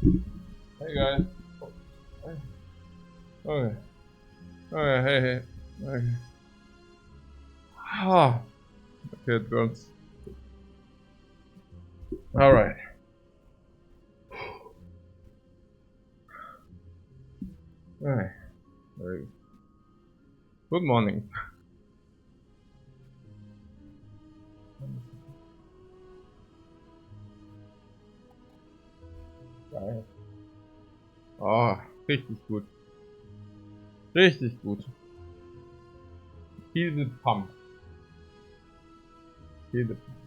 Hey guys. Okay. Okay, hey. Okay. Ah, okay, it burns. Alright. Alright. Very good. Good morning. Geil. Ah, richtig gut. Richtig gut. Feel the pump. Feel the pump.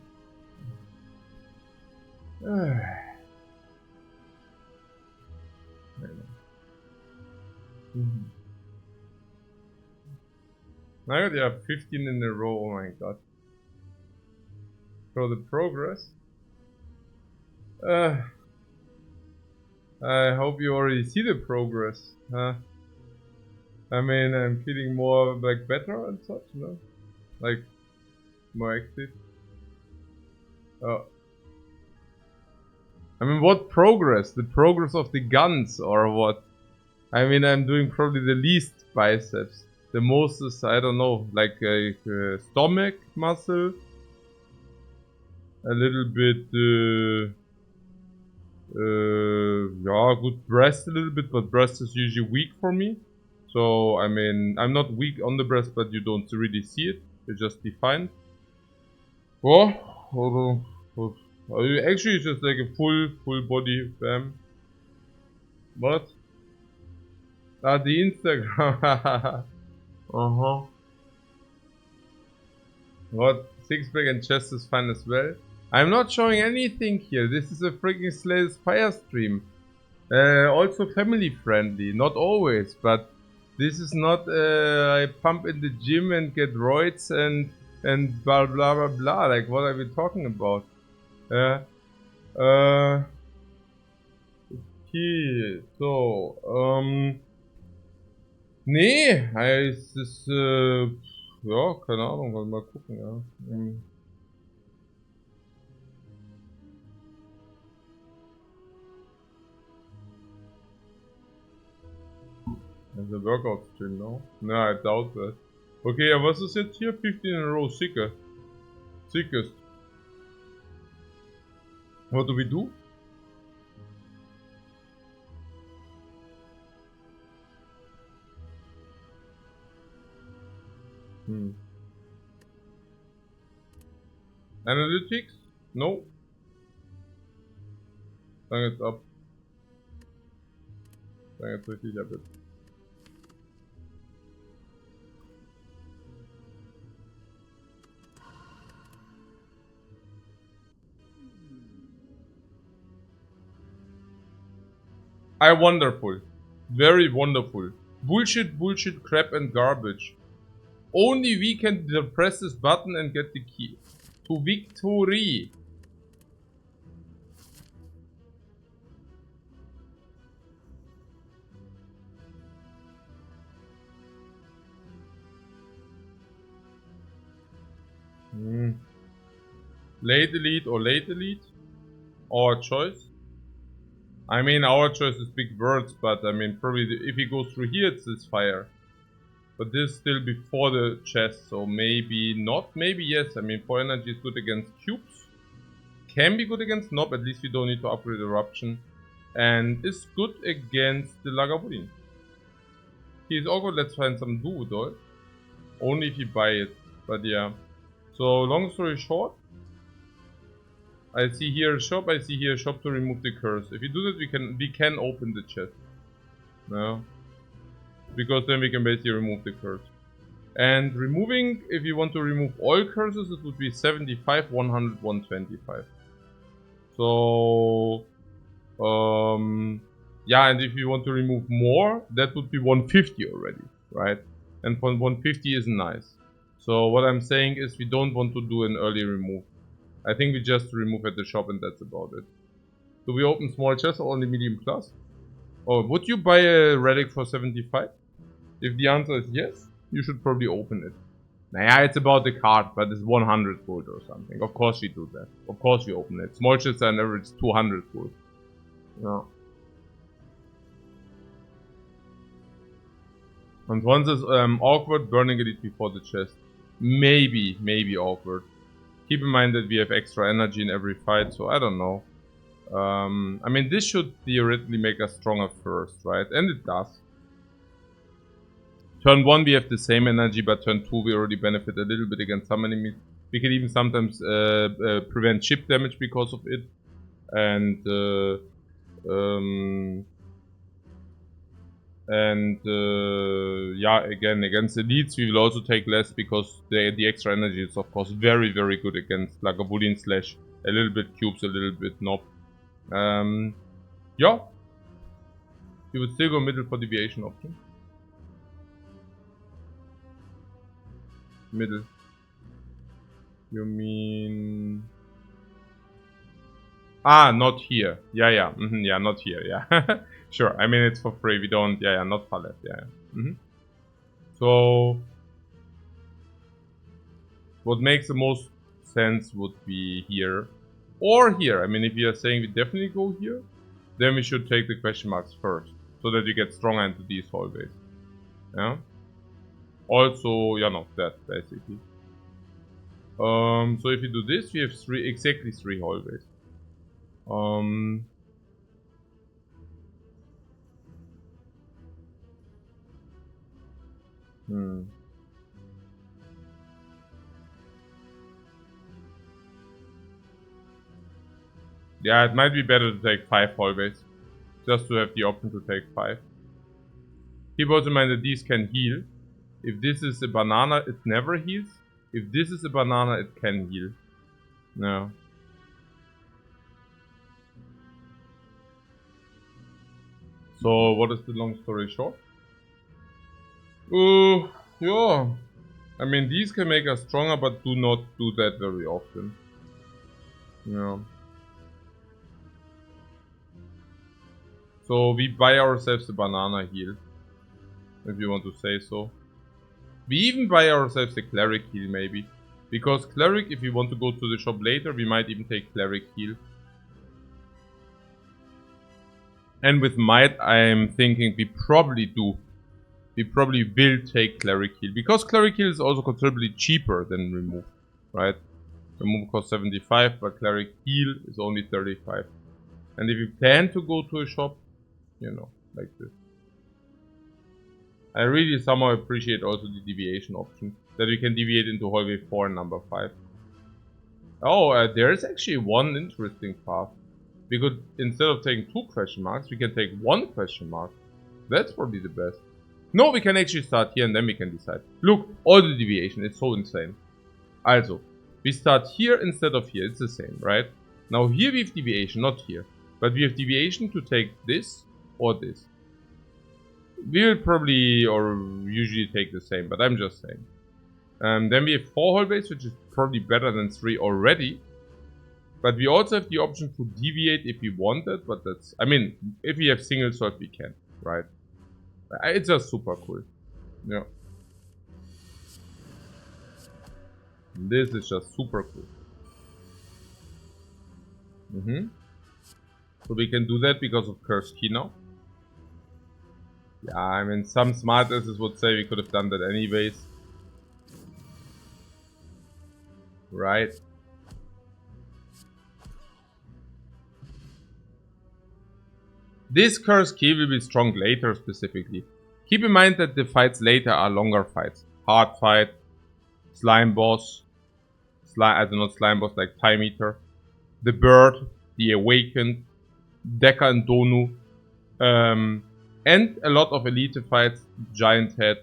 Now they have 15 in a row, oh my god. So the progress. I hope you already see the progress, huh? I mean, I'm feeling more like better and such, no? Like more active. Oh. I mean, what progress? The progress of the guns or what? I mean, I'm doing probably the least biceps. The most is, I don't know, like a stomach muscle. A little bit, yeah, good breast a little bit, but breast is usually weak for me. So, I mean, I'm not weak on the breast, but you don't really see it. It's just defined. Oh, actually, it's just like a full body, bam. What? Ah, the Instagram. Uh-huh. What? Six pack and chest is fine as well. I'm not showing anything here. This is a freaking Slay Spire stream. Also family friendly. Not always, but this is not I pump in the gym and get roids and blah blah blah blah. Like what are we talking about? Okay, so, nee, es ist, ja, keine Ahnung, mal gucken, ja. There's a workout stream, no? No, I doubt that. Okay, ja, was ist jetzt hier? 15 in a row, sicker. Sickest. What do we do? Analytics? No. Dann geht's ab. Dann geht's richtig ab jetzt. Wonderful. Very wonderful. Bullshit, bullshit, crap and garbage. Only we can press this button and get the key. To victory. Late elite or late elite? Our choice. I mean, our choice is big words, but I mean, probably if he goes through here, it's this fire. But this is still before the chest, so maybe not, maybe yes. I mean, 4 energy is good against cubes. Can be good against Nob, at least we don't need to upgrade Eruption. And is good against the Lagavulin. He's awkward, let's find some do though. Only if you buy it, but yeah. So, long story short, I see here a shop, I see here a shop to remove the curse. If you do that, we can open the chest. No. Because then we can basically remove the curse. And removing, if you want to remove all curses, it would be 75, 100, 125. So, yeah, and if you want to remove more, that would be 150 already, right? And 150 is nice. So what I'm saying is we don't want to do an early remove. I think we just remove at the shop and that's about it. Do we open small chest or only medium plus? Oh, would you buy a relic for 75? If the answer is yes, you should probably open it. Naja, it's about the card, but it's 100 gold or something. Of course we do that. Of course we open it. Small chests are on average 200 gold. No. And once it's awkward, burning elite before the chest. Maybe awkward. Keep in mind that we have extra energy in every fight, so I don't know. I mean, this should theoretically make us stronger first, right? And it does. Turn 1 we have the same energy, but turn 2 we already benefit a little bit against some enemies. We can even sometimes prevent chip damage because of it. And yeah, again, against elites we will also take less because the extra energy is of course very good against Lagavulin slash a little bit cubes, a little bit knob. Yeah. You would still go middle for deviation option. Middle. You mean... Ah, not here. Yeah. Yeah, not here, yeah. Sure, I mean it's for free, we don't... Yeah, not far left, yeah. So... What makes the most sense would be here. Or here. I mean, if you are saying we definitely go here, then we should take the question marks first. So that you get stronger into these hallways. Yeah? Also, yeah, no, that, basically. So if you do this, we have exactly three hallways. Yeah, it might be better to take 5 hallways. Just to have the option to take 5. Keep also in mind that these can heal. If this is a banana, it never heals. If this is a banana, it can heal. No. So, what is the long story short? Yeah. I mean, these can make us stronger, but do not do that very often. Yeah. So, we buy ourselves a banana heal. If you want to say so. We even buy ourselves a cleric heal, maybe. Because cleric, if we want to go to the shop later, we might even take cleric heal. And with might, I'm thinking we probably do. We probably will take cleric heal. Because cleric heal is also considerably cheaper than remove. Right? Remove costs 75, but cleric heal is only 35. And if you plan to go to a shop, you know, like this. I really somehow appreciate also the deviation option. That we can deviate into hallway 4 and number 5. Oh, there's actually one interesting path. We could, instead of taking 2 question marks, we can take 1 question mark. That's probably the best. No, we can actually start here and then we can decide. Look, all the deviation, it's so insane. Also, we start here instead of here, it's the same, right? Now here we have deviation, not here. But we have deviation to take this or this. We will probably, or usually take the same, but I'm just saying. Then we have 4 hallways, which is probably better than 3 already. But we also have the option to deviate if we wanted, but that's... I mean, if we have single sort, we can, right? It's just super cool. Yeah. This is just super cool. So we can do that because of Cursed Key now. Yeah, I mean, some smart asses would say we could have done that anyways. Right. This Cursed Key will be strong later specifically. Keep in mind that the fights later are longer fights. Hard fight, slime boss, not slime boss, like Time Eater, the bird, the awakened, Deca and Donu, and a lot of elite fights, giant head,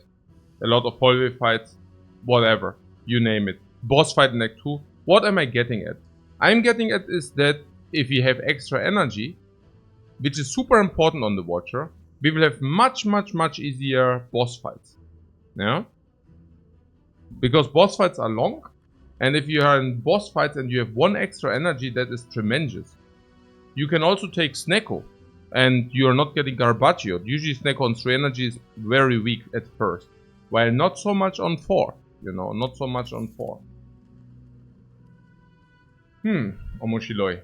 a lot of hallway fights, whatever, you name it. Boss fight in Act 2. What am I getting at? I'm getting at is that if we have extra energy, which is super important on the Watcher, we will have much easier boss fights. Yeah? Because boss fights are long, and if you are in boss fights and you have 1 extra energy, that is tremendous. You can also take Snecko, and you are not getting Garbaggio. Usually Snecko on 3 energy is very weak at first, while not so much on 4. You know, not so much on 4. Omoshiloi.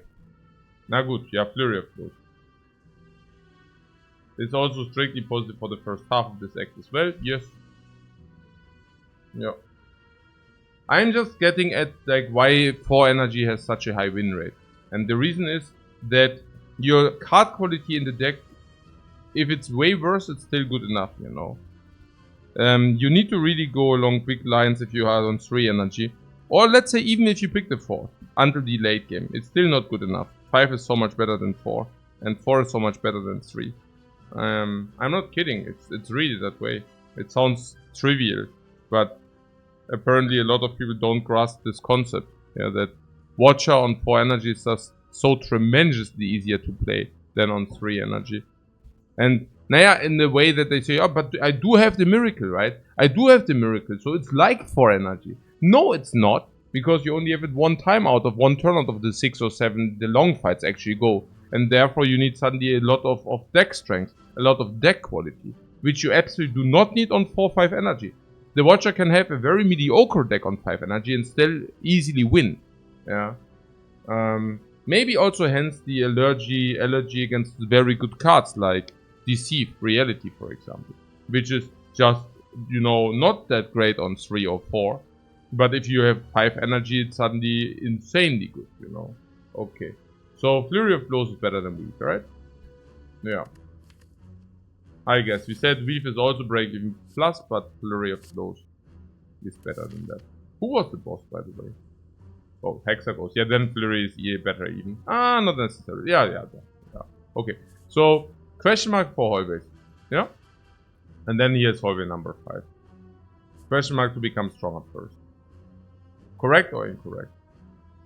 Na gut, ja, Flurry of Blows. It's also strictly positive for the first half of this act as well. Yes. Yeah. I'm just getting at like why 4 energy has such a high win rate. And the reason is that your card quality in the deck, if it's way worse, it's still good enough, you know. You need to really go along quick lines if you are on 3 energy. Or let's say even if you pick the 4 until the late game, it's still not good enough. 5 is so much better than 4. And 4 is so much better than 3. I'm not kidding, it's really that way. It sounds trivial, but apparently a lot of people don't grasp this concept. Yeah, that Watcher on 4 energy is just so tremendously easier to play than on 3 energy. And naja, in the way that they say, oh, but I do have the miracle, right? I do have the miracle, so it's like 4 energy. No, it's not, because you only have it one time out of one turn out of the 6 or 7 the long fights actually go. And therefore you need suddenly a lot of deck strength, a lot of deck quality, which you absolutely do not need on 4-5 energy. The Watcher can have a very mediocre deck on 5 energy and still easily win. Yeah. Maybe also hence the allergy against very good cards like Deceive, Reality for example. Which is just, you know, not that great on 3 or 4. But if you have 5 energy, it's suddenly insanely good, you know. Okay. So Flurry of Blows is better than Weave, right? Yeah. I guess. We said Weave is also break-even plus, but Flurry of Blows is better than that. Who was the boss, by the way? Oh, Hexaghost. Yeah, then Flurry is better even. Ah, not necessarily. Yeah. Okay. So, question mark for Hallways. Yeah? And then here's hallway number 5. Question mark to become stronger first. Correct or incorrect?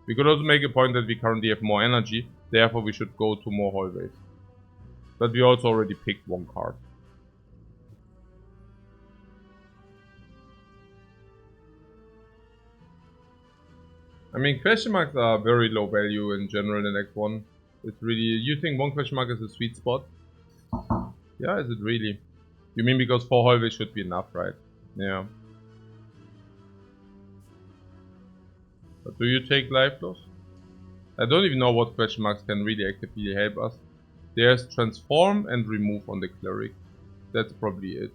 We could also make a point that we currently have more energy, therefore we should go to more hallways. But we also already picked one card. I mean, question marks are very low value in general in Act 1. It's really... You think 1 question mark is a sweet spot? Yeah, is it really? You mean because 4 hallways should be enough, right? Yeah. But do you take life loss? I don't even know what question marks can really actively help us. There's transform and remove on the cleric. That's probably it.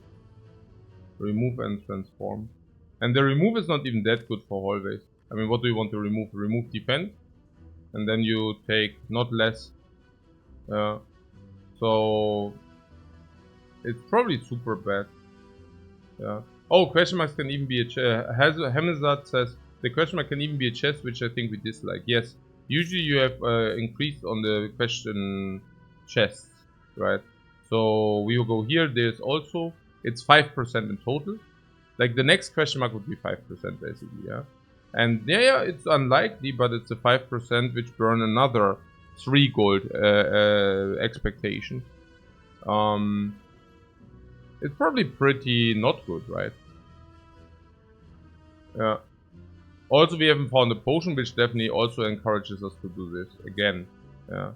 Remove and transform. And the remove is not even that good for hallways. I mean, what do you want to remove? Remove defend. And then you take not less. So it's probably super bad. Yeah. Oh, question marks can even be a chest. Hamazat says the question mark can even be a chest, which I think we dislike. Yes. Usually you have increased on the question chests, right? So we will go here. There's also, it's 5% in total. Like the next question mark would be 5% basically, yeah. And yeah, it's unlikely, but it's a 5% which burn another 3 gold expectation. It's probably pretty not good, right? Yeah. Also, we haven't found a potion, which definitely also encourages us to do this again. Yeah.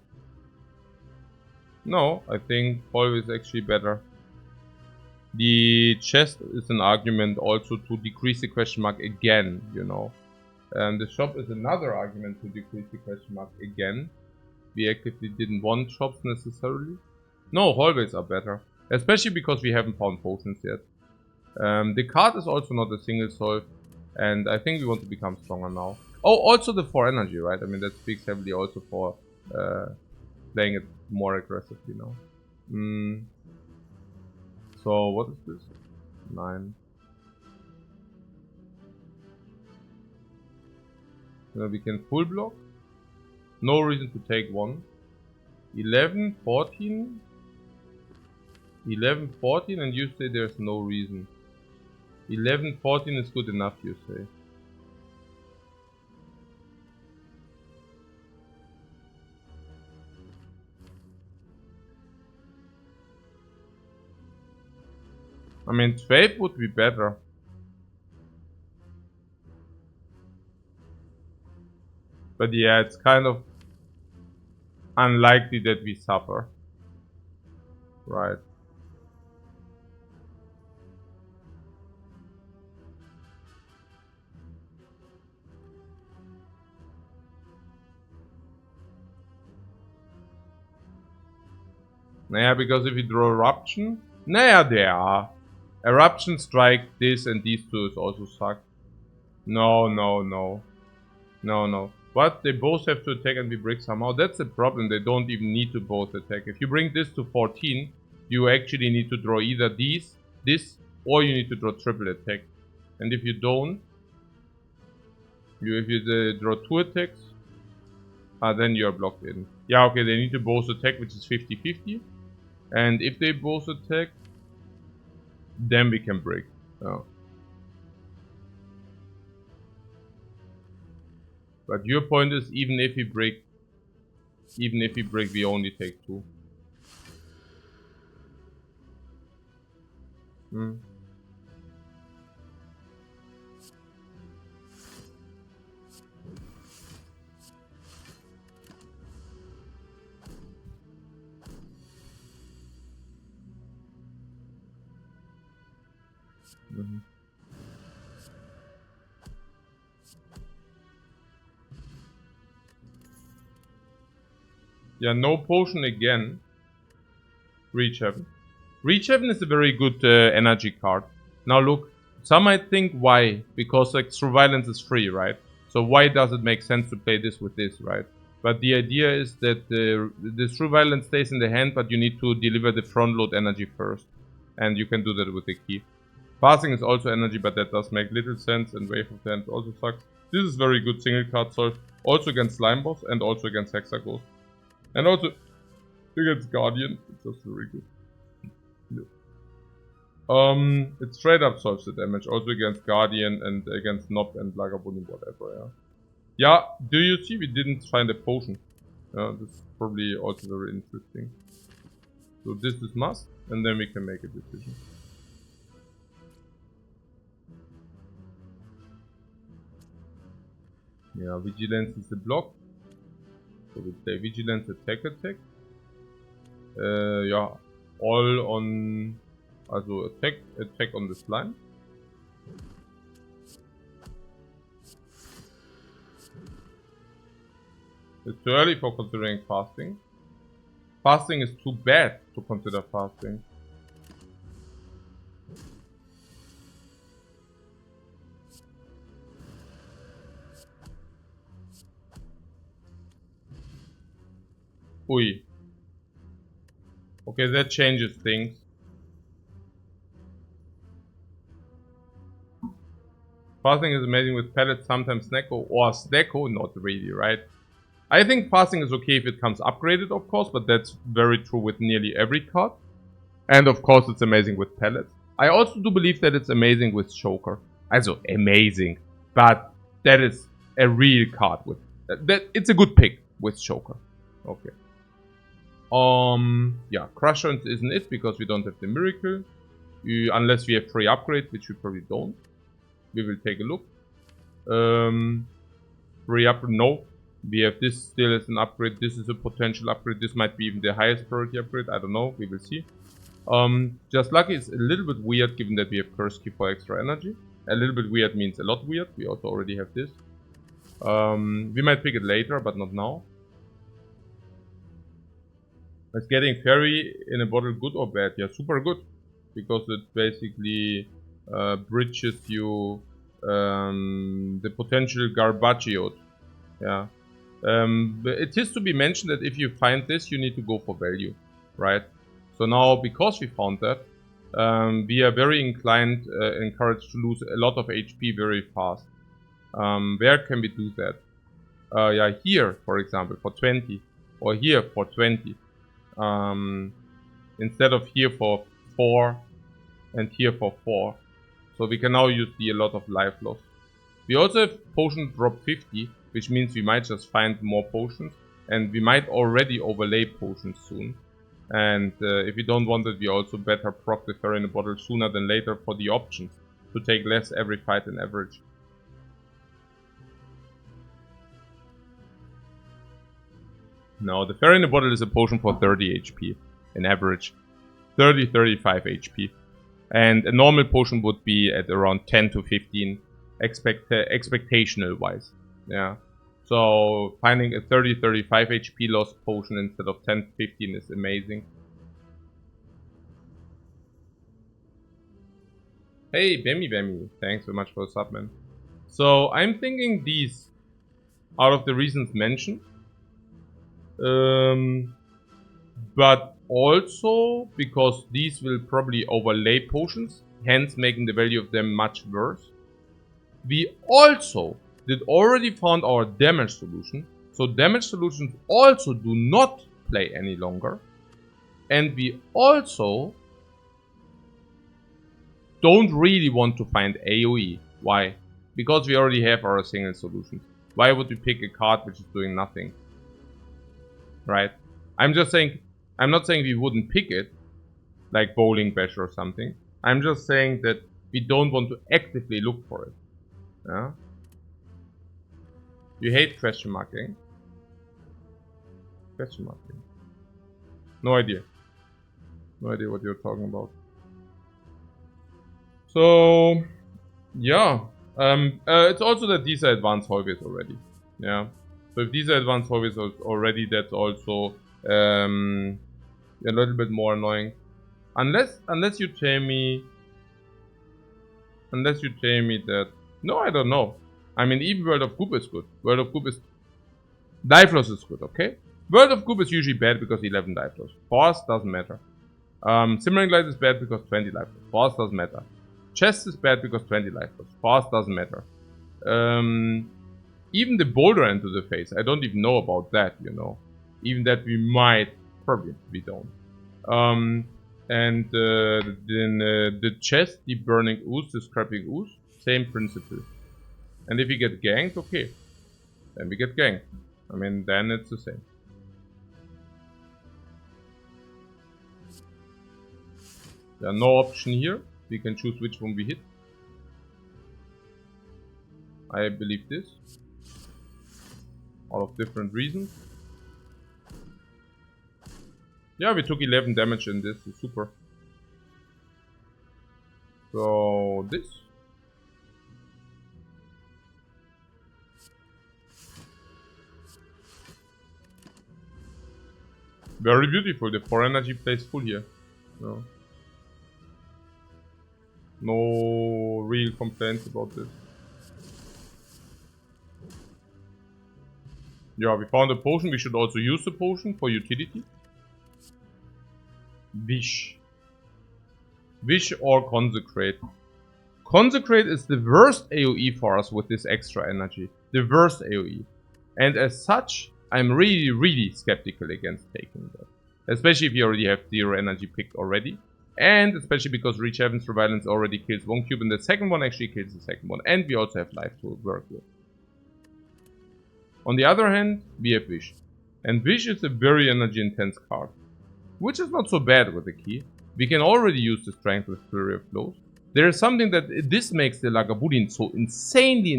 No, I think always actually better. The chest is an argument also to decrease the question mark again, you know. And the shop is another argument to decrease the question mark again. We actively didn't want shops necessarily. No, hallways are better. Especially because we haven't found potions yet. The card is also not a single solve. And I think we want to become stronger now. Oh, also the 4 energy, right? I mean, that speaks heavily also for playing it more aggressively now. So, what is this? 9. Now we can full block. No reason to take 1. 11, 14. 11, 14, and you say there's no reason. 11, 14 is good enough, you say. I mean, 12 would be better. But yeah, it's kind of unlikely that we suffer. Right. Naja, because if you draw Eruption... Naja, there are. Eruption, Strike, this and these two is also suck. No. But they both have to attack and we break somehow. That's the problem. They don't even need to both attack. If you bring this to 14, you actually need to draw either this, or you need to draw triple attack. And if you don't, if you draw 2 attacks, then you are blocked in. Yeah, okay, they need to both attack, which is 50-50. And if they both attack, then we can break. Oh. But your point is, even if we break, we only take 2. Yeah, no potion again. Reach Heaven. Reach Heaven is a very good energy card. Now look, some might think why? Because like Through Violence is free, right? So why does it make sense to play this with this, right? But the idea is that the Through Violence stays in the hand, but you need to deliver the front load energy first. And you can do that with the key. Passing is also energy, but that does make little sense, and Wave of the Hand also sucks. This is very good single card solve, also against Slime Boss and also against Hexaghost. And also against Guardian, it's just very good. It straight up solves the damage, also against Guardian and against Nob and Lagavulin, whatever, yeah. Yeah, do you see we didn't find a potion? This is probably also very interesting. So this is must, and then we can make a decision. Yeah, Vigilance is a block. So we play Vigilance, attack. Yeah, all on... Also attack on the slime. It's too early for considering fasting. Fasting is too bad to consider fasting. Ui. Okay, that changes things. Fasting is amazing with pellets, sometimes Snecko or Snecko, not really, right? I think fasting is okay if it comes upgraded, of course, but that's very true with nearly every card. And of course it's amazing with pellets. I also do believe that it's amazing with Choker. Also, amazing. But that is a real card with... that. It's a good pick with Choker. Okay. Yeah, Crusher isn't it because we don't have the Miracle. Unless we have free upgrade, which we probably don't. We will take a look. Free upgrade, no. We have this still as an upgrade. This is a potential upgrade. This might be even the highest priority upgrade. I don't know. We will see. Just Lucky is a little bit weird given that we have Curse Key for extra energy. A little bit weird means a lot weird. We also already have this. We might pick it later, but not now. Is getting Fairy in a bottle good or bad? Yeah, super good. Because it basically bridges you the potential Garbaggio. Yeah. But it is to be mentioned that if you find this, you need to go for value, right? So now, because we found that, we are very encouraged to lose a lot of HP very fast. Where can we do that? Yeah, here, for example, for 20, or here for 20. Instead of here for 4 and here for 4. So we can now use a lot of life loss. We also have potion drop 50, which means we might just find more potions, and we might already overlay potions soon. And if we don't want it, we also better proc the Fairy in a bottle sooner than later for the options to take less every fight in average. Now, the Fairy in a bottle is a potion for 30 HP in average. 30-35 HP. And a normal potion would be at around 10 to 15 expectational wise. Yeah. So finding a 30-35 HP loss potion instead of 10-15 is amazing. Hey, Bemi. Thanks so much for the sub, man. So, I'm thinking these, out of the reasons mentioned. But also because these will probably overlay potions, hence making the value of them much worse. We also did already found our damage solution, so damage solutions also do not play any longer. And we also don't really want to find AoE. Why? Because we already have our single solutions. Why would we pick a card which is doing nothing? Right? I'm just saying, I'm not saying we wouldn't pick it, like Bowling Bash or something. I'm just saying that we don't want to actively look for it. Yeah? You hate question marking? Question marking. No idea. No idea what you're talking about. So, yeah. It's also that these are advanced hallways already. Yeah. So if these are advanced hallways already, that's also a little bit more annoying. Unless you tell me that, no, I don't know. I mean, even World of Goop is good. World of Goop is, dive loss is good, okay? World of Goop is usually bad because 11 dive loss. For us, doesn't matter. Simmering Light is bad because 20 life loss. For us, doesn't matter. Chest is bad because 20 life loss. For us, doesn't matter. Even the boulder into the face, I don't even know about that, you know. Even that we might, probably we don't. And then the chest, the burning ooze, the scrapping ooze, same principle. And if we get ganked, okay. Then we get ganked. I mean, then it's the same. There are no option here. We can choose which one we hit. I believe this. All of different reasons. Yeah, we took 11 damage in this. It's super. So, this. Very beautiful. The 4 energy plays full here. No. No real complaints about this. Yeah, we found a potion. We should also use the potion for utility. Wish. Wish or Consecrate. Consecrate is the worst AoE for us with this extra energy. The worst AoE. And as such, I'm really skeptical against taking that. Especially if you already have 0 energy picked already. And especially because Reach Heaven's Surveillance already kills one cube and the second one actually kills the second one. And we also have life to work with. On the other hand, we have Wish. And Wish is a very energy intense card. Which is not so bad with the key. We can already use the strength with Flurry of Blows. There is something that this makes the Lagavulin so insanely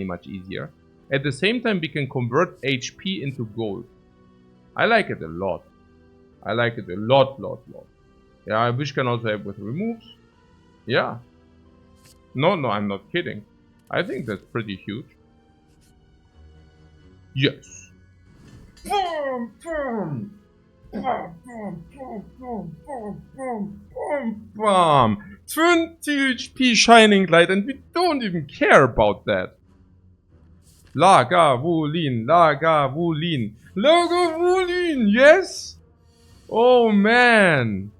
much easier. At the same time, we can convert HP into gold. I like it a lot. I like it a lot. Yeah, I wish can also have with removes. Yeah. No, I'm not kidding. I think that's pretty huge. Yes. Boom, boom. Bam! 20 HP Shining Light, and we don't even care about that. Lagavulin, yes? Oh man!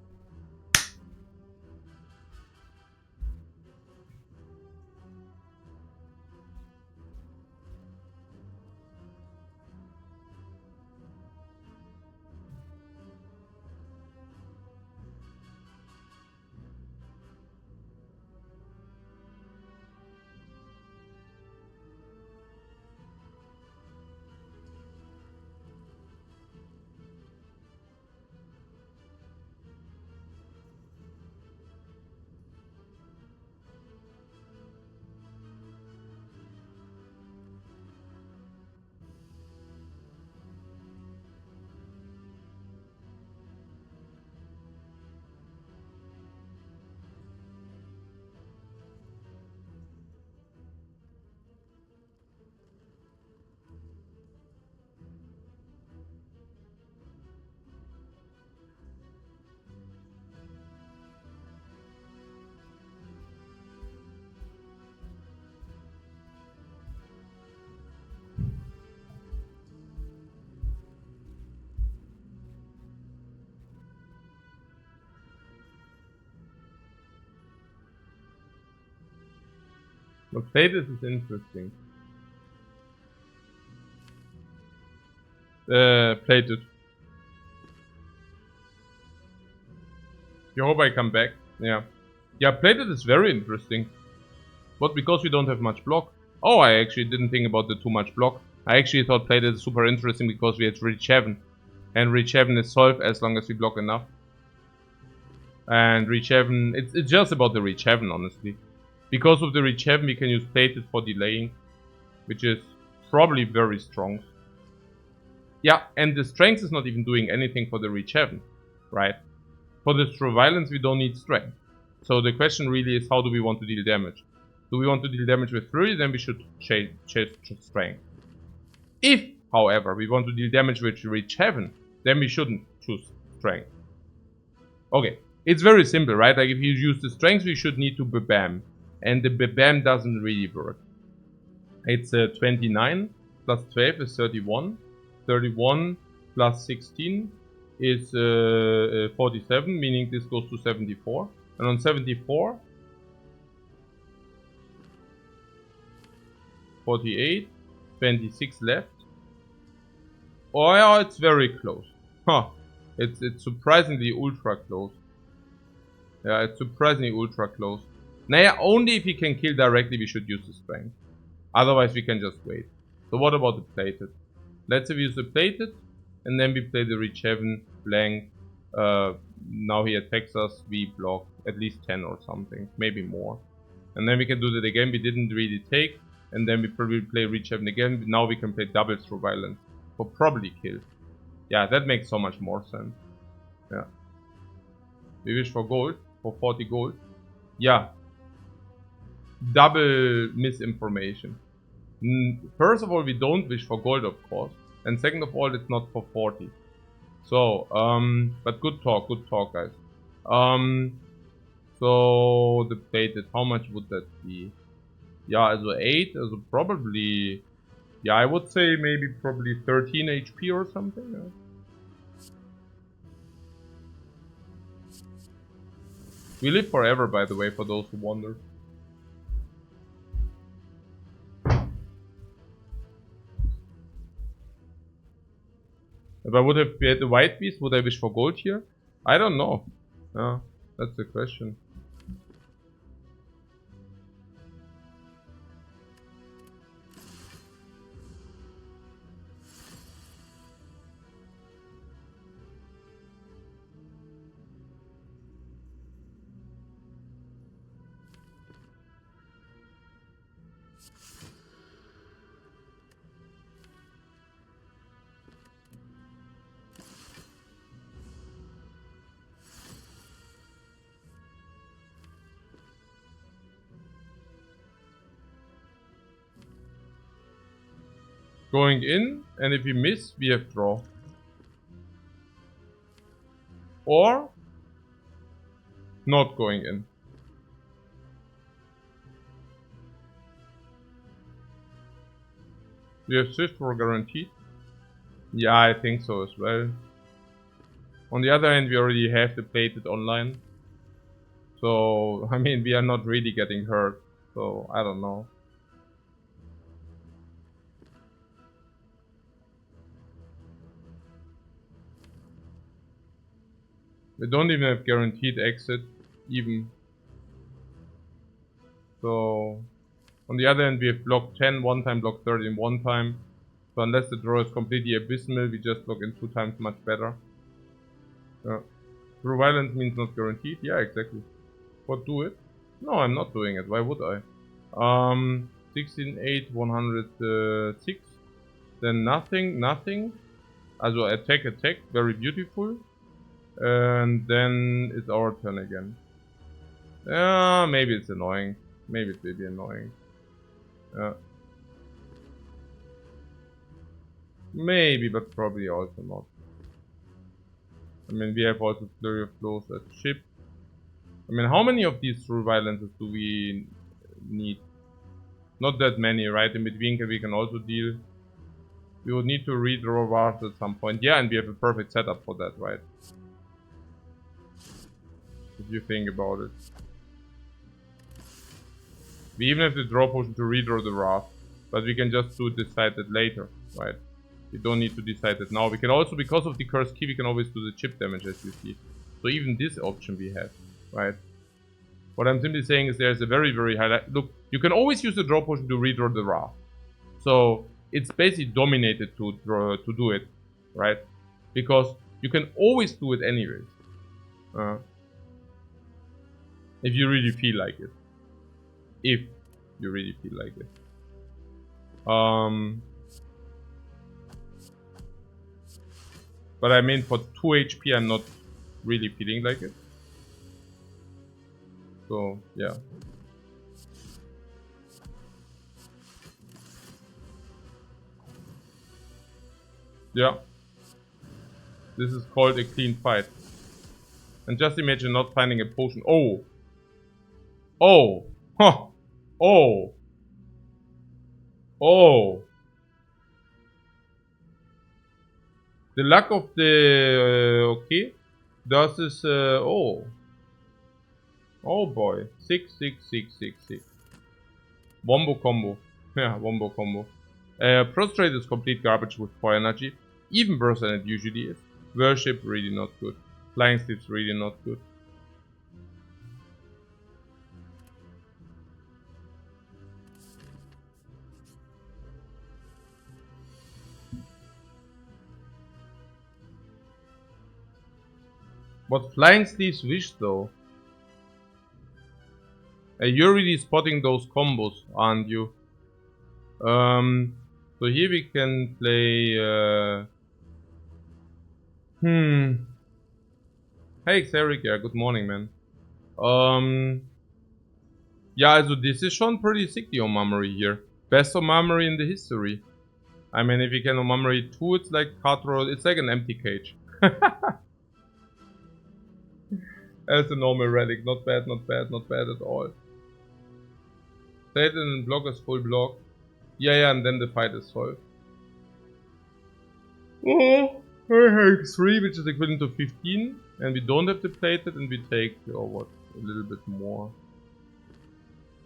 But Plated is interesting. Plated. You hope I come back. Yeah. Yeah, Plated is very interesting. But because we don't have much block. Oh, I actually didn't think about the too much block. I actually thought Plated is super interesting because we had Reach Heaven. And Reach Heaven is solved as long as we block enough. And Reach Heaven, it's just about the Reach Heaven, honestly. Because of the Reach Heaven, we can use Plated for delaying. Which is probably very strong. Yeah, and the strength is not even doing anything for the Reach Heaven. Right? For the True Violence, we don't need strength. So the question really is, how do we want to deal damage? Do we want to deal damage with Fury? Then we should chase strength. If, however, we want to deal damage with Reach Heaven, then we shouldn't choose strength. Okay, it's very simple, right? Like if you use the strength, we should need to bam. And the bam doesn't really work. It's 29 plus 12 is 31. 31 plus 16 is 47, meaning this goes to 74. And on 74, 48, 26 left. Oh yeah, it's very close. Huh. It's surprisingly ultra close. Yeah, it's surprisingly ultra close. Now, only if he can kill directly we should use the strength. Otherwise we can just wait. So what about the Plated? Let's say we use the Plated, and then we play the Reach Heaven, blank. Now he attacks us, we block at least 10 or something, maybe more. And then we can do that again, we didn't really take. And then we probably play Reach Heaven again. Now we can play double Through Violence for probably kill. Yeah, that makes so much more sense. Yeah. We wish for gold, for 40 gold. Yeah. Double misinformation. First of all, we don't wish for gold, of course. And second of all, it's not for 40. So, but good talk, guys. So the Plated, how much would that be? Yeah, also 8, also probably, yeah, I would say maybe probably 13 HP or something. Yeah. We live forever, by the way, for those who wonder. If I would have had the White Beast, would I wish for gold here? I don't know. Yeah, that's the question. Going in, and if we miss, we have draw. Or not going in. We have Swift for guaranteed. Yeah, I think so as well. On the other hand, we already have the Plated online. So, I mean, we are not really getting hurt. So, I don't know. We don't even have guaranteed exit, even. So, on the other hand, we have block 10 one time, block 13 one time. So unless the draw is completely abysmal, we just block in 2 times much better. True Violence means not guaranteed. Yeah, exactly. What, do it? No, I'm not doing it. Why would I? 16, 8, 106. Then nothing. Also attack, very beautiful. And then it's our turn again. Maybe it's annoying. Maybe it will be annoying. Maybe, but probably also not. I mean, we have also Flurry of Blows as ship. I mean, how many of these True Violences do we need? Not that many, right? In between we can also deal. We would need to redraw Vars at some point. Yeah, and we have a perfect setup for that, right? If you think about it. We even have the draw potion to redraw the Wrath. But we can just decide that later, right? We don't need to decide that now. We can also, because of the cursed key, we can always do the chip damage, as you see. So even this option we have, right? What I'm simply saying is there's a very, very high... Look, you can always use the draw potion to redraw the Wrath. So it's basically dominated to do it, right? Because you can always do it anyways. If you really feel like it. If you really feel like it. But I mean, for 2 HP, I'm not really feeling like it. So, yeah. Yeah. This is called a clean fight. And just imagine not finding a potion. Oh! Oh! Huh! Oh! Oh! The luck of the... okay. Das ist... oh. Oh boy. 6, 6, 6, 6, 6. Wombo combo. Yeah, wombo combo. Prostrate is complete garbage with 4 energy. Even worse than it usually is. Worship, really not good. Flying Sleeps, really not good. What Flying Sleeves wish though? You're really spotting those combos, aren't you? So here we can play... Hey Xeric, yeah, good morning, man. Yeah, also this is schon pretty sick, the Omamori here. Best Omamori in the history. I mean, if you can Omamori 2, it's like card roll, it's like an empty cage. As a normal relic, not bad, not bad, not bad at all. Play it and block is full block. Yeah, and then the fight is solved. Oh, I have 3, which is equivalent to 15. And we don't have to play it, and we take, oh what, a little bit more.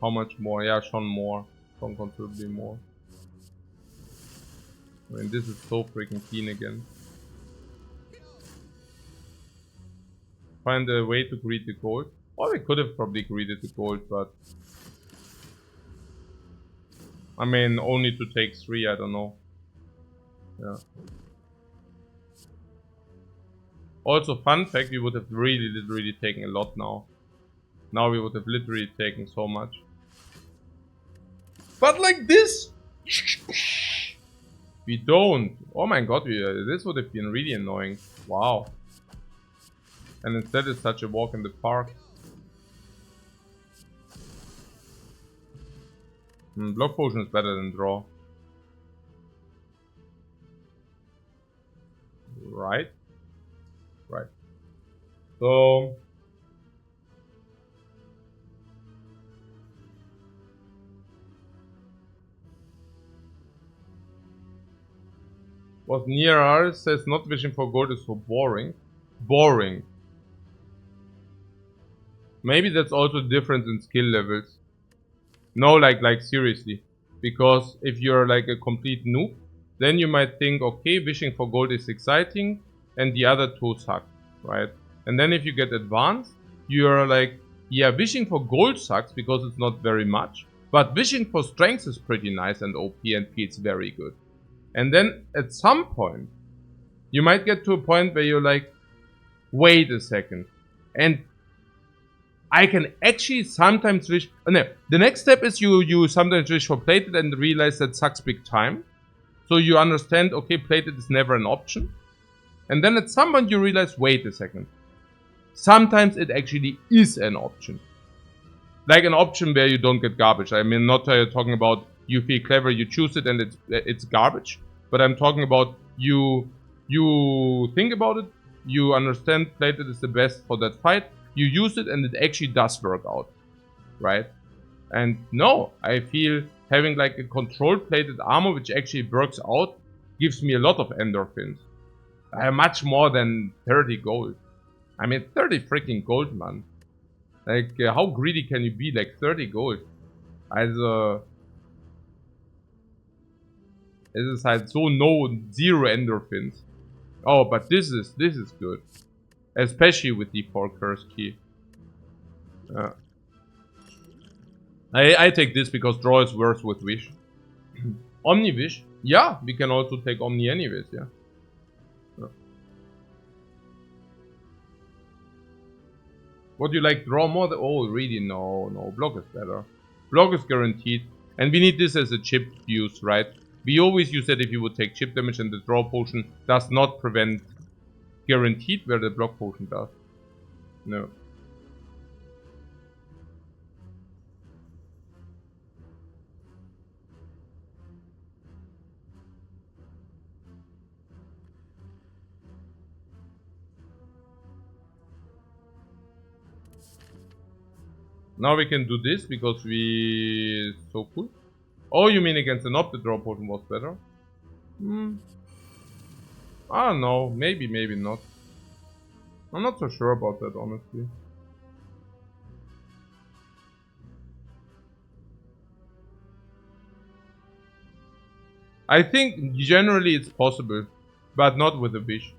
How much more? Yeah, schon more. Schon considerably more. I mean, this is so freaking clean again. Find a way to greet the gold. Or we could have probably greeted the gold, but... I mean, only to take 3, I don't know. Yeah. Also, fun fact, we would have really, literally taken a lot now. Now we would have literally taken so much. But like this! We don't. Oh my god, this would have been really annoying. Wow. And instead it's such a walk in the park. Block potion is better than draw. Right? Right. So... What near ours says not wishing for gold is so boring. Boring. Maybe that's also a difference in skill levels. No, like seriously. Because if you're like a complete noob, then you might think, okay, wishing for gold is exciting, and the other two suck, right? And then if you get advanced, you're like, yeah, wishing for gold sucks because it's not very much, but wishing for strength is pretty nice and OP and feels very good. And then at some point, you might get to a point where you're like, wait a second, and I can actually sometimes wish... No, the next step is you sometimes wish for plated and realize that sucks big time. So you understand, okay, plated is never an option. And then at some point you realize, wait a second. Sometimes it actually is an option. Like an option where you don't get garbage. I mean, not talking about you feel clever, you choose it and it's garbage. But I'm talking about you think about it, you understand plated is the best for that fight. You use it and it actually does work out, right? And no, I feel having like a controlled plated armor which actually works out gives me a lot of endorphins. Much more than 30 gold. I mean 30 freaking gold, man. Like how greedy can you be? Like 30 gold. Also, es ist halt so zero Endorphins. Oh, but this is good. Especially with the 4 curse key. I take this because draw is worse with wish. Omni wish? Yeah, we can also take Omni anyways, yeah. What do you like? Draw more? Oh, really? No. Block is better. Block is guaranteed. And we need this as a chip use, right? We always use that if you would take chip damage and the draw potion does not prevent guaranteed where the block potion does. No. Now we can do this because we... So cool. Oh, you mean against an op the draw potion was better? Ah, no. Maybe not. I'm not so sure about that, honestly. I think generally it's possible, but not with a wish.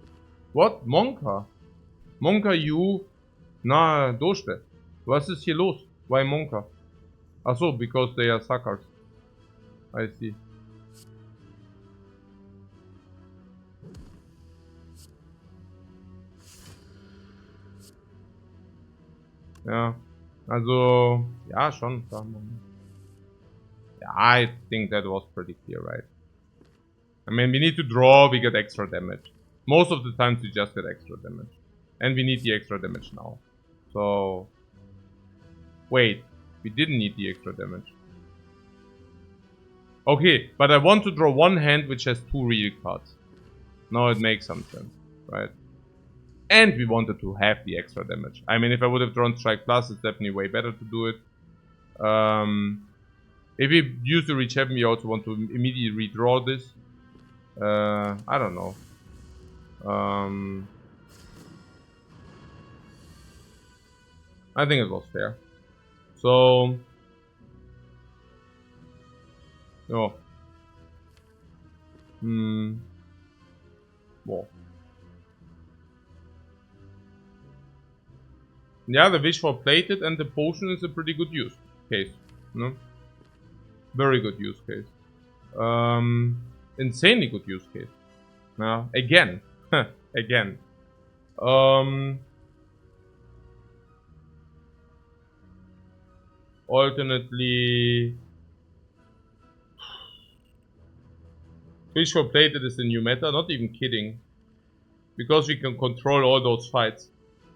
What? Monka? Monka, you... Na, Doste. Was ist hier los? Why Monka? Achso, because they are suckers. I see. Ja. Also, ja, schon. Yeah, I think that was pretty clear, right? I mean, we need to draw, we get extra damage. Most of the times we just get extra damage. And we need the extra damage now. So... Wait, we didn't need the extra damage. Okay, but I want to draw one hand which has 2 real cards. Now it makes some sense, right? And we wanted to have the extra damage. I mean, if I would have drawn Strike Plus, it's definitely way better to do it. If we use the Reach Heaven, we also want to immediately redraw this. I don't know. I think it was fair. So... Oh. Well. Yeah, the wish for plated and the potion is a pretty good use case. No? Very good use case. Insanely good use case. Now, again. Again. Alternately... Wish for plated is the new meta, not even kidding. Because we can control all those fights.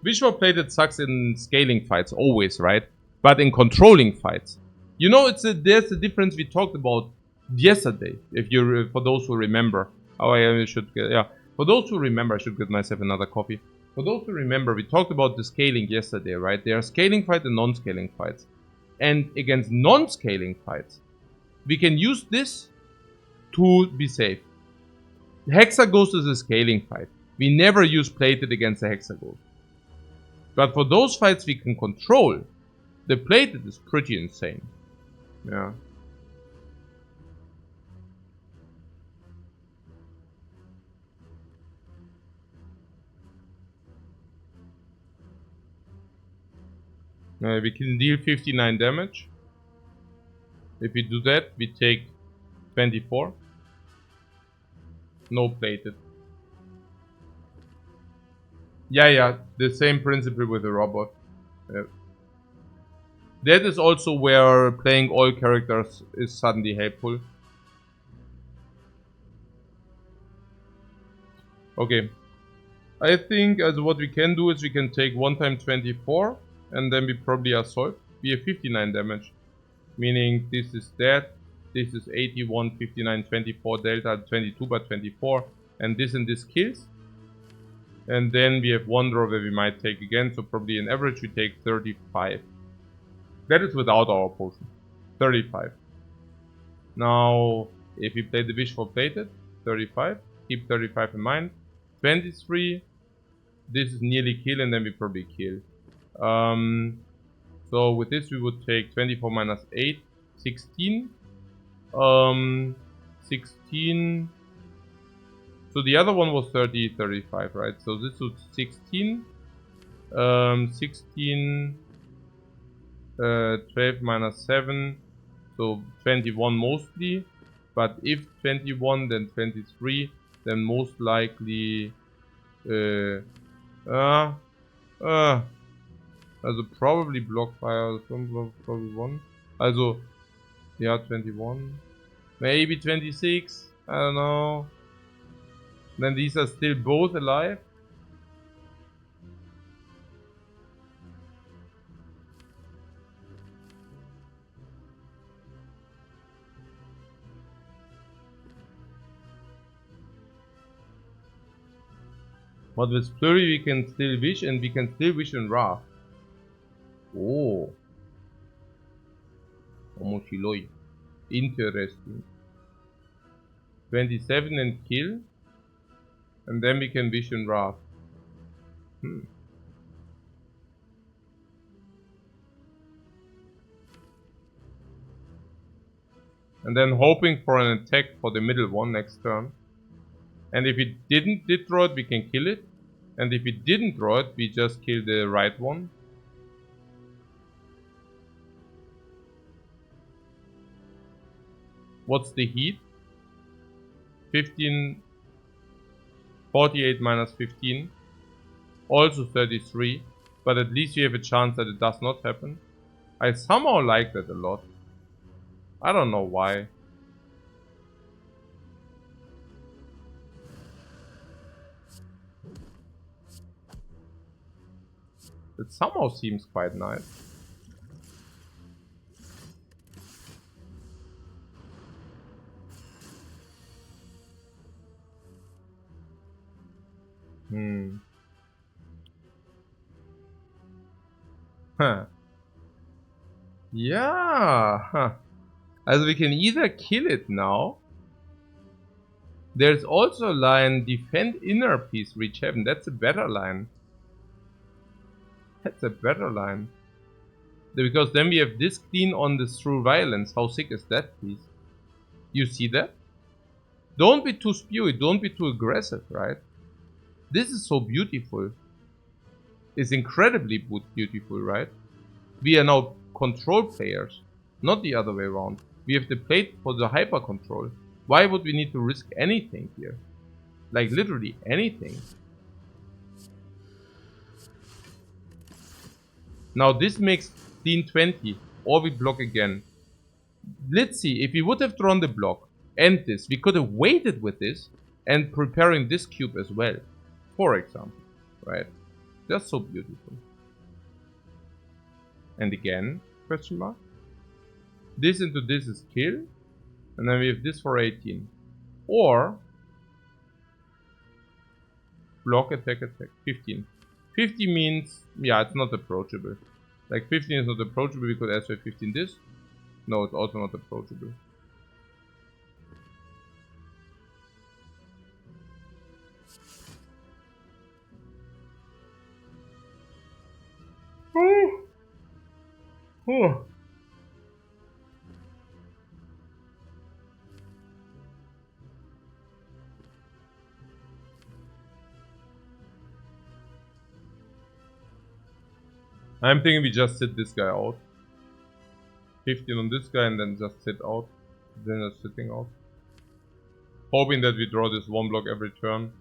Wish for plated sucks in scaling fights, always, right? But in controlling fights. You know, there's a difference we talked about yesterday. If you, for those who remember. Oh, I should get, yeah. For those who remember, I should get myself another coffee. For those who remember, we talked about the scaling yesterday, right? There are scaling fights and non-scaling fights. And against non-scaling fights, we can use this to be safe. Hexaghost is a scaling fight. We never use plated against a Hexaghost. But for those fights we can control, the plated is pretty insane. Yeah. We can deal 59 damage. If we do that, we take 24. No plated. Yeah, the same principle with the robot. Yeah. That is also where playing all characters is suddenly helpful. Okay. I think as what we can do is we can take 1 time 24 and then we probably assault. We have 59 damage. Meaning this is that. This is 81, 59, 24 delta, 22 by 24. And this kills. And then we have one draw where we might take again. So probably in average we take 35. That is without our potion. 35. Now, if we play the wish for plated, 35. Keep 35 in mind. 23. This is nearly kill and then we probably kill. So with this we would take 24 minus 8. 16. 16. So the other one was 30, 35, right? So this was 16. 16. 12 minus 7. So 21 mostly. But if 21, then 23. Then most likely. Also probably block fire. Probably 1. Also, yeah, 21. Maybe 26. I don't know. Then these are still both alive. But with Flurry we can still wish, and we can still wish in Wrath. Oh. Omoshiloi. Interesting. 27 and kill. And then we can wish in Wrath. And then hoping for an attack for the middle one next turn. And if it did draw it, we can kill it. And if it didn't draw it, we just kill the right one. What's the heat? 15. 48 minus 15. Also 33. But at least you have a chance that it does not happen. I somehow like that a lot. I don't know why. It somehow seems quite nice. Huh. Yeah. Huh. Also we can either kill it now. There's also a line, defend inner peace, reach heaven. That's a better line. That's a better line. Because then we have this clean on this through violence. How sick is that, please? You see that? Don't be too spewy, don't be too aggressive, right? This is so beautiful. It's incredibly beautiful, right? We are now control players, not the other way around. We have the plate for the hyper control. Why would we need to risk anything here? Like literally anything. Now this makes clean 20, or we block again. Let's see, if we would have drawn the block and this, we could have waited with this and preparing this cube as well, for example, right? Just so beautiful. And again, question mark. This into this is kill, and then we have this for 18. Or block, attack, 15. 50 means, yeah, it's not approachable. Like 15 is not approachable, we could also have 15 this. No, it's also not approachable. I'm thinking we just sit this guy out. 15 on this guy and then just sit out. Then just sitting out. Hoping that we draw this one block every turn.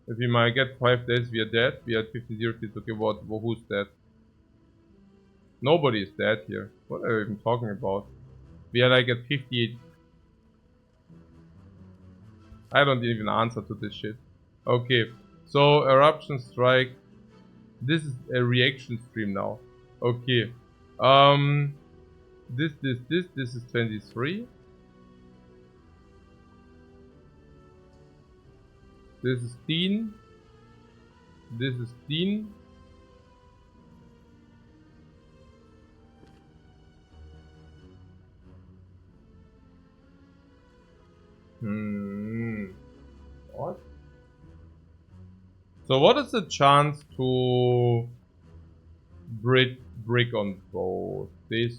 If we might get 5 days, we are dead. We are at 50 0 feet. Okay, who's dead? Nobody is dead here. What are we even talking about? We are like at 58. I don't even answer to this shit. Okay, so Eruption Strike. This is a reaction stream now. Okay. This is 23. This is clean. This is clean. What? So what is the chance to brick on both. This.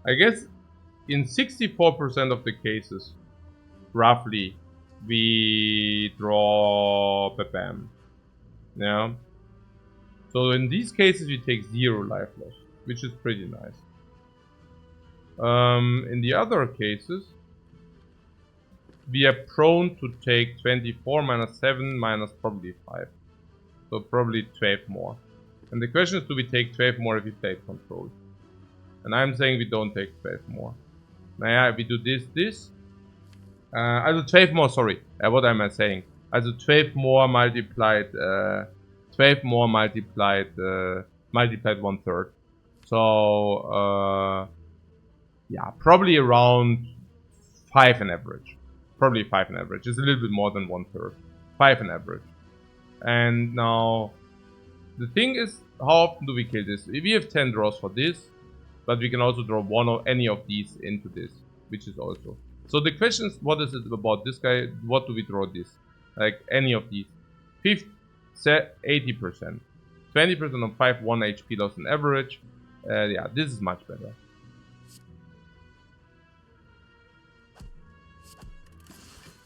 I guess in 64% of the cases, roughly, we draw bam. Yeah. So in these cases, we take 0 life loss, which is pretty nice. In the other cases, we are prone to take 24 minus 7 minus probably 5. So probably 12 more. And the question is, do we take 12 more if we play control? And I'm saying we don't take 12 more. Naja, we do this. Also 12 more, sorry. What am I saying? Also 12 more multiplied, 12 more multiplied 1/3. So, yeah, probably around 5 on average. Probably 5 on average. It's a little bit more than 1/3. 5 on average. And now, the thing is, how often do we kill this? We have 10 draws for this, but we can also draw one or any of these into this, which is also. So the question is, what is it about this guy? What do we draw this? Like any of these. 80%. 20% on 5, 1 HP loss on average. Yeah, this is much better.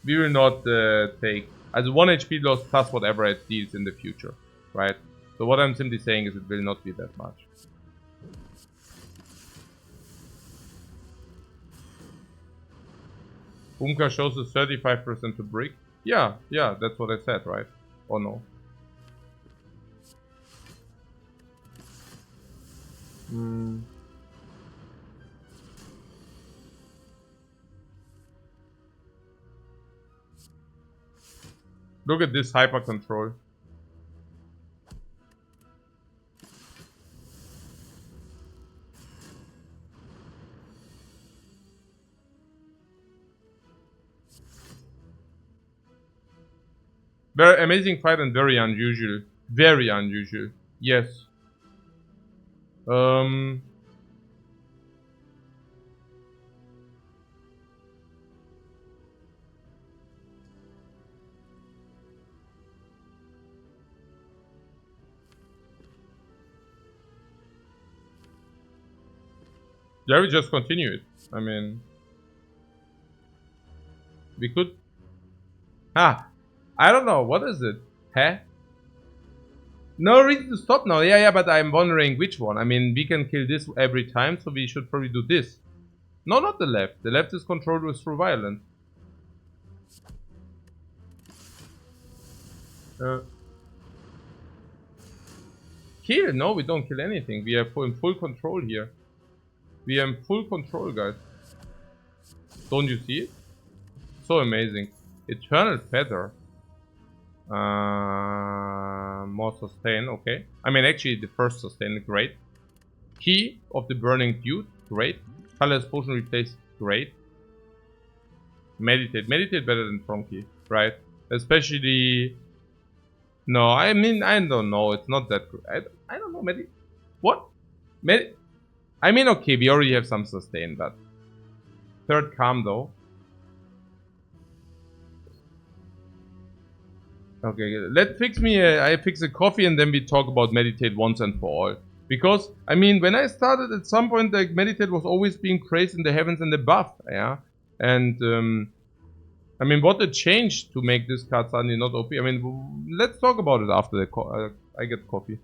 We will not take as 1 HP loss plus whatever it deals in the future, right? So what I'm simply saying is it will not be that much. Umka shows us 35% to brick. Yeah, that's what I said, right? Or no? Look at this hyper control. Very amazing fight and very unusual. Very unusual. Yes. Yeah, we just continue it. I mean, we could. I don't know. What is it? Huh? No reason to stop now. Yeah, but I'm wondering which one. I mean, we can kill this every time, so we should probably do this. No, not the left. The left is controlled through violence. Kill? No, we don't kill anything. We are in full control here. We are in full control, guys. Don't you see it? So amazing. Eternal Feather. More sustain, okay. I mean, actually, the first sustain, great. Key of the Burning Dude, great. Colorless Potion replace, great. Meditate. Meditate better than Fronky, right? Especially... No, I mean, I don't know. It's not that good. I don't know. What? I mean, okay, we already have some sustain, but... Third Calm, though. Okay, let's fix me I fix a coffee and then we talk about meditate once and for all. Because, I mean, when I started at some point, like, meditate was always being praised in the heavens and above, yeah? And, I mean, what a change to make this card suddenly not OP. I mean, let's talk about it after I get coffee.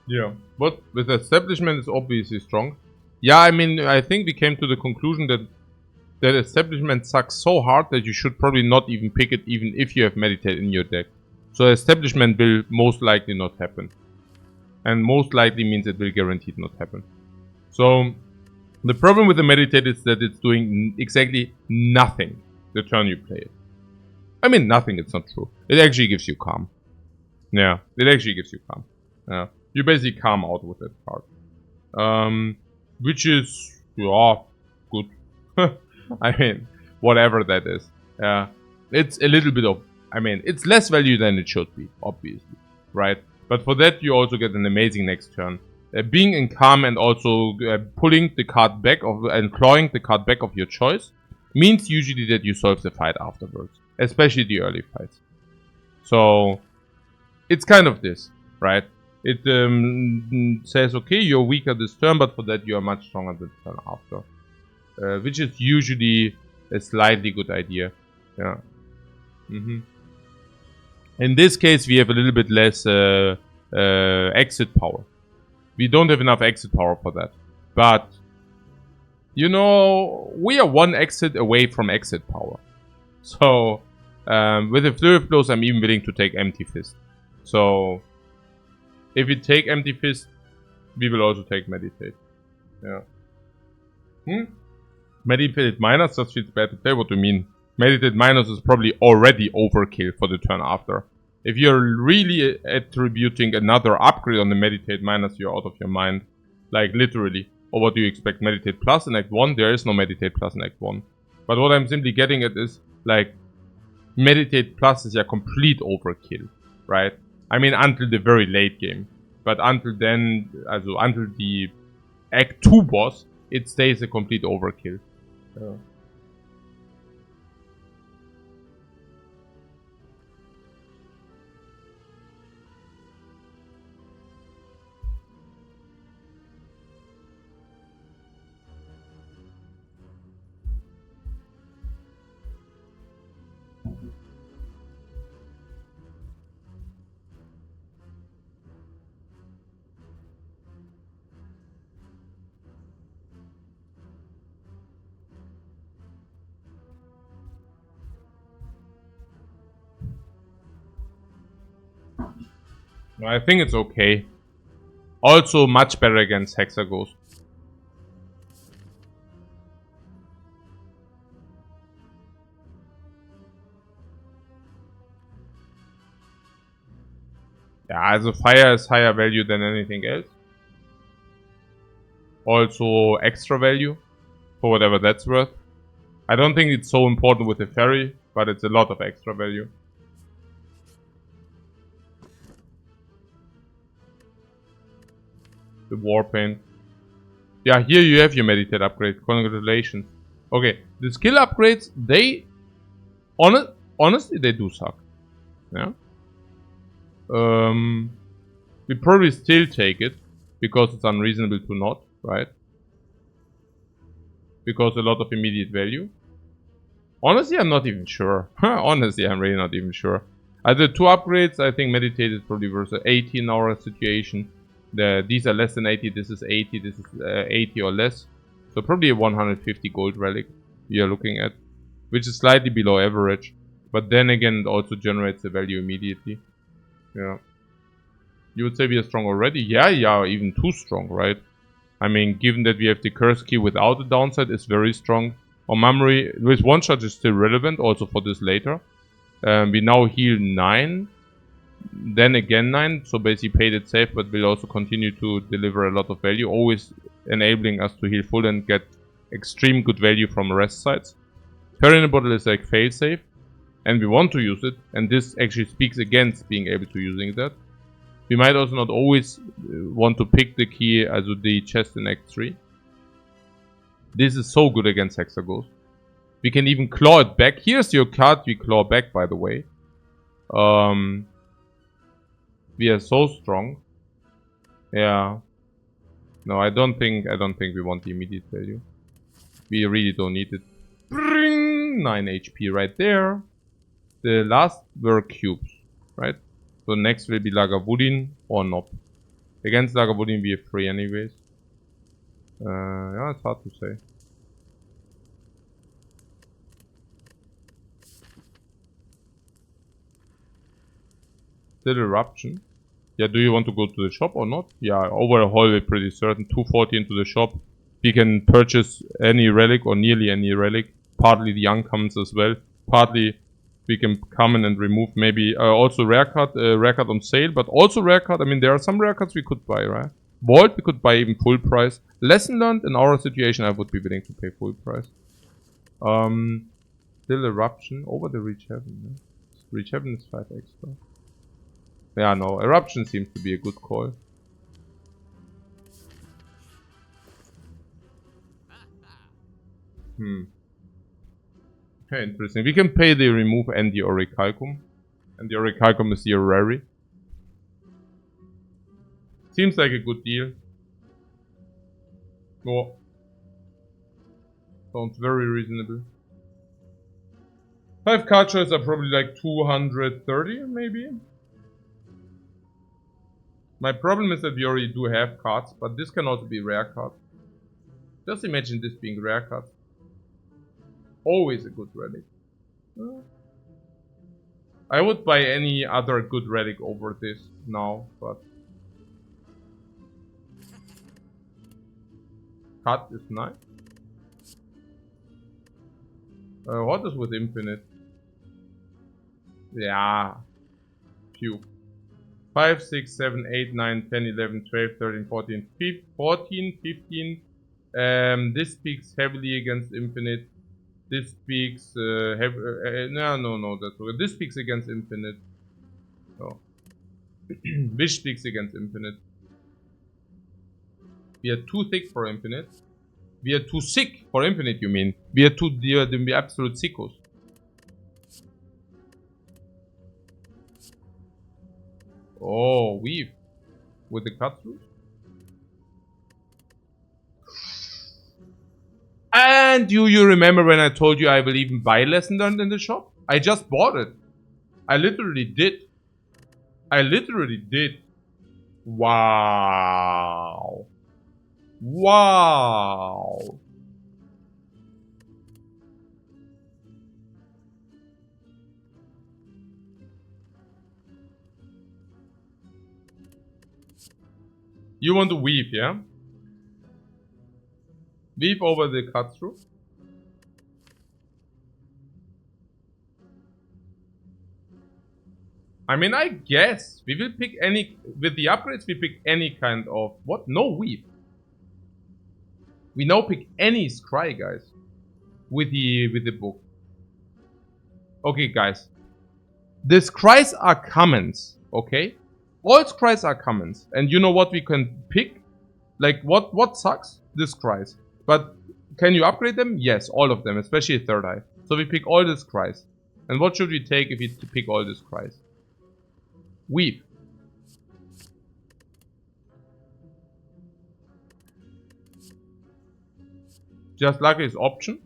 Yeah, but with establishment is obviously strong. Yeah, I mean, I think we came to the conclusion that establishment sucks so hard that you should probably not even pick it, even if you have meditate in your deck. So establishment will most likely not happen, and most likely means it will guaranteed not happen. So the problem with the meditate is that it's doing exactly nothing the turn you play it. I mean, nothing. It's not true. It actually gives you calm. Yeah, it actually gives you calm. Yeah, you basically calm out with that card. Which is, yeah, good. I mean, whatever that is. Yeah, it's a little bit of, I mean, it's less value than it should be, obviously, right? But for that, you also get an amazing next turn. Being in calm and also pulling the card back of and clawing the card back of your choice means usually that you solve the fight afterwards, especially the early fights. So it's kind of this, right? It says, okay, you're weaker this turn, but for that you are much stronger the turn after. Which is usually a slightly good idea. Yeah. In this case, we have a little bit less exit power. We don't have enough exit power for that. But, you know, we are one exit away from exit power. So, with the Flurry of Blows, I'm even willing to take Empty Fist. So, if we take Empty Fist, we will also take Meditate. Yeah. Meditate minus just feels bad to play. What do you mean? Meditate minus is probably already overkill for the turn after. If you're really attributing another upgrade on the Meditate minus, you're out of your mind. Like, literally. Or what do you expect? Meditate plus in Act 1? There is no Meditate plus in Act 1. But what I'm simply getting at is, like, Meditate plus is a complete overkill, right? I mean, until the very late game. But until then, also until the Act 2 boss, it stays a complete overkill. I think it's okay. Also much better against Hexaghost. Yeah, also fire is higher value than anything else. Also extra value, for whatever that's worth. I don't think it's so important with the fairy, but it's a lot of extra value. The Warpaint. Yeah, here you have your Meditate upgrade. Congratulations. Okay, the skill upgrades, they... honestly, they do suck. Yeah. We probably still take it, because it's unreasonable to not, right? Because a lot of immediate value. Honestly, I'm not even sure. Honestly, I'm really not even sure. The two upgrades, I think Meditate is probably worth an 80 in our situation. These are less than 80, this is 80, this is 80 or less. So probably a 150 gold relic we are looking at. Which is slightly below average. But then again, it also generates the value immediately. Yeah. You would say we are strong already? Yeah, even too strong, right? I mean, given that we have the curse key without the downside, is very strong. Our memory with one shot is still relevant, also for this later. We now heal 9, then again 9, so basically played it safe, but will also continue to deliver a lot of value, always enabling us to heal full and get extreme good value from rest sites. Fairy in the Bottle is like failsafe, and we want to use it, and this actually speaks against being able to using that. We might also not always want to pick the key, also the chest in Act 3. This is so good against Hexaghost. We can even claw it back. Here's your card we claw back, by the way. We are so strong. Yeah. No, I don't think we want the immediate value. We really don't need it. 9 HP right there. The last were cubes, right? So next will be Lagavulin or Nob. Against Lager wouldn't be a 3 anyways. Yeah, it's hard to say. Still Eruption. Yeah, do you want to go to the shop or not? Yeah, overall we're pretty certain. 240 into the shop. We can purchase any relic or nearly any relic. Partly the uncommons as well. Partly we can come in and remove maybe also rare card on sale. But also rare card, I mean there are some rare cards we could buy, right? Vault we could buy even full price. Lesson learned, in our situation I would be willing to pay full price. Still Eruption over the Reach Heaven. Yeah? Reach Heaven is 5 extra. Yeah, no, Eruption seems to be a good call. Okay, interesting. We can pay the remove and the Orichalcum. And the Orichalcum is the Orrery. Seems like a good deal. Oh. Sounds very reasonable. 5 card choices are probably like 230, maybe? My problem is that we already do have cards, but this can also be rare cards. Just imagine this being rare cards. Always a good relic. I would buy any other good relic over this now, but... Cut is nice. What is with Infinite? Yeah. Few. 5, 6, 7, 8, 9, 10, 11, 12, 13, 14, 15. This speaks heavily against Infinite. This speaks no, that's okay. This speaks against Infinite. Oh. Wish speaks against Infinite. We are too thick for Infinite. We are too sick for Infinite, you mean? We are too dear than we absolute sickos. Oh, weave. With the cut through? And do you remember when I told you I will even buy Lesson Learned in the shop? I just bought it. I literally did. Wow. Wow. You want to weave, yeah? Weave over the cut through. I mean, I guess we will pick any, with the upgrades we pick any kind of, what? No weave. We now pick any scry, guys. With the book. Okay, guys. The scries are commons, okay? All scries are commons. And you know what we can pick? Like, what sucks? The scries. But can you upgrade them? Yes, all of them, especially third eye. So we pick all the scries. And what should we take if we pick all the scries? Weep. Just lucky is option.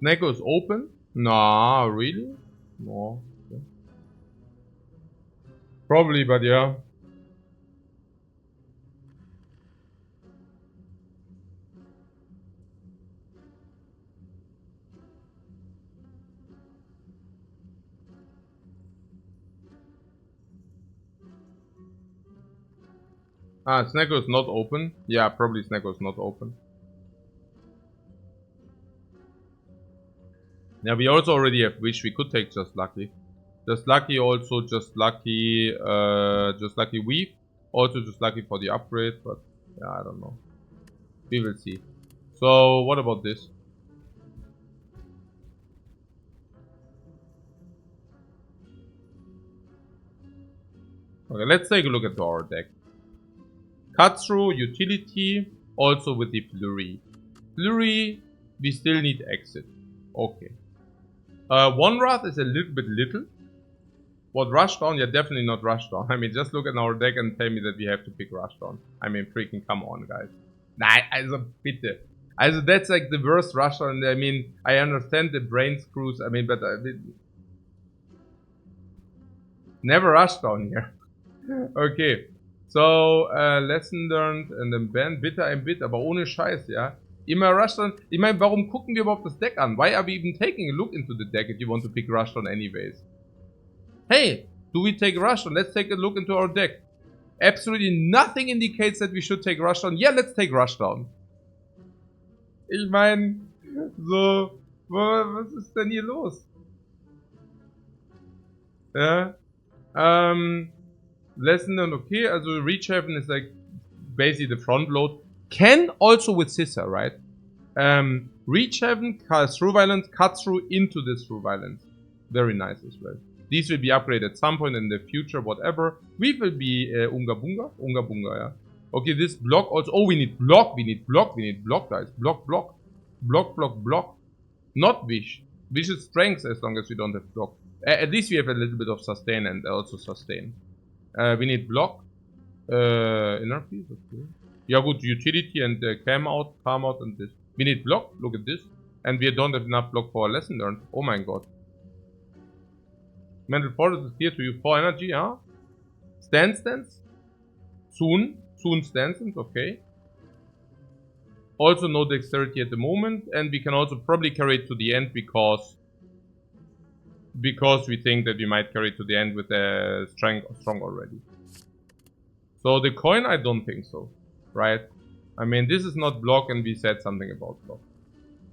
Sneko is open? Nah, really? No. Okay. Probably, but yeah. Ah, Sneko is not open. Yeah, probably Sneko is not open. Yeah, we also already have Wish. We could take Just Lucky. Just Lucky also, Just Lucky Weave. Also Just Lucky for the upgrade, but yeah, I don't know. We will see. So, what about this? Okay, let's take a look at our deck. Cut through, utility, also with the Flurry. Flurry, we still need exit. Okay. One Wrath is a little bit little. What, Rushdown? Yeah, definitely not Rushdown. I mean, just look at our deck and tell me that we have to pick Rushdown. I mean, freaking come on, guys. Nein, also bitte. Also that's like the worst rush on. I mean, I understand the brain screws. I mean, but never rush down here. Okay. So, Lesson learned and then banned, bitte ein Bit, aber ohne Scheiß, ja. Immer Rushdown. Ich meine, warum gucken wir überhaupt das Deck an? Why are we even taking a look into the deck if you want to pick Rushdown anyways? Hey, do we take Rushdown? Let's take a look into our deck. Absolutely nothing indicates that we should take Rushdown. Yeah, let's take Rushdown. Ich meine, so, was ist denn hier los? Ja, Lesson learned, okay, also Reach Heaven is like basically the front load. Can also with Scissor, right? Reach Heaven, Through Violence, cut through into this Through Violence. Very nice as well. These will be upgraded at some point in the future, whatever. We will be Unga Bunga, yeah. Okay, this block also. Oh, we need block, guys. Block. Not Wish. Wish is strength as long as we don't have block. At least we have a little bit of sustain and also sustain. We need block. Inner piece, okay. Yeah, good. Utility and calm out and this. We need block. Look at this. And we don't have enough block for a lesson learned. Oh my god. Mental force is here to you 4 energy, huh? Stance. Soon stance, okay. Also no dexterity at the moment, and we can also probably carry it to the end because we think that we might carry it to the end with the strong already. So the coin, I don't think so, right? I mean, this is not block, and we said something about block,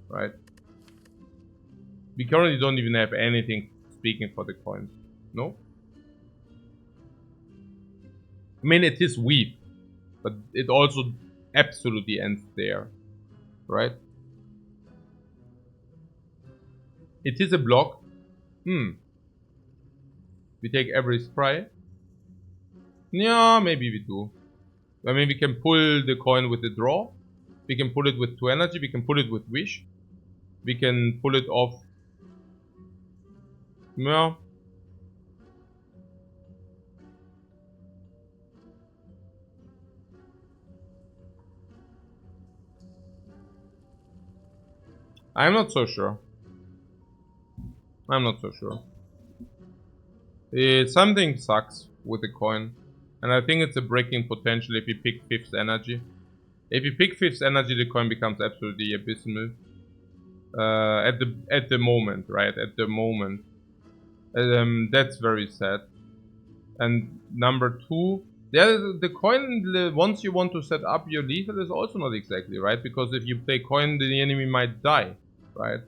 right? We currently don't even have anything speaking for the coins, no? I mean, it is weak, but it also absolutely ends there, right? It is a block. We take every spray. Yeah, maybe we do. I mean, we can pull the coin with the draw. We can pull it with 2 energy. We can pull it with wish. We can pull it off. Yeah. I'm not so sure. Something sucks with the coin. And I think it's a breaking potential if you pick 5th energy. If you pick 5th energy, the coin becomes absolutely abysmal. At the moment, right? At the moment. That's very sad. And number 2, the coin, once you want to set up your lethal, is also not exactly right, because if you play coin, the enemy might die, right?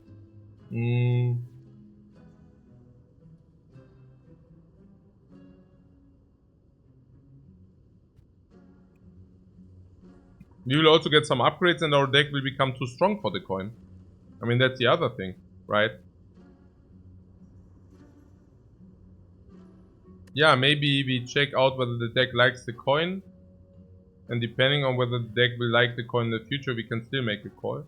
We will also get some upgrades and our deck will become too strong for the coin. I mean, that's the other thing, right? Yeah, maybe we check out whether the deck likes the coin. And depending on whether the deck will like the coin in the future, we can still make a call.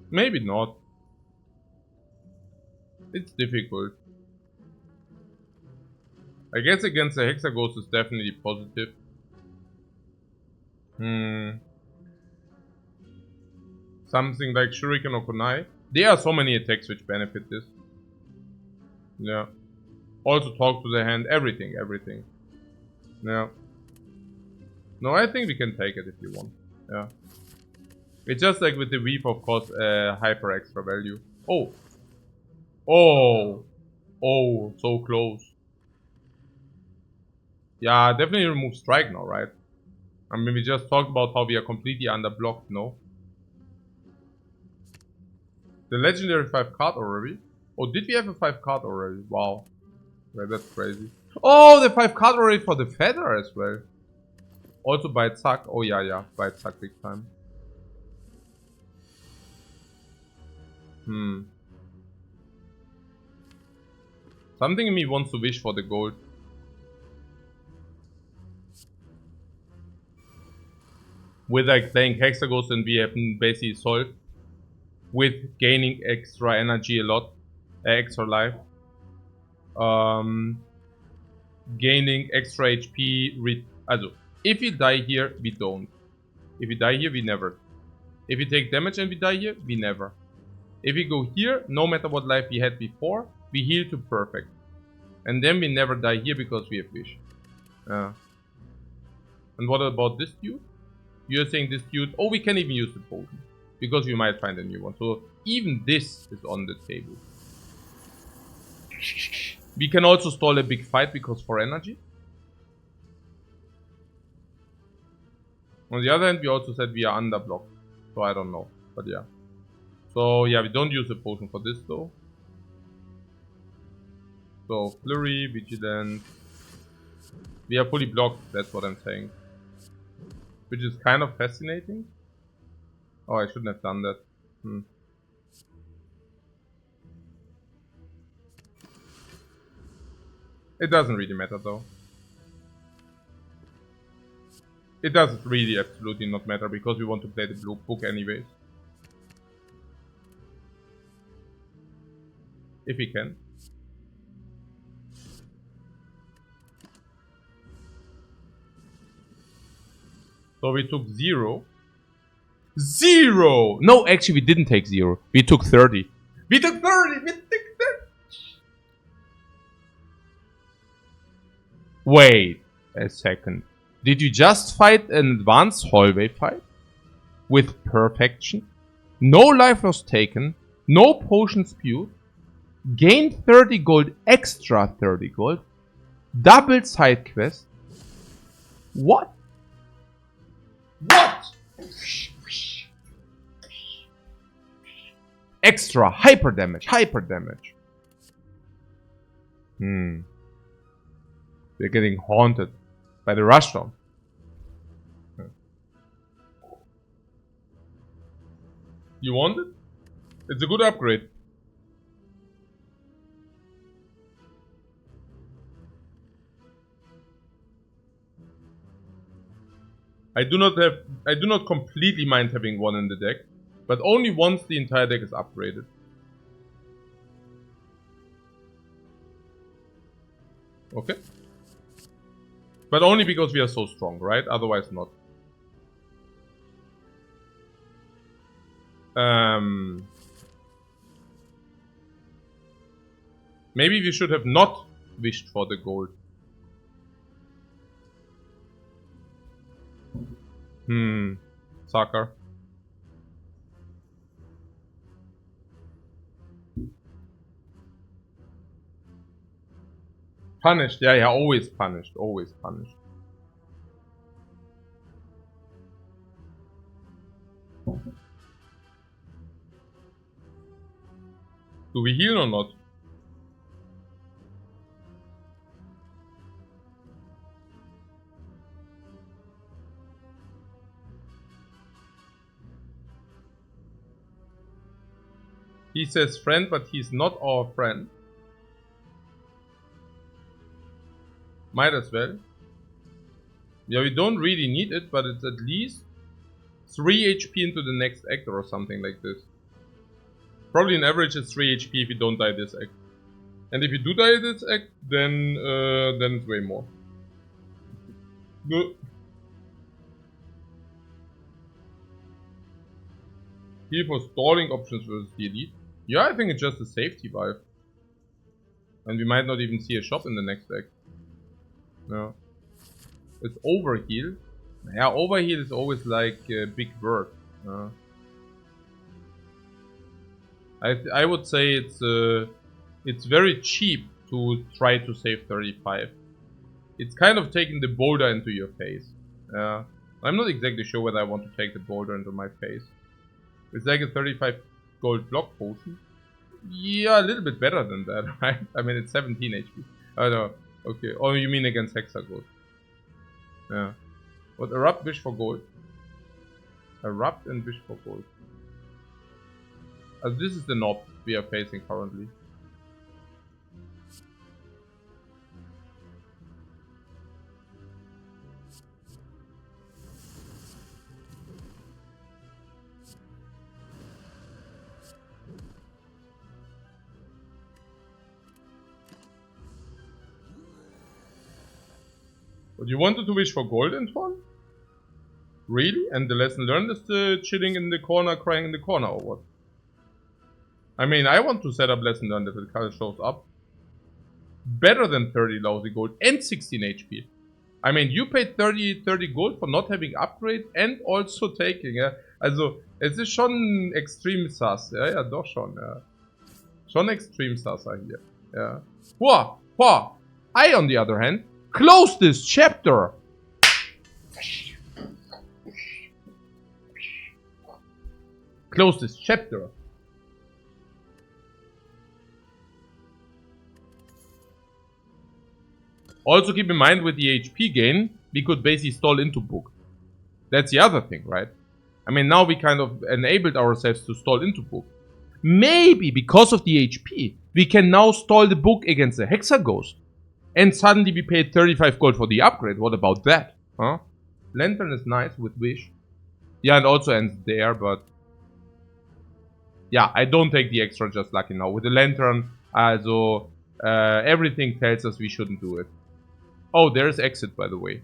Maybe not. It's difficult. I guess against the Hexaghost is definitely positive. Something like Shuriken or Kunai. There are so many attacks which benefit this. Yeah. Also talk to the hand, everything. Yeah. No, I think we can take it if you want. Yeah. It's just like with the Weave, of course, hyper extra value. Oh, so close. Yeah, definitely remove strike now, right? I mean, we just talked about how we are completely underblocked, no? The legendary 5 card already? Oh, did we have a 5 card already? Wow. Yeah, that's crazy. Oh, the 5 card already for the feather as well. Also by Zack. Oh, yeah, by Zack big time. Something in me wants to wish for the gold. With like playing Hexaghost and we have basically solved. With gaining extra energy a lot. Extra life. Gaining extra HP Also, if we die here, we don't. If we die here, we never. If we take damage and we die here, we never. If we go here, no matter what life we had before, we heal to perfect. And then we never die here because we have wish. And what about this dude? You're saying this dude, oh, we can even use the potion. Because we might find a new one. So even this is on the table. We can also stall a big fight because for energy. On the other hand, we also said we are underblocked. So I don't know. But yeah. So yeah, we don't use a potion for this though. So flurry, vigilance. We are fully blocked, that's what I'm saying. Which is kind of fascinating. Oh, I shouldn't have done that. It doesn't really matter though. It does really absolutely not matter because we want to play the blue book anyways. If we can. So we took 0. 0! No, actually we didn't take 0. We took 30. We took 30! We took 30! Wait a second. Did you just fight an advanced hallway fight? With perfection? No life was taken. No potion spewed. Gained 30 gold, extra 30 gold. Double side quest. What? What? Extra hyper damage, hyper damage. We're getting haunted by the rushdown. You want it? It's a good upgrade. I do not completely mind having one in the deck, but only once the entire deck is upgraded. Okay. But only because we are so strong, right? Otherwise not. Maybe we should have not wished for the gold. Sucker. Punished, yeah, always punished, always punished. Do we heal or not? He says friend, but he's not our friend. Might as well. Yeah, we don't really need it, but it's at least 3 HP into the next act or something like this. Probably on average it's 3 HP if you don't die this act. And if you do die this act, then it's way more. Good. Here for stalling options versus the elite. Yeah, I think it's just a safety vibe. And we might not even see a shop in the next act. No. It's overheal. Yeah, overheal is always like a big word. I would say it's very cheap to try to save 35. It's kind of taking the boulder into your face. I'm not exactly sure whether I want to take the boulder into my face. It's like a 35 gold block potion. Yeah, a little bit better than that, right? I mean, it's 17 HP. Oh no, okay. Oh, you mean against Hexagold? Yeah. What? Erupt, wish for gold. Erupt and wish for gold. This is the knob we are facing currently. But you wanted to wish for gold, Antoine? Really? And the lesson learned is the chilling in the corner, crying in the corner, or what? I mean, I want to set up lesson learned if it kind of shows up. Better than 30 lousy gold and 16 HP. I mean, you paid 30 gold for not having upgrade and also taking, ja. Also, es ist schon extrem sus. Ja, ja, doch schon, ja. Schon extrem sus hier. Ja. Whoa. I, on the other hand, close this chapter. Close this chapter. Also keep in mind with the HP gain, we could basically stall into book. That's the other thing, right? I mean, now we kind of enabled ourselves to stall into book. Maybe because of the HP, we can now stall the book against the Hexa Ghost. And suddenly we paid 35 gold for the upgrade. What about that? Huh? Lantern is nice with Wish. Yeah, it also ends there, but... yeah, I don't take the extra just lucky now. With the Lantern, also, everything tells us we shouldn't do it. Oh, there's exit, by the way.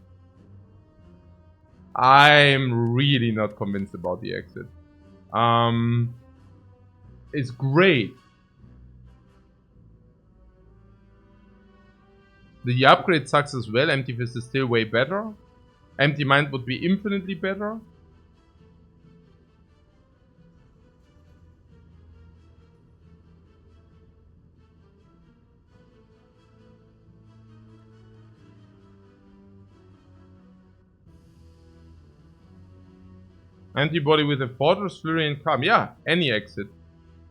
I'm really not convinced about the exit. It's great. The upgrade sucks as well. Empty Fist is still way better. Empty Mind would be infinitely better. Antibody with a Fortress, Flurry and Calm. Yeah, any exit.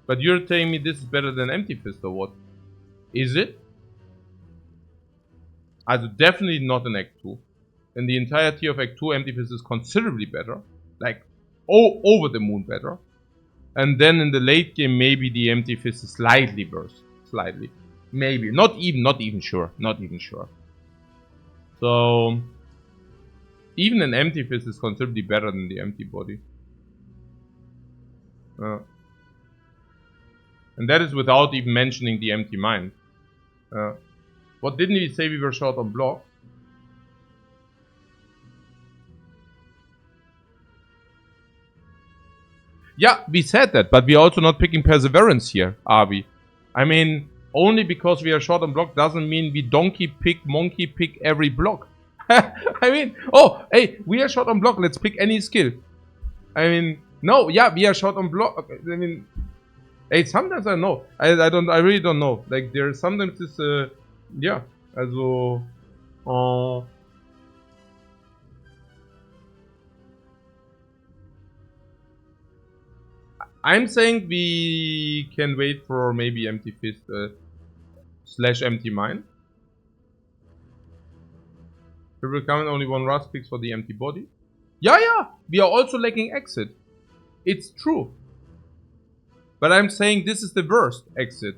But you're telling me this is better than Empty Fist or what? Is it? Also definitely not in Act 2. In the entirety of Act 2, Empty Fist is considerably better. Like, over the moon better. And then in the late game, maybe the Empty Fist is slightly worse. Slightly. Maybe. Not even sure. Not even sure. So... even an Empty Fist is considerably better than the Empty Body. And that is without even mentioning the Empty Mind. What didn't we say we were short on block? Yeah, we said that, but we're also not picking Perseverance here, are we? I mean, only because we are short on block doesn't mean we donkey pick, monkey pick every block. I mean, oh, hey, we are short on block, let's pick any skill. I mean, no, yeah, we are short on block. Okay, I mean, hey, sometimes I know. I really don't know. Like, there's sometimes this, yeah, also, I'm saying we can wait for maybe Empty Fist / Empty Mind. We will count only one Rust picks for the Empty Body. Yeah, we are also lacking exit. It's true. But I'm saying this is the worst exit.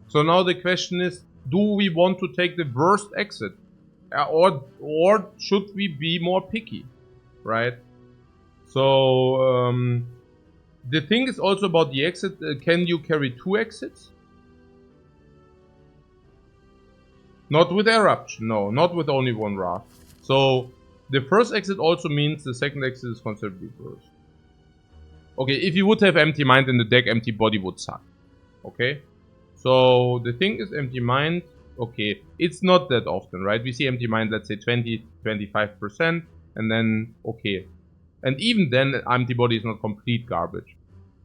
So now the question is, do we want to take the worst exit? Or should we be more picky? Right? So, the thing is also about the exit. Can you carry 2 exits? Not with Eruption, no, not with only one Wrath. So, the first exit also means the second exit is considerably worse. Okay, if you would have Empty Mind in the deck, Empty Body would suck. Okay? So, the thing is, Empty Mind, okay, it's not that often, right? We see Empty Mind, let's say 20-25%, and then, okay. And even then, Empty Body is not complete garbage.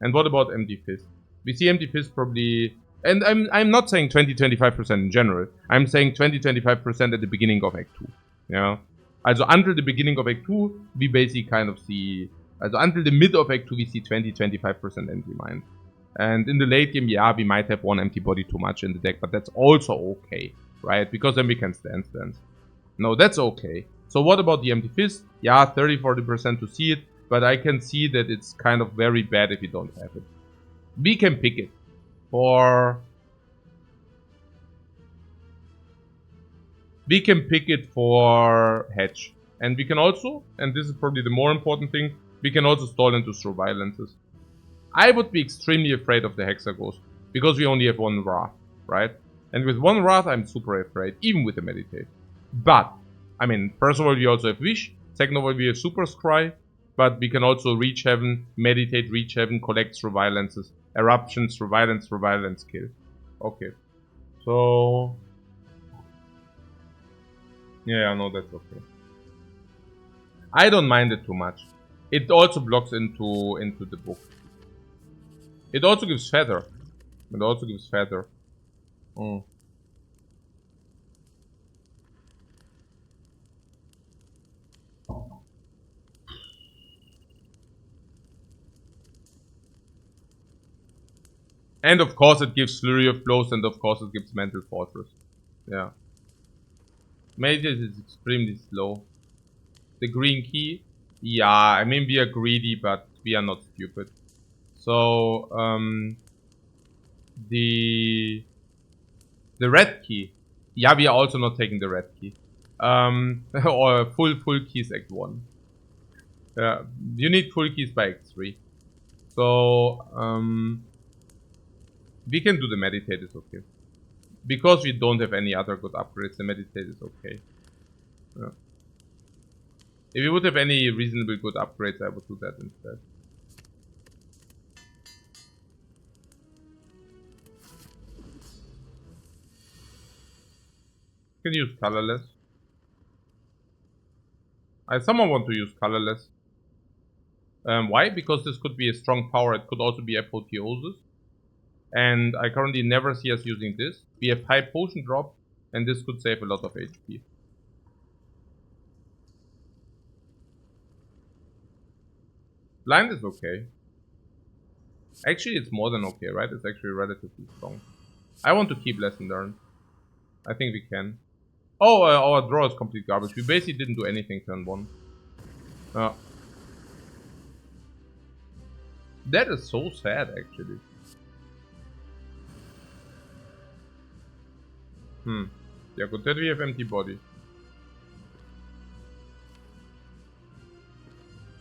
And what about Empty Fist? We see Empty Fist probably... and I'm not saying 20-25% in general. I'm saying 20-25% at the beginning of Act 2. Yeah. Also until the beginning of Act 2, we basically kind of see... also until the mid of Act 2, we see 20-25% Empty Mind. And in the late game, yeah, we might have one Empty Body too much in the deck, but that's also okay, right? Because then we can stand stands. No, that's okay. So what about the Empty Fist? Yeah, 30-40% to see it, but I can see that it's kind of very bad if you don't have it. We can pick it. We can pick it for Hedge. And we can also, and this is probably the more important thing, we can also stall into throw violences. I would be extremely afraid of the Hexa Ghost, because we only have one Wrath, right? And with one Wrath I'm super afraid, even with the Meditate. But, I mean, first of all, we also have Wish. Second of all, we have Super Scry. But we can also reach heaven, meditate, reach heaven, collect through violences, eruptions through violence, kill. Okay. So... yeah, no, that's okay. I don't mind it too much. It also blocks into the book. It also gives feather. Mm. And of course it gives Flurry of Blows, and of course it gives Mental Fortress. Yeah. Maybe it is extremely slow. The green key? Yeah, I mean we are greedy, but we are not stupid. So, the red key. Yeah, we are also not taking the red key. Or full keys Act 1. Yeah, you need full keys by Act 3. So, we can do the meditate, is okay. Because we don't have any other good upgrades, the meditate is okay. Yeah. If we would have any reasonably good upgrades, I would do that instead. You can use colorless. I someone want to use colorless. Why? Because this could be a strong power. It could also be apotheosis. And I currently never see us using this. We have high potion drop, and this could save a lot of HP. Blind is okay. Actually, it's more than okay, right? It's actually relatively strong. I want to keep lesson learned. I think we can. Oh, our draw is complete garbage. We basically didn't do anything turn 1. That is so sad, actually. Yeah, good that we have empty body.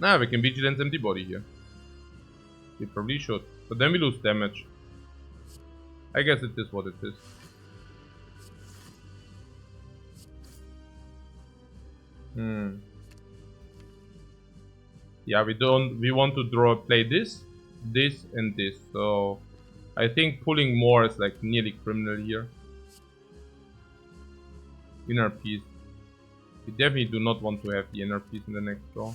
Nah, we can vigilance empty body here. We probably should. But then we lose damage. I guess it is what it is. Yeah, we want to play this, and this. So I think pulling more is like nearly criminal here. Inner piece. We definitely do not want to have the inner piece in the next draw.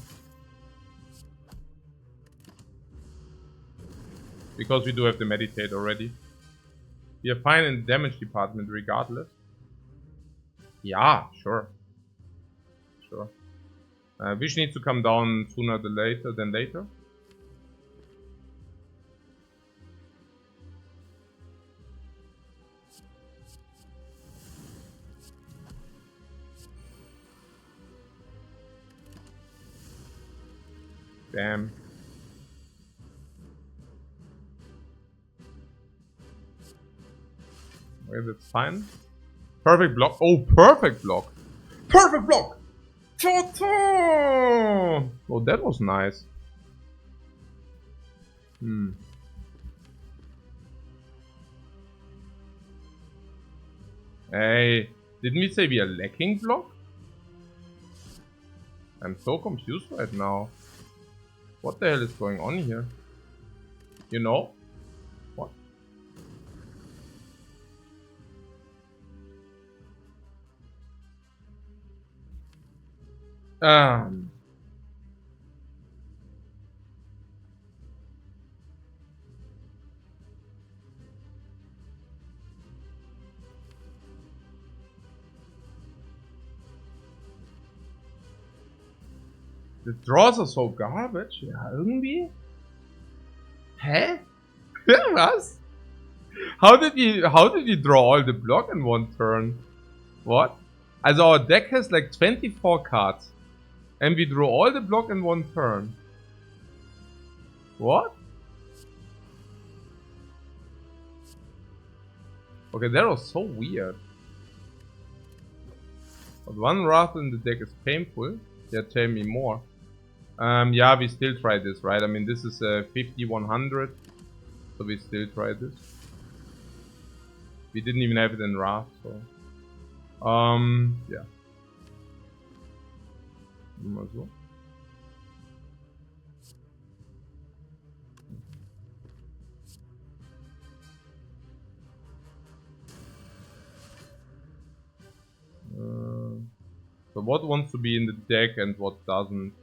Because we do have the meditate already. We are fine in the damage department regardless. Yeah, sure. Sure. Wish needs to come down sooner than later. Damn. Okay, that's fine. Perfect block. Oh, perfect block. Perfect block! Ta-ta! Oh, that was nice. Hey, didn't we say we are lacking block? I'm so confused right now. What the hell is going on here? You know? What? The draws are so garbage. Ja, irgendwie. Hä? Was? How did you draw all the block in one turn? What? Also our deck has like 24 cards. And we draw all the block in one turn. What? Okay, that was so weird. But one Wrath in the deck is painful. Yeah, tell me more. Yeah, we still try this, right? I mean, this is 50-100. So we still try this. We didn't even have it in Wrath, so... yeah. Mal so. So what wants to be in the deck and what doesn't?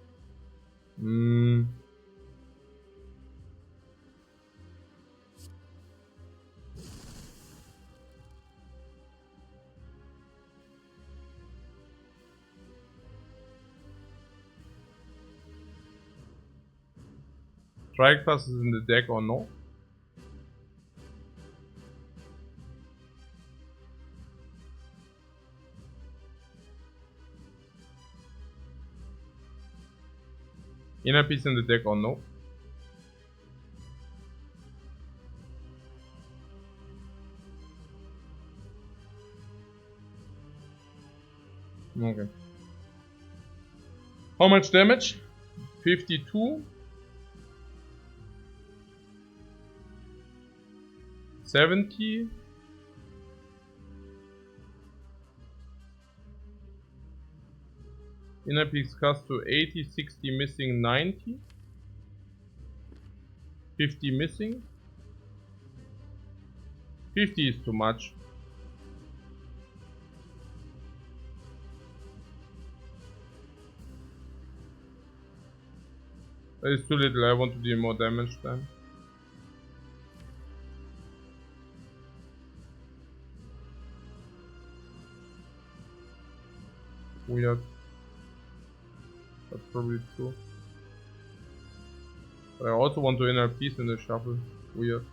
Strike Plus is in the deck or no? Inner Piece in the deck or no? Okay. How much damage? 52. 70. Inner Peaks cast to 80, 60 missing, 90. 50 missing. 50 is too much. That is too little, I want to do more damage then. Weird. That's probably true. But I also want to Inner Peace in the shuffle. Weird.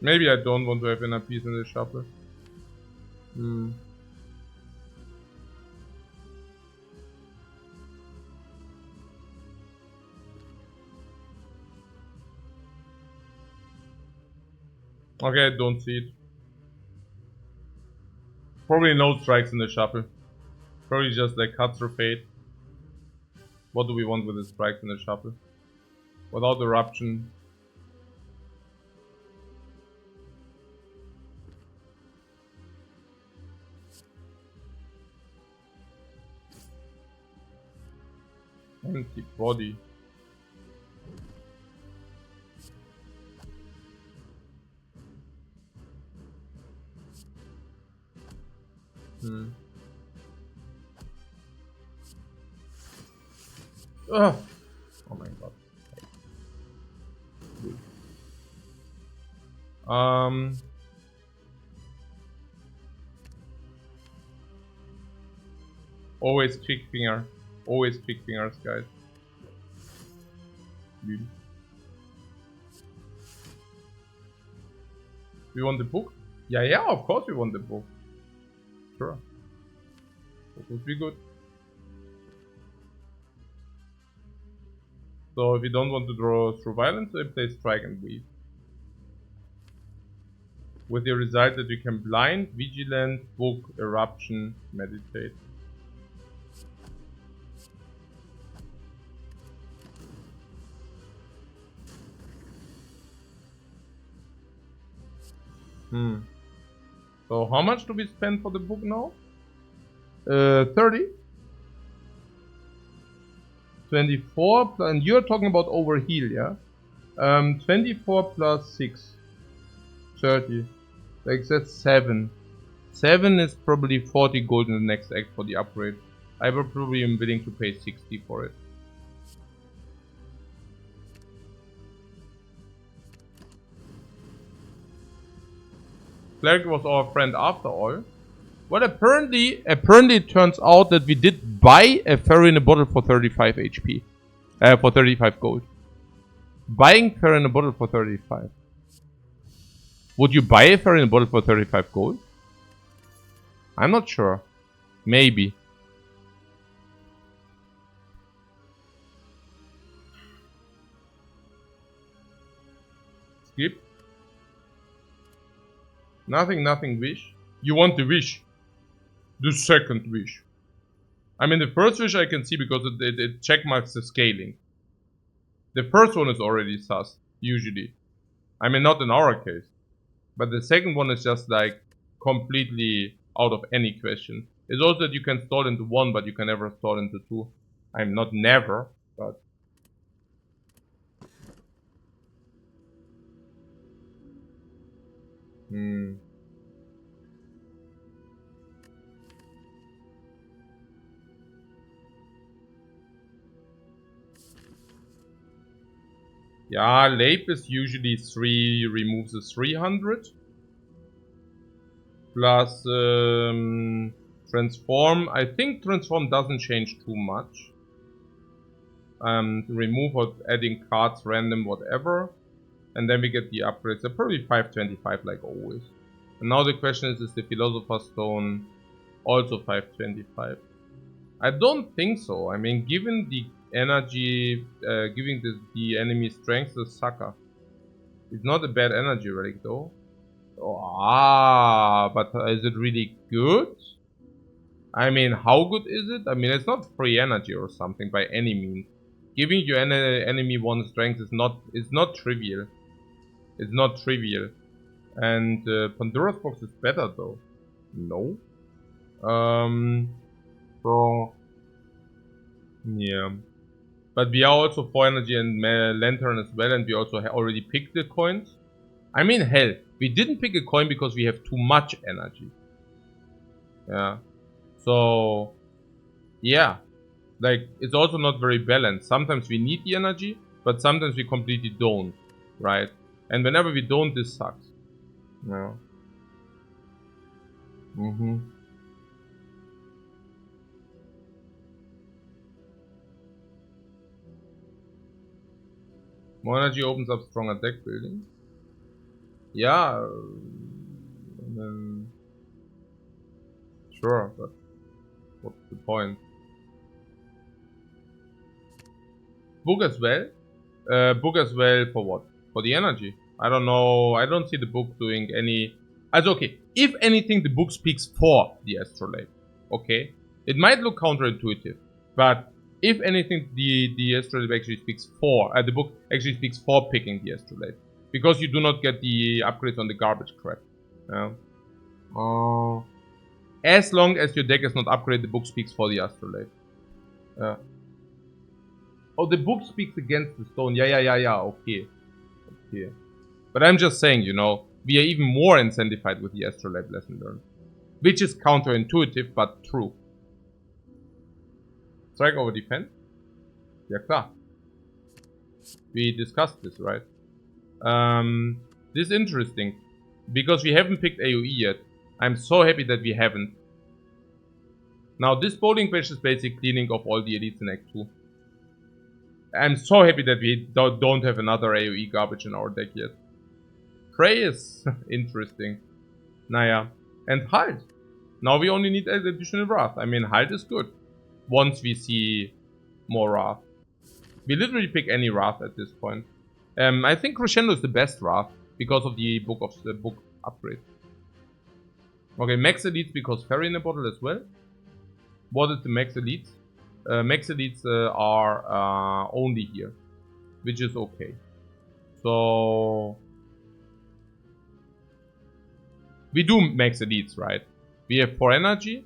Maybe I don't want to have Inner Peace in the shuffle. Okay, I don't see it. Probably no strikes in the shuffle. Probably just like cut through fate. What do we want with the strikes in the shuffle? Without eruption. Empty body. Oh my god. Always quick finger. Always quick fingers, guys. We want the book? Yeah, of course we want the book. Sure. That would be good. So if you don't want to draw through violence, I play Strike and Weave. With the result that you can blind, vigilant, book, eruption, meditate. So how much do we spend for the book now? 30. 24 and you're talking about overheal, yeah? 24 plus 6. 30. Like that's 7. 7 is probably 40 gold in the next act for the upgrade. I will probably am willing to pay 60 for it. Cleric was our friend after all. Well, apparently it turns out that we did buy a fairy in a bottle for 35 HP. For 35 gold. Buying fairy in a bottle for 35. Would you buy a fairy in a bottle for 35 gold? I'm not sure. Maybe. Skip. Nothing wish. You want the wish. The second wish. I mean the first wish I can see because it check marks the scaling. The first one is already sus. usually. I mean, not in our case. But the second one is just like completely out of any question. It's also that you can stall into 1, but you can never stall into 2. I'm not never, but... Yeah, Lapis usually 3 removes a 300. Plus Transform. I think Transform doesn't change too much. Remove or adding cards, random, whatever. And then we get the upgrades. They're probably 525 like always. And now the question is the Philosopher's Stone also 525? I don't think so. I mean, given the energy, giving the enemy strength, the sucker. It's not a bad energy relic though. Oh, but is it really good? I mean, how good is it? I mean, it's not free energy or something by any means. Giving your enemy 1 strength is not trivial. It's not trivial. And Pandora's box is better though. No. So yeah. But we are also 4 energy and lantern as well, and we also already picked the coins. I mean, hell, we didn't pick a coin because we have too much energy. Yeah. So yeah. Like, it's also not very balanced. Sometimes we need the energy, but sometimes we completely don't, right? And whenever we don't, this sucks. Yeah. More energy opens up stronger deck building. Yeah. Sure, but what's the point? Book as well? Book as well for what? For the energy. I don't know. I don't see the book doing any... Also, okay. If anything, the book speaks for the astrolabe. Okay? It might look counterintuitive. But if anything, the astrolabe actually speaks for... the book actually speaks for picking the astrolabe. Because you do not get the upgrades on the garbage crap. Yeah. As long as your deck is not upgraded, the book speaks for the astrolabe. Yeah. Oh, the book speaks against the stone. Yeah. Okay. But I'm just saying, you know, we are even more incentivized with the astrolabe lesson learned. Which is counterintuitive, but true. Strike over defense? Ja, klar. We discussed this, right? This is interesting. Because we haven't picked AoE yet. I'm so happy that we haven't. Now, this bowling patch is basically cleaning off all the elites in Act 2. I'm so happy that we don't have another AoE garbage in our deck yet. Prey is interesting. Naja. And Halt. Now we only need additional Wrath. I mean, Halt is good. Once we see more Wrath. We literally pick any Wrath at this point. I think Crescendo is the best Wrath because of the book upgrade. Okay, Max Elites because Fairy in a Bottle as well. What is the Max Elites? Max Elites are only here, which is okay. So we do Max Elites, right? We have 4 energy.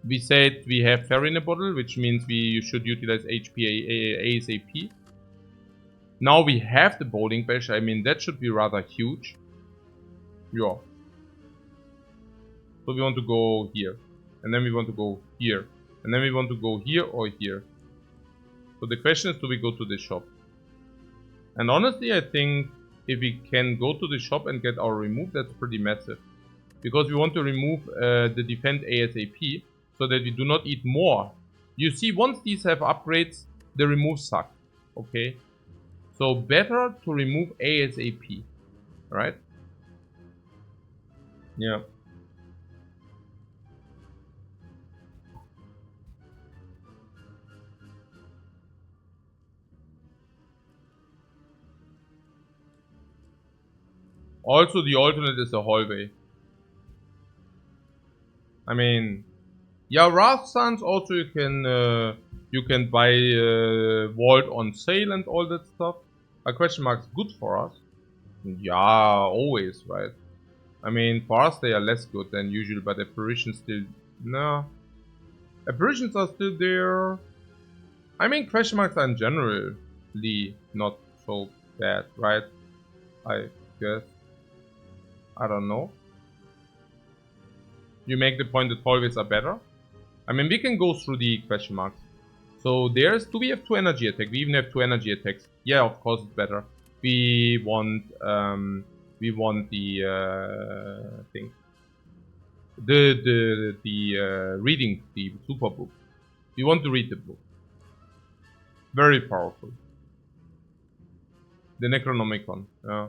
We said we have Fairy in a Bottle, which means we should utilize HP ASAP. Now we have the Bowling Bash. I mean, that should be rather huge. Yeah. So we want to go here. And then we want to go here. And then we want to go here or here. So the question is, do we go to the shop? And honestly, I think if we can go to the shop and get our remove, that's pretty massive. Because we want to remove the defend ASAP, so that we do not eat more. You see, once these have upgrades, the remove suck. Okay? So better to remove ASAP. Right? Yeah. Also, the alternate is a hallway. I mean, yeah, Wrath Suns also you can buy Vault on sale and all that stuff. Are question marks good for us? Yeah, always, right? I mean, for us they are less good than usual, but apparitions still... No. Apparitions are still there. I mean, question marks are in generally not so bad, right? I guess. I don't know. You make the point that hallways are better? I mean, we can go through the question marks. So there's... Do we have 2 energy attacks? We even have 2 energy attacks. Yeah, of course it's better. We want the thing. The reading, the super book. We want to read the book. Very powerful. The Necronomicon, yeah.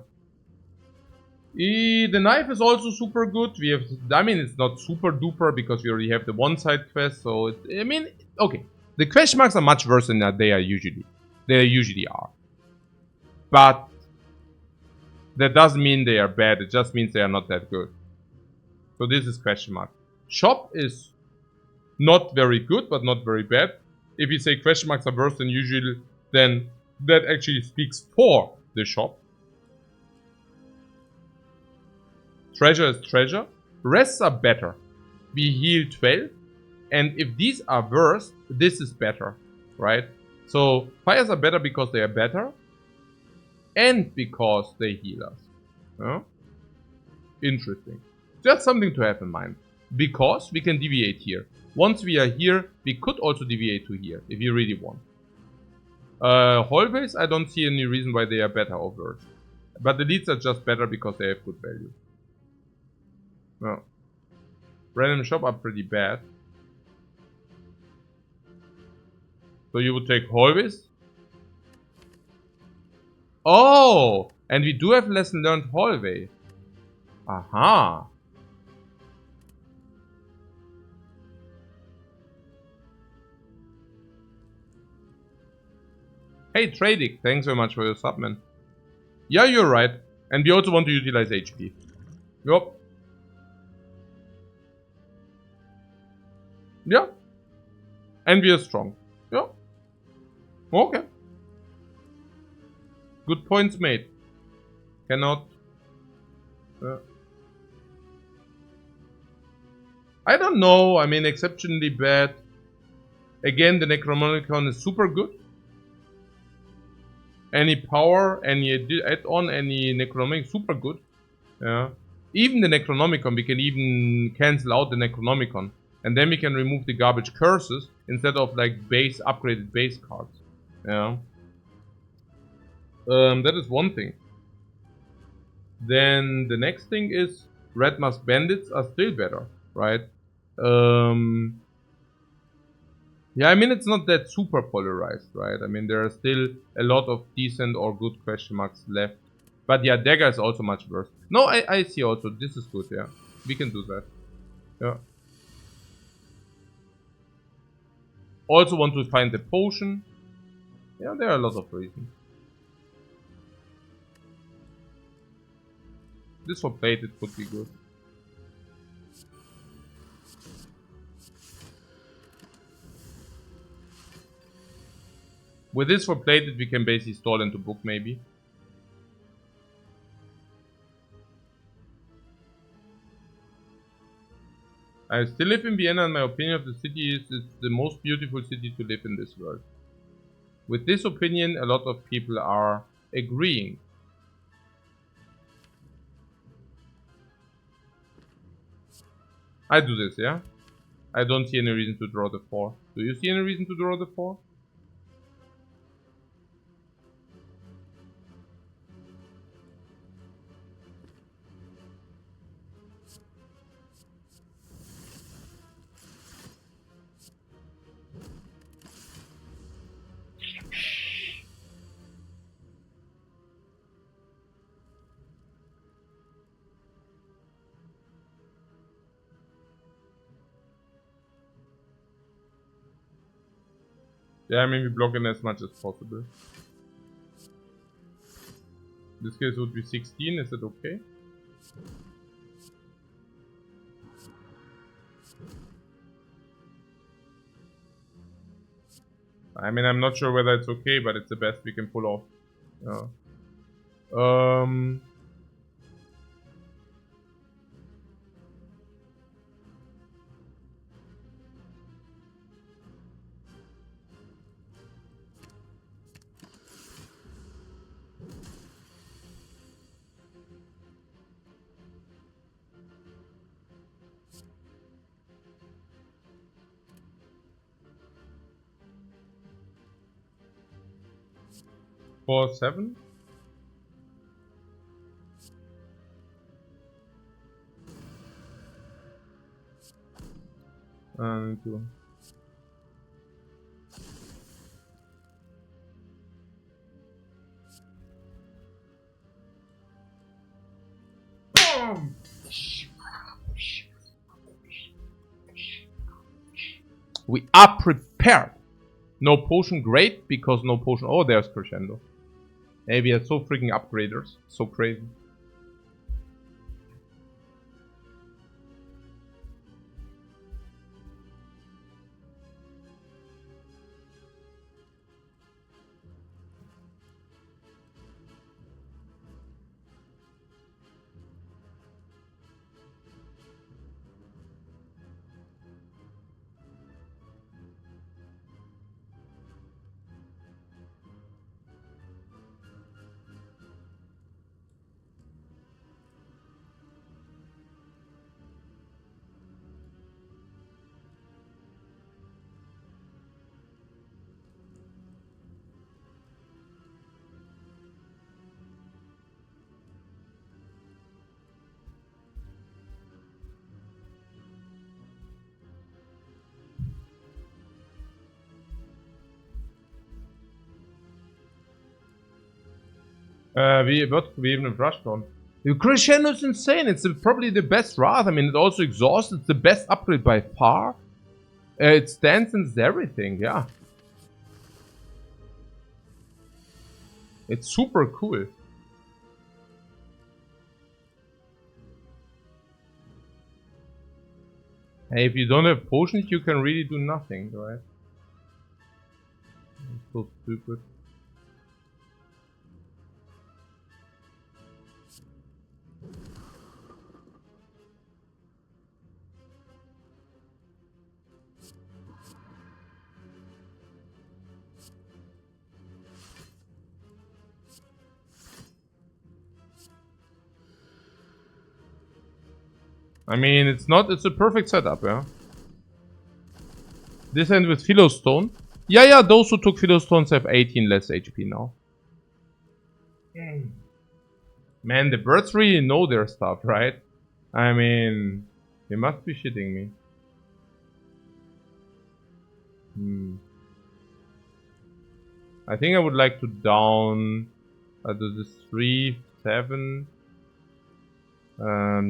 The knife is also super good. We have, I mean, it's not super duper because we already have the one side quest. So it's, I mean, okay. The question marks are much worse than they usually are. But that doesn't mean they are bad. It just means they are not that good. So this is question mark. Shop is not very good, but not very bad. If you say question marks are worse than usual, then that actually speaks for the shop. Treasure is treasure. Rests are better. We heal 12. And if these are worse, this is better, right? So fires are better because they are better. And because they heal us. Yeah? Interesting. Just something to have in mind. Because we can deviate here. Once we are here, we could also deviate to here, if you really want. Hallways, I don't see any reason why they are better or worse. But the leads are just better because they have good value. No. Random shop are pretty bad. So you would take hallways? Oh! And we do have lesson learned hallway. Aha! Hey Tradik, thanks very much for your sub, man. Yeah, you're right. And we also want to utilize HP. Yup. Yeah. And we are strong. Yeah. Okay. Good points made. Cannot... I don't know. I mean, exceptionally bad. Again, the Necronomicon is super good. Any power, any add-on, any Necronomicon, super good. Yeah. Even the Necronomicon, we can even cancel out the Necronomicon. And then we can remove the garbage curses instead of like upgraded base cards. Yeah. That is one thing. Then the next thing is Red Mask Bandits are still better, right? Yeah, I mean, it's not that super polarized, right? I mean, there are still a lot of decent or good question marks left. But yeah, Dagger is also much worse. No, I see also. This is good, yeah. We can do that. Yeah. Also want to find the potion. Yeah, there are a lot of reasons. This for plated could be good. With this for plated, we can basically stall into book maybe. I still live in Vienna and my opinion of the city is it's the most beautiful city to live in this world. With this opinion, a lot of people are agreeing. I do this, yeah? I don't see any reason to draw the 4. Do you see any reason to draw the 4? Yeah, I mean we block in as much as possible. This case would be 16, is it okay? I mean, I'm not sure whether it's okay, but it's the best we can pull off. 4-7. And 2. We are prepared. No potion, great, because no potion. Oh, there's crescendo. Hey, we are so freaking upgraders. So crazy. We even have rushed on. The crescendo is insane. It's probably the best Wrath. I mean, it also exhausts. It's the best upgrade by far. It stands and everything. Yeah. It's super cool. Hey, if you don't have potions, you can really do nothing, right? It's so stupid. I mean, it's a perfect setup, yeah. This end with Philostone. Yeah, those who took Philostones have 18 less HP now. Man, the birds really know their stuff, right? I mean, they must be shitting me. I think I would like to down this 3, 7.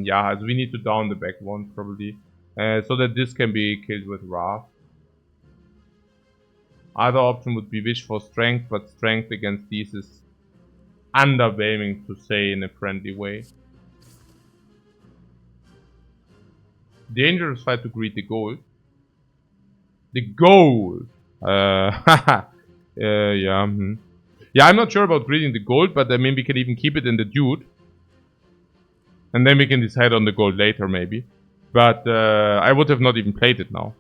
Yeah, we need to down the back one probably. So that this can be killed with Wrath. Other option would be Wish for Strength, but Strength against these is underwhelming, to say in a friendly way. Dangerous fight to greet the gold. The gold! Yeah. Yeah, I'm not sure about greeting the gold, but I mean we can even keep it in the dude. And then we can decide on the gold later, maybe. But I would have not even played it now.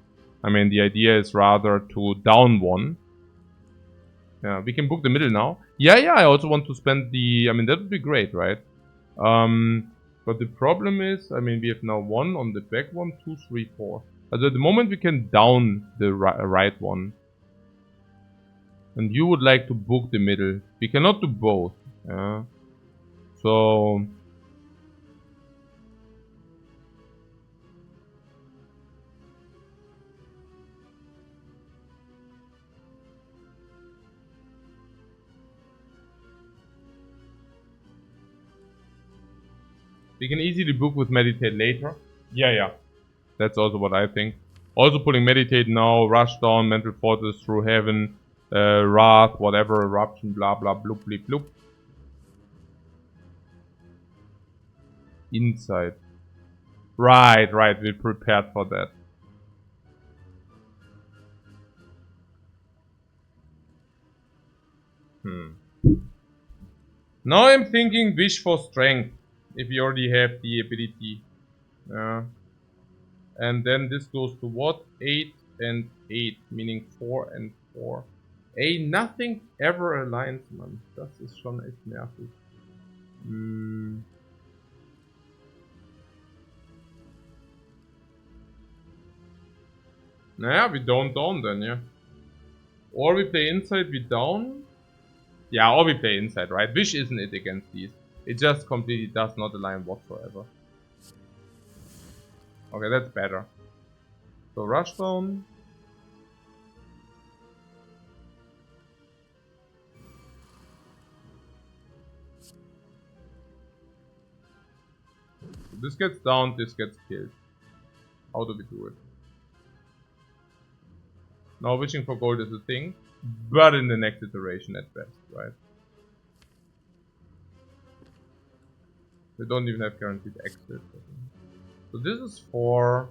I mean, the idea is rather to down one. Yeah, we can book the middle now. Yeah, I also want to spend the... I mean, that would be great, right? But the problem is, I mean, we have now 1 on the back, 1, 2, 3, 4. Also at the moment we can down the right one. And you would like to book the middle. We cannot do both. Yeah. So... we can easily book with Meditate later. Yeah. That's also what I think. Also pulling Meditate now, Rush Down, Mental Fortress, Through Heaven, Wrath, whatever, Eruption, blah blah, bloop bleep bloop. Inside. Right, we're prepared for that. Now I'm thinking wish for strength, if you already have the ability. And then this goes to what? 8 and 8, meaning 4 and 4. Ey, nothing ever aligns, man. Das ist schon echt nervig. Naja, we don't down then, yeah. Or we play inside, we down. Yeah, or we play inside, right? Wish isn't it against these. It just completely does not align whatsoever. Okay, that's better. So rush down. This gets down, this gets killed. How do we do it? Now wishing for gold is a thing, but in the next iteration at best, right? They don't even have guaranteed exit. So this is for...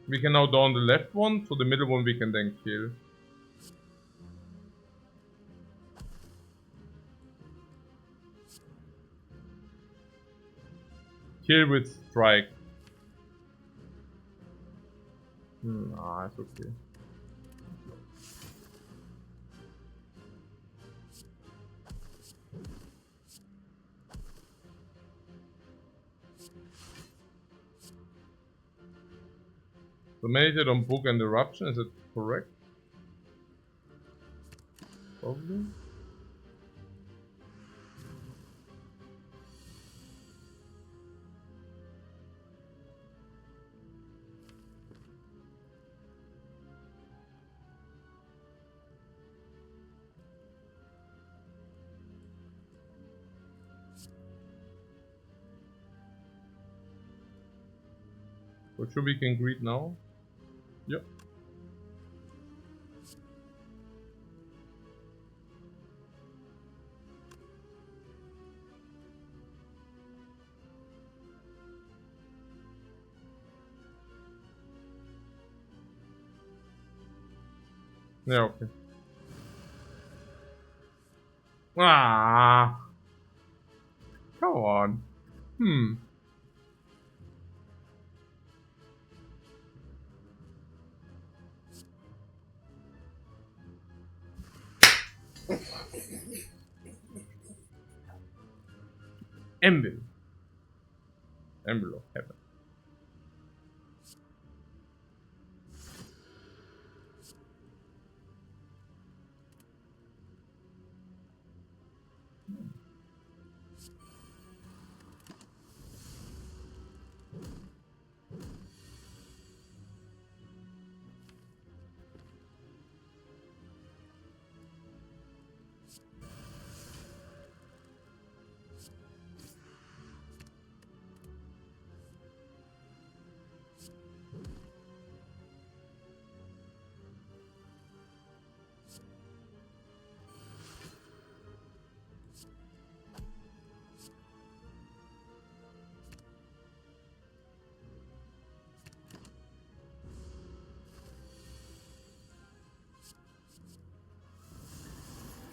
We can now down the left one, so the middle one we can then kill. Kill with strike. Nah, it's okay. So meditate on book and eruption, is it correct? Probably. For sure we can greet now. Yep. Yeah, okay. Ah, come on. Emblem. Emblem of heaven.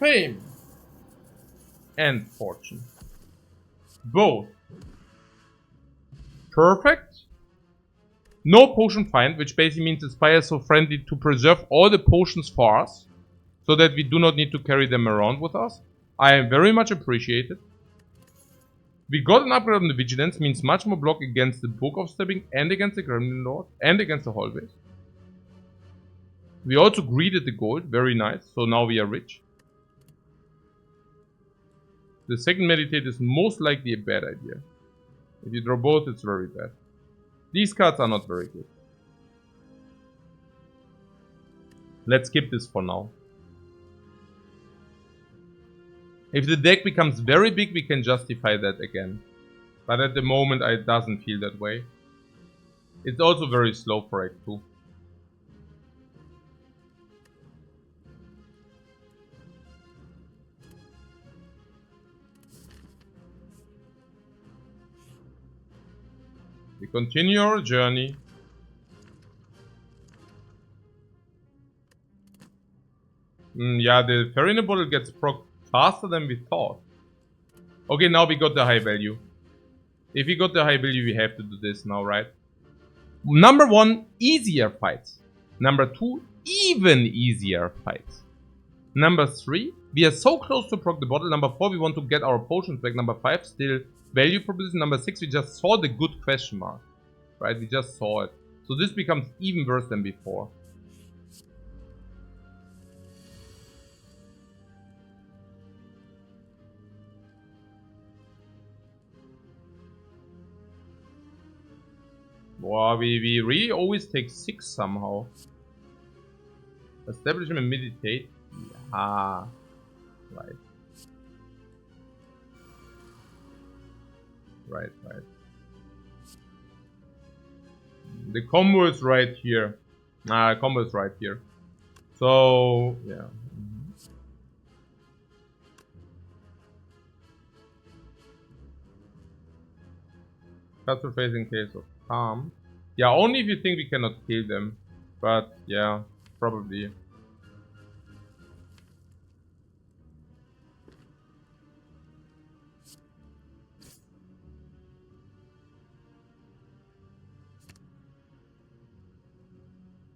Fame and fortune. Both. Perfect. No potion find, which basically means the Spire is so friendly to preserve all the potions for us, so that we do not need to carry them around with us. I am very much appreciated. We got an upgrade on the Vigilance, means much more block against the Book of Stepping and against the Gremlin Lord and against the hallways. We also greeted the gold, very nice, so now we are rich. The second meditate is most likely a bad idea. If you draw both, it's very bad. These cards are not very good. Let's skip this for now. If the deck becomes very big, we can justify that again. But at the moment, it doesn't feel that way. It's also very slow for Act 2. We continue our journey. Yeah, the Fairy in the Bottle gets proc faster than we thought. Okay, now we got the high value. If we got the high value, we have to do this now, right? Number 1, easier fights. Number 2, even easier fights. Number 3, we are so close to proc the bottle. Number 4, we want to get our potions back. Number 5, still value proposition. Number 6, we just saw the good question mark. Right, we just saw it. So this becomes even worse than before. Wow, we really always take 6 somehow. Establishment and meditate. Ah, right. Right. The combo is right here. Combo is right here. So, yeah. Customer face in case of harm. Yeah, only if you think we cannot kill them. But, yeah, probably.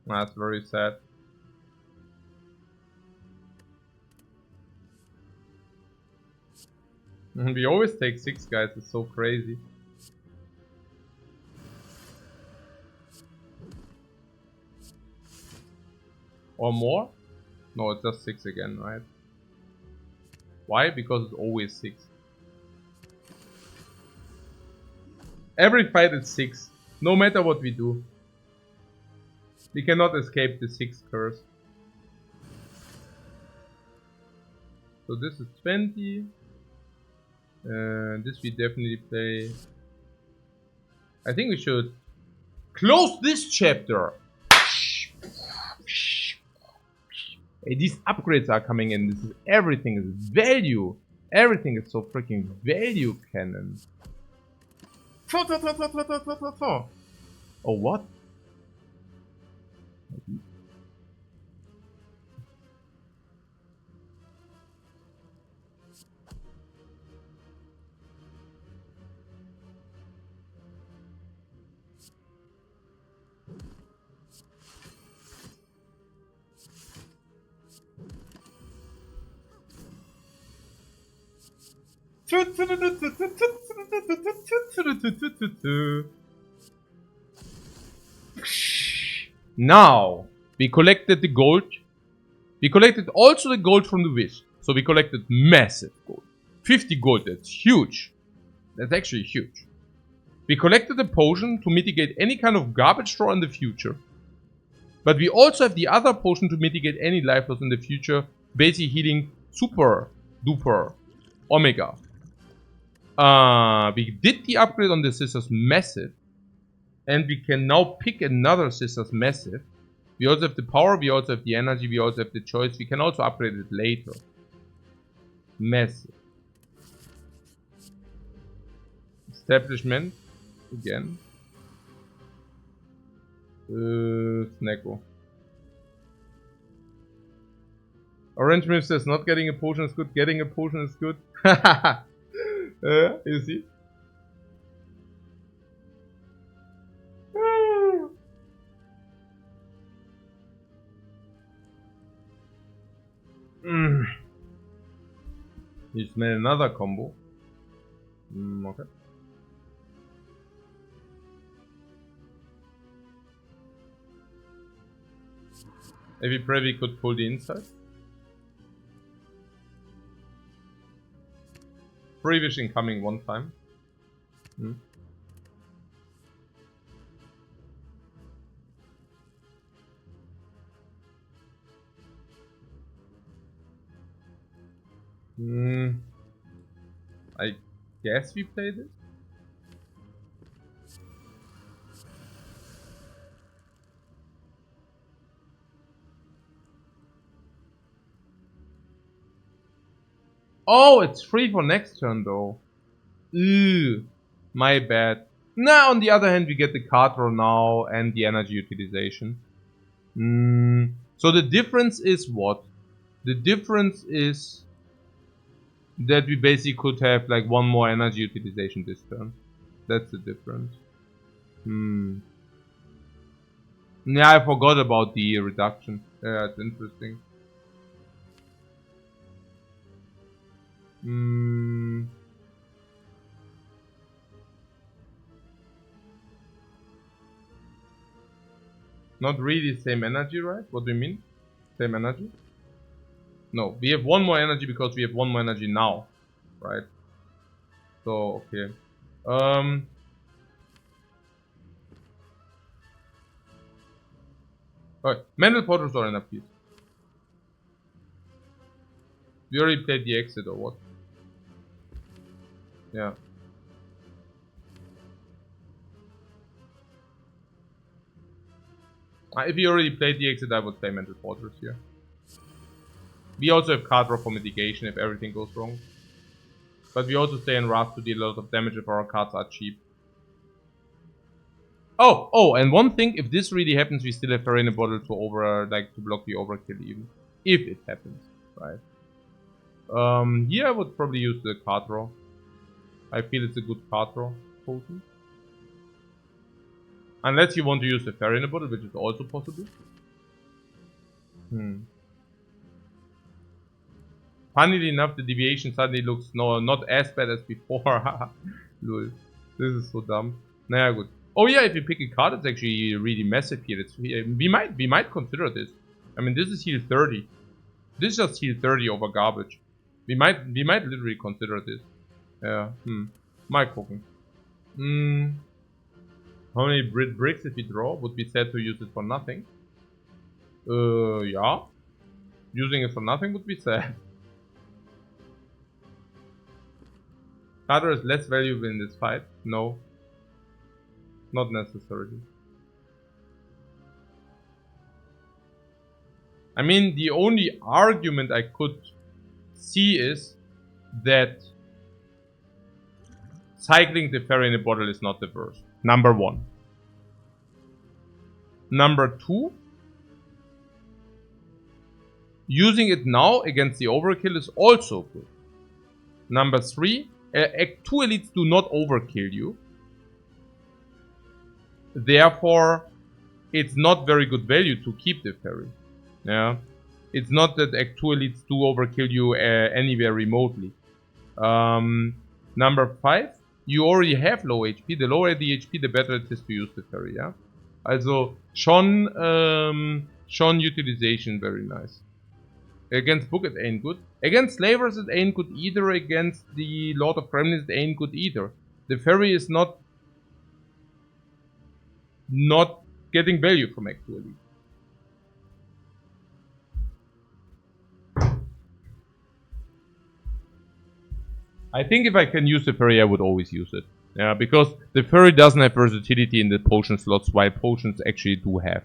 That's very sad. We always take 6 guys, it's so crazy. Or more? No, it's just 6 again, right? Why? Because it's always 6. Every fight is 6. No matter what we do. We cannot escape the 6 curse. So this is 20. This we definitely play. I think we should close this chapter. Hey, these upgrades are coming in. This is everything is value. Everything is so freaking value cannon. Oh, what? Now, we collected the gold. We collected also the gold from the wish. So we collected massive gold. 50 gold, that's huge. That's actually huge. We collected a potion to mitigate any kind of garbage draw in the future. But we also have the other potion to mitigate any life loss in the future. Basically healing super duper omega. We did the upgrade on the Scissors Massive. And we can now pick another Scissors Massive. We also have the power, we also have the energy, we also have the choice. We can also upgrade it later. Massive. Establishment. Again. Snacko. Orange Mist says not getting a potion is good, getting a potion is good. You see? You smell another combo. Okay. Maybe pray we could pull the inside. Free wish incoming one time. I guess we play this. Oh, it's free for next turn though. Ew, my bad. Now, on the other hand, we get the card draw now and the energy utilization. So the difference is what? The difference is that we basically could have like one more energy utilization this turn. That's the difference. Yeah, I forgot about the reduction. Yeah, it's interesting. Not really same energy, right? What do you mean? Same energy? No, we have one more energy because we have one more energy now, right? So, okay. Alright, mental portraits are in a piece. We already played the exit or what? Yeah. If we already played the exit, I would play mental portraits here. We also have card draw for mitigation if everything goes wrong. But we also stay in Wrath to deal a lot of damage if our cards are cheap. Oh, and one thing, if this really happens, we still have Fairy in a Bottle to to block the overkill even. If it happens, right? Here I would probably use the card draw. I feel it's a good card draw potion. Unless you want to use the Fairy in a Bottle, which is also possible. Funnily enough, the deviation suddenly looks not as bad as before. Lol. This is so dumb. Naja, good. Oh yeah, if you pick a card, it's actually really massive here. We might consider this. I mean, this is heal 30. This is just heal 30 over garbage. We might literally consider this. Yeah. Might gucken. How many bricks if we draw? Would be sad to use it for nothing. Yeah. Using it for nothing would be sad. Card is less valuable in this fight. No. Not necessarily. I mean, the only argument I could see is that cycling the Fairy in a Bottle is not the worst. Number one. Number two, using it now against the overkill is also good. Number three, Act 2 elites do not overkill you. Therefore, it's not very good value to keep the Fairy. Yeah. It's not that Act 2 elites do overkill you anywhere remotely. Number 5, you already have low HP. The lower the HP, the better it is to use the Fairy, yeah? Also, schon utilization, very nice. Against Book it ain't good. Against Slavers it ain't good either. Against the Lord of Gremlins it ain't good either. The Fairy is not getting value from Act 2 Elite. I think if I can use the Fairy, I would always use it. Yeah, because the Fairy doesn't have versatility in the potion slots, while potions actually do have.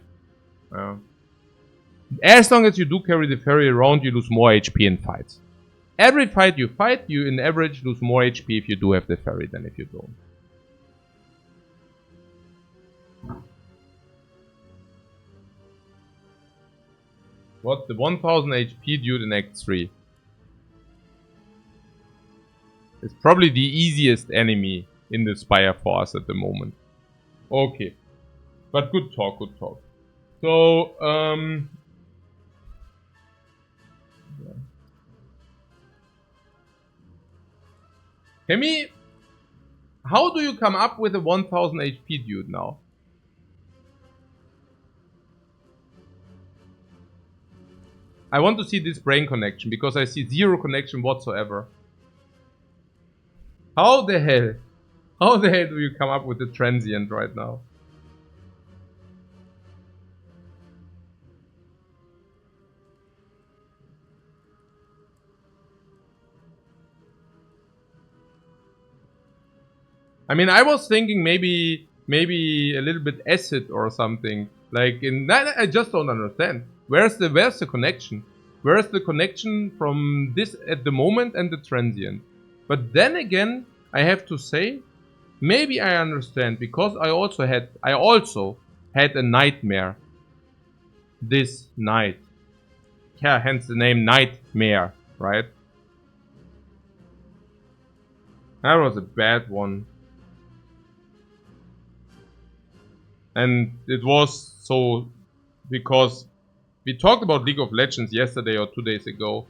As long as you do carry the Fairy around, you lose more HP in fights. Every fight you fight, you in average lose more HP if you do have the Fairy than if you don't. What's the 1000 HP dude in Act 3? It's probably the easiest enemy in the Spire for us at the moment. Okay. But good talk, good talk. So, Hemi, how do you come up with a 1000 HP dude now? I want to see this brain connection, because I see zero connection whatsoever. How the hell do you come up with the transient right now? I mean, I was thinking maybe a little bit acid or something. Like in that, I just don't understand. Where's the connection? Where's the connection from this at the moment and the transient? But then again, I have to say, maybe I understand because I also had a nightmare this night. Yeah, hence the name Nightmare, right? That was a bad one. And it was so because we talked about League of Legends yesterday or 2 days ago.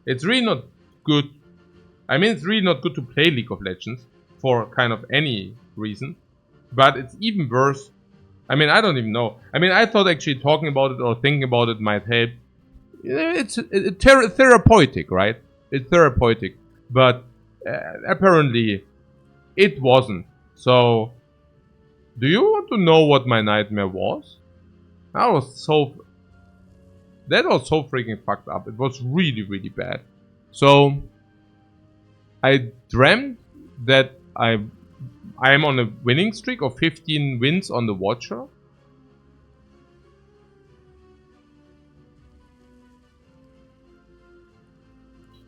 It's really not good. I mean, it's really not good to play League of Legends for kind of any reason. But it's even worse. I mean, I don't even know. I mean, I thought actually talking about it or thinking about it might help. It's therapeutic, right? It's therapeutic. But apparently it wasn't. So, do you want to know what my nightmare was? That was so freaking fucked up. It was really, really bad. So, I dreamt that I'm on a winning streak of 15 wins on the Watcher.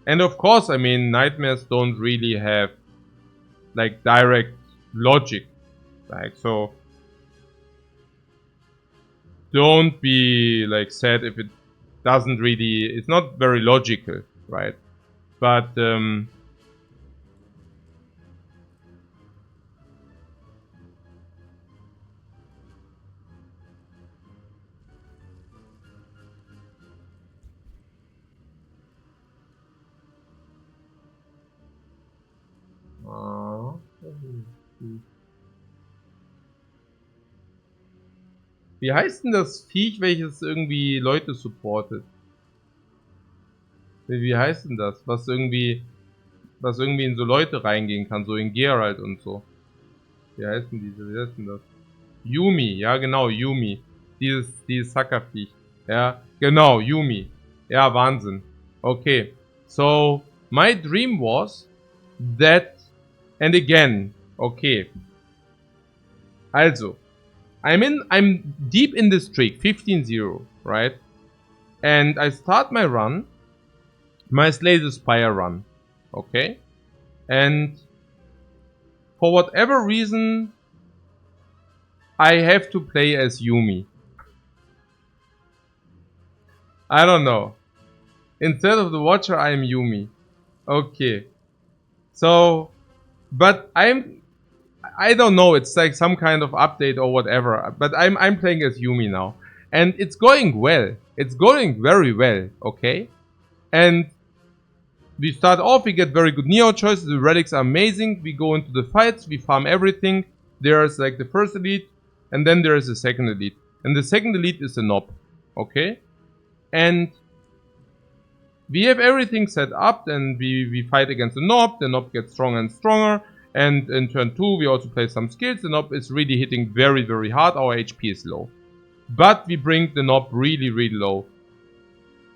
And of course, I mean, nightmares don't really have like direct logic. Like, so don't be like sad if it doesn't really, it's not very logical, right? But wie heißt denn das Viech, welches irgendwie Leute supportet? Wie heißt denn das? Was irgendwie in so Leute reingehen kann, so in Geralt und so. Wie heißt denn das? Yumi, ja genau, Yumi. Dieses Sackerviech. Ja, genau, Yumi. Ja, Wahnsinn. Okay. So, my dream was that, and again, okay. Also, I'm deep in the streak, 15-0, right? And I start my run, my Slay the Spire run, okay? And for whatever reason, I have to play as Yumi. I don't know. Instead of the Watcher, I am Yumi. Okay. So, but I don't know, it's like some kind of update or whatever, but I'm playing as Yumi now. And it's going well. It's going very well, okay? And we start off, we get very good Neo choices, the relics are amazing, we go into the fights, we farm everything. There's like the first elite, and then there is the second elite. And the second elite is the Nob, okay? And we have everything set up, and we fight against the Nob gets stronger and stronger. And in turn 2, we also play some skills. The Nob is really hitting very, very hard. Our HP is low. But we bring the Nob really, really low.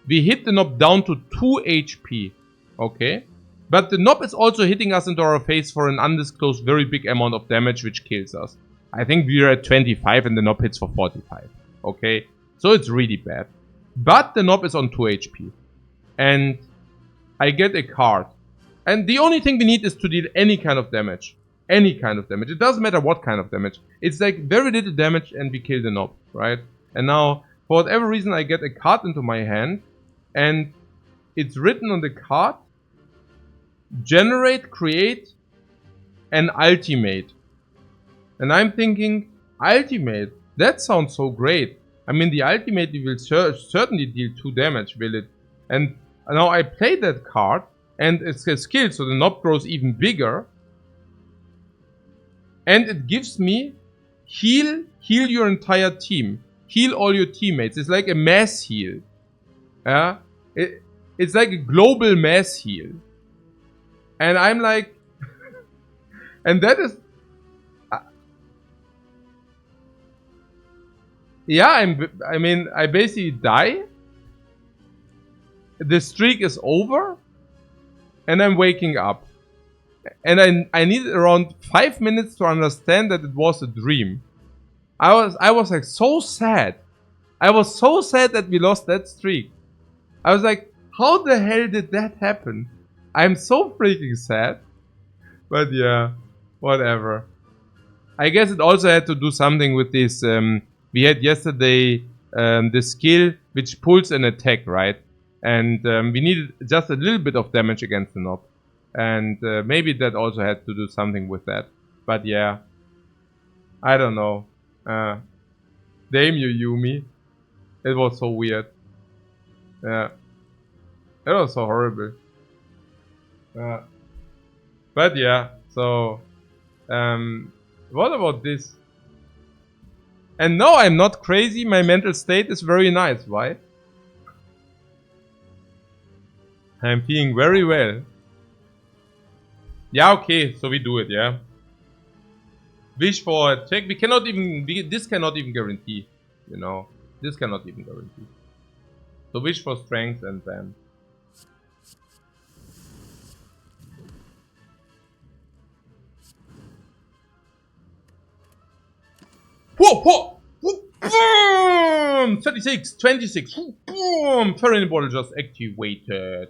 We hit the Nob down to 2 HP. Okay? But the Nob is also hitting us into our face for an undisclosed very big amount of damage, which kills us. I think we are at 25 and the Nob hits for 45. Okay? So it's really bad. But the Nob is on 2 HP. And I get a card. And the only thing we need is to deal any kind of damage. Any kind of damage. It doesn't matter what kind of damage. It's like very little damage and we kill the Nob, right? And now, for whatever reason, I get a card into my hand. And it's written on the card, create an ultimate. And I'm thinking, ultimate? That sounds so great. I mean, the ultimate will certainly deal 2 damage, will it? And now I play that card. And it's a skill, so the Nob grows even bigger. And it gives me heal your entire team. Heal all your teammates. It's like a mass heal. Yeah? It's like a global mass heal. And I'm like... and that is... yeah, I mean, I basically die. The streak is over. And I'm waking up. and I needed around 5 minutes to understand that it was a dream. I was like so sad. I was so sad that we lost that streak. I was like, how the hell did that happen? I'm so freaking sad. But yeah, whatever. I guess it also had to do something with this. We had yesterday the skill which pulls an attack, right? And we needed just a little bit of damage against the knob. And maybe that also had to do something with that. But yeah, I don't know. Damn you, Yumi. It was so weird. Yeah. It was so horrible. But yeah, so what about this? And no, I'm not crazy. My mental state is very nice. Why? I'm feeling very well. Yeah, okay, so we do it, yeah. Wish for attack. We cannot even. This cannot even guarantee. You know, this cannot even guarantee. So wish for strength and then. Whoa, whoa, whoa, boom! 36, 26, boom! Terrain bottle just activated.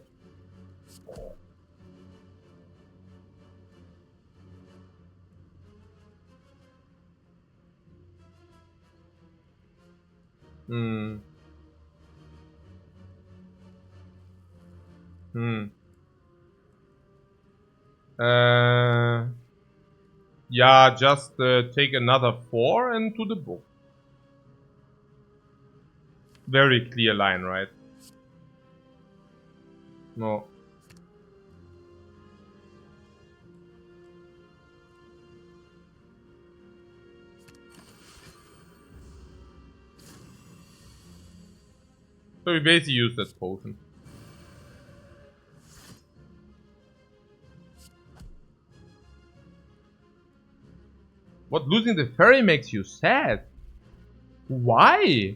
Yeah, just take another 4 and to the book. Very clear line, right? No. So we basically use that potion. What, losing the ferry makes you sad? Why?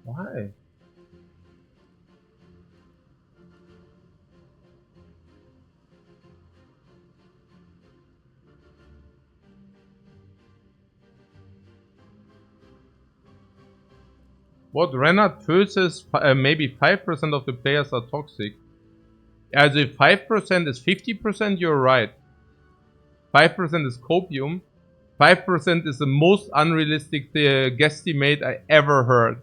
Why? What, Renard versus maybe 5% of the players are toxic? As if 5% is 50%, you're right. 5% is copium. 5% is the most unrealistic guesstimate I ever heard.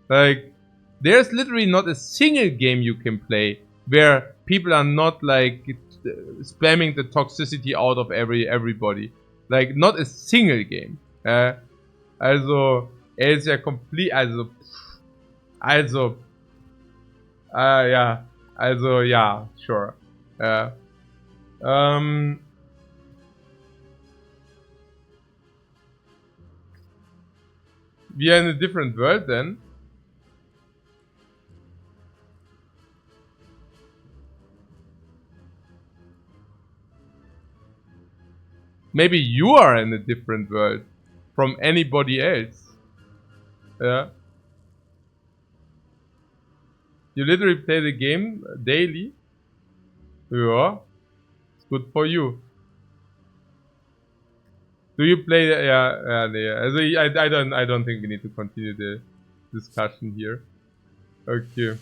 Like, there's literally not a single game you can play where people are not like spamming the toxicity out of everybody. Like, not a single game. Also, er ist ja komplett, ja, also, ja, sure. We are in a different world then. Maybe you are in a different world from anybody else. Yeah. You literally play the game daily. Yeah. It's good for you. Do you play? Yeah. Also I don't think we need to continue the discussion here. Okay.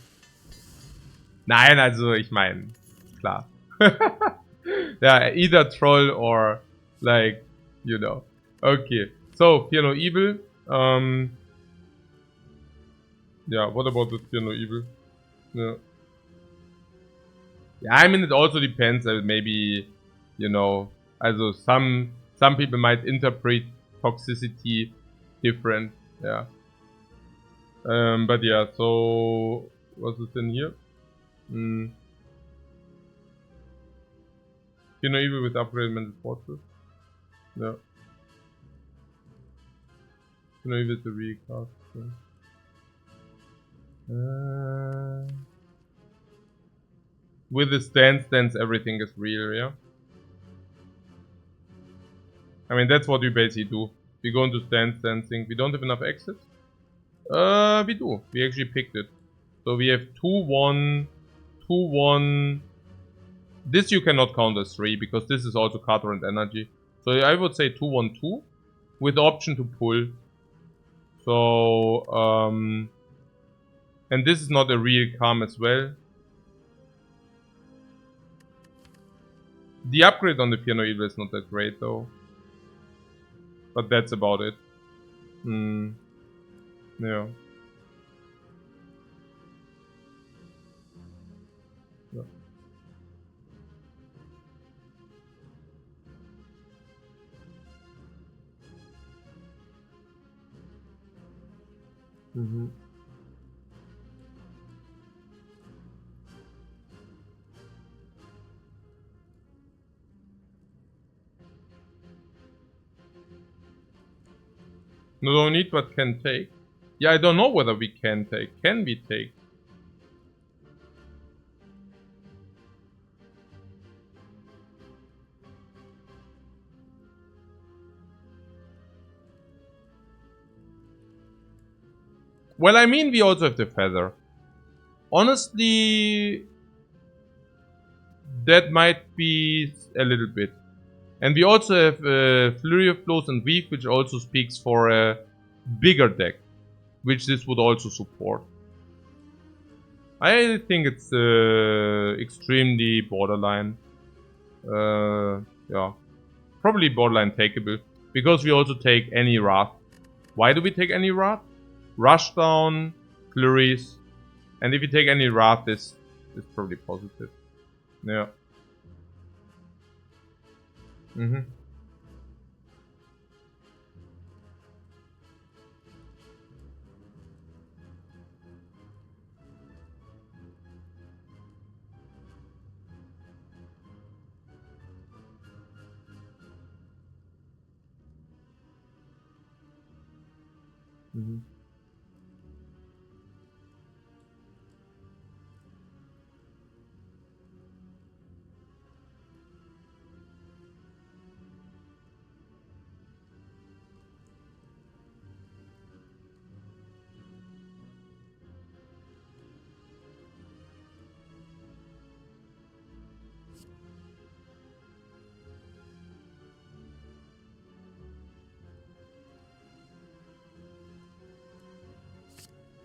Nein, also ich meine, klar. Yeah, either troll or like, you know. Okay. So, Fear No Evil. Yeah, what about the Fear No Evil? Yeah. Yeah, I mean, it also depends. Maybe, you know, also some people might interpret toxicity different. Yeah. But yeah, so what's this in here? You know, even with upgraded mental fortress. Yeah. You know, even with the recast. Yeah. With the stance, everything is real, yeah? I mean, that's what we basically do. We go into stancing. We don't have enough exits. We do. We actually picked it. So we have 2-1, 2-1. This you cannot count as 3 because this is also card rent energy. So I would say 2-1-2 with the option to pull. So, and this is not a real calm as well. The upgrade on the Fear No Evil is not that great though. But that's about it. Yeah. Yeah. No need, but can take. Yeah, I don't know whether we can take. Can we take? Well, I mean, we also have the feather. Honestly, that might be a little bit. And we also have Flurry of Blows and Weave, which also speaks for a bigger deck, which this would also support. I think it's extremely borderline. Yeah, probably borderline takeable because we also take any Wrath. Why do we take any Wrath? Rushdown, Flurries, and if you take any Wrath, this is probably positive. Yeah.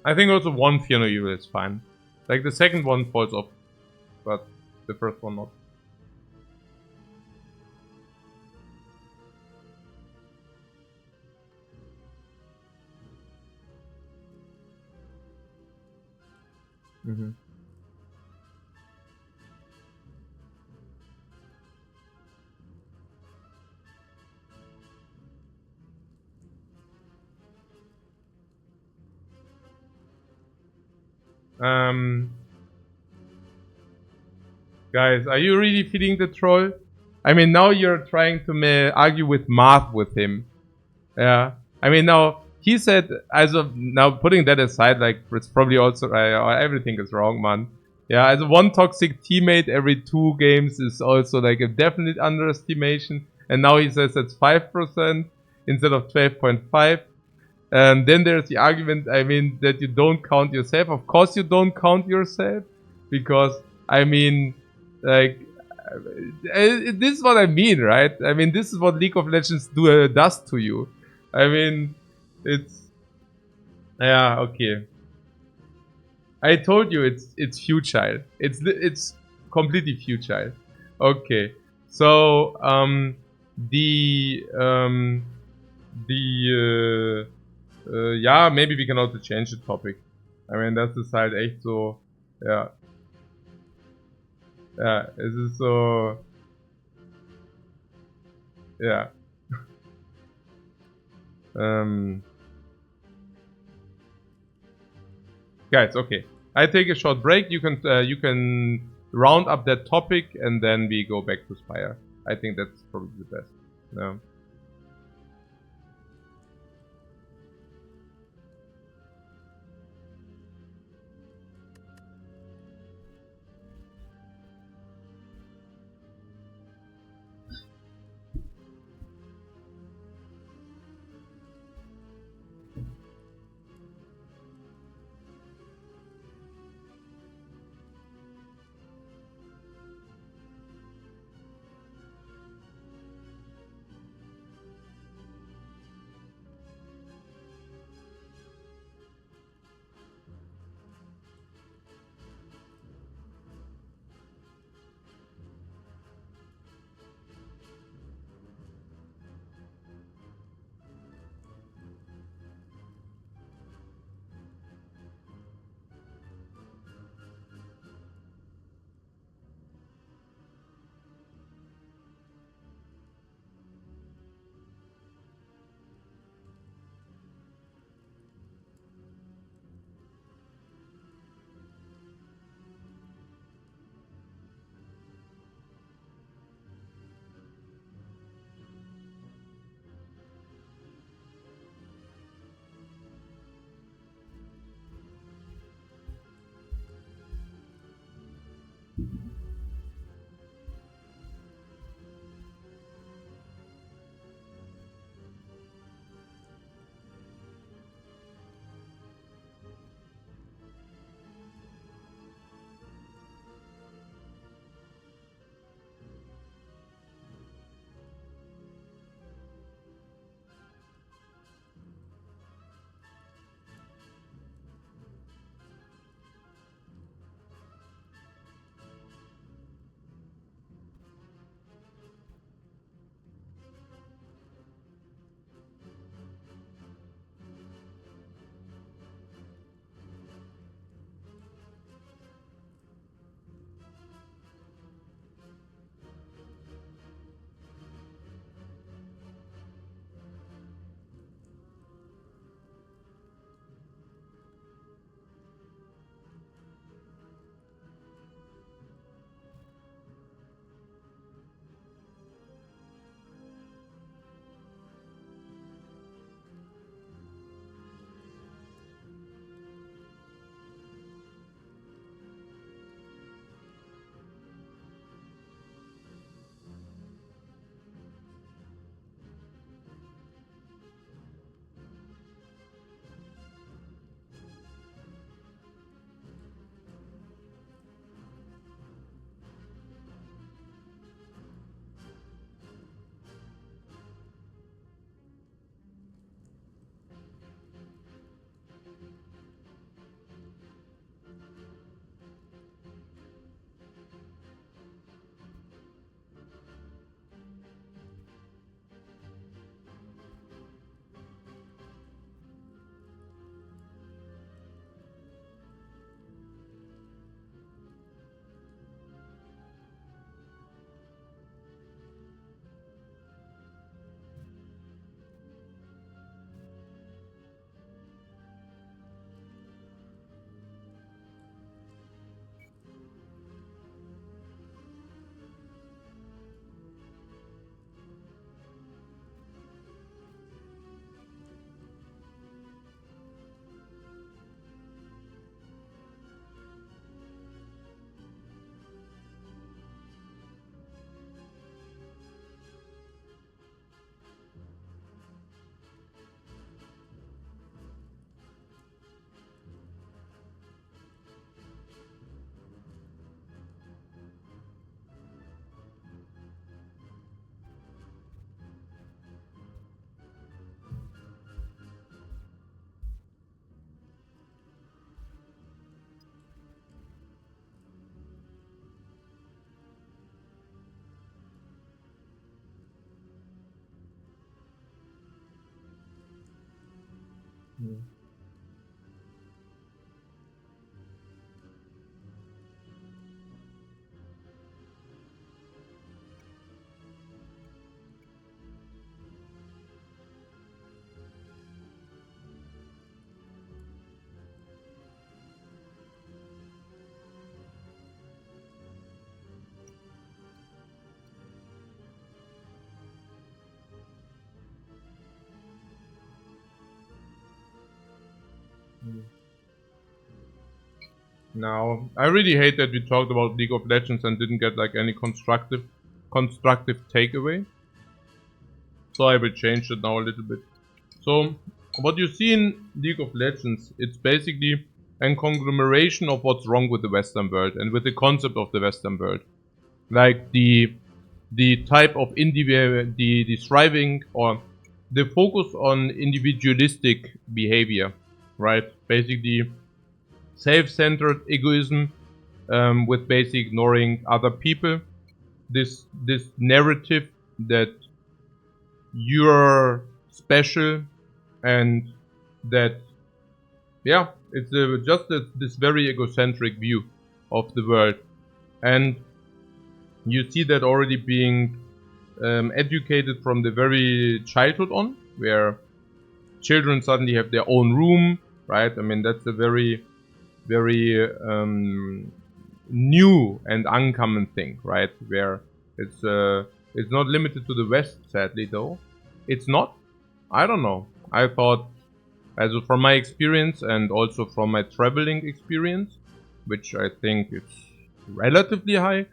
I think also one Fear No Evil is fine. Like the second one falls off, but the first one not. Guys, are you really feeding the troll? I mean, now you're trying to argue with math with him. Yeah. I mean, now, he said, as of now, putting that aside, like, it's probably also, everything is wrong, man. Yeah, as one toxic teammate every 2 games is also, like, a definite underestimation. And now he says that's 5% instead of 12.5. Then there's the argument, I mean, that you don't count yourself. Of course you don't count yourself. Because, I mean, like, this is what I mean, right? I mean, this is what League of Legends does to you. I mean, it's... Yeah, okay. I told you it's futile. It's completely futile. Okay. So, yeah, maybe we can also change the topic. I mean, das ist halt echt so, ja. Ja, es ist so, ja. Guys, okay. I take a short break. You can round up that topic and then we go back to Spire. I think that's probably the best. Yeah. Mm. Now, I really hate that we talked about League of Legends and didn't get like any constructive takeaway. So I will change it now a little bit. So, what you see in League of Legends, it's basically a conglomeration of what's wrong with the Western world and with the concept of the Western world. Like the type of the striving or the focus on individualistic behavior, right? Basically, self-centered egoism with basically ignoring other people. This narrative that you're special and that it's just this very egocentric view of the world, and you see that already being educated from the very childhood on, where children suddenly have their own room, right? I mean, that's a very new and uncommon thing, right? Where it's not limited to the West, sadly, though. It's not. I don't know. I thought, as from my experience and also from my traveling experience, which I think is relatively high,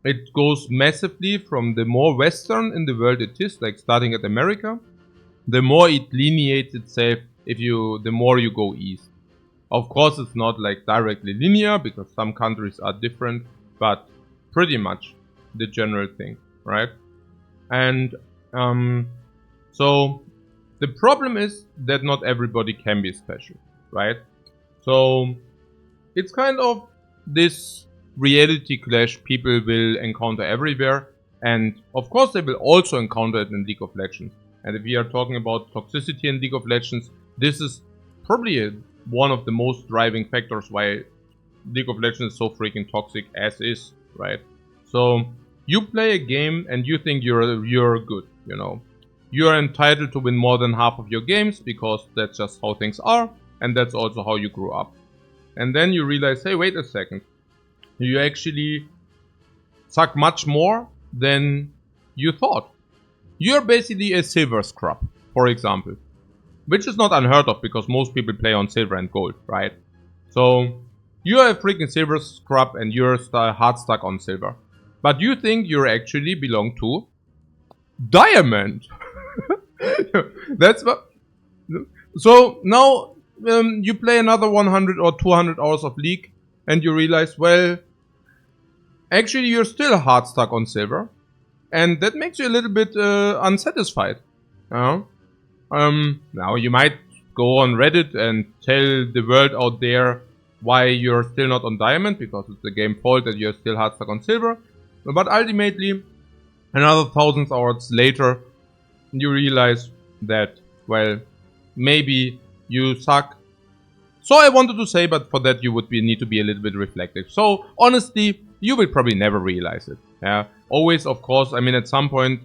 it goes massively from the more Western in the world it is, like starting at America, the more it lineates itself the more you go east. Of course, it's not like directly linear because some countries are different, but pretty much the general thing, right? And so the problem is that not everybody can be special, right? So it's kind of this reality clash people will encounter everywhere, and of course they will also encounter it in League of Legends. And if we are talking about toxicity in League of Legends, this is probably one of the most driving factors why League of Legends is so freaking toxic as is, right? So you play a game and you think you're good, you know. You are entitled to win more than half of your games because that's just how things are, and that's also how you grew up. And then you realize, hey, wait a second. You actually suck much more than you thought. You're basically a silver scrub, for example. Which is not unheard of because most people play on silver and gold, right? So you're a freaking silver scrub and you're hard stuck on silver. But you think you actually belong to diamond. That's what. So now you play another 100 or 200 hours of League and you realize, well, actually you're still hard stuck on silver. And that makes you a little bit unsatisfied. Now you might go on Reddit and tell the world out there why you're still not on diamond, because it's the game fault that you're still hard stuck on silver. But ultimately, another 1,000 hours later, you realize that, well, maybe you suck. So I wanted to say, but for that you would need to be a little bit reflective. So honestly, you will probably never realize it. Yeah, always, of course. I mean, at some point,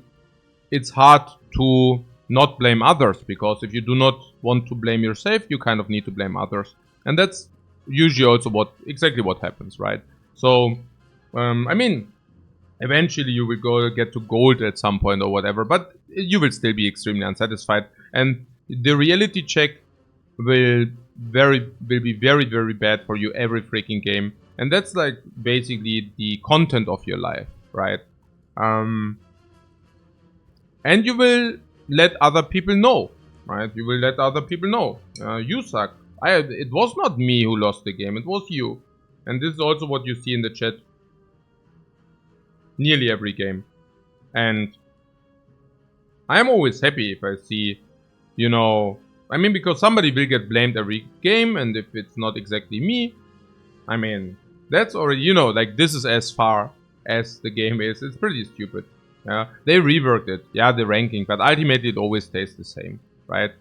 it's hard to not blame others, because if you do not want to blame yourself, you kind of need to blame others, and that's usually also exactly what happens, right? So, I mean, eventually you will get to gold at some point or whatever, but you will still be extremely unsatisfied, and the reality check will be very, very bad for you every freaking game, and that's like basically the content of your life, right? And you will let other people know, right? You will let other people know, you suck. It was not me who lost the game, it was you. And this is also what you see in the chat nearly every game. And I'm always happy if I see, you know, I mean, because somebody will get blamed every game, and if it's not exactly me, I mean, that's already, you know, like, this is as far as the game is. It's pretty stupid. Yeah, they reworked it, yeah, the ranking, but ultimately it always stays the same, right?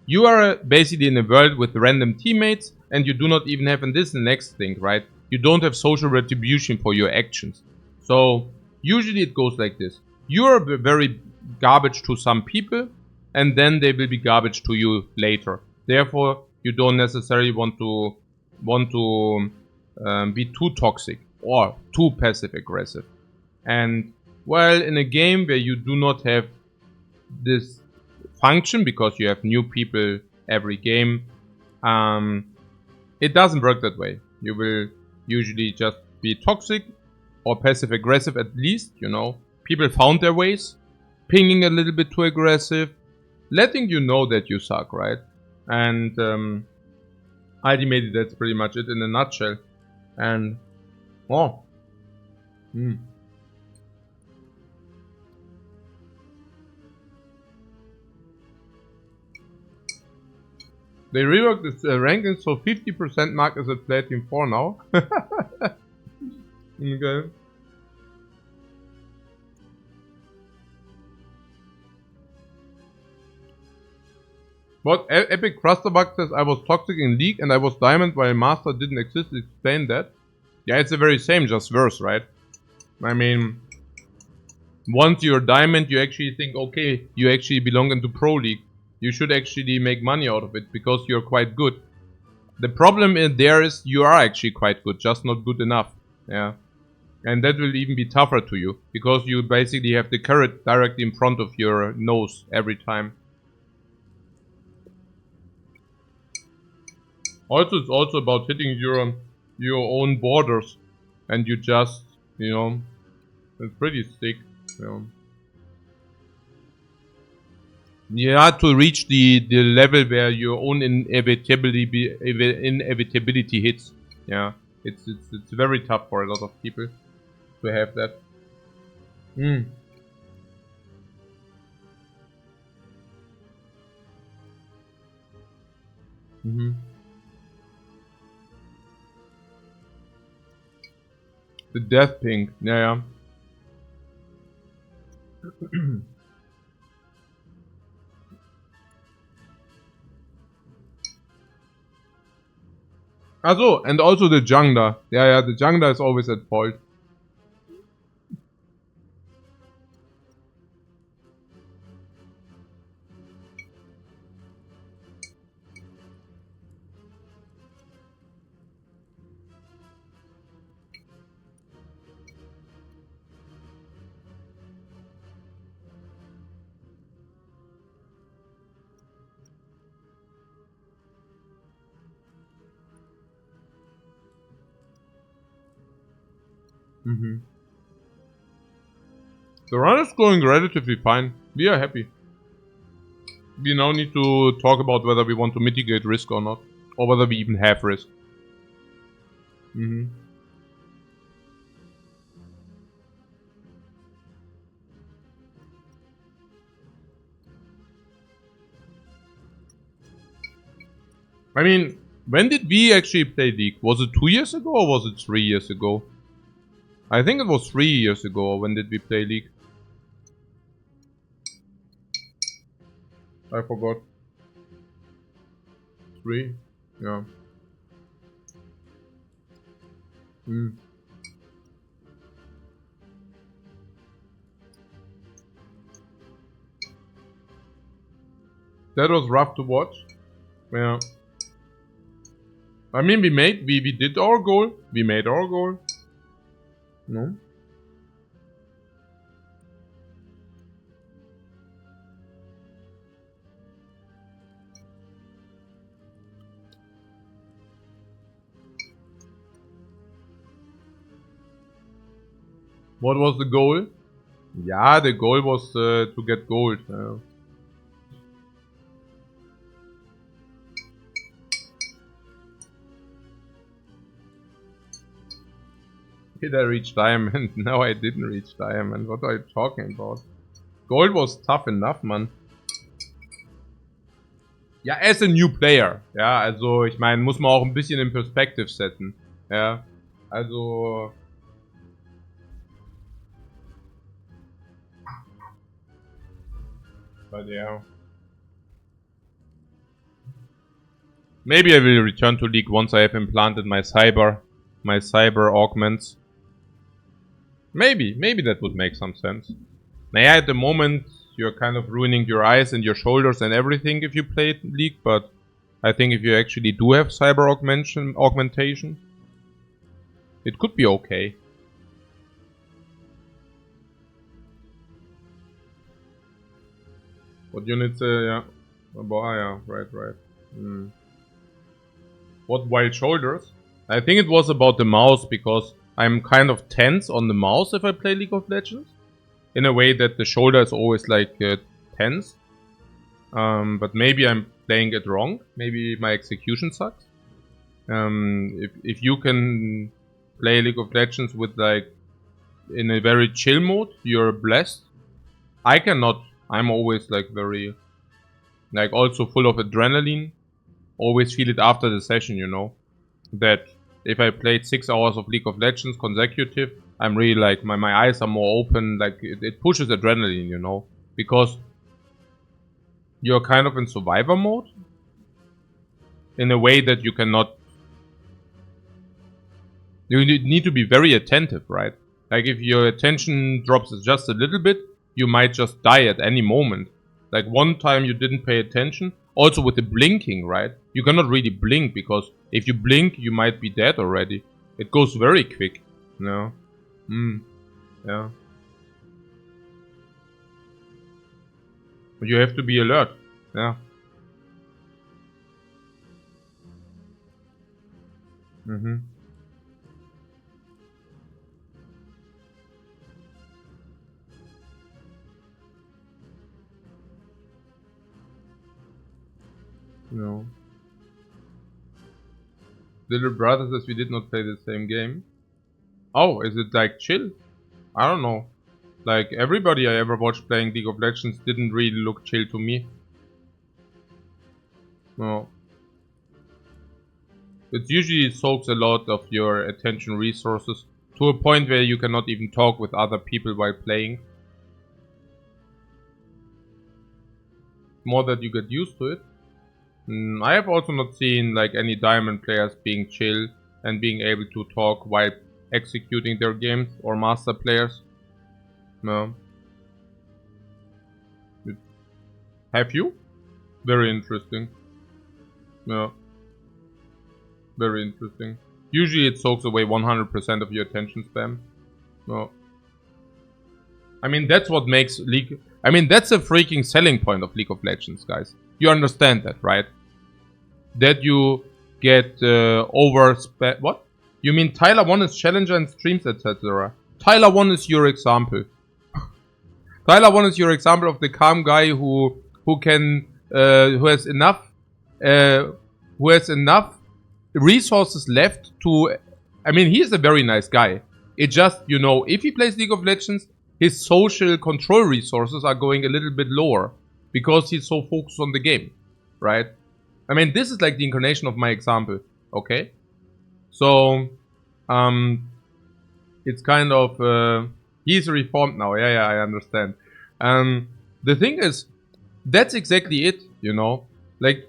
You are basically in a world with random teammates, and you do not even have, and this is the next thing, right? You don't have social retribution for your actions. So usually it goes like this. You are very garbage to some people, and then they will be garbage to you later. Therefore, you don't necessarily want to be too toxic or too passive aggressive. And well, in a game where you do not have this function because you have new people every game, it doesn't work that way. You will usually just be toxic or passive aggressive at least, you know. People found their ways, pinging a little bit too aggressive, letting you know that you suck, right? And ultimately that's pretty much it in a nutshell. And they reworked this ranking, so 50% mark is at Platinum 4 now. Okay. What? Epic Clusterbug says I was toxic in League and I was Diamond while Master didn't exist. Explain that. Yeah, it's the very same, just worse, right? I mean, once you're Diamond, you actually think, okay, you actually belong into Pro League. You should actually make money out of it because you're quite good. The problem there is you are actually quite good, just not good enough. Yeah. And that will even be tougher to you because you basically have the carrot directly in front of your nose every time. Also, it's also about hitting your own borders, and you just, you know, it's pretty sick. You know. You have to reach the level where your own inevitability hits. Yeah, it's very tough for a lot of people to have that. The death ping, yeah. Also, and also the jungler. Yeah, the jungler is always at fault. The run is going relatively fine. We are happy. We now need to talk about whether we want to mitigate risk or not. Or whether we even have risk. I mean, when did we actually play League? Was it 2 years ago or was it 3 years ago? I think it was 3 years ago. When did we play League? I forgot. 3? Yeah. That was rough to watch. Yeah. I mean, we did our goal. We made our goal. No? What was the goal? Yeah, the goal was to get gold. Did I reach diamond? No, I didn't reach diamond. What are you talking about? Gold was tough enough, man. Ja, as a new player. Ja, also ich meine, muss man auch ein bisschen in Perspective setzen. Ja, also... But yeah. Maybe I will return to League once I have implanted my cyber augments. Maybe that would make some sense. Now, yeah, at the moment, you're kind of ruining your eyes and your shoulders and everything if you play League, but I think if you actually do have cyber augmentation, it could be okay. What units, yeah. Yeah, right. What wild shoulders? I think it was about the mouse, because I'm kind of tense on the mouse if I play League of Legends. In a way that the shoulder is always like tense. But maybe I'm playing it wrong. Maybe my execution sucks. If you can play League of Legends with like in a very chill mode, you're blessed. I cannot. I'm always like very like also full of adrenaline. Always feel it after the session, you know. That if I played 6 hours of League of Legends consecutive, I'm really like my eyes are more open. Like it pushes adrenaline, you know, because you're kind of in survivor mode in a way that you cannot. You need to be very attentive, right? Like if your attention drops just a little bit, you might just die at any moment. Like one time you didn't pay attention. Also with the blinking, right? You cannot really blink, because if you blink, you might be dead already. It goes very quick. No. Yeah. But you have to be alert. Yeah. No. Little brother says we did not play the same game. Oh, is it like chill? I don't know. Like everybody I ever watched playing League of Legends didn't really look chill to me. No. It usually soaks a lot of your attention resources to a point where you cannot even talk with other people while playing. More that you get used to it. I have also not seen like any diamond players being chill and being able to talk while executing their games, or master players. No. Have you? Very interesting. No. Very interesting. Usually it soaks away 100% of your attention span. No. I mean, that's what makes League... I mean, that's a freaking selling point of League of Legends, guys. You understand that, right? That you get What? You mean Tyler 1 is challenger and streams, etc. Tyler 1 is your example. Tyler 1 is your example of the calm guy who has enough resources left to... I mean, he is a very nice guy. It just, you know, if he plays League of Legends, his social control resources are going a little bit lower because he's so focused on the game, right? I mean, this is like the incarnation of my example, okay? So, it's kind of... he's reformed now, yeah, I understand. The thing is, that's exactly it, you know? Like,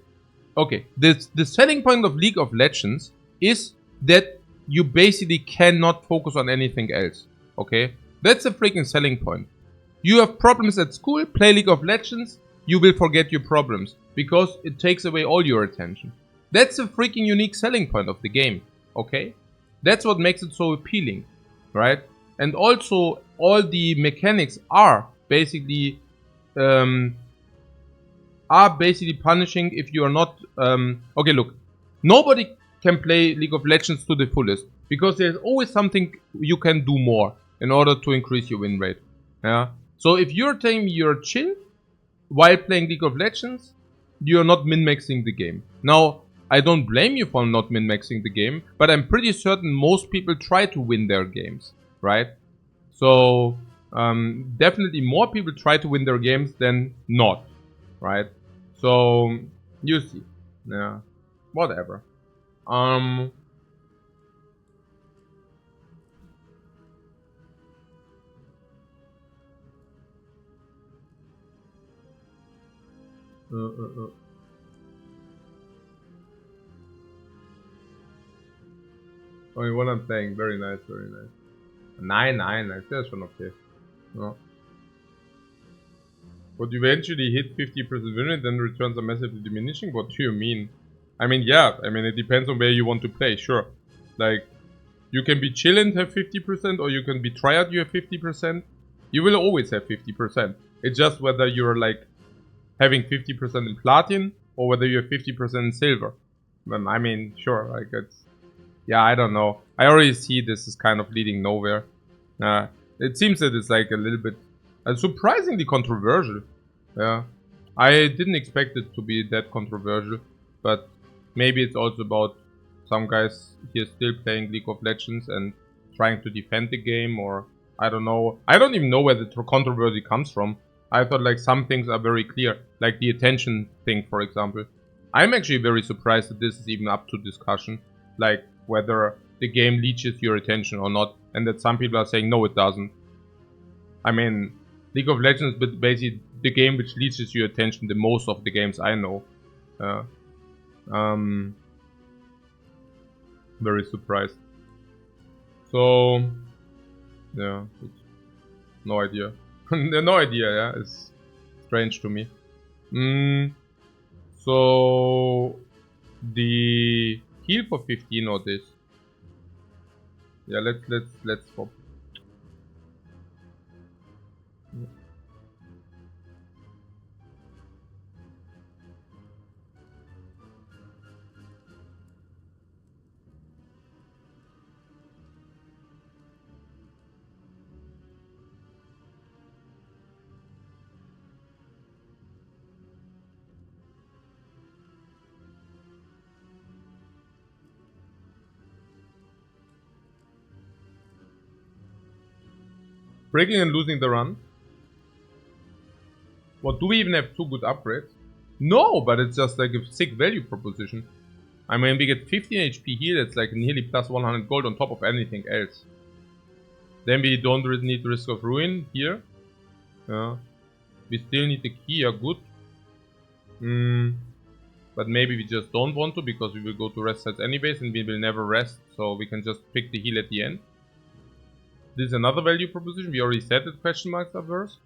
okay, the selling point of League of Legends is that you basically cannot focus on anything else, okay? That's a freaking selling point. You have problems at school, play League of Legends, you will forget your problems, because it takes away all your attention. That's a freaking unique selling point of the game, okay? That's what makes it so appealing, right? And also, all the mechanics are basically punishing if you are not... okay, look. Nobody can play League of Legends to the fullest, because there's always something you can do more in order to increase your win rate. Yeah. So if you're telling me you're chill while playing League of Legends, you're not min-maxing the game. Now, I don't blame you for not min-maxing the game, but I'm pretty certain most people try to win their games, right? So, definitely more people try to win their games than not, right? So, you see. Yeah. Whatever. Only one I'm playing. Very nice, very nice. 9, that's schon okay. No. But eventually hit 50% win rate, then returns are massively diminishing? What do you mean? I mean, yeah, I mean, it depends on where you want to play, sure. Like, you can be chill and have 50%, or you can be triad, you have 50%. You will always have 50%. It's just whether you're like having 50% in platinum, or whether you have 50% in silver. Then, I mean, sure, like it's... Yeah, I don't know. I already see this is kind of leading nowhere. It seems that it's like a little bit surprisingly controversial. Yeah, I didn't expect it to be that controversial, but maybe it's also about some guys here still playing League of Legends and trying to defend the game, or I don't know. I don't even know where the controversy comes from. I thought like some things are very clear, like the attention thing, for example. I'm actually very surprised that this is even up to discussion, like whether the game leeches your attention or not, and that some people are saying no, it doesn't. I mean, League of Legends is basically the game which leeches your attention the most of the games I know. Very surprised. So, yeah, no idea. No idea, yeah, it's strange to me. So, the heal for 15 or this? Yeah, let's swap. Breaking and losing the run. What, do we even have 2 good upgrades? No, but it's just like a sick value proposition. I mean, we get 15 HP here, that's like nearly plus 100 gold on top of anything else. Then we don't really need Risk of Ruin here. Yeah. We still need the key, yeah, good. But maybe we just don't want to, because we will go to rest sites anyways and we will never rest, so we can just pick the heal at the end. This is another value proposition. We already said that question marks are worse.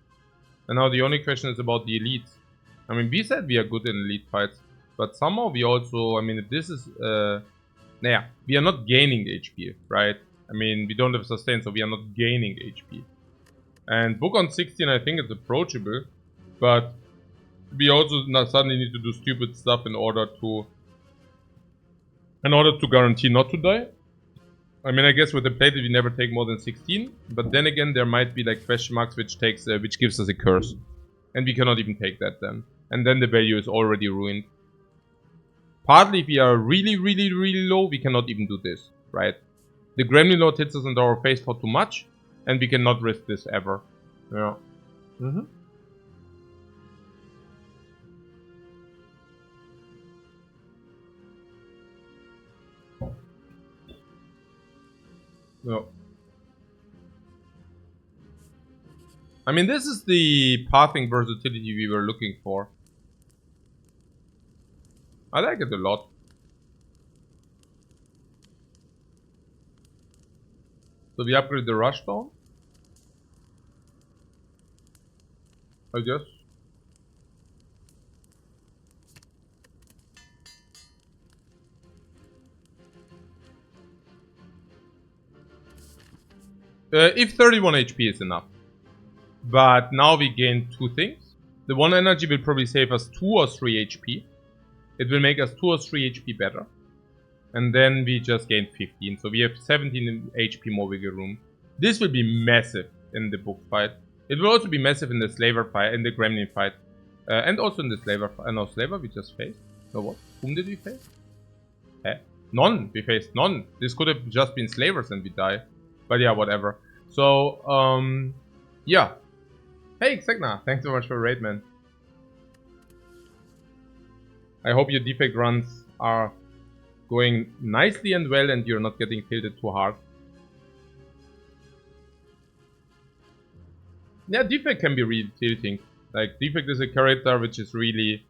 And now the only question is about the elites. I mean, we said we are good in elite fights, but somehow we also, I mean, if this is, we are not gaining HP, right? I mean, we don't have sustain, so we are not gaining HP. And book on 16, I think it's approachable, but we also now suddenly need to do stupid stuff in order to guarantee not to die. I mean, I guess with the plated we never take more than 16, but then again there might be like question marks which gives us a curse, and we cannot even take that then, and then the value is already ruined. Partly if we are really low, we cannot even do this, right? The Gremlin Lord hits us into our face for too much, and we cannot risk this ever. Yeah. No. I mean, this is the pathing versatility we were looking for. I like it a lot. So we upgrade the rushdown, I guess. If 31 HP is enough. But now we gain 2 things. The 1 energy will probably save us 2 or 3 HP. It will make us 2 or 3 HP better. And then we just gain 15. So we have 17 HP more wiggle room. This will be massive in the book fight. It will also be massive in the slaver fight, in the gremlin fight. And also in the slaver fight. No, slaver we just faced. So what? Whom did we face? None. We faced none. This could have just been slavers and we die. But yeah, whatever. So, yeah. Hey, Xegna, thanks so much for raid, man. I hope your defect runs are going nicely and well and you're not getting tilted too hard. Yeah, defect can be really tilting. Like, defect is a character which is really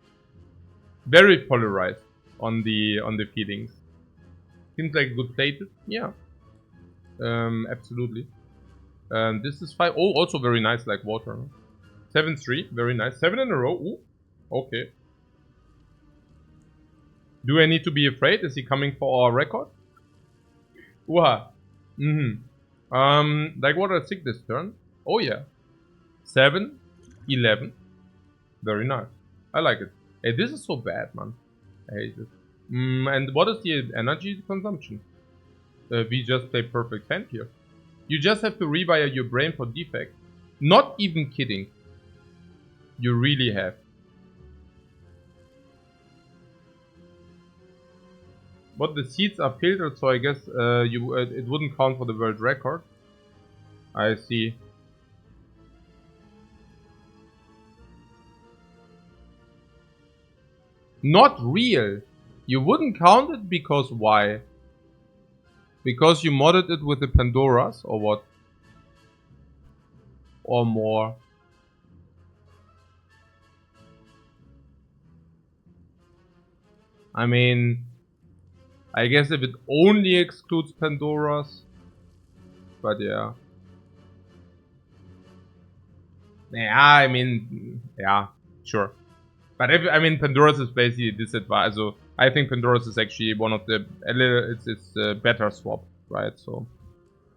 very polarized on the feelings. Seems like good plated, yeah. Absolutely. This is 5. Oh, also very nice, like water. 7-3, very nice. 7 in a row. Ooh, okay. Do I need to be afraid? Is he coming for our record? Ooha. Like water 6 this turn. Oh yeah. 7, 11. Very nice. I like it. Hey, this is so bad, man. I hate it. And what is the energy consumption? We just play perfect hand here. You just have to rewire your brain for defect. Not even kidding. You really have. But the seeds are filtered, so I guess it wouldn't count for the world record. I see. Not real. You wouldn't count it because why? Because you modded it with the Pandoras or what? Or more? I mean, I guess if it only excludes Pandoras. But yeah. Yeah, I mean, yeah, sure. But if, I mean, Pandora's is basically disadvantage. So I think Pandora's is actually one of the it's a better swap, right? So,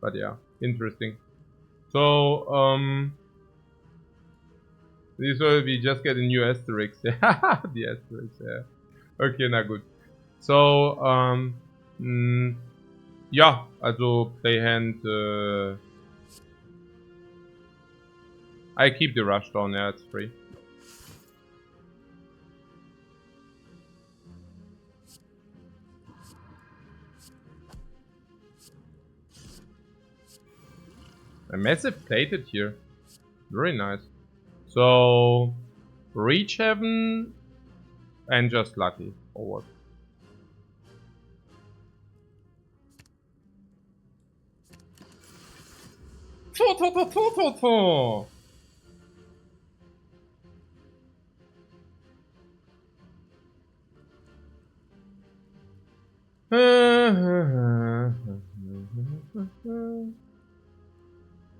but yeah, interesting. So so we just get a new asterisk. The asterisk, yeah. Okay, na gut. So ja, also Playhand. I keep the rush down. Yeah, it's free. A massive plated here. Very nice. So, reach heaven and just lucky, or what?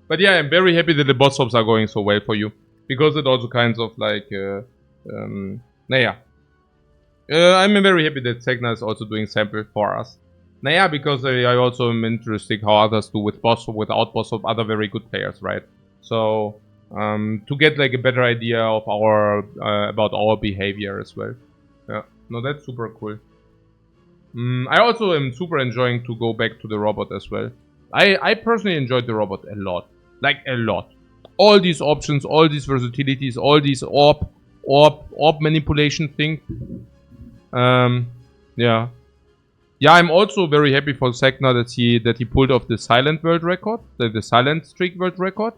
But yeah, I'm very happy that the boss swaps are going so well for you. Because it also kind of like, naja. I'm very happy that Segna is also doing sample for us. Naja, because I also am interested how others do with boss swap, without boss swap, other very good players, right? So, to get like a better idea of our, about our behavior as well. Yeah, no, that's super cool. I also am super enjoying to go back to the robot as well. I personally enjoyed the robot a lot. Like a lot. All these options, all these versatilities, all these orb manipulation thing. Yeah. Yeah, I'm also very happy for Sekna that he pulled off the silent world record, the silent streak world record.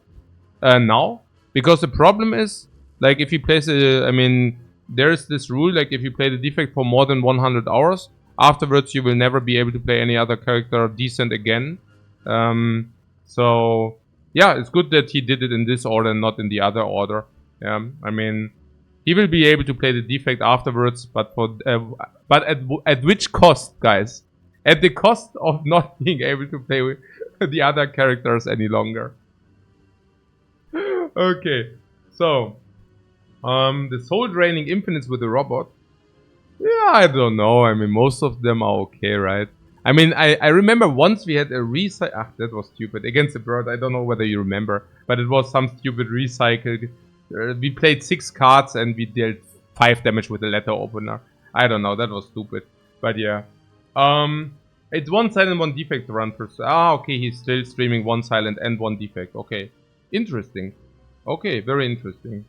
Now. Because the problem is, like if he plays I mean, there's this rule, like if you play the defect for more than 100 hours, afterwards you will never be able to play any other character decent again. So yeah, it's good that he did it in this order and not in the other order. Yeah, I mean, he will be able to play the defect afterwards, but for but at which cost, guys? At the cost of not being able to play with the other characters any longer. Okay, so the soul draining infinites with the robot. Yeah, I don't know. I mean, most of them are okay, right? I mean, I remember once we had a recycle. Ah, that was stupid. Against the bird, I don't know whether you remember, but it was some stupid recycled. We played 6 cards and we dealt 5 damage with the letter opener. I don't know, that was stupid. But yeah. It's 1 silent, 1 defect run per. Ah, okay, he's still streaming 1 silent and 1 defect. Okay. Interesting. Okay, very interesting.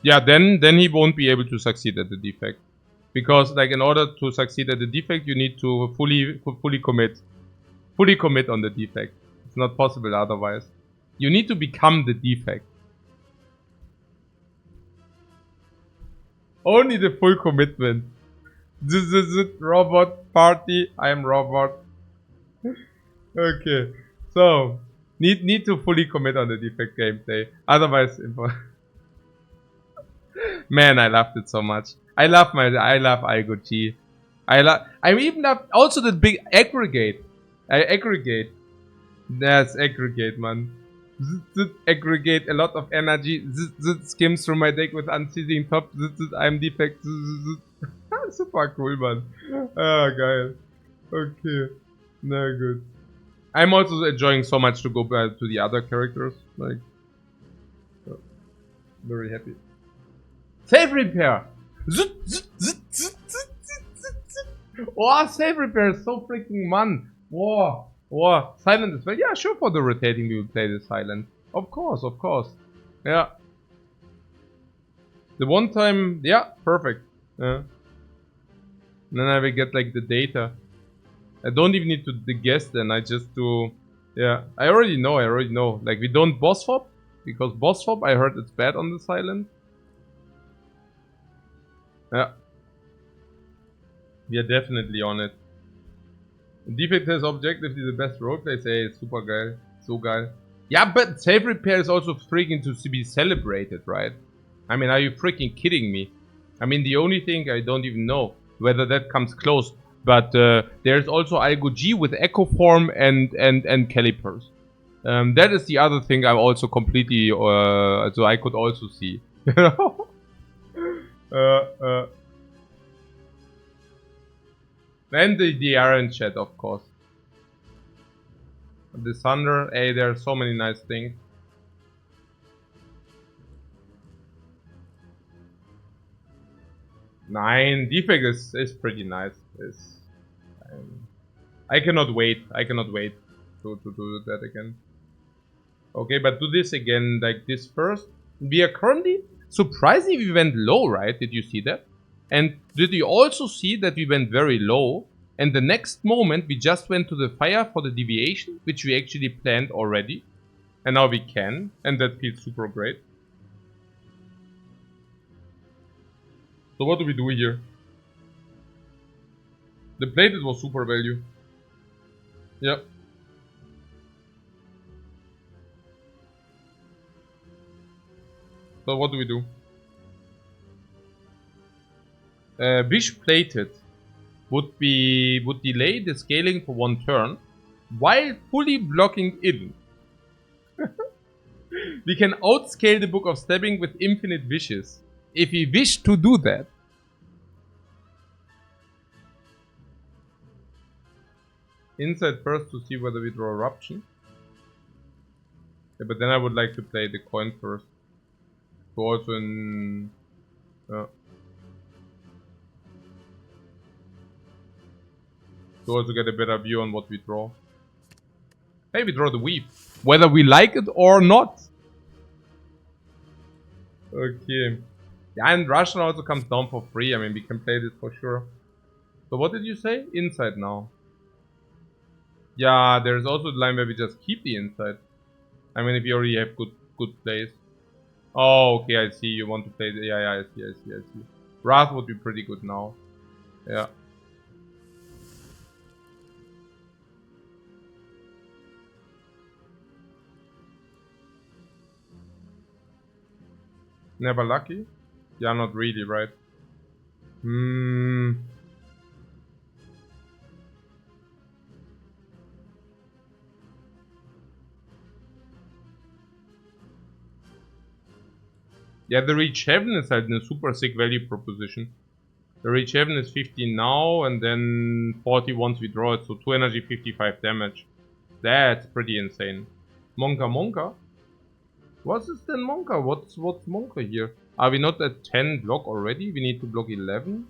Yeah, then he won't be able to succeed at the defect. Because like in order to succeed at the defect, you need to fully commit. Fully commit on the defect. It's not possible otherwise. You need to become the defect. Only the full commitment. This is it, robot party. I am robot. Okay. So need to fully commit on the defect gameplay. Otherwise Man, I loved it so much. I love Algo G. I even love also the big aggregate. Aggregate. That's aggregate, man. Aggregate a lot of energy. Skims through my deck with unceasing top. I'm defect. Super cool, man. Ah, geil. Okay. Na good. I'm also enjoying so much to go back to the other characters. Like, very happy. Save repair. Oh, save repair is so freaking fun. Whoa. Whoa. Silent as well. Yeah, sure. For the rotating, we will play the silent. Of course, of course. Yeah. The one time, yeah, perfect. Yeah. And then I will get like the data. I don't even need to guess then, I just do... Yeah, I already know. Like, we don't boss swap, because boss swap, I heard it's bad on the silent. Yeah. We are definitely on it. Defect has objectively the best roleplay, say it's super geil. So geil. Yeah, but save repair is also freaking to be celebrated, right? I mean, are you freaking kidding me? I mean, the only thing I don't even know whether that comes close. But there's also Algo G with Echo Form and Calipers. That is the other thing I'm also completely, so I could also see. You know? And the Iron Chat, of course. The Thunder, hey, there are so many nice things. Nine, defect is pretty nice. I cannot wait. I cannot wait to do that again. Okay, but do this again, like this first. We are currently, surprisingly, we went low, right? Did you see that? And did you also see that we went very low? And the next moment, we just went to the fire for the deviation, which we actually planned already. And now we can, and that feels super great. So what do we do here? The plated was super value. Yep. So what do we do? Wish plated would delay the scaling for one turn while fully blocking in. We can outscale the Book of Stabbing with infinite wishes. If we wish to do that. Inside first to see whether we draw Eruption. Yeah, but then I would like to play the coin first. So also in... to also get a better view on what we draw. Hey, we draw the Weave. Whether we like it or not. Okay. Yeah, and Russian also comes down for free. I mean, we can play this for sure. So what did you say? Inside now. Yeah, there's also the line where we just keep the inside. I mean, if you already have good plays. Oh, okay, I see. You want to play the... Yeah, I see. Wrath would be pretty good now. Yeah. Never lucky? Yeah, not really, right? Yeah, the Reach Heaven is like a super sick value proposition. The Reach Heaven is 15 now, and then 40 once we draw it, so 2 energy, 55 damage. That's pretty insane. Monka? What is then Monka? What's Monka here? Are we not at 10 block already? We need to block 11?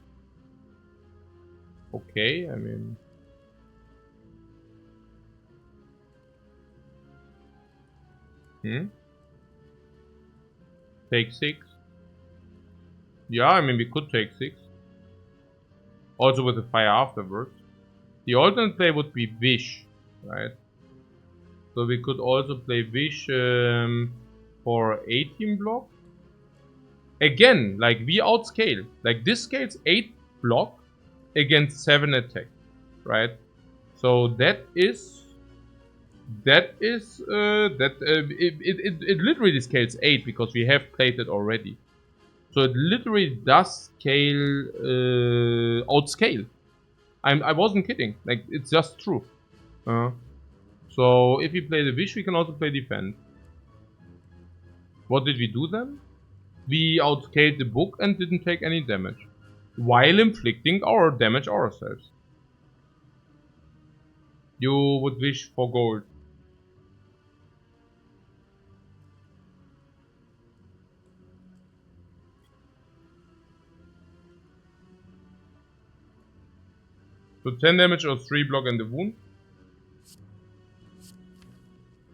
Okay, I mean... Take 6? Yeah, I mean we could take 6. Also with the fire afterwards. The alternate play would be Wish, right? So we could also play Wish for 18 block. Again, like we outscale. Like this scales 8 block against 7 attack, right? So it literally scales 8 because we have played it already. So it literally does scale, outscale. I wasn't kidding. Like, it's just true. So if we play the Wish, we can also play Defend. What did we do then? We outscaled the book and didn't take any damage, while inflicting our damage ourselves. You would wish for gold. So 10 damage or 3 block and the wound.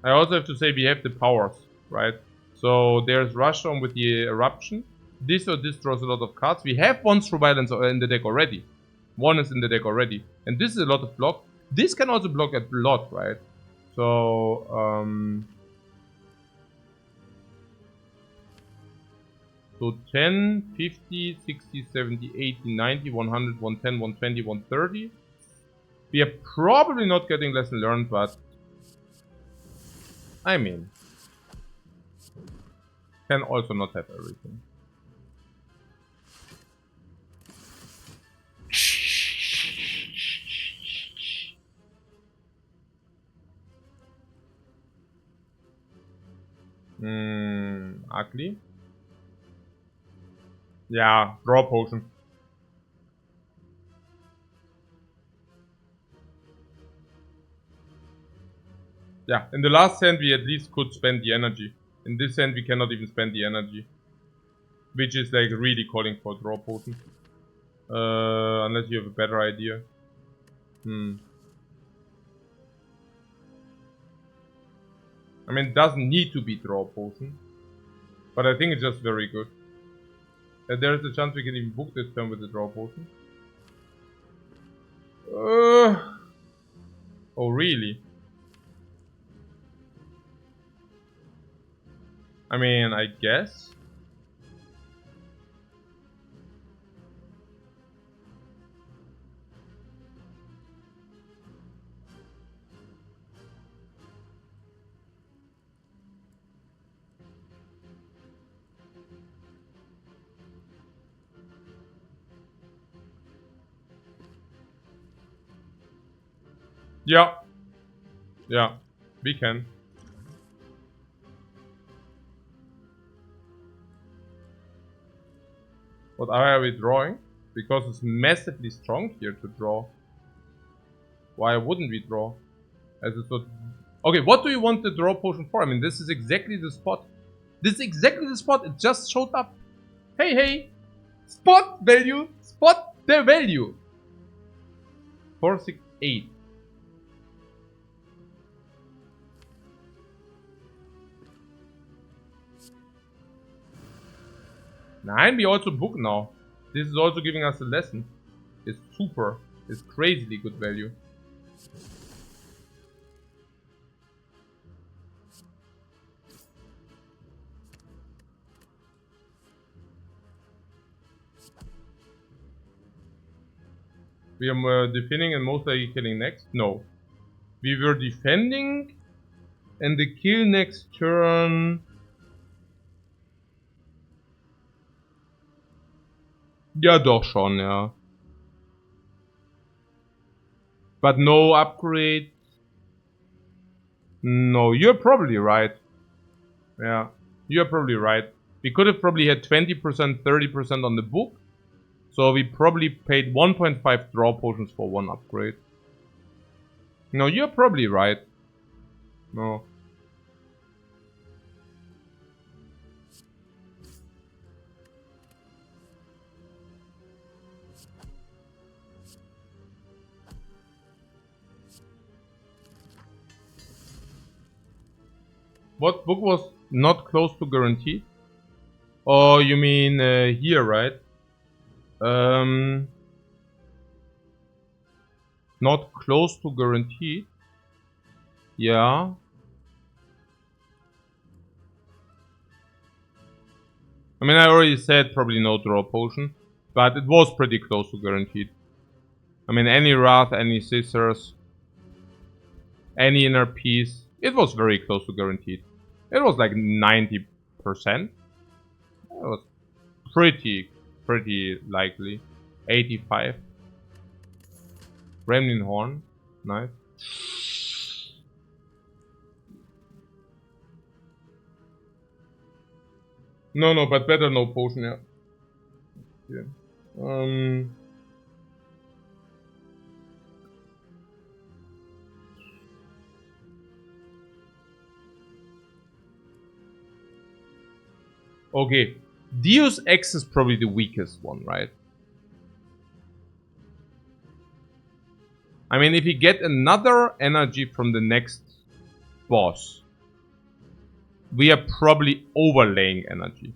I also have to say we have the powers, right? So there's Rush on with the Eruption. This or this draws a lot of cards. We have one through violence in the deck already. One is in the deck already. And this is a lot of block. This can also block a lot, right? So, so 10, 50, 60, 70, 80, 90, 100, 110, 120, 130. We are probably not getting lesson learned, but I mean, can also not have everything. Ugly. Yeah, draw potion. Yeah, in the last hand we at least could spend the energy. In this hand we cannot even spend the energy. Which is like really calling for draw potion. Unless you have a better idea. I mean, it doesn't need to be draw potion. But I think it's just very good. There is a chance we can even book this turn with the draw potion. Oh really? I mean, I guess. Yeah. Yeah, we can. What are we drawing? Because it's massively strong here to draw. Why wouldn't we draw? As it's not... Okay, what do you want the draw potion for? I mean, this is exactly the spot. This is exactly the spot. It just showed up. Hey, hey. Spot value. Spot the value. 4, 6, 8. Nine, we also book now. This is also giving us a lesson. It's super. It's crazily good value. We are defending and most likely killing next? No. We were defending and the kill next turn. Ja, doch schon, ja. But no upgrade. No, you're probably right. Yeah, you're probably right. We could have probably had 20%, 30% on the book. So we probably paid 1.5 draw potions for one upgrade. No, you're probably right. No. What book was not close to guaranteed? Oh, you mean here, right? Not close to guaranteed. Yeah. I mean, I already said probably no draw potion, but it was pretty close to guaranteed. I mean, any Wrath, any Scissors, any Inner Peace, it was very close to guaranteed. It was like 90%. It was pretty likely. 85. Gremlin Horn. Nice. No, but better no potion, yeah. Okay. Deus Ex is probably the weakest one, right? I mean, if you get another energy from the next boss, we are probably overlaying energy.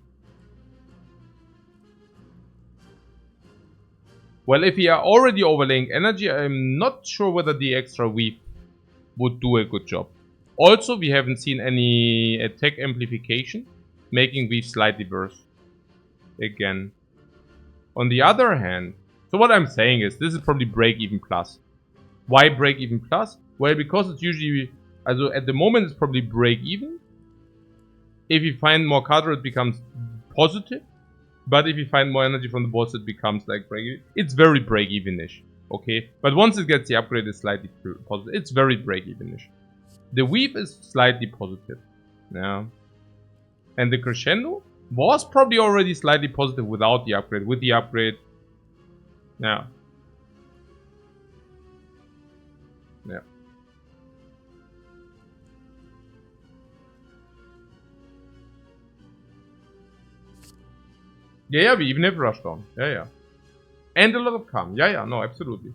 Well, if we are already overlaying energy, I'm not sure whether the extra weave would do a good job. Also, we haven't seen any attack amplification, making weave slightly worse. Again. On the other hand, so what I'm saying is, this is probably break-even plus. Why break-even plus? Well, because it's usually, also at the moment it's probably break-even. If you find more cards, it becomes positive. But if you find more energy from the boss, it becomes like break-even. It's very break-even-ish, okay? But once it gets the upgrade, it's slightly positive. It's very break-even-ish. The weave is slightly positive, yeah. And the crescendo was probably already slightly positive without the upgrade. With the upgrade, yeah. Yeah. Yeah, we even have Rushdown. Yeah. And a lot of calm. Yeah, no, absolutely.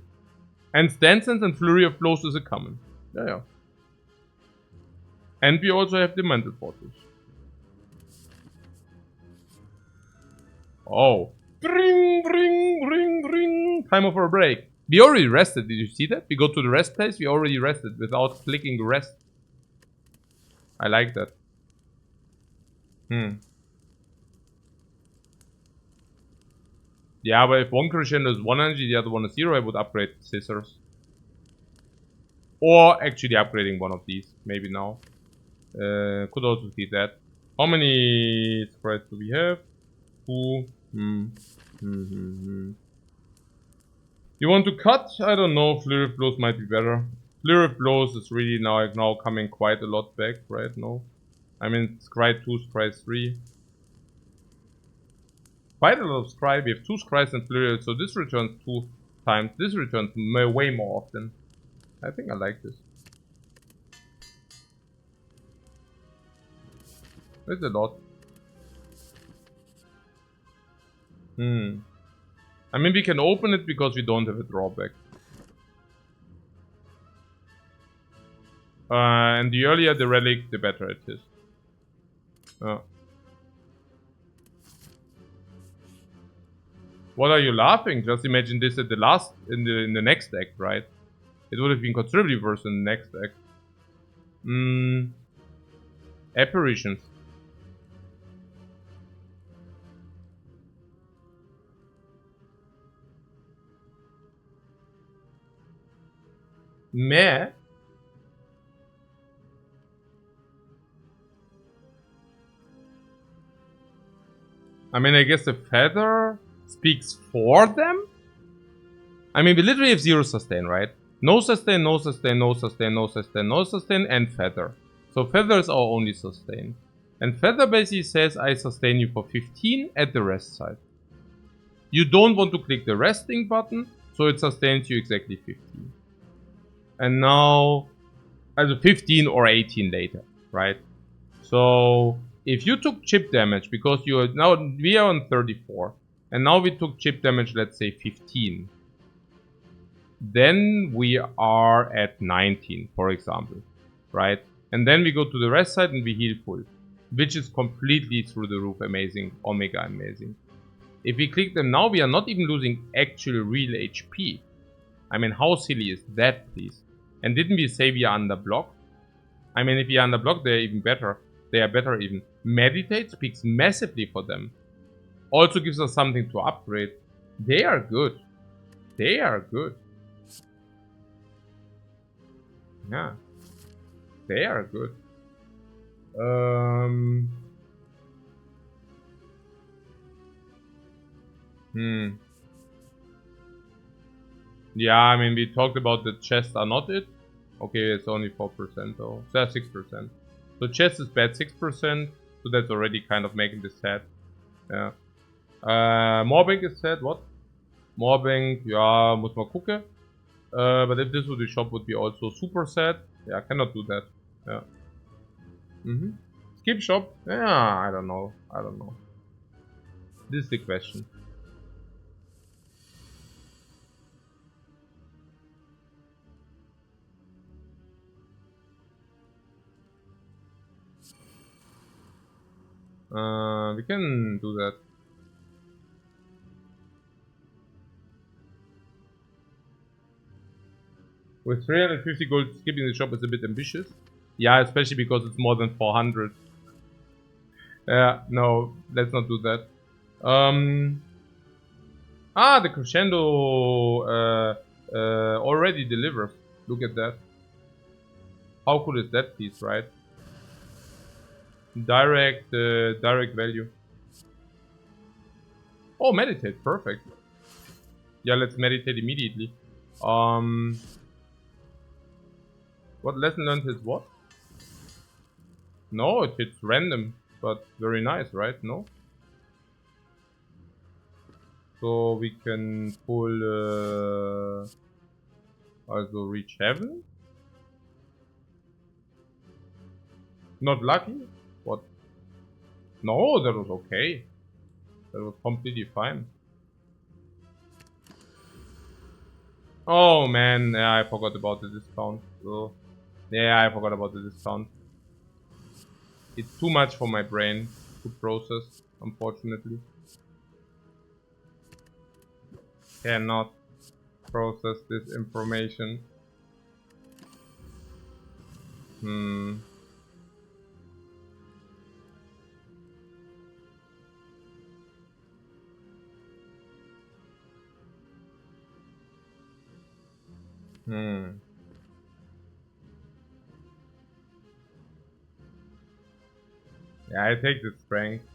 And Stance Sense and Flurry of Blows is a common. Yeah. And we also have the Mental Fortress. Oh. Ring. Time for a break. We already rested. Did you see that? We go to the rest place. We already rested without clicking rest. I like that. Yeah, but if one crescendo is 1 energy, the other one is 0, I would upgrade Scissors. Or actually upgrading one of these, maybe now. Could also see that. How many sprites do we have? 2. You want to cut? I don't know. Flurry of Blows might be better. Flurry of Blows is really now coming quite a lot back, right? No? I mean, Scry 2, Scry 3. Quite a lot of Scry. We have 2 Scries and Flurry, so this returns 2 times. This returns way more often. I think I like this. It's a lot. I mean, we can open it because we don't have a drawback. And the earlier the relic, the better it is. What are you laughing? Just imagine this at the last, in the next act, right? It would have been considerably worse in the next act. Apparitions. Meh. I mean, I guess the feather speaks for them? I mean, we literally have 0 sustain, right? No sustain, no sustain, no sustain, no sustain, no sustain, and feather. So feather is our only sustain. And feather basically says I sustain you for 15 at the rest side. You don't want to click the resting button, so it sustains you exactly 15. And now, either 15 or 18 later, right? So if you took chip damage, because we are on 34, and now we took chip damage, let's say 15, then we are at 19, for example, right? And then we go to the rest side and we heal full, which is completely through the roof amazing, omega amazing. If we click them now, we are not even losing actual real HP. I mean, how silly is that, please? And didn't we say we are under block? I mean, if we are under block, they're even better. They are better even. Meditate speaks massively for them. Also gives us something to upgrade. They are good. They are good. Yeah. They are good. Yeah, I mean, we talked about the chests are not it. Okay, it's only 4% though. So 6%. So chest is bad 6%. So that's already kind of making this sad. Ja. Mobbing is sad, what? Mobbing, ja, muss mal gucken. But if this would be shop would be also super sad. Yeah, I cannot do that. Yeah. Skip shop? Yeah, I don't know. I don't know. This is the question. We can do that. With 350 gold, skipping the shop is a bit ambitious. Yeah, especially because it's more than 400. Yeah, no, let's not do that. The crescendo already delivers. Look at that. How cool is that piece, right? Direct value. Oh, meditate, perfect. Yeah, let's meditate immediately. What lesson learned is what? No, it hits random, but very nice, right? No? So we can pull also reach heaven? Not lucky? What? No, that was okay. That was completely fine. Oh man, yeah, I forgot about the discount. So, yeah, I forgot about the discount. It's too much for my brain to process, unfortunately. Cannot process this information. Yeah, I take the strength.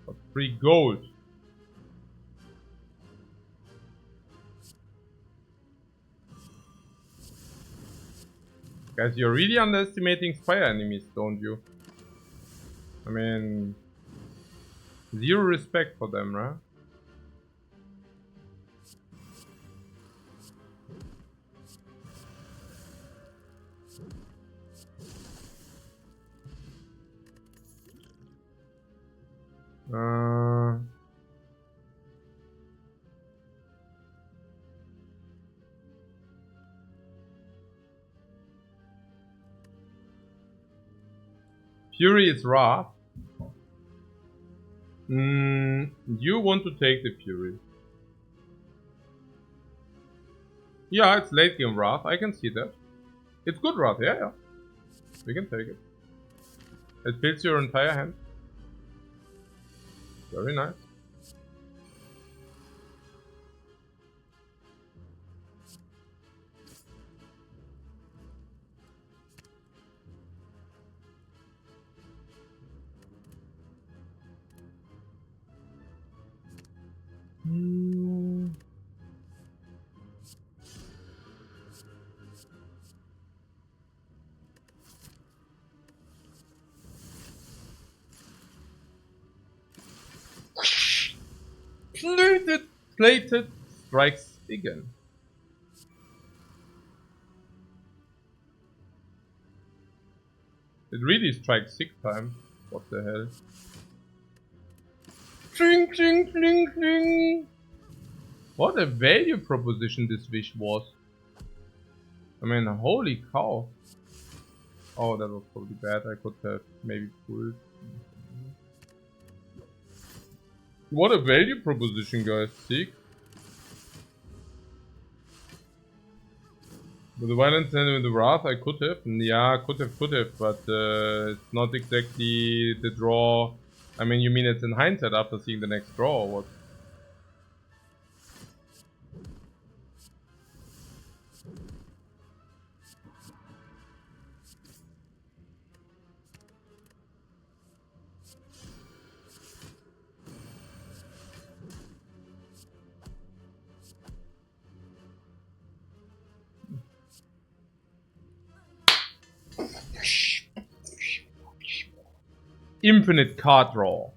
But 3 gold. Guys, you're really underestimating Spire enemies, don't you? I mean, zero respect for them, right? Fury is Wrath. You want to take the Fury. Yeah, it's late game Wrath, I can see that. It's good Wrath, yeah. We can take it. It fills your entire hand. Very nice. Plated strikes again. It really strikes 6 times. What the hell? Ching, ching, ching, ching. What a value proposition this wish was. I mean, holy cow. Oh, that was probably bad. I could have maybe pulled. What a value proposition, guys. Sick. With the violence and with the wrath, I could have. Yeah, could have, but it's not exactly the draw. I mean, you mean it's in hindsight after seeing the next draw or what? Infinite card draw.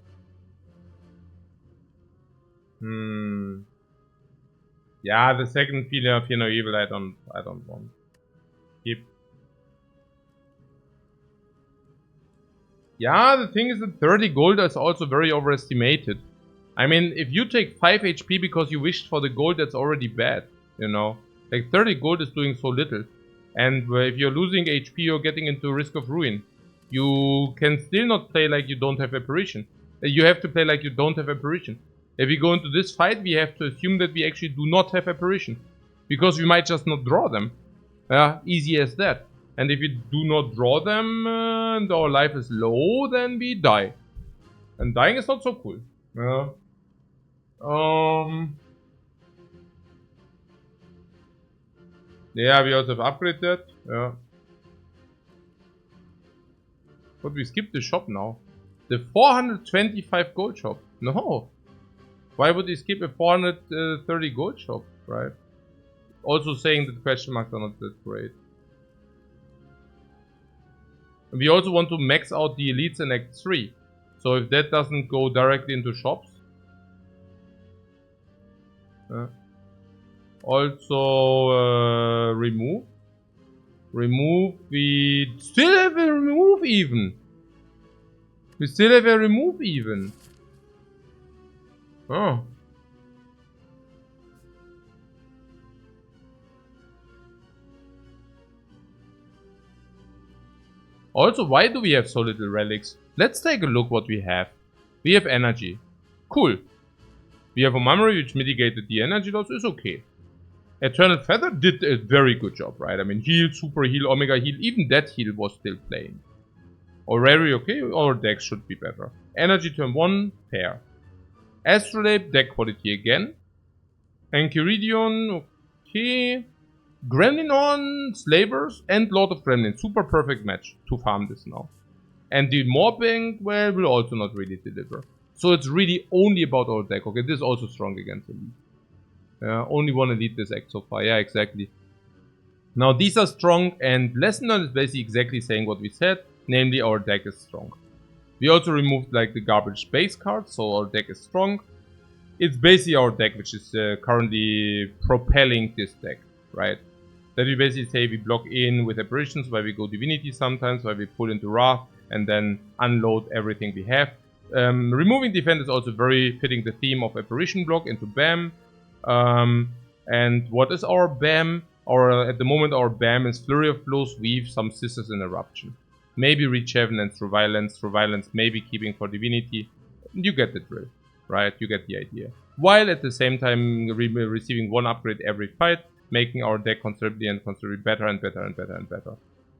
Yeah, the second Fear No Evil I don't want. Keep. Yeah, the thing is that 30 gold is also very overestimated. I mean, if you take 5 HP because you wished for the gold, that's already bad, you know? Like, 30 gold is doing so little. And if you're losing HP, you're getting into risk of ruin. You can still not play like you don't have Apparition. You have to play like you don't have Apparition. If we go into this fight, we have to assume that we actually do not have Apparition. Because we might just not draw them. Easy as that. And if we do not draw them and our life is low, then we die. And dying is not so cool. Yeah. Yeah, we also have upgraded that. Yeah. But we skipped the shop now. The 425 gold shop. No. Why would we skip a 430 gold shop, right? Also saying that question marks are not that great. And we also want to max out the elites in Act 3. So if that doesn't go directly into shops. Also remove. Remove, we still have a remove even. We still have a remove even. Oh. Also, why do we have so little relics? Let's take a look what we have. We have energy. Cool. We have a memory which mitigated the energy loss. Is okay. Eternal Feather did a very good job, right? I mean, heal, super heal, omega heal. Even that heal was still playing. Orrery, okay. Our deck should be better. Energy turn 1, pair. Astrolabe, deck quality again. Enchiridion, okay. Gremlin on Slavers and Lord of Gremlin. Super perfect match to farm this now. And the Morbang, well, will also not really deliver. So it's really only about our deck. Okay, this is also strong against Elite. Only one Elite this act so far. Yeah, exactly. Now these are strong, and Lesson Learned is basically exactly saying what we said. Namely, our deck is strong. We also removed like the garbage base cards, so our deck is strong. It's basically our deck which is currently propelling this deck, right? That we basically say we block in with Apparitions, where we go Divinity sometimes, where we pull into Wrath, and then unload everything we have. Removing Defend is also very fitting the theme of Apparition block into BAM. And what is our BAM? At the moment our BAM is Flurry of Blows, Weave, some Scissors and Eruption. Maybe Reach Heaven and Through Violence. Through Violence maybe keeping for Divinity. You get the drill, right? You get the idea. While at the same time receiving one upgrade every fight, making our deck considerably better and better and better and better.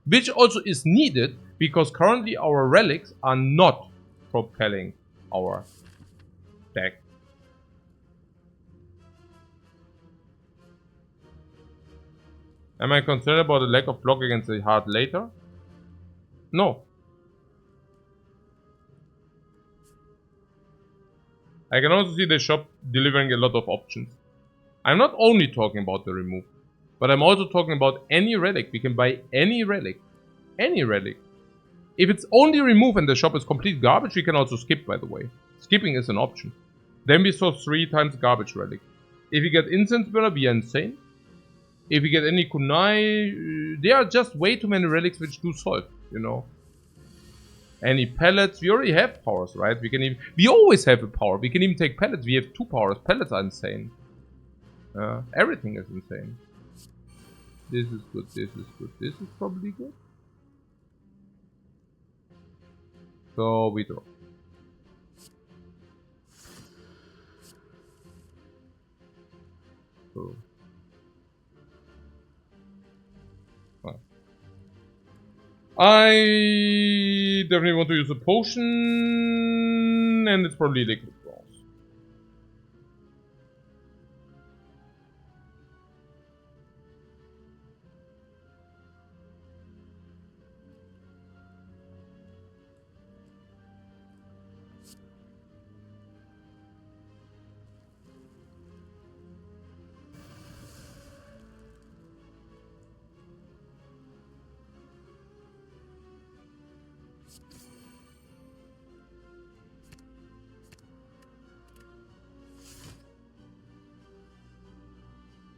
Which also is needed, because currently our relics are not propelling our deck. Am I concerned about the lack of block against the heart later? No. I can also see the shop delivering a lot of options. I'm not only talking about the remove, but I'm also talking about any relic. We can buy any relic. Any relic. If it's only remove and the shop is complete garbage, we can also skip, by the way. Skipping is an option. Then we saw 3 times garbage relic. If we get Incense Burner, we are insane. If we get any Kunai, there are just way too many relics which do solve, you know. Any pellets, we already have powers, right? We always have a power. We can even take pellets. We have 2 powers. Pellets are insane. Everything is insane. This is good, this is good, this is probably good. So we draw. So. I definitely want to use a potion, and it's probably liquid bronze.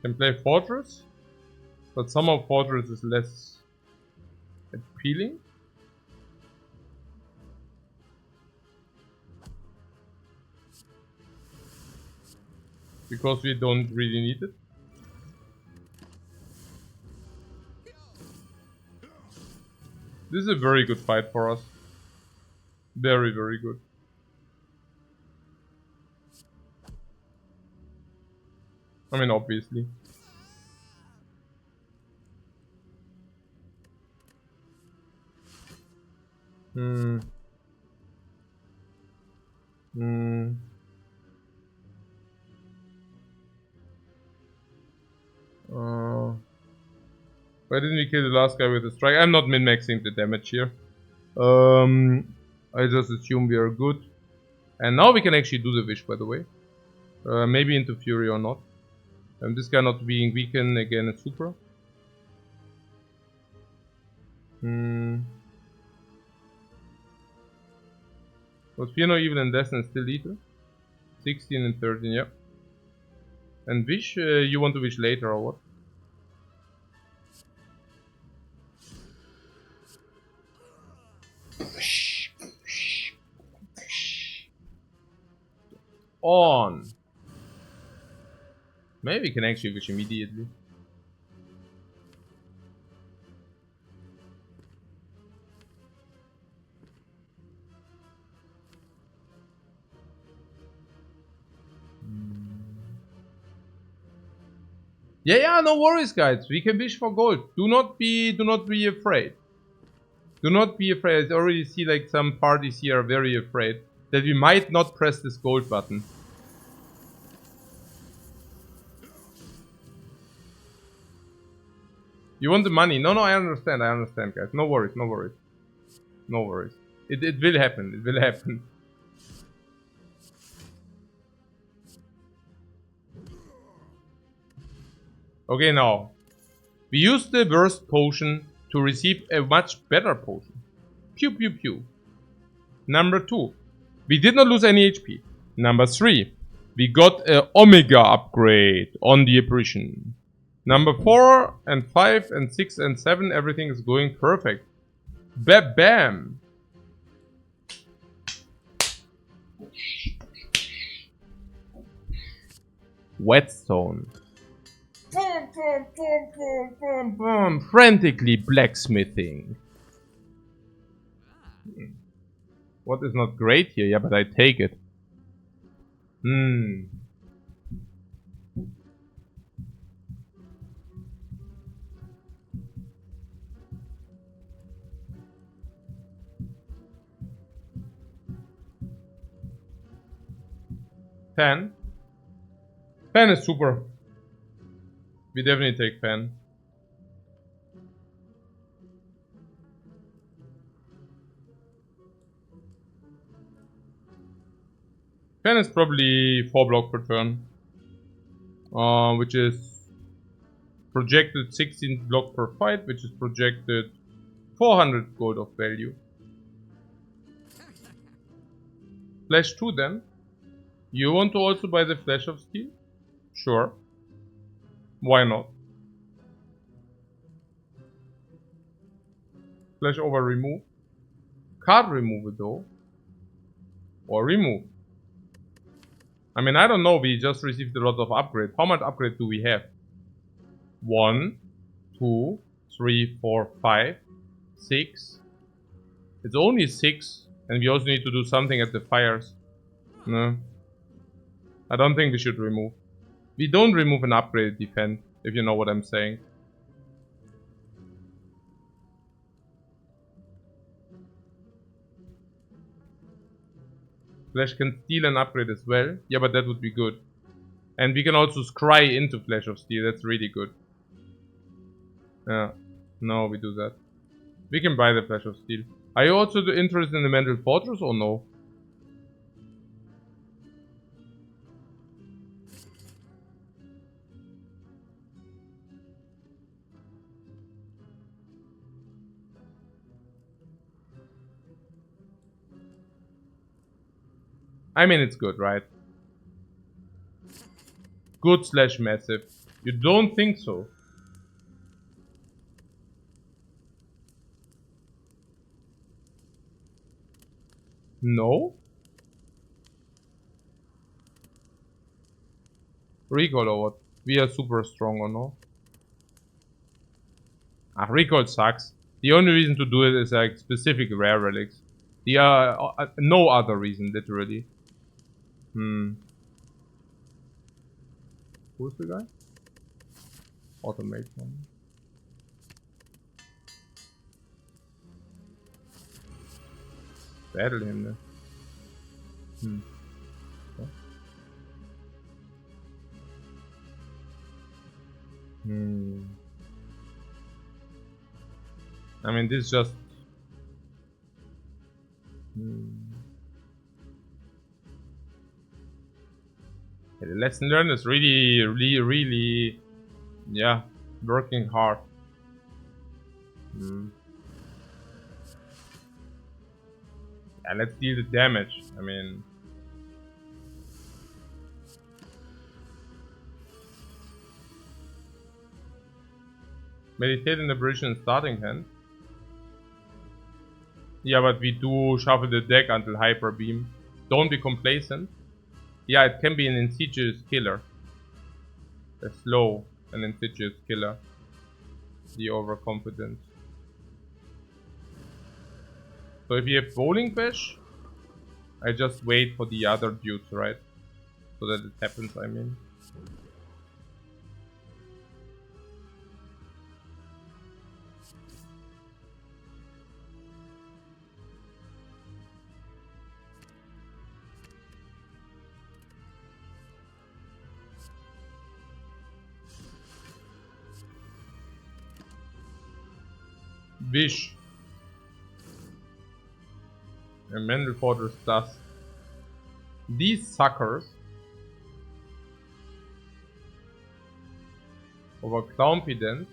Can play Fortress, but somehow Fortress is less appealing. Because we don't really need it. This is a very good fight for us. Very, very good. I mean, obviously. Why didn't we kill the last guy with a strike? I'm not min-maxing the damage here. I just assume we are good. And now we can actually do the wish, by the way. Maybe into Fury or not. This guy not being weakened again is super. Was Fear No Evil and Destin still lethal? 16 and 13, yeah. And wish, you want to wish later or what? On. Maybe we can actually wish immediately. Yeah, no worries, guys. We can wish for gold. Do not be afraid. Do not be afraid. I already see like some parties here are very afraid that we might not press this gold button. You want the money? No, I understand, guys. No worries. It will happen. Okay, now. We use the worst potion to receive a much better potion. Pew pew pew. Number 2. We did not lose any HP. Number 3. We got a Omega upgrade on the apparition. Number 4 and 5 and 6 and 7, everything is going perfect. Bam! Whetstone. Frantically blacksmithing. What is not great here? Yeah, but I take it. 10. Pen is super. We definitely take pen. Pen is probably 4 block per turn. Which is projected 16 block per fight, which is projected 400 gold of value. Flash 2 then. You want to also buy the Flash of Steel? Sure. Why not? Flash over remove. Card removal though. Or remove. I mean, I don't know, we just received a lot of upgrade. How much upgrade do we have? 1, 2, 3, 4, 5, 6. It's only 6. And we also need to do something at the fires. No. I don't think we should remove. We don't remove an upgraded defense, if you know what I'm saying. Flash can steal an upgrade as well. Yeah, but that would be good. And we can also scry into Flash of Steel. That's really good. Yeah. No, we do that. We can buy the Flash of Steel. Are you also interested in the Mental Fortress or no? I mean, it's good, right? Good slash massive. You don't think so? No? Recall or what? We are super strong or no? Ah, recall sucks. The only reason to do it is like specific rare relics. The no other reason, literally. Who's the guy? Automation. Battle him then. Okay. I mean, this just. The lesson learned is really, yeah, working hard. Yeah, let's deal the damage. I mean, meditate and aberration starting hand. Yeah, but we do shuffle the deck until Hyper Beam. Don't be complacent. Yeah, it can be an insidious killer. A slow and insidious killer. The overconfident. So if you have Bowling Bash, I just wait for the other dudes, right? So that it happens, I mean. Wish. And Mental Fortress does. These suckers over Clownpident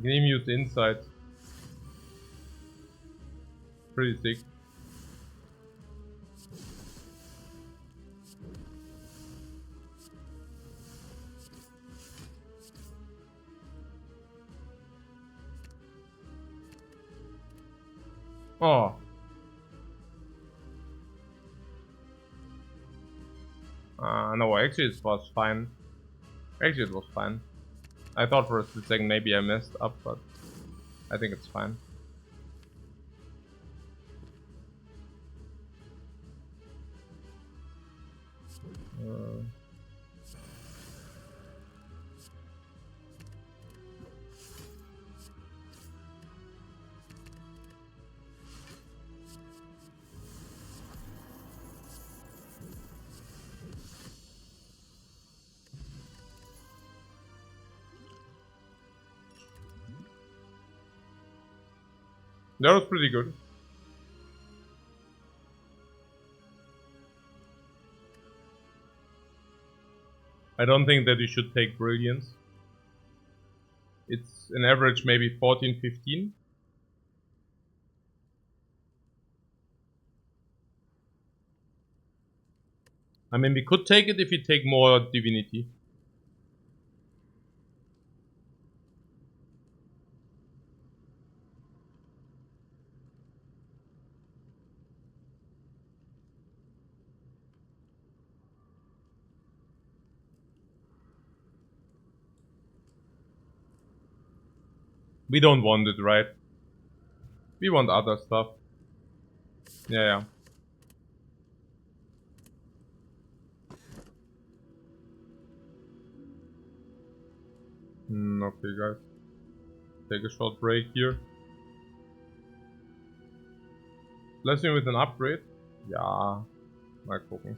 Game used Insight. Pretty sick. Oh. No, actually it was fine. Actually it was fine. I thought for a split second maybe I messed up, but I think it's fine. That was pretty good. I don't think that you should take Brilliance. It's an average maybe 14, 15. I mean, we could take it if you take more Divinity. We don't want it, right? We want other stuff. Yeah. Okay, guys. Take a short break here. Blessing with an upgrade? Ja, mal gucken.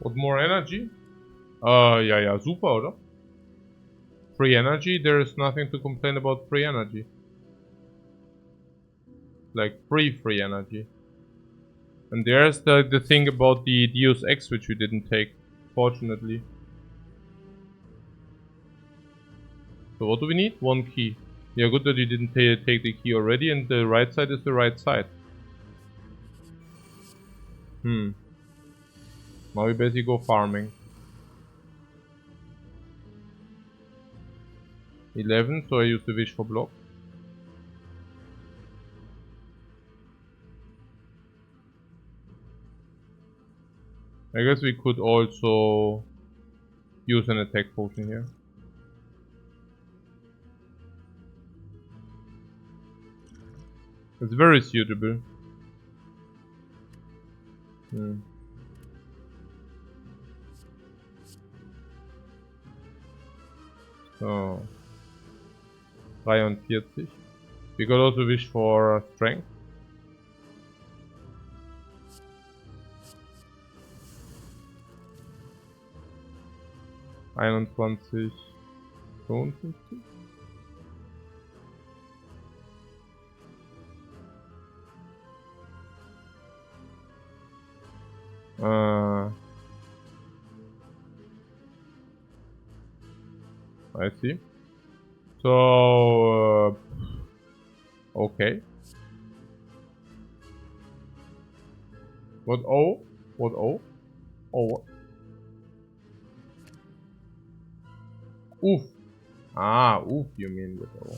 What more energy? Ja, super, oder? Free energy, there is nothing to complain about free energy. Like, free energy. And there's the thing about the Deus Ex, which we didn't take, fortunately. So what do we need? One key. Yeah, good that you didn't take the key already, and the right side is the right side. Now we basically go farming. 11, so I use the wish for block. I guess we could also use an attack potion here. It's very suitable. So 43. We could also wish for strength. 21, 52. I see. So, okay. What O? What O? Oh, what? Oof. Ah, oof, you mean with O.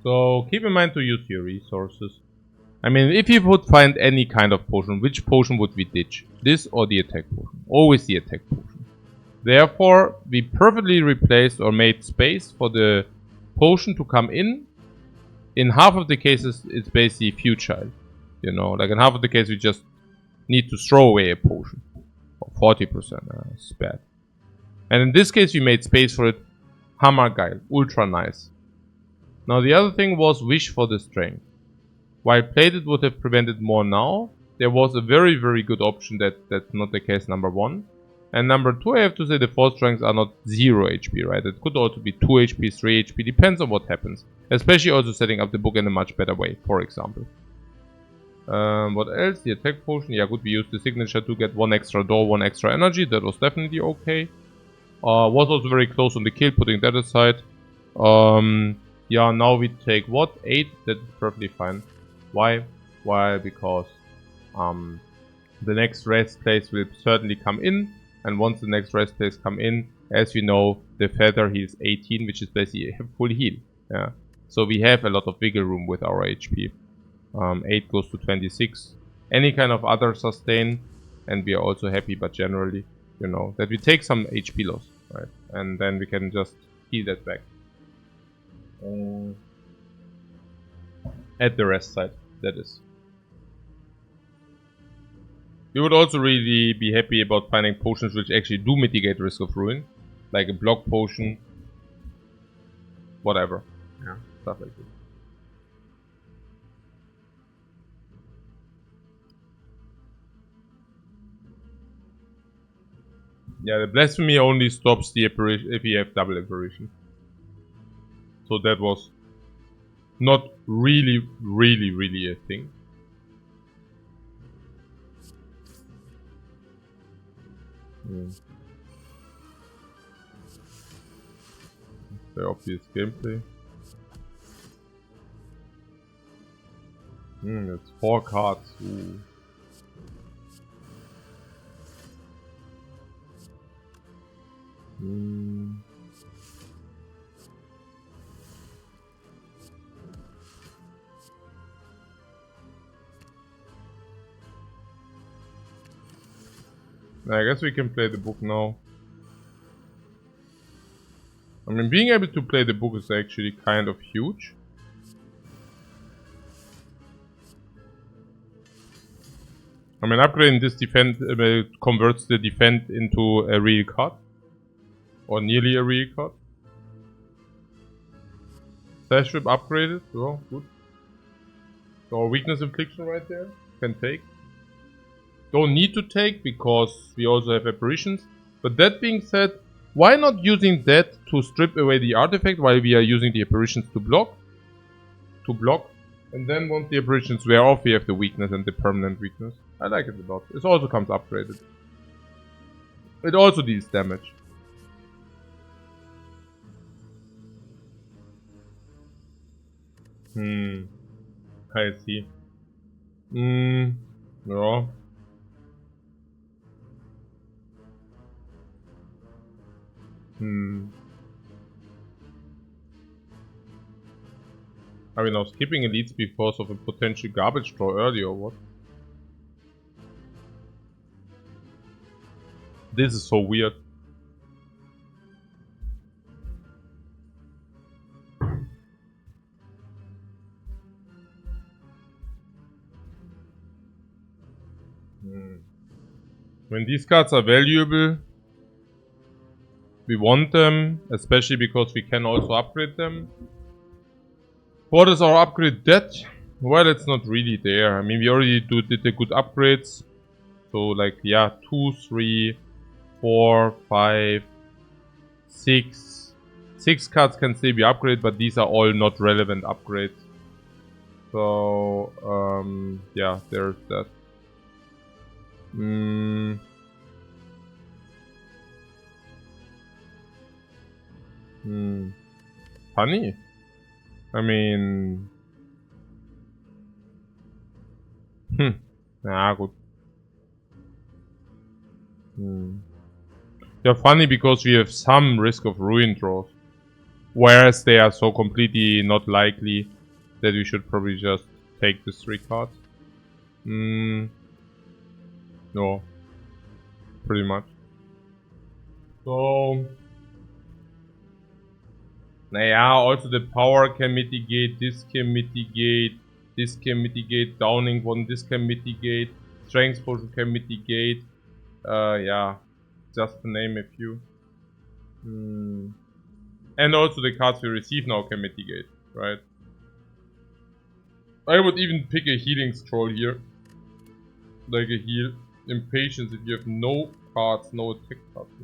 So keep in mind to use your resources. I mean, if you would find any kind of potion, which potion would we ditch? This or the attack potion? Always the attack potion. Therefore, we perfectly replaced or made space for the potion to come in. In half of the cases, it's basically futile. You know, like in half of the cases, we just need to throw away a potion. Or 40%, it's bad. And in this case, we made space for it. Hammergeil, ultra nice. Now the other thing was wish for the strength. While plated would have prevented more now, there was a very good option that's not the case, number 1. And number 2, I have to say the 4 strengths are not 0 HP, right? It could also be 2 HP, 3 HP, depends on what happens. Especially also setting up the book in a much better way, for example. What else? The attack potion, yeah, good, we used the signature to get 1 extra door, 1 extra energy, that was definitely okay. Was also very close on the kill, putting that aside. Yeah, now we take what? 8, that's perfectly fine. Why? Why? Because the next rest place will certainly come in, and once the next rest place come in, as we know, the feather heals 18, which is basically a full heal. Yeah, so we have a lot of wiggle room with our HP. 8 goes to 26. Any kind of other sustain, and we are also happy, but generally, you know, that we take some HP loss, right? And then we can just heal that back. At the rest side, that is. We would also really be happy about finding potions which actually do mitigate risk of ruin. Like a block potion. Whatever. Yeah, stuff like this. Yeah, the blasphemy only stops the apparition if you have double apparition. So that was not really a thing. Very obvious gameplay. It's 4 cards. Ooh. I guess we can play the book now. I mean, being able to play the book is actually kind of huge. I mean, upgrading this defend converts the defend into a real card. Or nearly a real card. Sash whip upgraded, oh, good. So weakness infliction right there, can take. Don't need to take because we also have apparitions. But that being said, why not using that to strip away the artifact while we are using the apparitions to block? And then once the apparitions wear off, we have the weakness and the permanent weakness. I like it a lot. It also comes upgraded. It also deals damage. I see. Yeah. Are we now skipping elites because of a potential garbage draw early or what? This is so weird. When these cards are valuable, we want them, especially because we can also upgrade them. What is our upgrade debt? Well, it's not really there. I mean, we already did the good upgrades. So like, yeah, 2, 3, 4, 5, 6. 6 cards can still be upgraded, but these are all not relevant upgrades. So, yeah, there's that. Funny. I mean... Nah, good. Yeah, funny because we have some risk of ruin draws. Whereas they are so completely not likely that we should probably just take the 3 cards. No. Pretty much. So... Naja, also the power can mitigate, this can mitigate, this can mitigate, downing one, this can mitigate, strength potion can mitigate. Yeah, just to name a few. And also the cards we receive now can mitigate, right? I would even pick a healing scroll here. Like a heal. Impatience if you have no cards, no attack cards.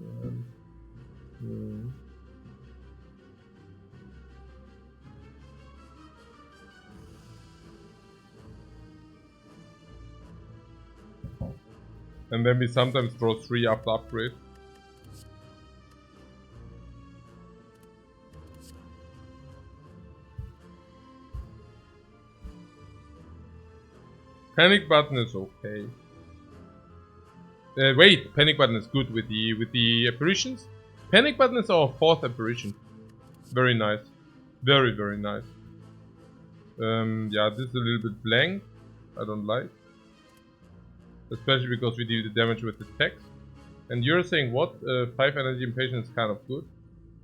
And then we sometimes draw 3 after upgrade. Panic button is okay. Wait, panic button is good with the apparitions. Panic button is our 4th apparition. Very nice. Very, very nice. Yeah, this is a little bit blank. I don't like. Especially because we deal the damage with the text. And you're saying what? 5 energy impatience is kind of good.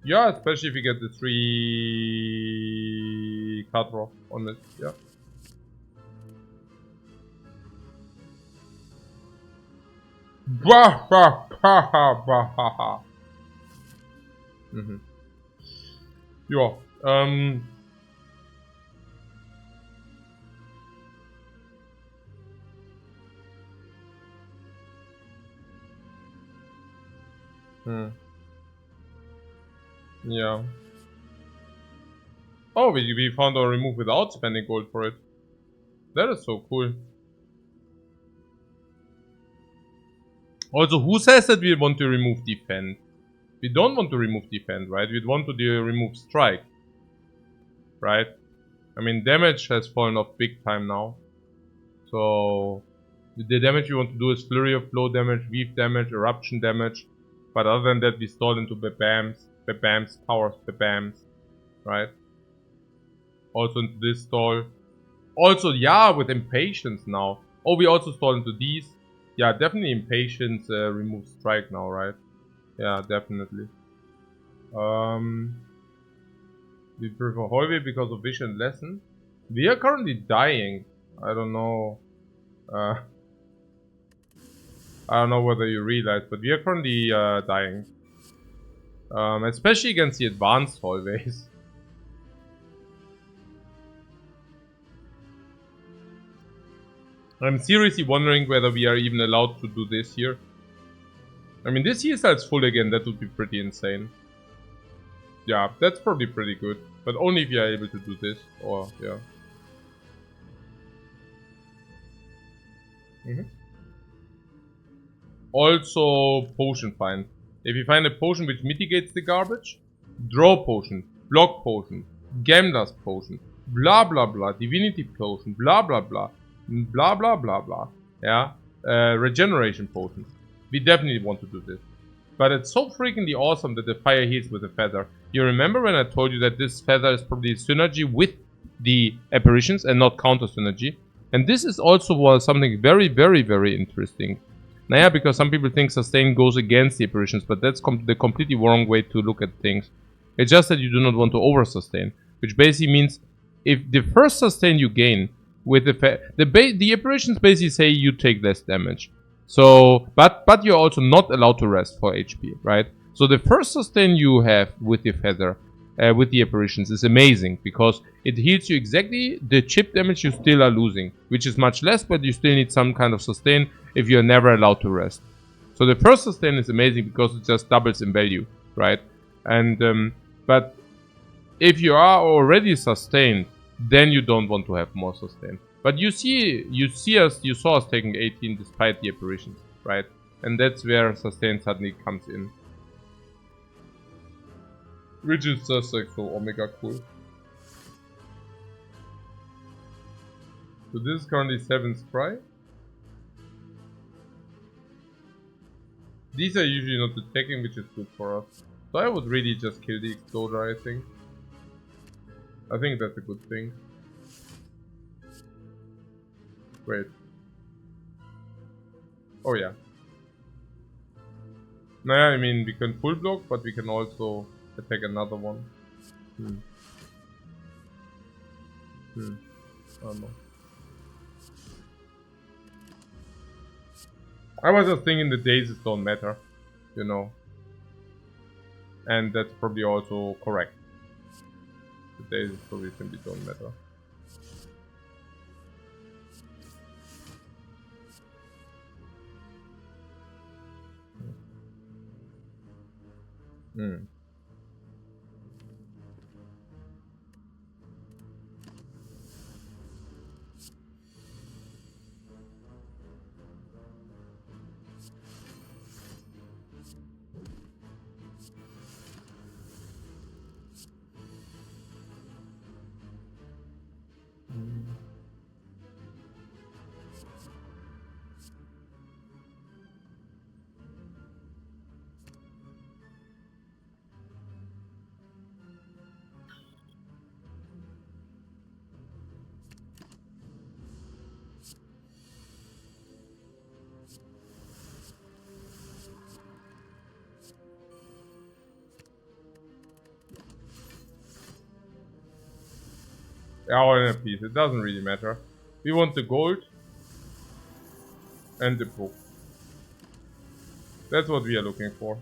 Yeah, especially if you get the 3 card draw on it. Yeah. Bah, bah, bah, bah, bah, bah. Ja, Yeah. Oh, we found our remove without spending gold for it. That is so cool. Also, who says that we want to remove defend? We don't want to remove defend, right? We want to remove strike. Right? I mean, damage has fallen off big time now. So, the damage we want to do is flurry of blow damage, weave damage, eruption damage. But other than that, we stall into babams, powers, babams. Right? Also into this stall. Also, yeah, with impatience now. Oh, we also stall into these. Yeah, definitely impatience removes strike now, right? Yeah, definitely. We prefer Hallway because of vision lesson. We are currently dying. I don't know. I don't know whether you realize, but we are currently dying. Especially against the advanced hallways. I'm seriously wondering whether we are even allowed to do this here. I mean, this heal is full again, that would be pretty insane. Yeah, that's probably pretty good. But only if you are able to do this, or, yeah. Also, potion find. If you find a potion which mitigates the garbage, draw potion, block potion, gambler's potion, blah blah blah, divinity potion, blah blah blah, blah blah blah blah. Yeah, regeneration potion. We definitely want to do this. But it's so freakingly awesome that the fire heals with a feather. You remember when I told you that this feather is probably synergy with the apparitions and not counter synergy? And this is also something very, very, very interesting. Naja, because some people think sustain goes against the apparitions, but that's the completely wrong way to look at things. It's just that you do not want to over sustain, which basically means if the first sustain you gain with the apparitions basically say you take less damage. So, but you're also not allowed to rest for HP, right? So the first sustain you have with the feather, with the apparitions is amazing because it heals you exactly the chip damage you still are losing, which is much less, but you still need some kind of sustain if you're never allowed to rest. So the first sustain is amazing because it just doubles in value, right? And but if you are already sustained, then you don't want to have more sustain. But you saw us taking 18 despite the apparitions, right? And that's where sustain suddenly comes in. Which is just like so omega cool. So this is currently 7 Spire. These are usually not attacking, which is good for us. So I would really just kill the Exploder, I think. I think that's a good thing. Wait. Oh yeah. Naja, I mean, we can full block, but we can also attack another one. I don't know. I was just thinking the daisies don't matter, you know. And that's probably also correct. The daisies probably simply don't matter. Our in a piece, it doesn't really matter. We want the gold and the book. That's what we are looking for.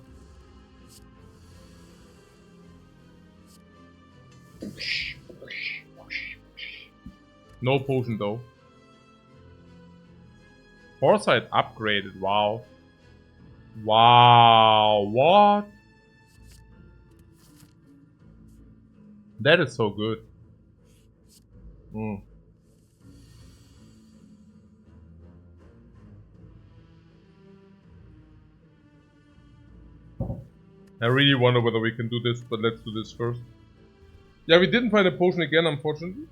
No potion though. Foresight upgraded, wow. Wow, what? That is so good. I really wonder whether we can do this, but let's do this first. Yeah, we didn't find a potion again, unfortunately.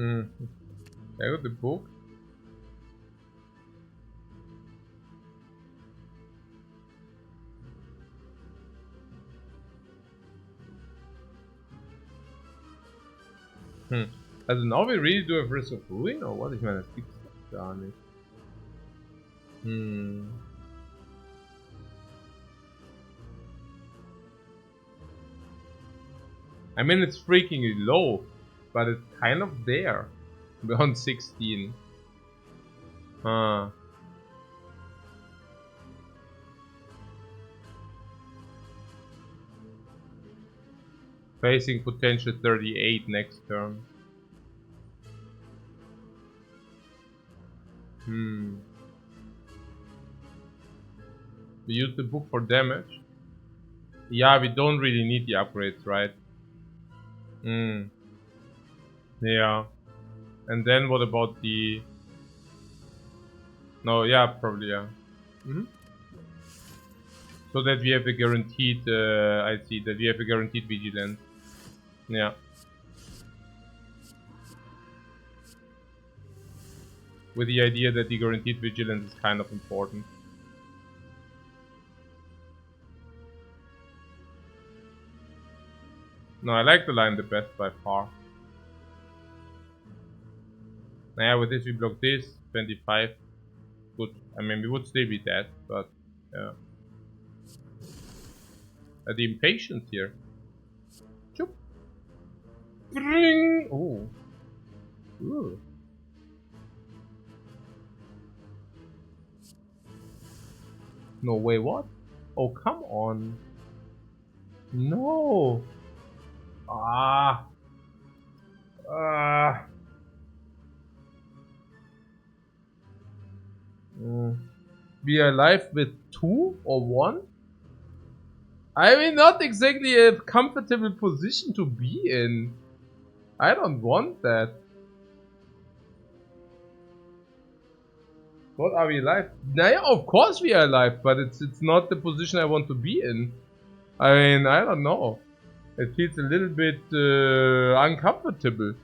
I got the book. Also now we really do have Risk of Ruin or what? Ich meine, das gibt's gar nicht. I mean, it's freakingly low, but it's kind of there. Beyond 16. Facing potential 38 next turn. We use the book for damage. Yeah, we don't really need the upgrades, right? Yeah. And then what about the... No, yeah, probably, yeah. So that we have a guaranteed, I see, that we have a guaranteed vigilance. Yeah. With the idea that the guaranteed vigilance is kind of important. No, I like the line the best by far. Yeah, with this we block this, 25. Good. I mean, we would still be dead, but yeah. The impatience here. Choop. Bring. Oh. Ooh. No way, what? Oh, come on. No. We are alive with 2 or 1? I mean, not exactly a comfortable position to be in. I don't want that. What, are we alive? Yeah, of course we are alive, but it's not the position I want to be in. I mean, I don't know. It feels a little bit uncomfortable.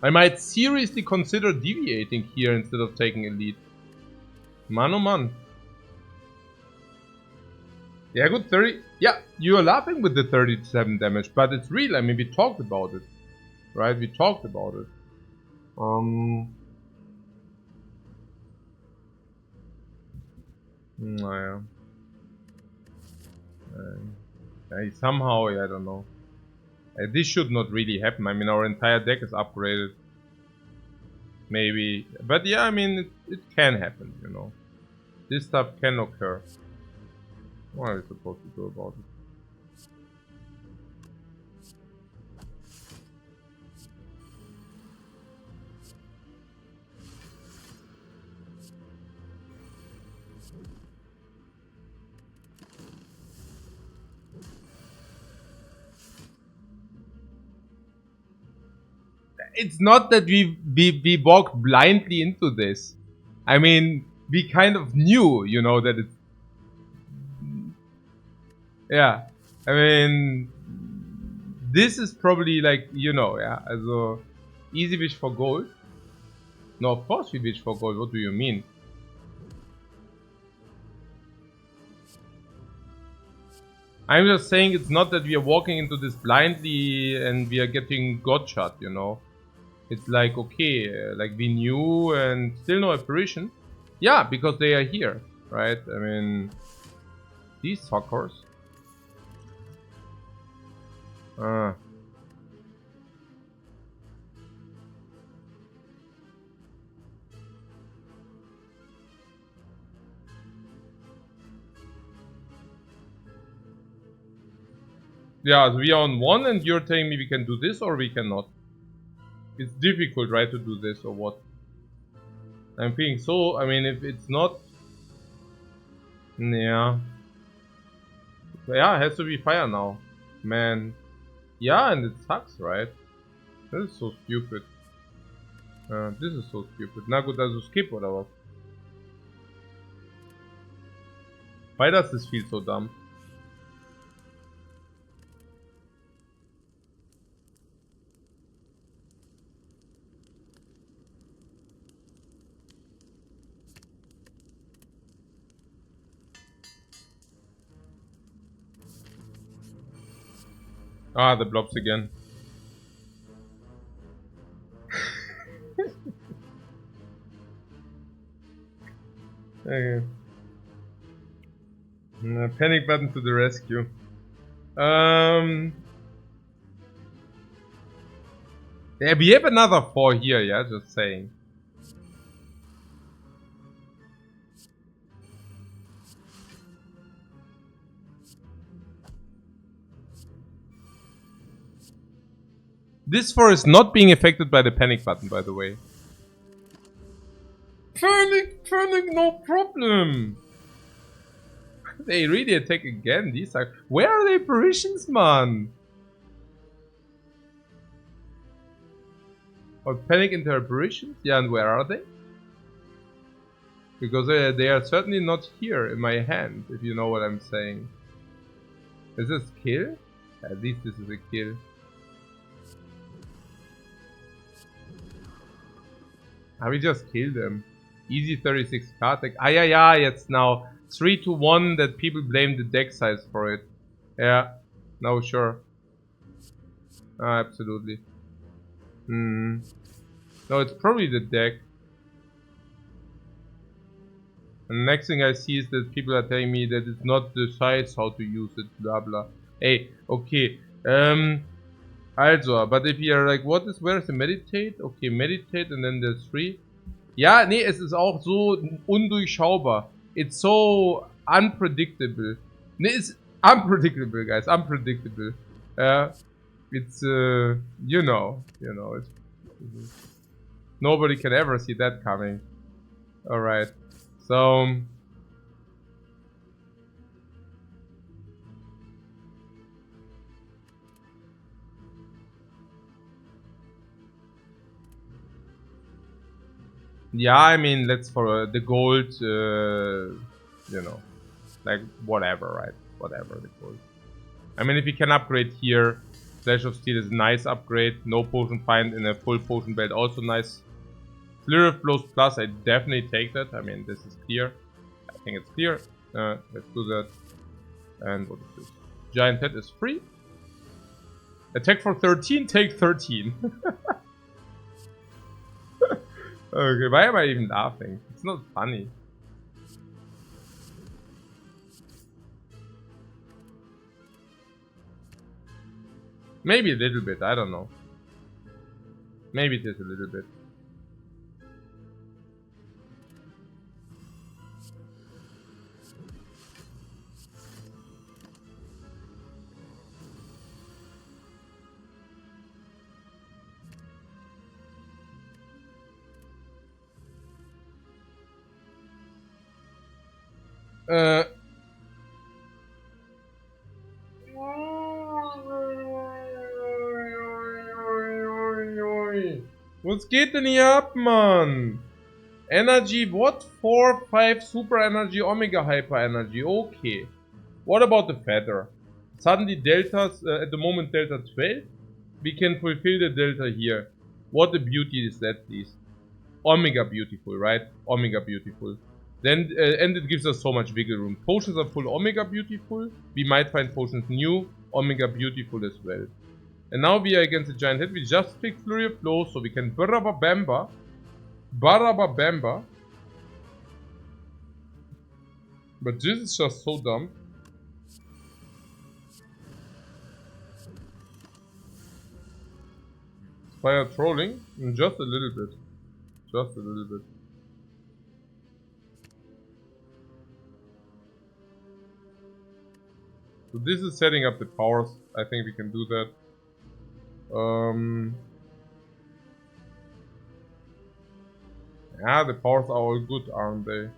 I might seriously consider deviating here instead of taking a lead. Man oh man. Yeah, good 30. Yeah, you are laughing with the 37 damage, but it's real. I mean, we talked about it. Right? We talked about it. Naja. Somehow, I don't know. This should not really happen. I mean, our entire deck is upgraded. Maybe. But yeah, I mean, it can happen, you know. This stuff can occur. What are we supposed to do about it? It's not that we walk blindly into this. I mean, we kind of knew, you know, that it's... Yeah. I mean, this is probably like, you know, yeah. Also, easy wish for gold. No, of course we wish for gold. What do you mean? I'm just saying it's not that we are walking into this blindly and we are getting god shot, you know. It's like, okay, like we knew and still no apparition. Yeah, because they are here, right? I mean, these suckers. Yeah, so we are on one and you're telling me we can do this or we cannot. It's difficult, right, to do this or what? I'm feeling so, I mean, if it's not... Yeah. Yeah, it has to be fire now. Man. Yeah, and it sucks, right? This is so stupid. This is so stupid. Na gut, also skip oder was? Why does this feel so dumb? Ah, the blobs again. Okay. Panic button to the rescue. Yeah, we have another 4 here, yeah, just saying. This 4 is not being affected by the panic button, by the way. Panic, no problem. They really attack again, these are... Where are the apparitions, man? Or panic into apparitions? Yeah, and where are they? Because they are certainly not here in my hand, if you know what I'm saying. Is this kill? At least this is a kill. We just killed them. Easy 36 card deck. Yeah, it's now 3-1 that people blame the deck size for it. Yeah, no, sure. Absolutely. No, it's probably the deck. And the next thing I see is that people are telling me that it's not the size how to use it, blah blah. Hey, okay. Also, but if you're like, where is the meditate? Okay, meditate and then there's 3. Ja, nee, es ist auch so undurchschaubar. It's so unpredictable. Nee, it's unpredictable, guys. Unpredictable. It's, you know, it's, nobody can ever see that coming. Alright. So... Yeah, I mean, let's for the gold, you know, like whatever, right? Whatever the gold. I mean, if you can upgrade here, Flash of Steel is a nice upgrade. No potion find in a full potion belt, also nice. Flurry of Blows Plus, I definitely take that. I mean, this is clear. I think it's clear. Let's do that. And what is this? Giant Head is free. Attack for 13, take 13. Okay, why am I even laughing? It's not funny. Maybe a little bit, I don't know. Maybe it is a little bit. Was geht denn hier ab, Mann? Energy, what? 4, 5 super energy, omega hyper energy. Okay. What about the feather? Suddenly deltas, at the moment delta 12. We can fulfill the delta here. What a beauty is that, please. Omega beautiful, right? Omega beautiful. Then, and it gives us so much wiggle room. Potions are full Omega beautiful. We might find potions new Omega beautiful as well. And now we are against a giant hit. We just pick Flurry of Blows, so we can Barababamba. Barababamba. But this is just so dumb. Spire trolling? Just a little bit. Just a little bit. So this is setting up the powers. I think we can do that. Yeah, the powers are all good, aren't they?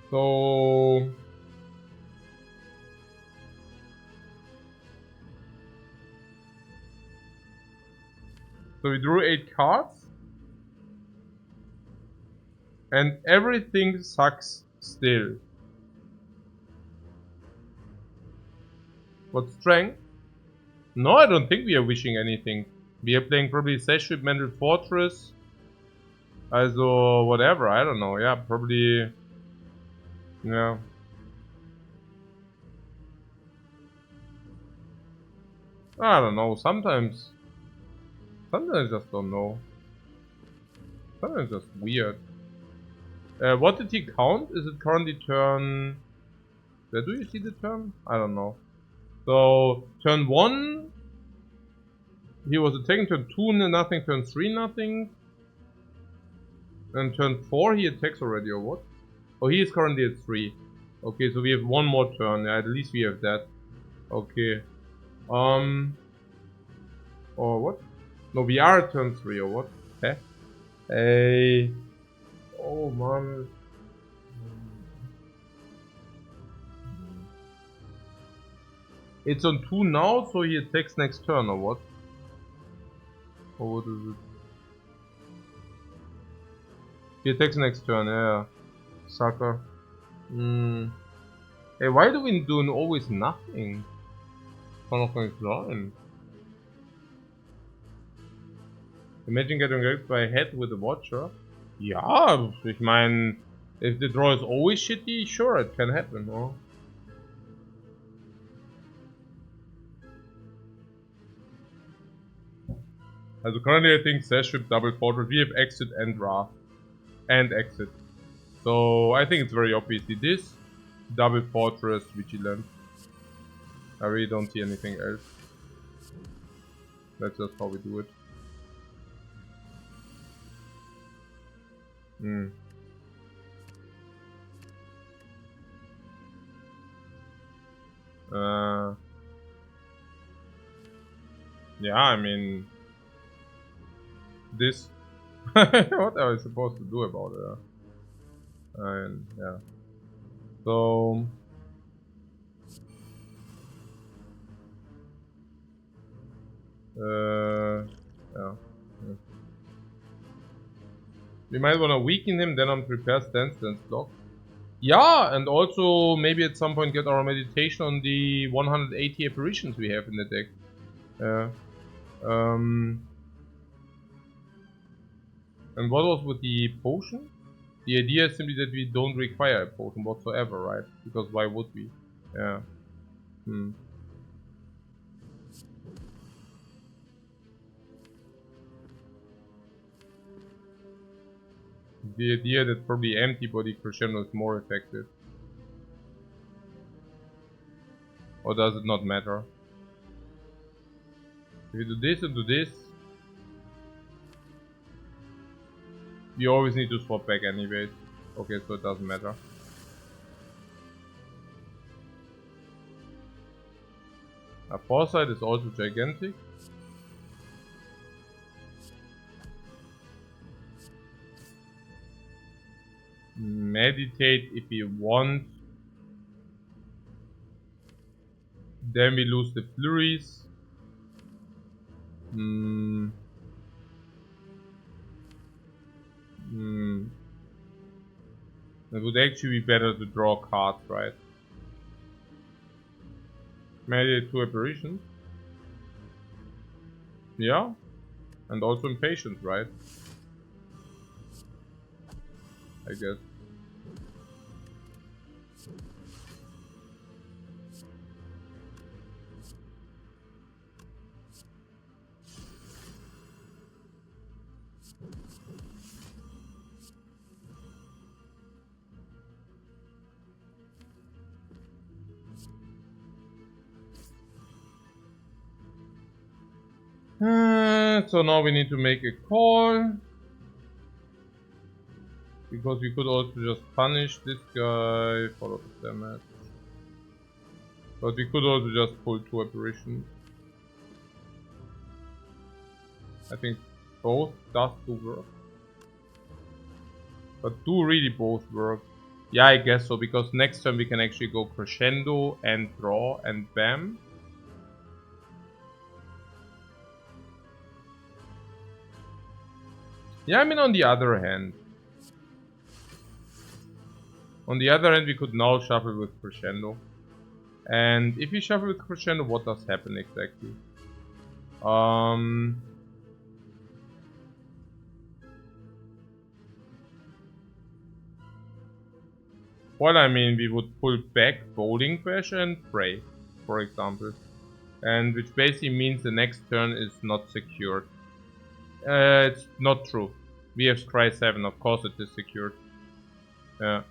So we drew 8 cards. And everything sucks still. What strength? No, I don't think we are wishing anything. We are playing probably Seship Mental Fortress. Also, whatever, I don't know. Yeah, probably. Yeah. I don't know. Sometimes I just don't know. Sometimes it's just weird. What did he count? Is it currently turn... Where do you see the turn? I don't know. So, turn 1, he was attacking, turn 2, nothing, turn 3, nothing. And turn 4, he attacks already, or what? Oh, he is currently at 3. Okay, so we have one more turn, yeah, at least we have that. Okay. Or what? No, we are at turn 3, or what? Hä? Hey. Oh, man. It's on 2 now, so he attacks next turn, or what? Or what is it? He attacks next turn, yeah. Sucker. Hey, why do we do always nothing? Kann doch gar nicht sein. Imagine getting wrecked by a head with a watcher. Ja, ich meine, if the draw is always shitty, sure, it can happen, huh? Also currently I think Seship, Double Fortress, we have Exit and Ra. And Exit. So I think it's very obviously this, Double Fortress, Vigilant. I really don't see anything else. That's just how we do it. Yeah, I mean... This... what are we supposed to do about it? And, yeah. So yeah. We might want to weaken him, then on prepare stance block. Yeah, and also maybe at some point get our meditation on the 180 apparitions we have in the deck. Yeah. And what was with the potion? The idea is simply that we don't require a potion whatsoever, right? Because why would we? Yeah. The idea that probably empty body crescendo is more effective. Or does it not matter? If you do this and do this, we always need to swap back anyways. Okay, so it doesn't matter. A foresight is also gigantic. Meditate if you want. Then we lose the flurries. It would actually be better to draw cards, right? Meditate 2 apparitions. Yeah. And also impatience, right? I guess. So now we need to make a call. Because we could also just punish this guy for a lot of damage. But we could also just pull 2 apparitions. I think both does do work. But do really both work? Yeah, I guess so, because next turn we can actually go crescendo and draw and bam. Yeah, I mean on the other hand. On the other hand, we could now shuffle with crescendo. And if we shuffle with crescendo, what does happen exactly? Well, I mean, we would pull back Bowling Bash and Pray, for example. And which basically means the next turn is not secured. It's not true. We have Scry 7, of course it is secured. Yeah.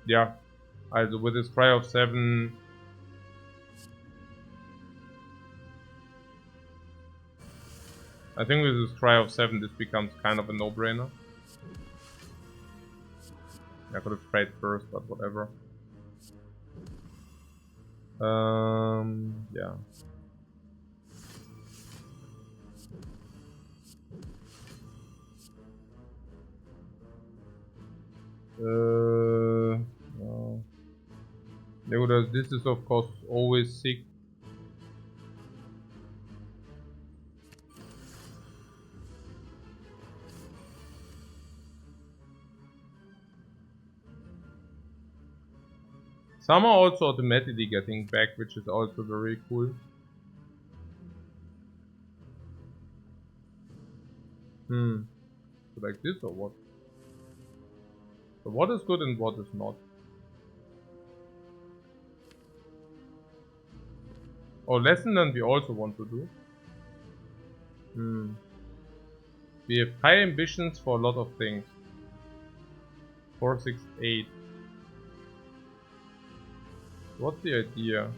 Yeah. Also with this Scry of 7... I think with this Scry of 7 this becomes kind of a no-brainer. I could have prayed first, but whatever. Yeah. No. This is of course always sick. Some are also automatically getting back, which is also very cool. So like this or what? So what is good and what is not? Oh, lesson learned we also want to do. We have high ambitions for a lot of things. 4, 6, 8. What's the idea?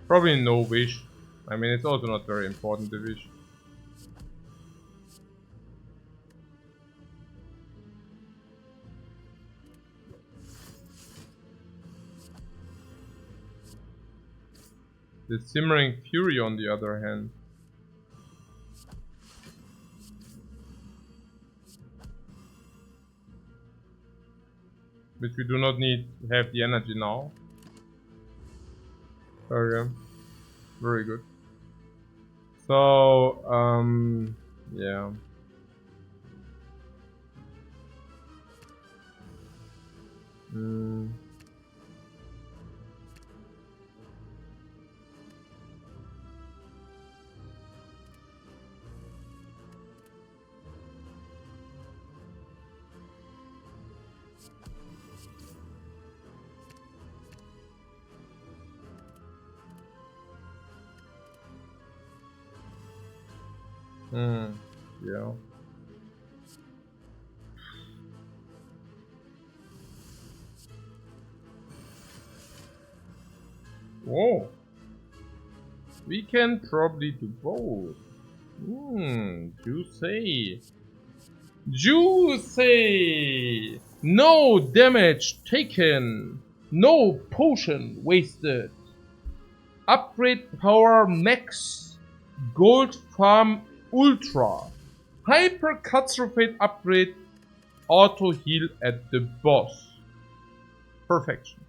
Probably no wish. I mean, it's also not very important, the wish. The Simmering Fury, on the other hand. Which we do not need to have the energy now. Okay. Very good. So, yeah. Yeah. Whoa. We can probably do both. Juicy. Juicy! No damage taken. No potion wasted. Upgrade power max. Gold farm ultra. Hyper Catastrophe upgrade. Auto heal at the boss. Perfection.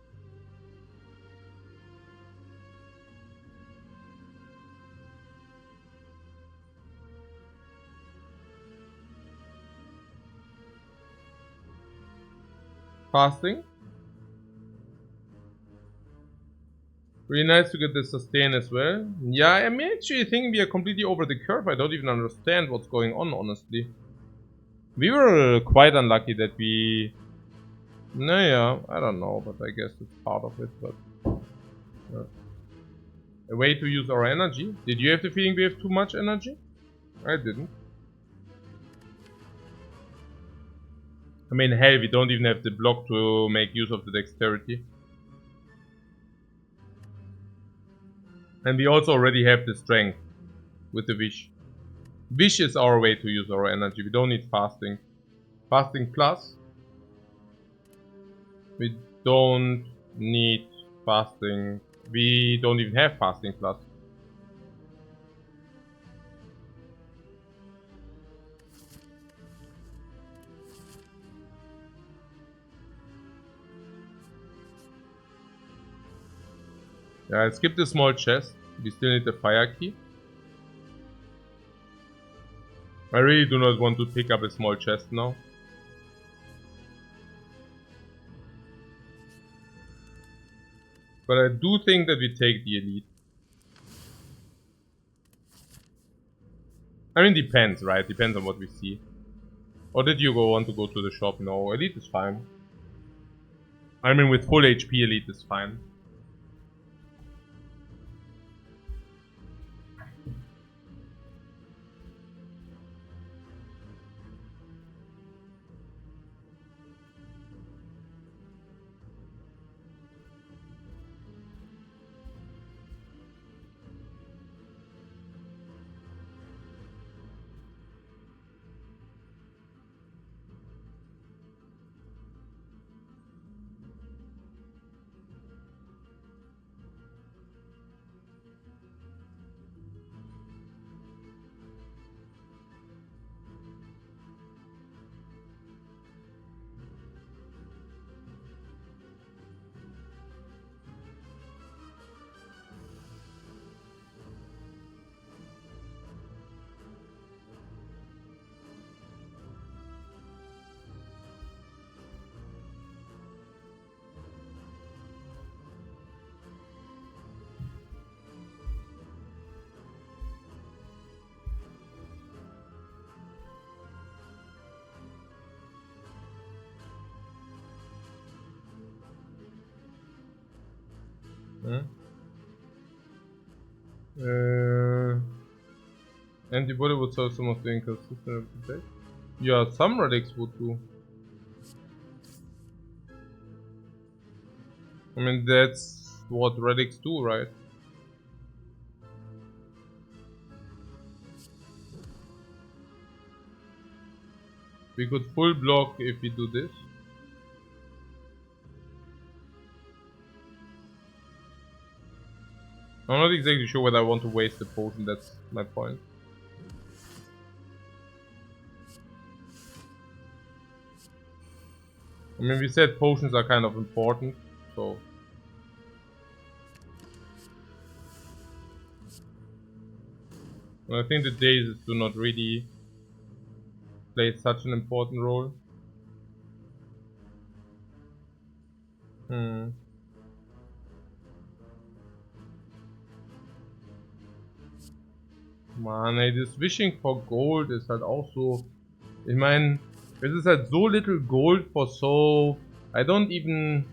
Fasting. Really nice to get the sustain as well. Yeah, I'm actually thinking we are completely over the curve. I don't even understand what's going on, honestly. We were quite unlucky that we... No, yeah, I don't know, but I guess it's part of it, but... A way to use our energy. Did you have the feeling we have too much energy? I didn't. I mean, hell, we don't even have the block to make use of the dexterity. And we also already have the strength with the wish. Wish is our way to use our energy. We don't need fasting. Fasting plus. We don't need fasting. We don't even have fasting plus. Yeah, I skipped the small chest. We still need the fire key. I really do not want to pick up a small chest now. But I do think that we take the elite. I mean, depends, right? Depends on what we see. Or did you want to go to the shop? No, elite is fine. I mean, with full HP, elite is fine. Antibody would solve some of the inconsistency of the deck. Yeah, some relics would do. I mean, that's what relics do, right? We could full block if we do this. I'm not exactly sure whether I want to waste the potion, that's my point. I mean, we said potions are kind of important, so... I think the daisies do not really play such an important role. Man, ey, this wishing for gold ist halt auch so... Ich meine, es ist halt so little gold for so... I don't even...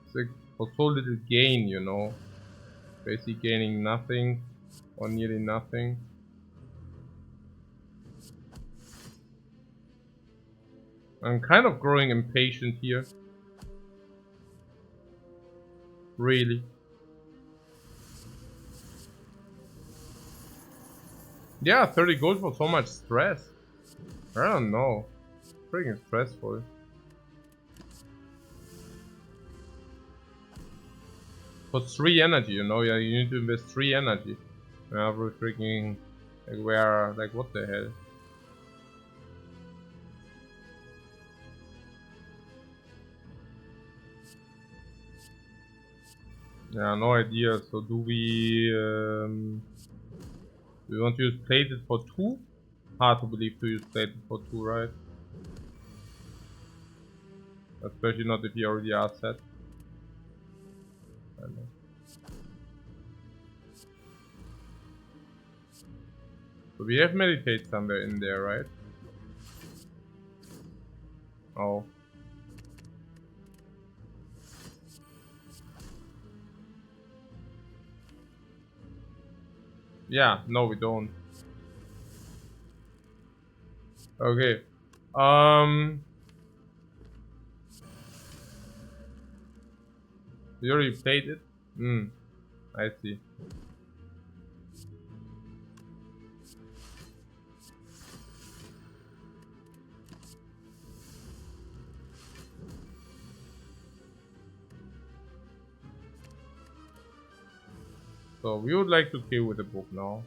It's like for so little gain, you know. Basically gaining nothing or nearly nothing. I'm kind of growing impatient here. Really. Yeah, 30 gold for so much stress. I don't know. Freaking stressful. For 3 energy, you know, yeah, you need to invest 3 energy. Yeah, we're freaking like where, like what the hell? Yeah, no idea. So do we want to use plated for 2? Hard to believe to use plated for 2, right? Especially not if you already are set. I don't know. So we have meditate somewhere in there, right? Oh. Yeah, no we don't. Okay. You already played it? I see. So we would like to kill with the book now.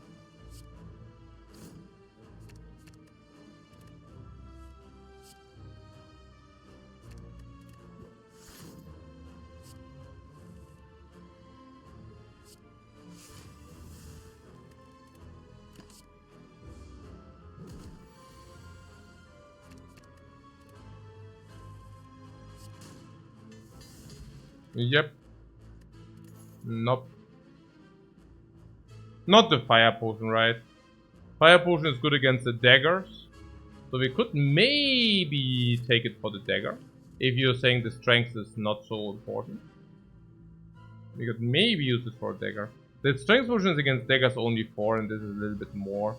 Yep. Nope. Not the fire potion, right? Fire potion is good against the daggers. So we could maybe take it for the dagger. If you're saying the strength is not so important. We could maybe use it for a dagger. The strength potion is against daggers only 4 and this is a little bit more.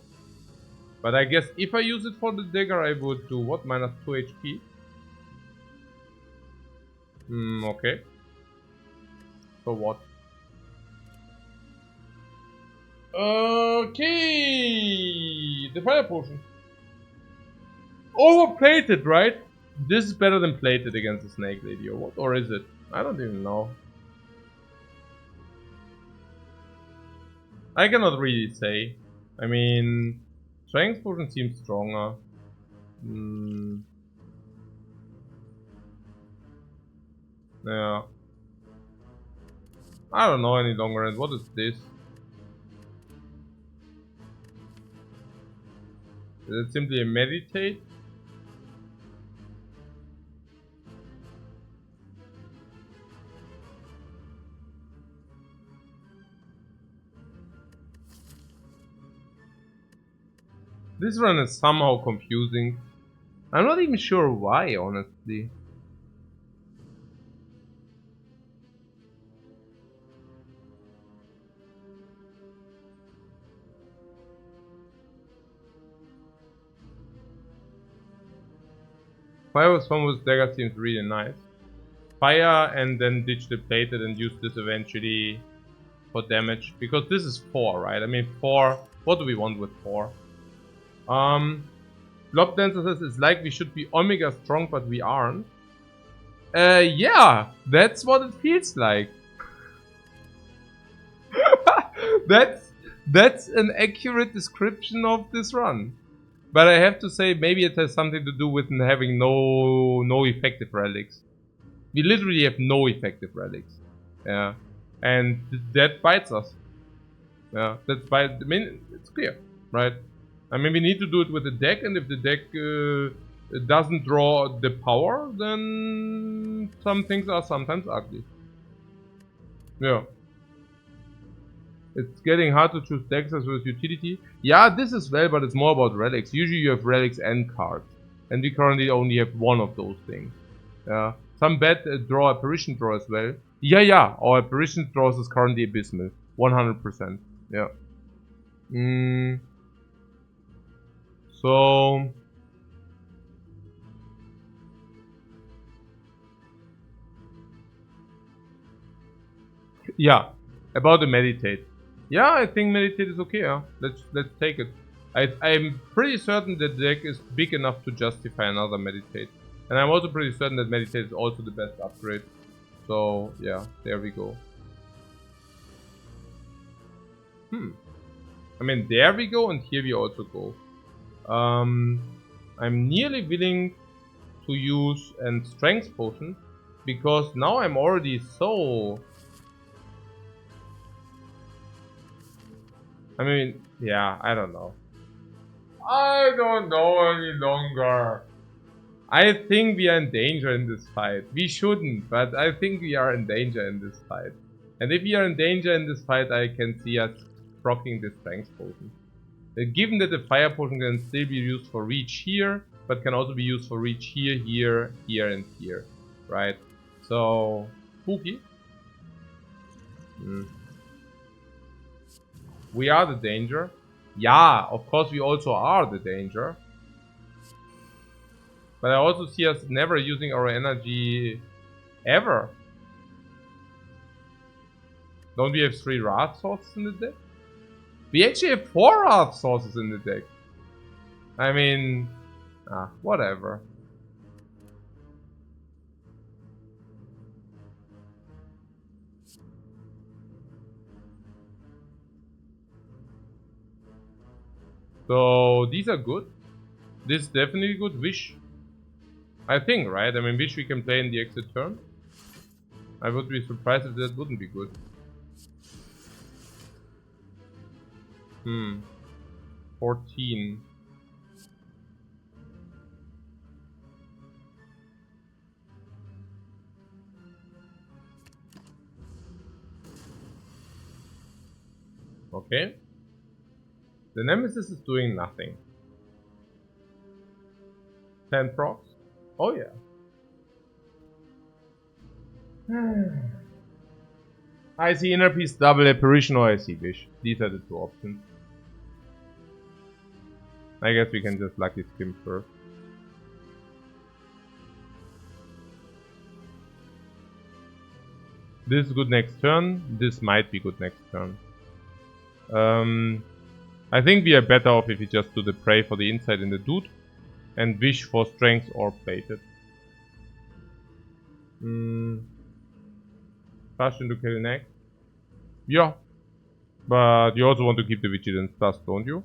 But I guess if I use it for the dagger I would do what? Minus 2 HP? Okay. So what? Okay, the fire potion. Overplated, right? This is better than plated against the snake lady, or what? Or is it? I don't even know. I cannot really say. I mean, strength potion seems stronger. Yeah. I don't know any longer. And what is this? Is it simply a meditate? This run is somehow confusing. I'm not even sure why, honestly. Fire with fun with dagger seems really nice. Fire and then ditch the plated and use this eventually for damage, because this is 4, right? I mean 4, what do we want with 4? Blob Dancer says it's like we should be Omega strong, but we aren't. Yeah, that's what it feels like. That's an accurate description of this run. But I have to say, maybe it has something to do with having no effective relics. We literally have no effective relics. Yeah. And that bites us. Yeah, I mean, it's clear, right? I mean, we need to do it with the deck, and if the deck doesn't draw the power, then some things are sometimes ugly. Yeah. It's getting hard to choose decks as well as utility. Yeah, this as well, but it's more about relics. Usually you have relics and cards. And we currently only have one of those things. Yeah. Some bad draw apparition draw as well. Yeah, our apparition draws is currently abysmal. 100%. Yeah. So... yeah, about the meditate. Yeah, I think meditate is okay, yeah. Let's take it. I'm pretty certain that the deck is big enough to justify another meditate. And I'm also pretty certain that meditate is also the best upgrade. So, yeah, there we go. I mean, there we go, and here we also go. I'm nearly willing to use a strength potion, because now I'm already so... I mean, yeah, I don't know. I don't know any longer. I think we are in danger in this fight. We shouldn't, but I think we are in danger in this fight. And if we are in danger in this fight, I can see us proccing the strength potion. Given that the fire potion can still be used for reach here, but can also be used for reach here, here, here, and here. Right? So, spooky. We are the danger. Yeah, of course we also are the danger. But I also see us never using our energy ever. Don't we have 3 Wrath sources in the deck? We actually have 4 Wrath sources in the deck. I mean, whatever. So these are good. This is definitely good. Wish, I think, right? I mean, Wish we can play in the exit turn. I would be surprised if that wouldn't be good. 14. Okay. The Nemesis is doing nothing. 10 procs? Oh yeah. I see Inner Peace, Double Apparition, or I see Wish. These are the 2 options. I guess we can just Lucky Skim first. This is good next turn. This might be good next turn. I think we are better off if we just do the Pray for the Insight in the Dude and Wish for Strength or Plated. Fast into kill next. Yeah. But you also want to keep the Vigilance Dust, don't you?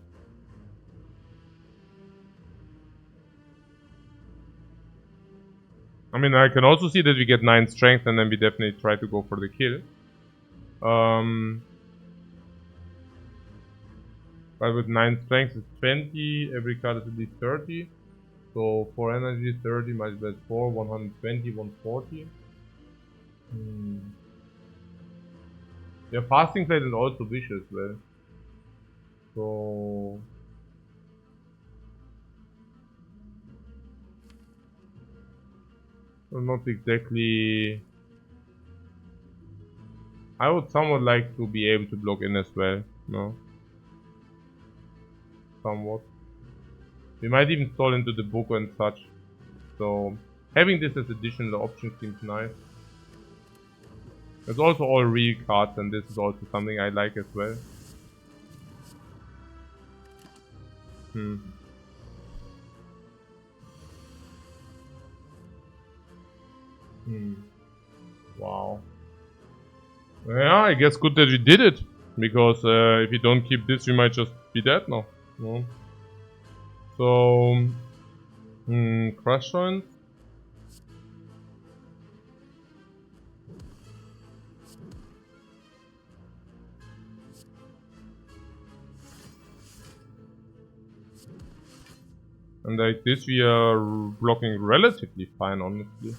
I mean, I can also see that we get 9 Strength and then we definitely try to go for the kill. But with 9 Strength is 20, every card is at least 30. So 4 energy, 30 multiplied by 4, 120, 140. Yeah, Fasting Plate and also Wish as well. So... not exactly... I would somewhat like to be able to block in as well, no? Somewhat. We might even stall into the book and such. So having this as additional option seems nice. It's also all real cards, and this is also something I like as well. Wow. Yeah, I guess good that we did it. Because if we don't keep this, we might just be dead now. No. So... crush joints. And like this we are blocking relatively fine, honestly.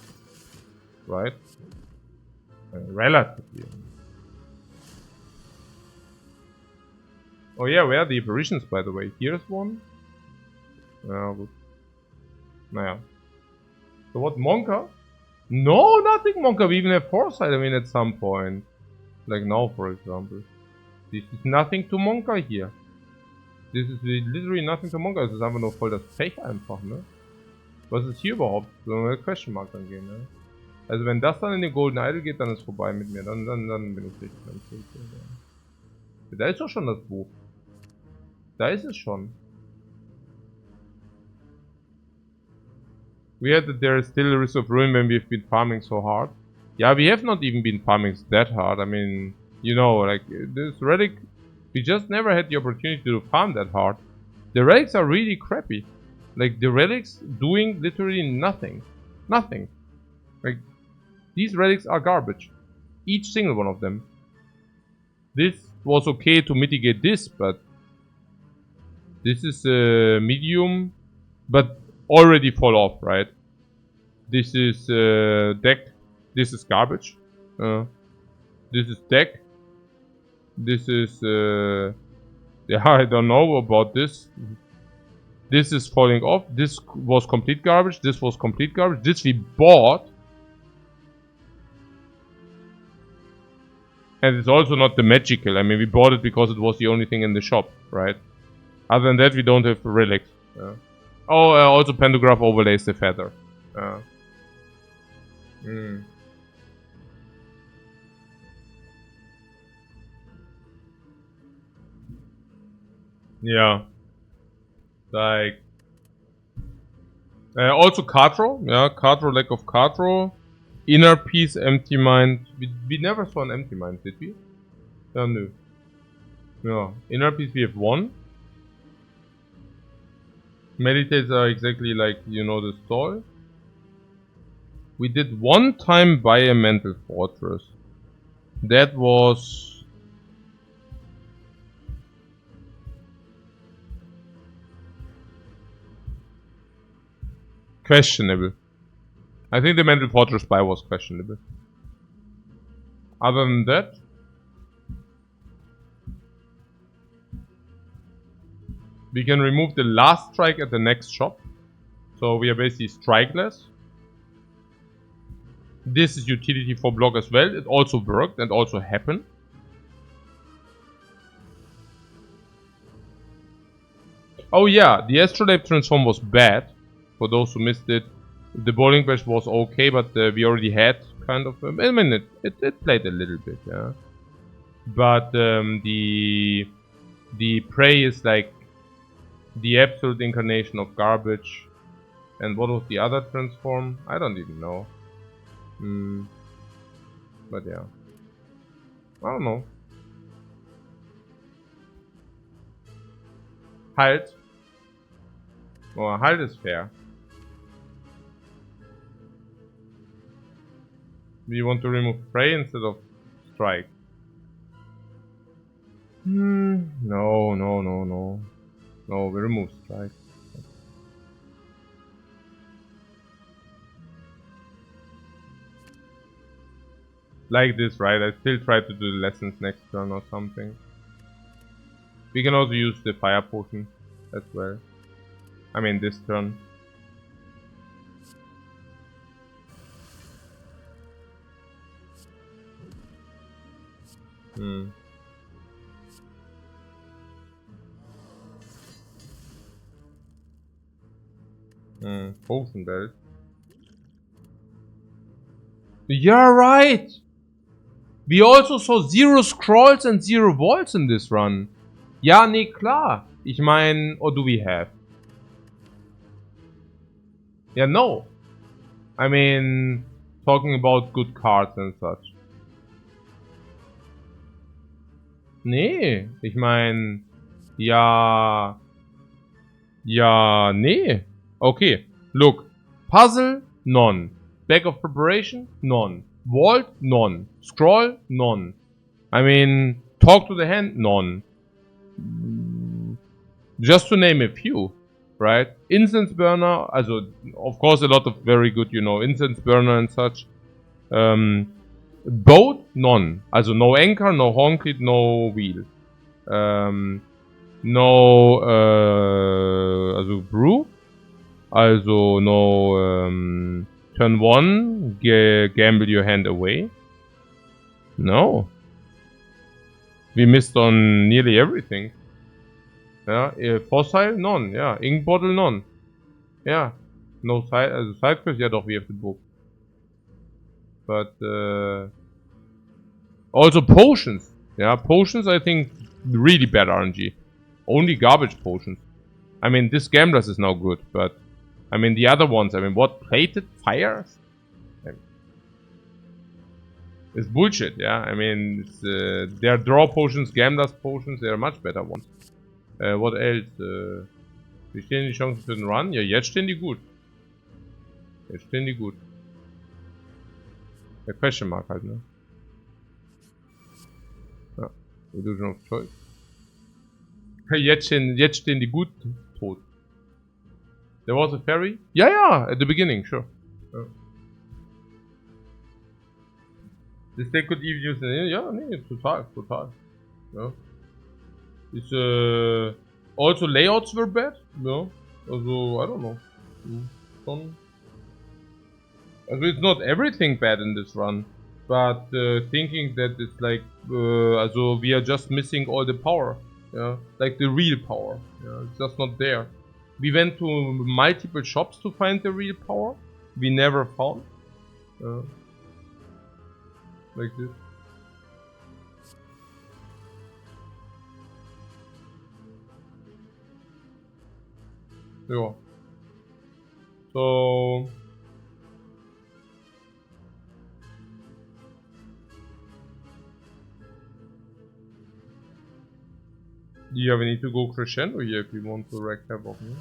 Right? Relatively. Oh yeah, where are the apparitions, by the way? Here's one. Good. Naja. So what, Monka? No, nothing Monka. We even have Foresight, I mean, at some point. Like now, for example. This is nothing to Monka hier. Das ist literally nothing to Monka. Das ist einfach nur voll das Pech einfach, ne? Was ist hier überhaupt? Sollen wir Question Mark angehen, ne? Also wenn das dann in den Golden Idol geht, dann ist vorbei mit mir. Dann bin ich richtig am Schluss. Ja. Da ist doch schon das Buch. Da ist es schon. We had that there is still a risk of ruin when we've been farming so hard. Yeah, we have not even been farming that hard. I mean, you know, like this relic, we just never had the opportunity to farm that hard. The relics are really crappy. Like the relics doing literally nothing. Nothing. Like these relics are garbage. Each single one of them. This was okay to mitigate this, but this is medium, but already fall off, right? This is deck. This is garbage. This is deck. This is yeah, I don't know about this. This is falling off. This was complete garbage. This was complete garbage. This we bought. And it's also not the magical. I mean, we bought it because it was the only thing in the shop, right? Other than that, we don't have relics. Oh, also Pantograph overlays the feather. Yeah. Like... also Cardrow. Yeah, Cardrow, lack of Cardrow. Inner Peace, Empty Mind. We never saw an Empty Mind, did we? No. Yeah. Inner Peace we have one. Meditates are exactly like, you know, the stall. We did one time buy a Mental Fortress. That was... questionable. I think the Mental Fortress buy was questionable. Other than that... we can remove the last strike at the next shop. So we are basically strikeless. This is utility for block as well. It also worked and also happened. Oh yeah, the Astrolabe transform was bad. For those who missed it. The Bowling Bash was okay, but we already had kind of... I mean, it played a little bit, yeah. But the Prey is like the absolute incarnation of garbage. And what was the other transform? I don't even know. But yeah. I don't know. Halt. Oh, Halt is fair. We want to remove Prey instead of Strike. No. No, we remove Strike. Like this, right? I still try to do the lessons next turn or something. We can also use the Fire Potion as well. I mean this turn. Potion Belt. You're right! We also saw 0 scrolls and 0 vaults in this run. Ja, nee, klar. Ich meine, or do we have? Yeah, no. I mean, talking about good cards and such. Nee, ich meine, ja, ja, nee. Okay, look. Puzzle, none. Back of preparation, none. Vault, none. Scroll, none. I mean, talk to the hand, none. Just to name a few, right? Incense burner, also, of course, a lot of very good, you know, incense burner and such. Boat, none. Also, no anchor, no honky, no wheel. No, also brew. Also, no, turn 1, gamble your hand away. No. We missed on nearly everything. Yeah, fossil, none. Yeah, ink bottle, none. Yeah, no side, side quest. Yeah, doch, we have the book. But also potions. Yeah, potions. I think really bad RNG. Only garbage potions. I mean, this gamblers is now good, but I mean the other ones. I mean, what plated fires? It's bullshit. Yeah, I mean, it's, their draw potions, gamblers potions. They are much better ones. What else? Wie stehen die Chancen für den Run? Ja, jetzt stehen die gut. Jetzt stehen die gut. Der Question Mark halt, ne? Ja. Illusion of Choice. Jetzt stehen die gut tot. There was a ferry? Ja, ja, at the beginning, sure. Ja. This deck could even use an... Ja, nee, total. Ja. It's, also layouts were bad? Ja. Also, I don't know. Also, it's not everything bad in this run. But thinking that it's like... also, we are just missing all the power. Yeah, like the real power. Yeah, it's just not there. We went to multiple shops to find the real power. We never found. Like this. Yeah. So... Yeah, we need to go crescendo here if we want to wreak havoc. No?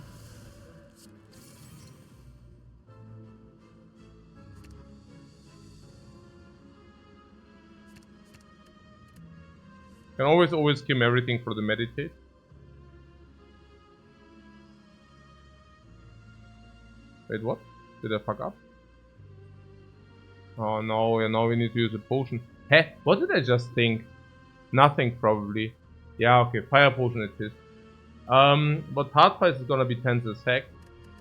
Can always skim everything for the meditate. Wait, what? Did I fuck up? Oh no, yeah, now we need to use a potion. Heh, what did I just think? Nothing, probably. Yeah, okay, fire potion it is. But hard price is gonna be tense as heck.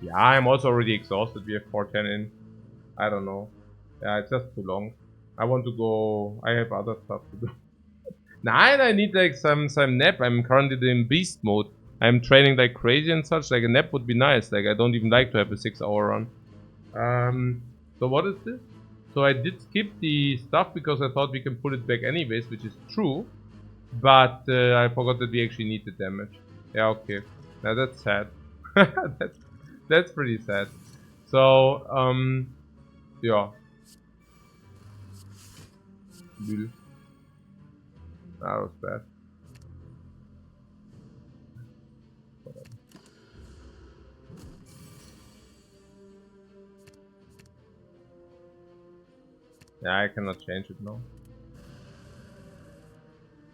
Yeah, I'm also already exhausted. We have 410 in. I don't know. Yeah, it's just too long. I want to go. I have other stuff to do. Nah, I need like some nap. I'm currently in beast mode. I'm training like crazy and such. Like a nap would be nice. Like I don't even like to have a 6-hour run. So what is this? So I did skip the stuff because I thought we can pull it back anyways, which is true. But I forgot that we actually need the damage. Yeah, okay. Now that's sad. that's pretty sad. So, yeah. That was bad. Yeah, I cannot change it now.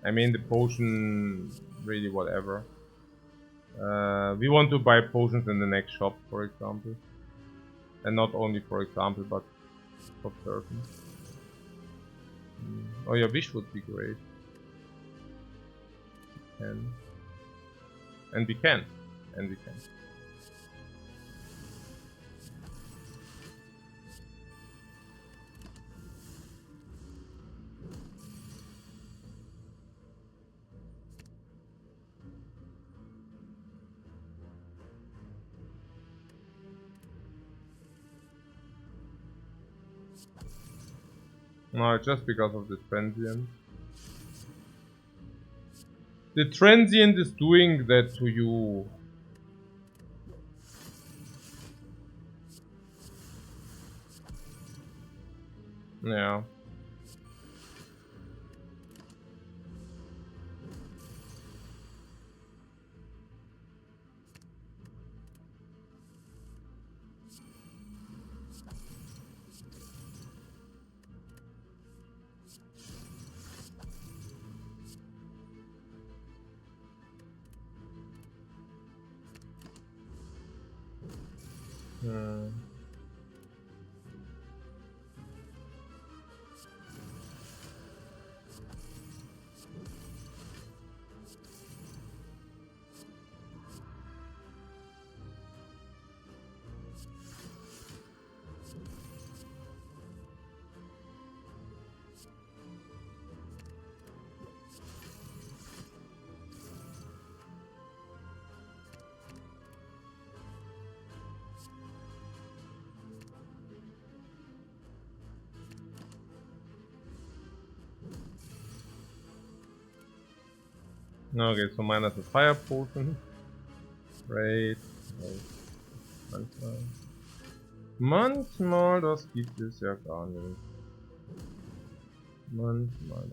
I mean, the potion, really whatever. We want to buy potions in the next shop, for example. And not only for example, but for certain. Oh yeah, wish would be great. And we can. No, just because of the transient. The transient is doing that to you. Yeah. Hmm. Okay, so minus a fire potion. Great. Manchmal. Manchmal, das gibt es ja gar nicht. Manchmal.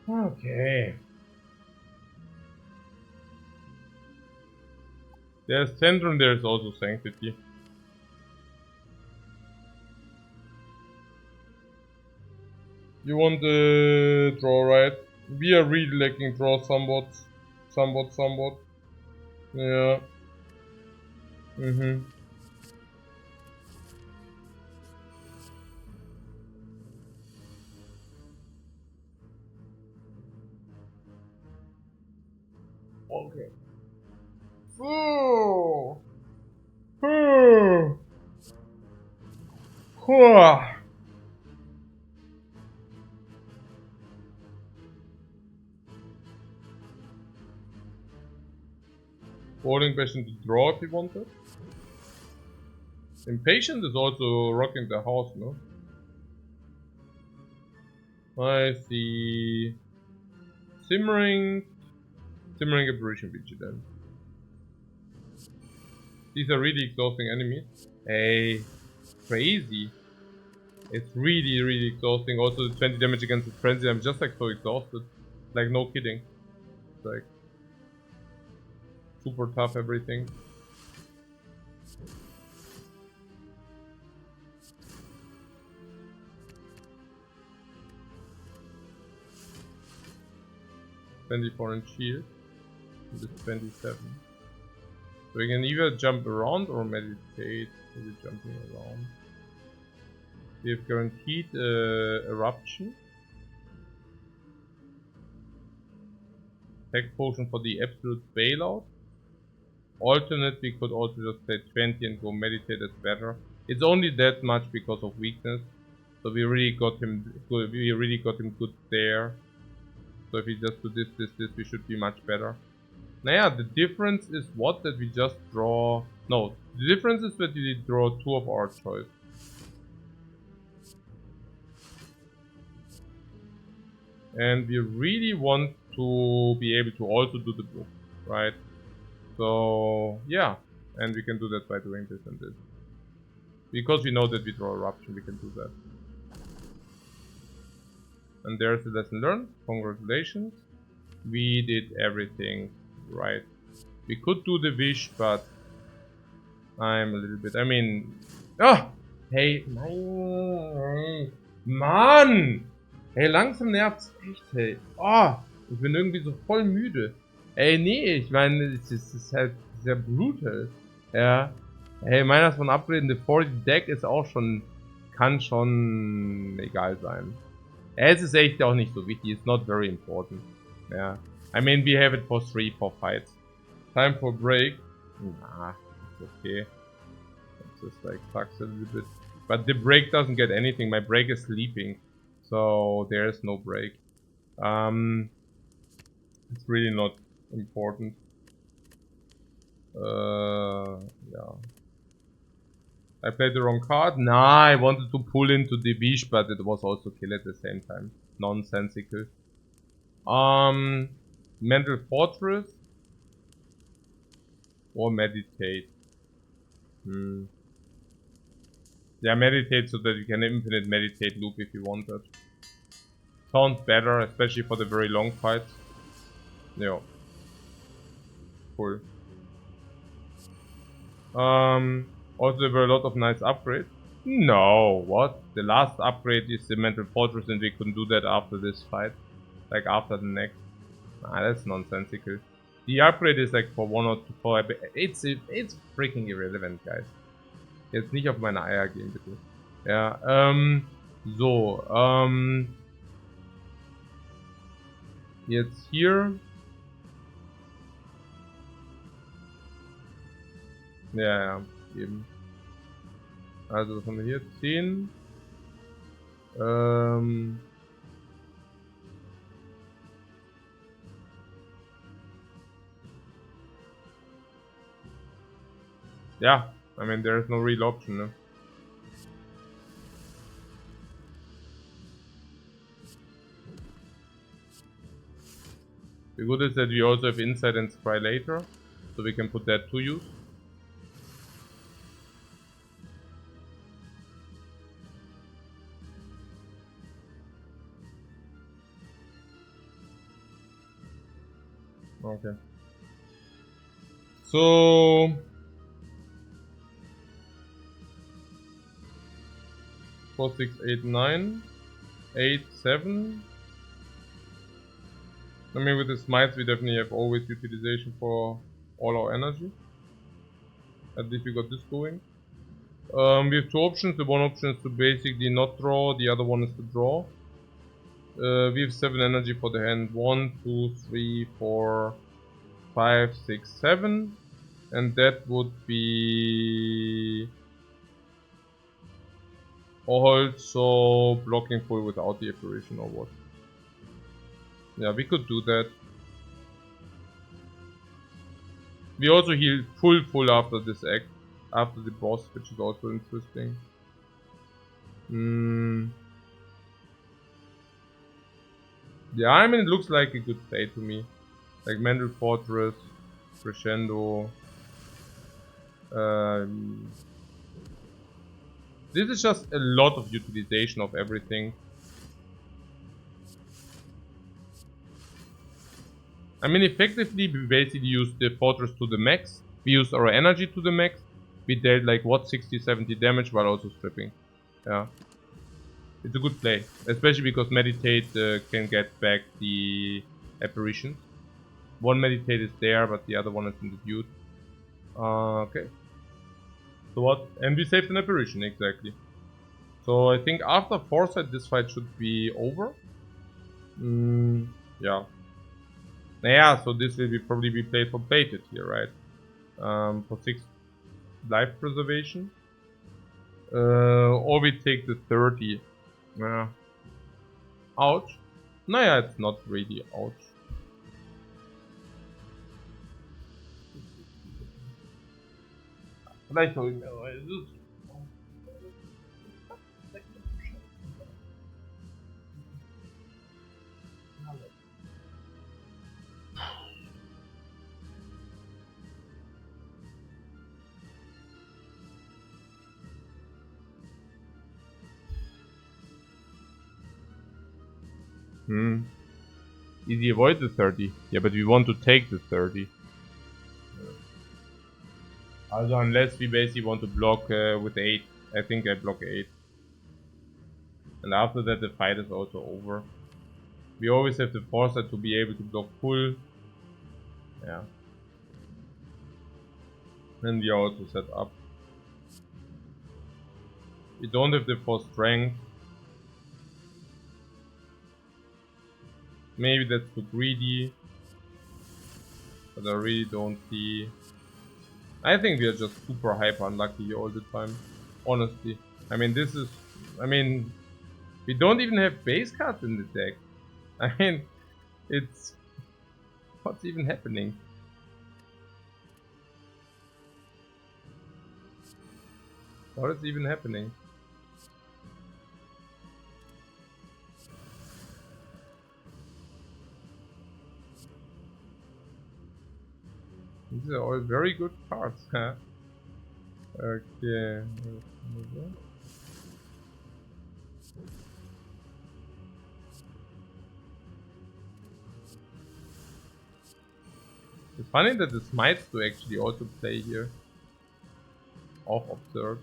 Okay. There's Centrum, there's also Sanctity. You want the draw, right? We are really lacking draw somewhat. Somewhat. Yeah. Okay. Oh. Falling back into draw if you wanted. Impatient is also rocking the house, no? I see. Simmering Apparition Vigilance. These are really exhausting enemies. Hey, crazy. It's really exhausting. Also, the 20 damage against the frenzy. I'm just like so exhausted. Like, no kidding. It's like super tough everything. $24 in shield. And this 27. So we can either jump around or meditate. Maybe jumping around. We have guaranteed eruption. Tech potion for the absolute bailout. Alternate, we could also just play 20 and go meditate, that's better. It's only that much because of weakness. So we really got him good, there. So if we just do this, we should be much better. Now the difference is what? That we just draw... No, the difference is that we draw 2 of our choice. And we really want to be able to also do the book, right? So yeah, and we can do that by doing this and this. Because we know that we draw eruption, we can do that. And there's the lesson learned. Congratulations. We did everything right. We could do the wish, but I'm a little bit... I mean... Ah! Hey, Mann! Hey, langsam nervt's echt, hey. Oh, ich bin irgendwie so voll müde. Ey, nee, ich meine, es ist halt sehr brutal. Ja. Hey, meiner von Upgrade, the 40 Deck ist auch schon... Kann schon egal sein. Es ist echt auch nicht so wichtig. It's not very important. Yeah. I mean, we have it for 3-4 fights. Time for break. Nah, it's okay. It just like sucks a little bit. But the break doesn't get anything. My break is sleeping. So there's no break. It's really not important. Yeah. I played the wrong card. Nah, I wanted to pull into the Vish, but it was also kill at the same time. Nonsensical. Mental Fortress or meditate. Yeah, meditate so that you can infinite meditate loop if you want that. Sounds better, especially for the very long fights. Yeah. Cool. Also there were a lot of nice upgrades. No, what? The last upgrade is the Mental Fortress and we couldn't do that after this fight. Like after the next. Nah, that's nonsensical. The upgrade is like for 1 or 2, 4. It's freaking irrelevant, guys. Jetzt nicht auf meine Eier gehen, bitte. Ja, so, jetzt hier. Ja, eben. Also, was haben wir hier? 10. Yeah, I mean, there's no real option, ne? The good is that we also have Insight and Spire later, so we can put that to use. Okay. So 4, 6, 8, 9, 8, 7. I mean, with the smites, we definitely have always utilization for all our energy. At least we got this going. We have 2 options. The one option is to basically not draw, the other one is to draw. We have 7 energy for the hand. 1, 2, 3, 4, 5, 6, 7. And that would be also blocking full without the apparition or what. Yeah, we could do that. We also heal full after this act, after the boss, which is also interesting. Yeah, I mean, it looks like a good play to me. Like Mental Fortress, Crescendo. This is just a lot of utilization of everything. I mean, effectively, we basically used the Fortress to the max. We used our energy to the max. We dealt like, what, 60, 70 damage while also stripping. Yeah. It's a good play. Especially because Meditate can get back the apparitions. One Meditate is there, but the other one is in the dude. Okay. So what? And we saved an apparition, exactly. So I think after Foresight, this fight should be over. Yeah. Yeah, so this will probably be played for plated here, right? For 6 life preservation. Or we take the 30. Ouch. Naja, it's not really ouch. Vielleicht hol ich mir aber Easy avoid the 30. Yeah, but we want to take the 30. Also unless we basically want to block with 8. I think I block 8. And after that the fight is also over. We always have the Foresight to be able to block full. Yeah. And we are also set up. We don't have the 4 strength. Maybe that's too greedy. But I really don't see. I think we are just super hyper unlucky all the time. Honestly. I mean, this is. I mean, we don't even have base cards in the deck. I mean, it's. What's even happening? What is even happening? These are all very good cards, huh? Okay. It's funny that the smites do actually also play here. Auch observed.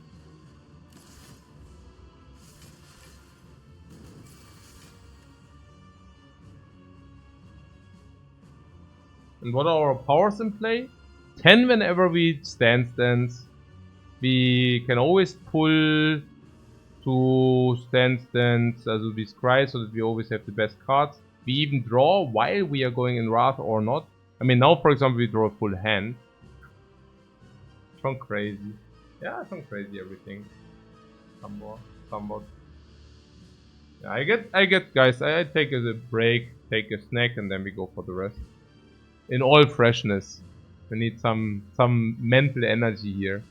And what are our powers in play? 10 whenever we stance. We can always pull to stance, also we scry, so that we always have the best cards. We even draw while we are going in Wrath or not. I mean, now for example we draw a full hand. It's gone crazy. Yeah, it's gone crazy everything. Somewhat. Yeah, I get guys, I take a break, take a snack, and then we go for the rest. In all freshness. We need some mental energy here.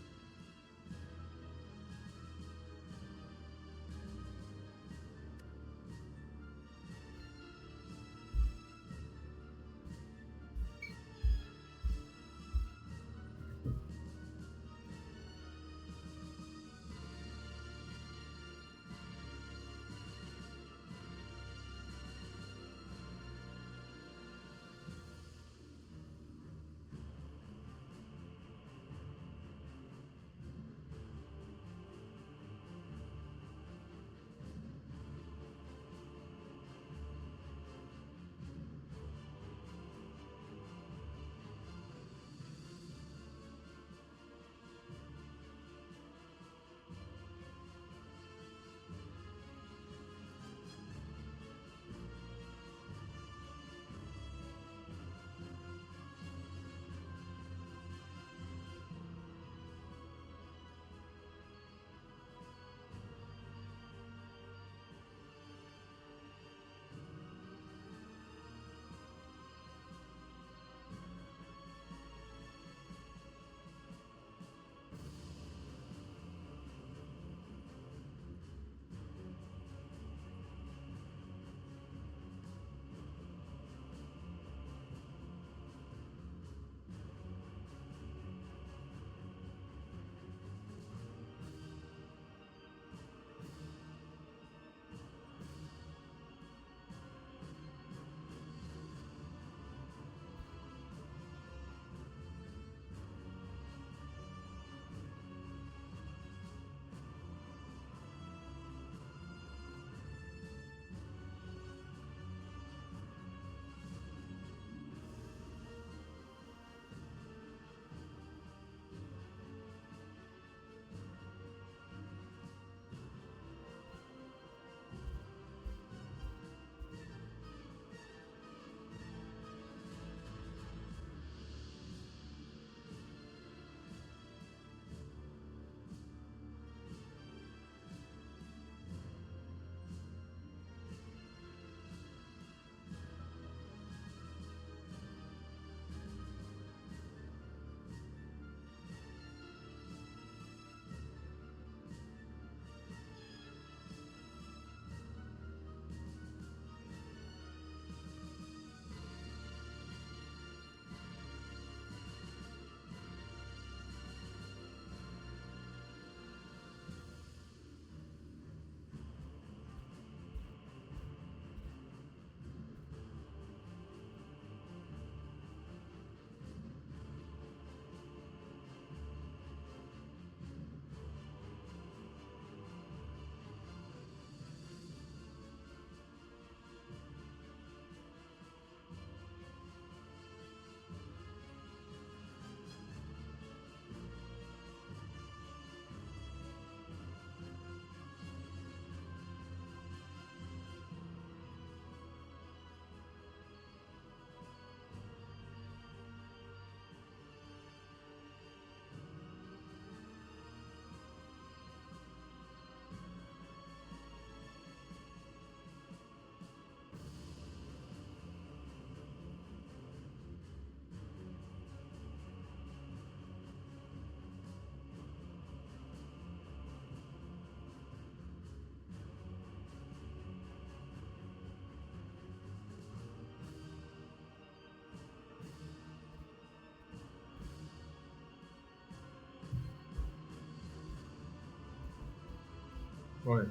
Right.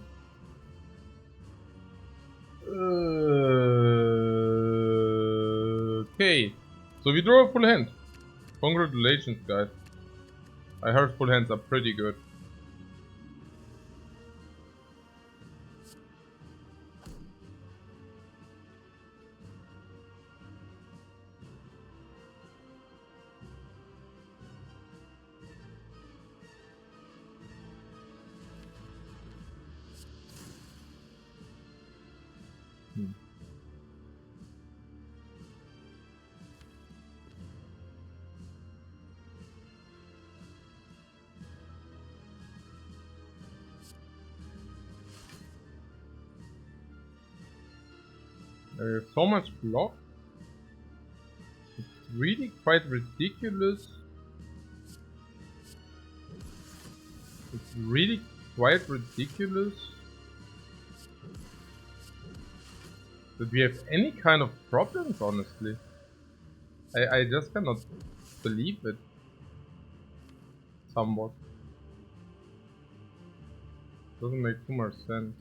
Okay. So we draw a full hand. Congratulations, guys. I heard full hands are pretty good. There's so much block. It's really quite ridiculous. It's really quite ridiculous that we have any kind of problems, honestly. I just cannot believe it. Somewhat. Doesn't make too much sense.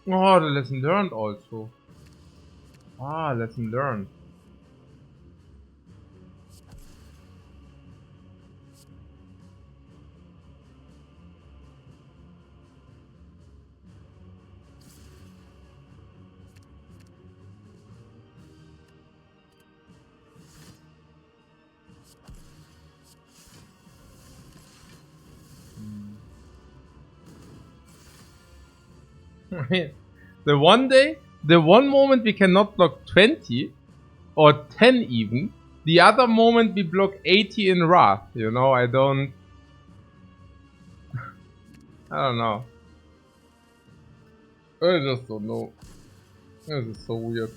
Oh, the lesson learned also. Ah, lesson learned. The one moment we cannot block 20 or 10 even. The other moment we block 80 in Wrath. You know, I don't know. I just don't know. This is so weird.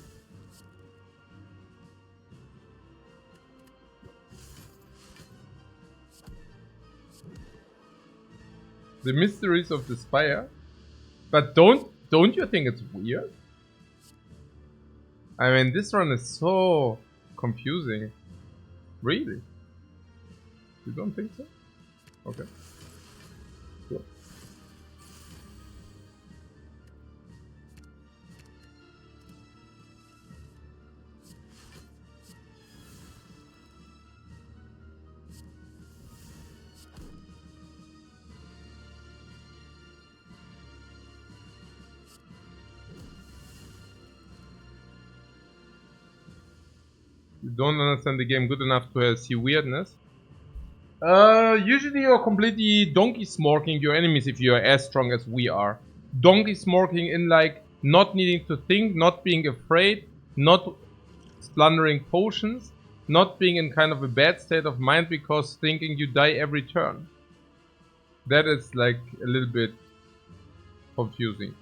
The mysteries of the Spire. But don't you think it's weird? I mean, this run is so confusing. Really? You don't think so? Okay. Cool. You don't understand the game good enough to see weirdness. Usually you're completely donkey smorking your enemies if you are as strong as we are. Donkey smorking in like not needing to think, not being afraid, not splundering potions, not being in kind of a bad state of mind because thinking you die every turn. That is like a little bit confusing.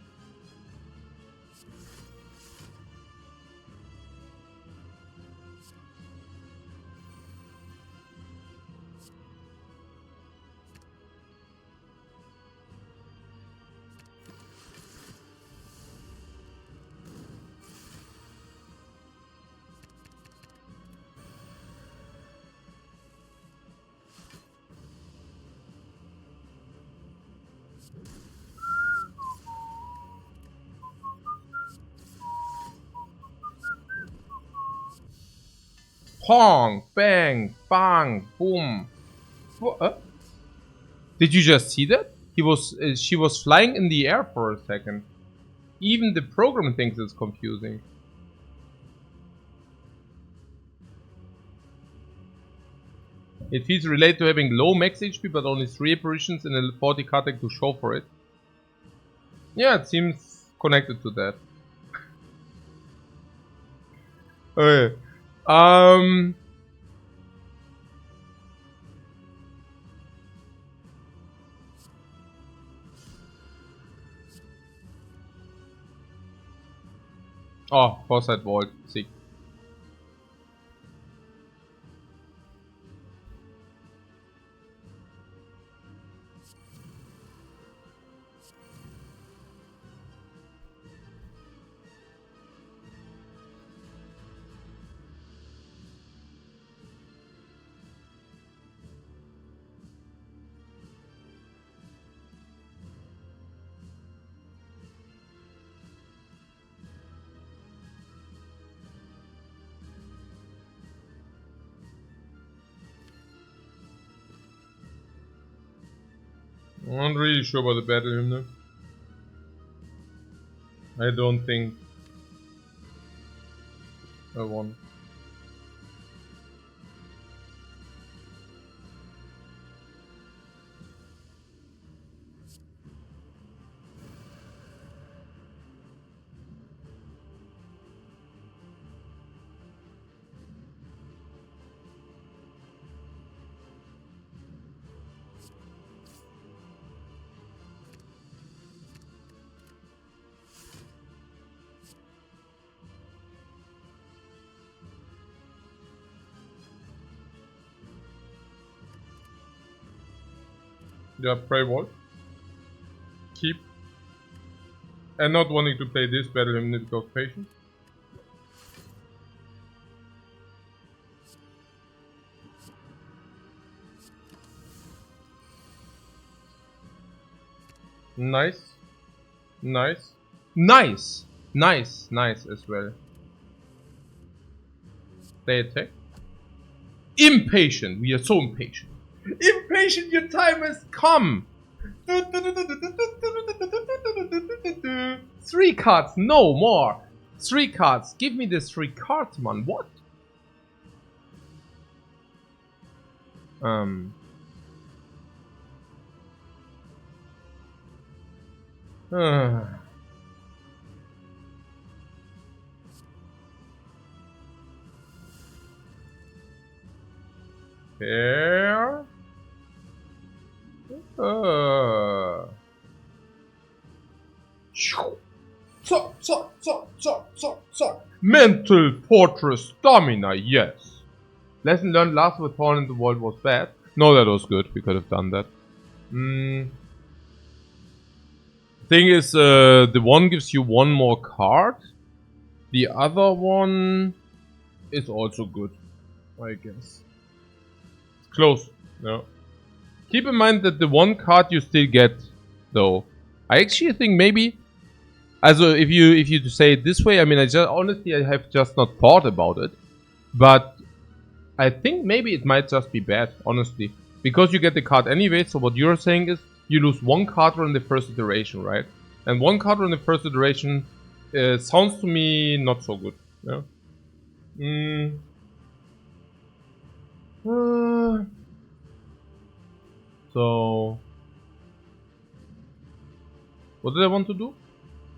Pong, bang, bang, boom. Did you just see that? She was flying in the air for a second. Even the program thinks it's confusing. It feels related to having low max HP but only 3 apparitions in a 40 card deck to show for it. Yeah, it seems connected to that. Okay. Oh, foresight vault, sick. I'm not really sure about the battle hymn. I don't think I won. Yeah, pray what? Keep. And not wanting to play this battle hymn because patience. Nice. Nice. Nice! Nice, nice as well. They attack. Impatient! We are so impatient. Impatient, your time has come! 3 cards, no more! 3 cards, give me the 3 cards, man, what? Here. Mental Fortress Stamina, yes. Lesson learned, last of a torn in the world was bad. No, that was good. We could have done that. Thing is, the one gives you 1 more card. The other one is also good, I guess. It's close. No. Keep in mind that the 1 card you still get, though. I actually think maybe. Also, if you say it this way, I mean, honestly I have just not thought about it, but I think maybe it might just be bad, honestly, because you get the card anyway. So what you're saying is you lose 1 card on the first iteration, right? And 1 card on the first iteration sounds to me not so good. Yeah. So what did I want to do?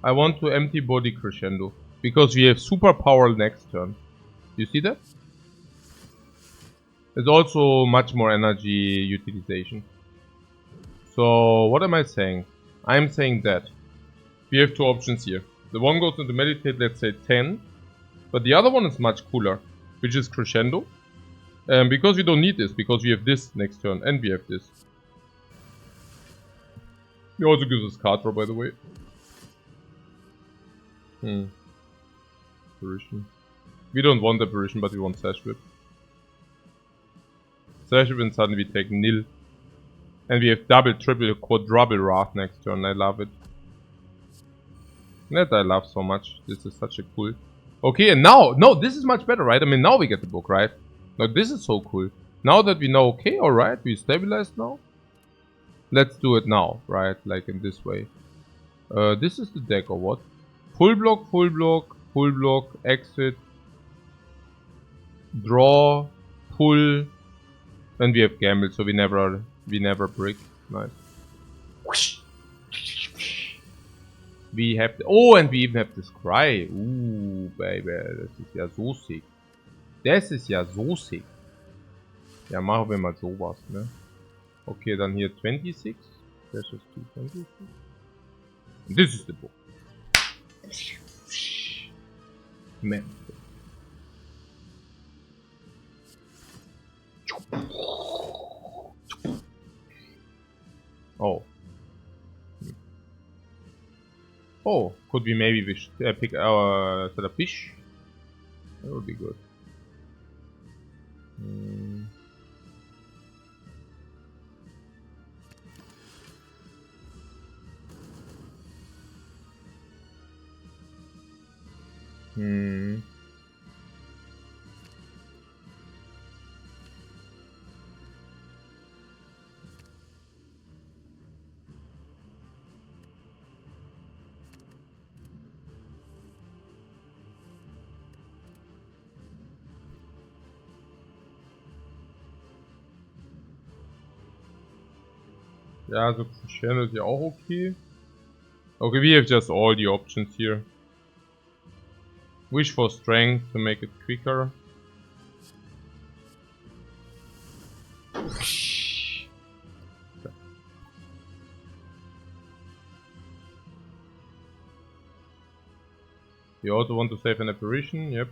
I want to empty body crescendo because we have superpower next turn. You see that? It's also much more energy utilization. So what am I saying? I'm saying that we have 2 options here. The one goes into meditate, let's say 10, but the other one is much cooler, which is crescendo. Because we don't need this, because we have this next turn and we have this. He also gives us card draw, by the way. Apparition. We don't want apparition, but we want Sash Whip. Sash Whip, and suddenly we take nil. And we have double, triple, quadruple Wrath next turn. I love it. That I love so much. This is such a cool. Okay, and now, no, this is much better, right? I mean, now we get the book, right? Like, this is so cool. Now that we know, okay, alright, we stabilized now. Let's do it now, right? Like in this way. This is the deck or what? Full block, full block, full block, exit, draw, pull, and we have gamble, so we never break. Nice. We have oh, and we even have this Cry. Baby, das ist ja so sick. Das ist ja so sick. Ja, machen wir mal sowas, ne? Okay, dann hier 26. There's just 226. This is the book. Man. Oh. Oh, could we maybe pick our set of fish? That would be good. Hmm. Ja, so Channel ist ja auch okay. Okay, we have just all the options here. Wish for strength to make it quicker. You also want to save an apparition, yep.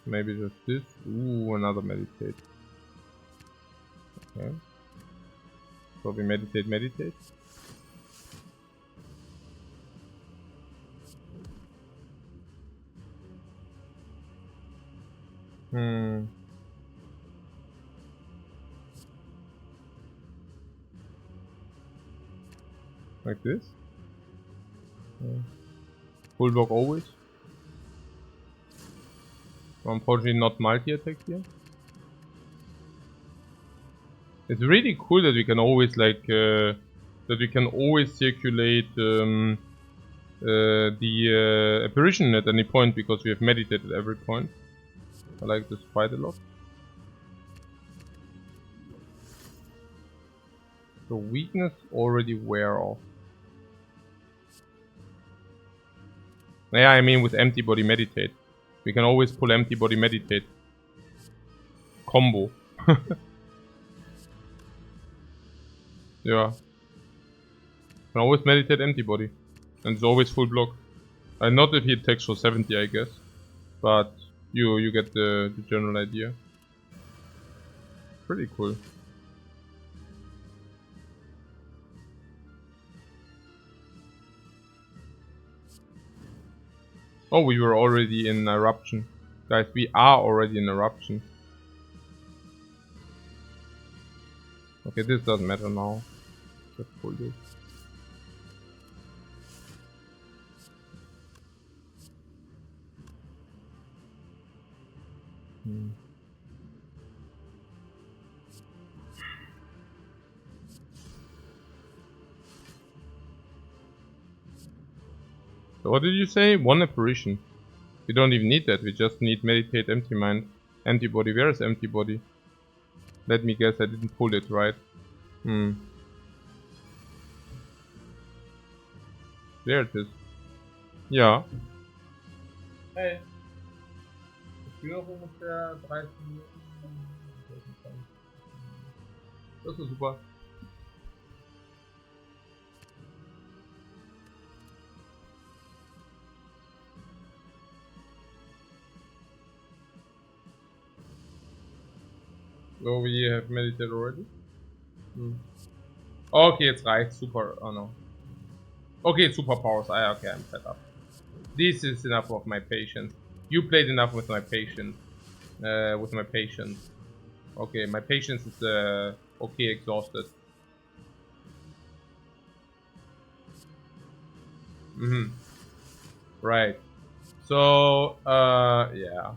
Maybe just this. Ooh, another meditate. Okay. So we meditate. Like this. Full block always. Unfortunately not multi-attack here. It's really cool that we can always like circulate the apparition at any point because we have meditated every point. I like this quite a lot. So weakness already wear off. Yeah, I mean with empty body meditate. We can always pull empty body meditate. Combo. Yeah. Can always meditate empty body. And it's always full block. Not if he attacks for 70, I guess. But you get the general idea. Pretty cool. Oh, we were already in eruption. Guys, we are already in eruption. Okay, this doesn't matter now. Just pull this. So what did you say? One apparition. We don't even need that. We just need meditate empty mind. Empty body. Where is empty body? Let me guess, I didn't pull it right. There it is. Ja. Hey. Ich noch ungefähr 30 Minuten. Das ist super. So we have meditated already. Okay, jetzt reicht super. Oh no. Okay, superpowers. Okay, I'm set up. This is enough of my patience. You played enough with my patience. Okay, my patience is okay exhausted. Right. So yeah.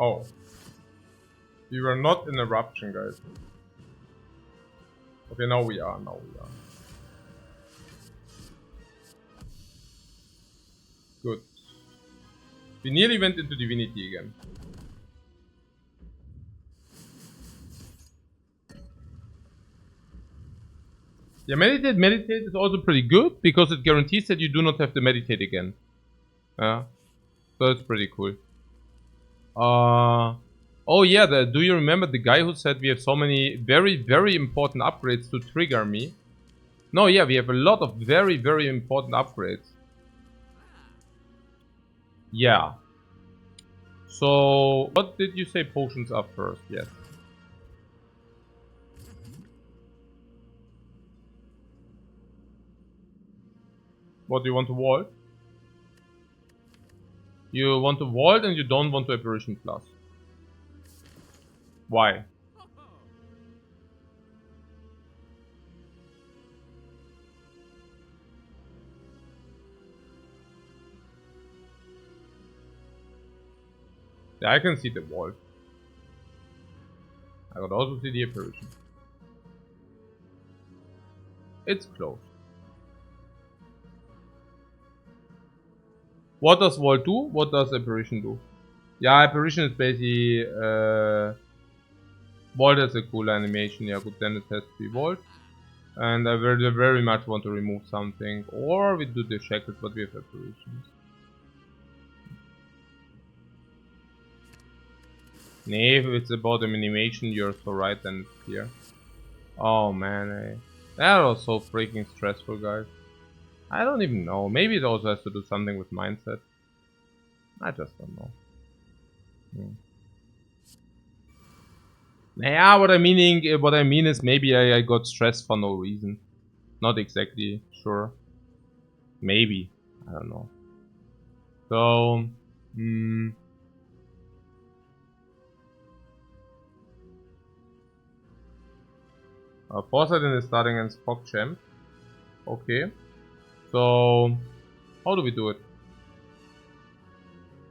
Oh. We were not in eruption, guys. Okay, now we are. Good. We nearly went into divinity again. Yeah, meditate is also pretty good because it guarantees that you do not have to meditate again. Yeah, so it's pretty cool. Oh yeah, do you remember the guy who said we have so many very, very important upgrades to trigger me? No, yeah, we have a lot of very, very important upgrades. Yeah. So, what did you say potions are first? Yes. What do you want to vault? You want to vault and you don't want to apparition plus. Why? Yeah, I can see the vault. I could also see the apparition. It's close. What does vault do? What does apparition do? Yeah, apparition is basically vault has a cool animation. Yeah, good, then it has to be vault. And I very, very much want to remove something. Or we do the shackles, but we have apparitions. Nee, if it's about the animation, you're so right, then it's clear. Oh man, that was so freaking stressful, guys. I don't even know. Maybe it also has to do something with mindset. I just don't know. Yeah, what I mean is maybe I got stressed for no reason. Not exactly sure. Maybe. I don't know. So, Poseidon is starting against PogChamp. Okay. So, how do we do it?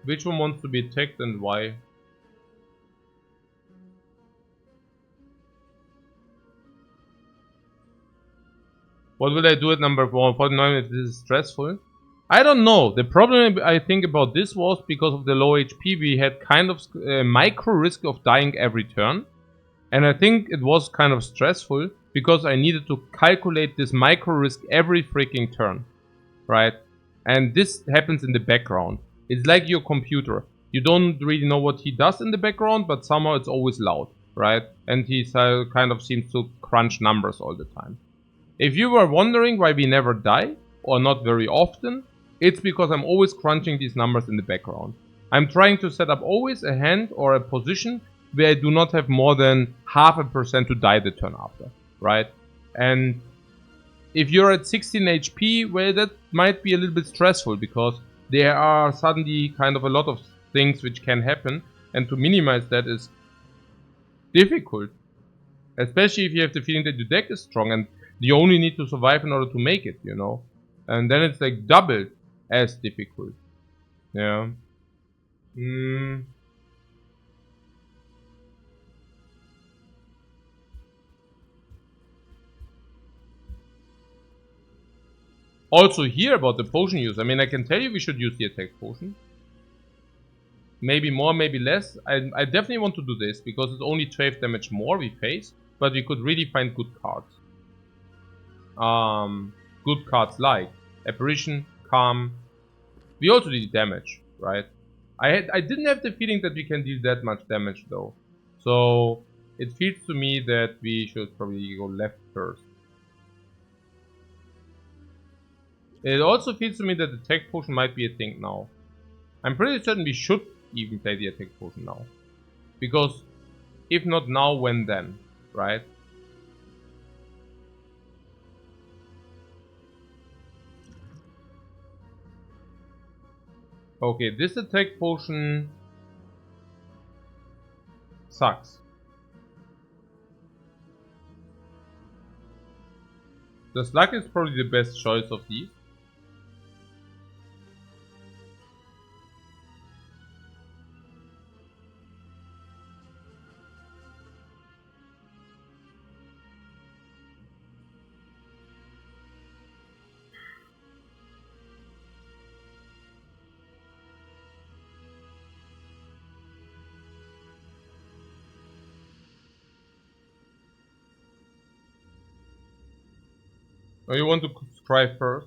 Which one wants to be attacked and why? What will I do at number 149 if this is stressful? I don't know. The problem I think about this was because of the low HP we had kind of micro risk of dying every turn. And I think it was kind of stressful because I needed to calculate this micro risk every freaking turn. Right? And this happens in the background. It's like your computer. You don't really know what he does in the background, but somehow it's always loud. Right? And he kind of seems to crunch numbers all the time. If you were wondering why we never die, or not very often, it's because I'm always crunching these numbers in the background. I'm trying to set up always a hand or a position where I do not have more than 0.5% to die the turn after, right? And if you're at 16 HP, well, that might be a little bit stressful because there are suddenly kind of a lot of things which can happen, and to minimize that is difficult. Especially if you have the feeling that your deck is strong and you only need to survive in order to make it, you know? And then it's like doubled as difficult. Yeah. Also here about the potion use. I mean, I can tell you we should use the attack potion. Maybe more, maybe less. I definitely want to do this because it's only 12 damage more we face. But we could really find good cards. Good cards like Apparition, Calm. We also did damage, right? I didn't have the feeling that we can deal that much damage though. So it feels to me that we should probably go left first. It also feels to me that the attack potion might be a thing now. I'm pretty certain we should even play the attack potion now. Because if not now, when then? Right? Okay, this attack potion sucks. The slug is probably the best choice of these. Or you want to try first?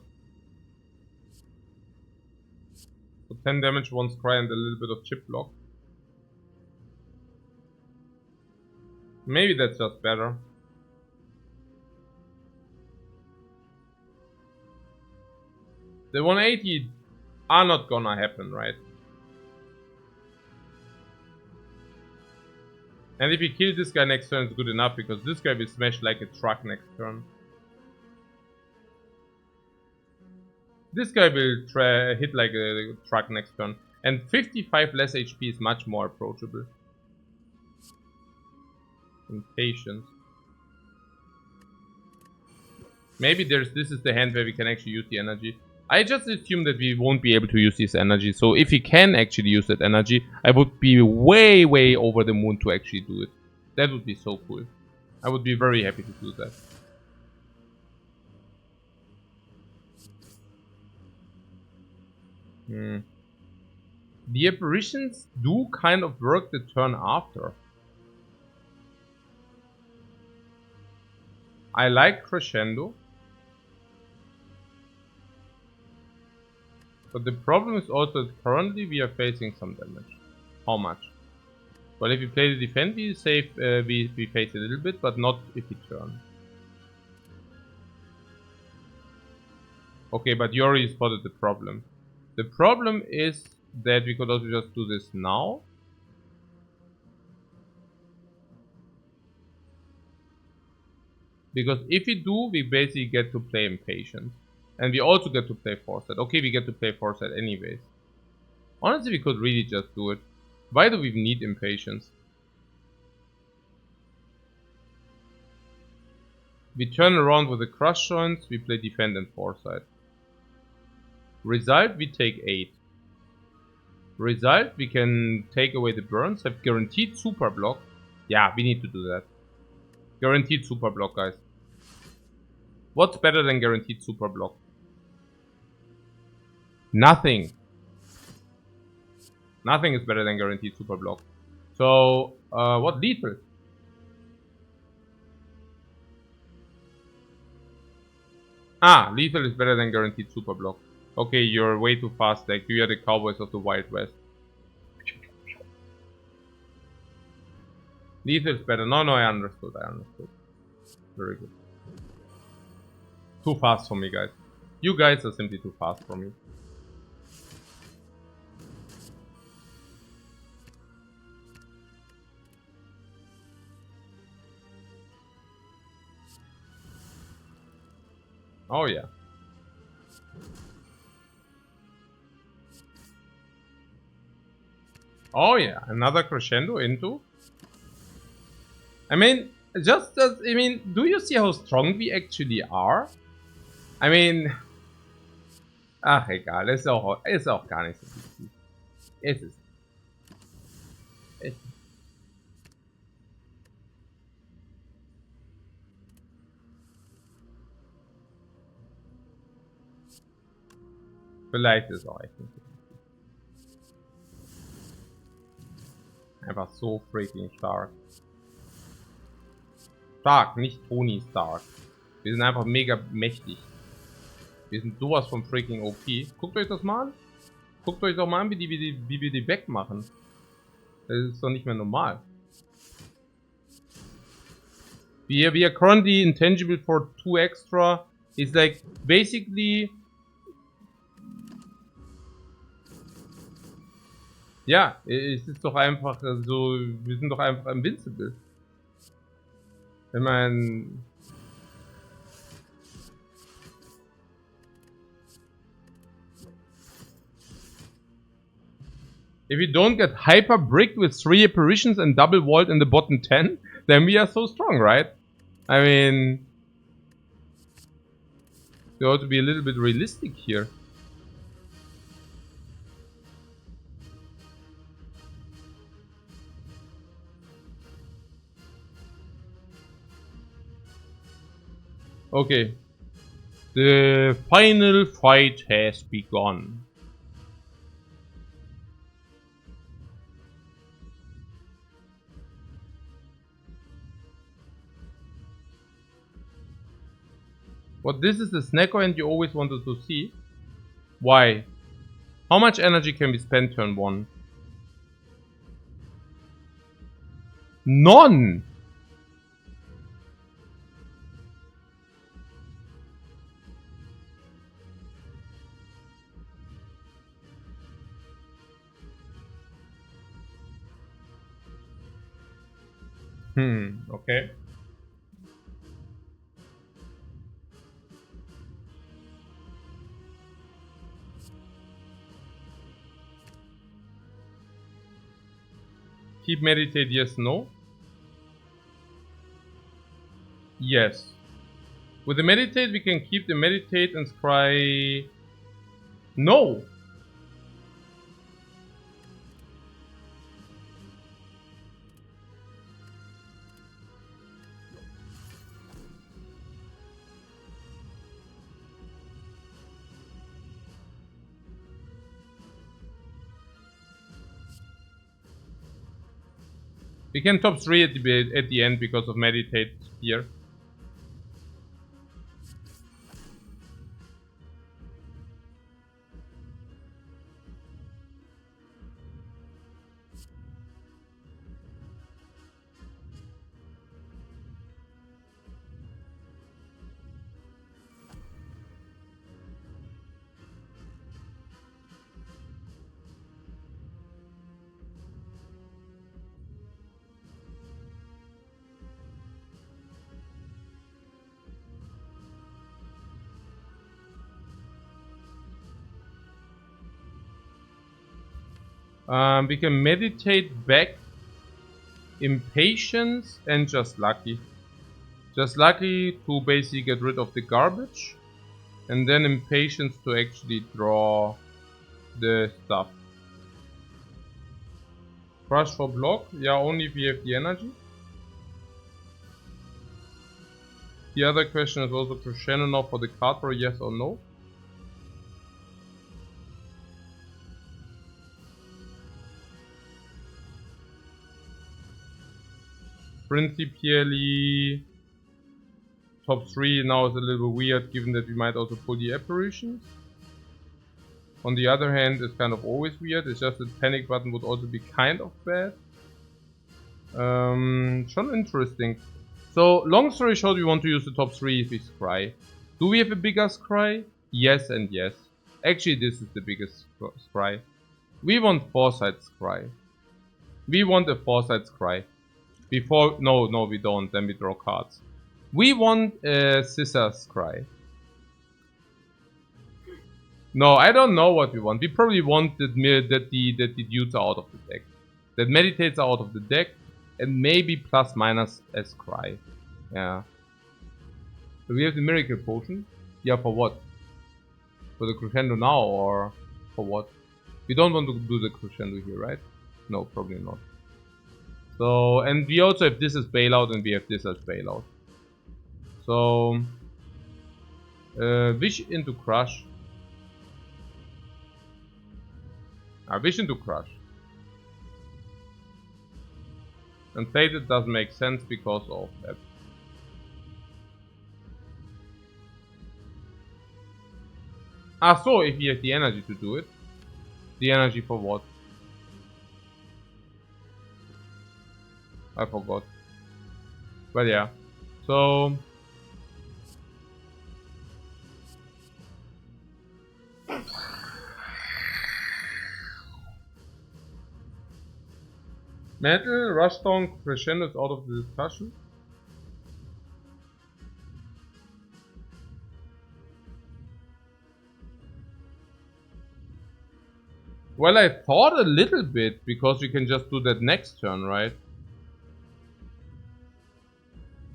10 damage, 1 scry and a little bit of chip block. Maybe that's just better. The 180 are not gonna happen, right? And if you kill this guy next turn, it's good enough, because this guy will smash like a truck next turn. This guy will hit like a truck next turn. And 55 less HP is much more approachable. Impatience. Maybe this is the hand where we can actually use the energy. I just assume that we won't be able to use this energy. So if we can actually use that energy, I would be way, way over the moon to actually do it. That would be so cool. I would be very happy to do that. The apparitions do kind of work the turn after. I like Crescendo. But the problem is also that currently we are facing some damage. How much? Well, if we play the defend, we save, we face a little bit, but not if we turn. Okay, but you already spotted the problem. The problem is that we could also just do this now. Because if we do, we basically get to play Impatient. And we also get to play Foresight. Okay, we get to play Foresight anyways. Honestly, we could really just do it. Why do we need Impatience? We turn around with the Crush Joints, we play Defend and Foresight. Result, we take 8. Result, we can take away the burns, have guaranteed super block. Yeah, we need to do that. Guaranteed super block, guys. What's better than guaranteed super block? Nothing. Nothing is better than guaranteed super block. So, what lethal? Ah, lethal is better than guaranteed super block. Okay, you're way too fast, like you are the Cowboys of the Wild West. Lethal is better. No, I understood. Very good. Too fast for me, guys. You guys are simply too fast for me. Oh yeah. Oh yeah, another crescendo into. I mean, do you see how strong we actually are? I mean, ach egal, ist auch gar nicht so wichtig. Es ist. Vielleicht ist es auch echt nicht so wichtig. Einfach so freaking stark. Stark, nicht Tony Stark. Wir sind einfach mega mächtig. Wir sind sowas von freaking OP. Guckt euch das mal an. Guckt euch doch mal an, wie wir die wegmachen. Das ist doch nicht mehr normal. We are currently intangible for 2 extra. It's like basically. Ja, es ist doch einfach so. Wir sind doch einfach invincible. Ich meine. If we don't get hyper bricked with 3 apparitions and double vault in the bottom 10, then we are so strong, right? I mean, we ought to be a little bit realistic here. Okay. The final fight has begun. What, this is the snack and you always wanted to see? Why? How much energy can we spend turn 1? None! Okay. Keep meditate, yes, no? Yes. With the meditate, we can keep the meditate and scry. No! We can top 3 at the end because of meditate here. We can meditate back impatience and just lucky. Just lucky to basically get rid of the garbage. And then impatience to actually draw the stuff. Crush for block, yeah, only if we have the energy. The other question is also crescendo now for the card draw, yes or no. Principally, top 3 now is a little weird given that we might also pull the apparitions. On the other hand, it's kind of always weird, it's just that panic button would also be kind of bad. Schon interesting. So, long story short, we want to use the top 3 if we scry. Do we have a bigger scry? Yes and yes. Actually, this is the biggest scry. We want foresight scry. We want a foresight scry. Before, no, we don't, then we draw cards. We want a scissor scry. No, I don't know what we want. We probably want that the dudes are out of the deck. That meditates are out of the deck. And maybe plus minus a scry. Yeah. So we have the miracle potion. Yeah, for what? For the crescendo now or for what? We don't want to do the crescendo here, right? No, probably not. So, and we also have this as bailout and we have this as bailout. So, wish into crush. Wish into crush. And Fated doesn't make sense because of that. So if you have the energy to do it. The energy for what? I forgot. But yeah. So... Metal, Rushdown, Crescendo is out of the discussion. Well, I thought a little bit, because we can just do that next turn, right?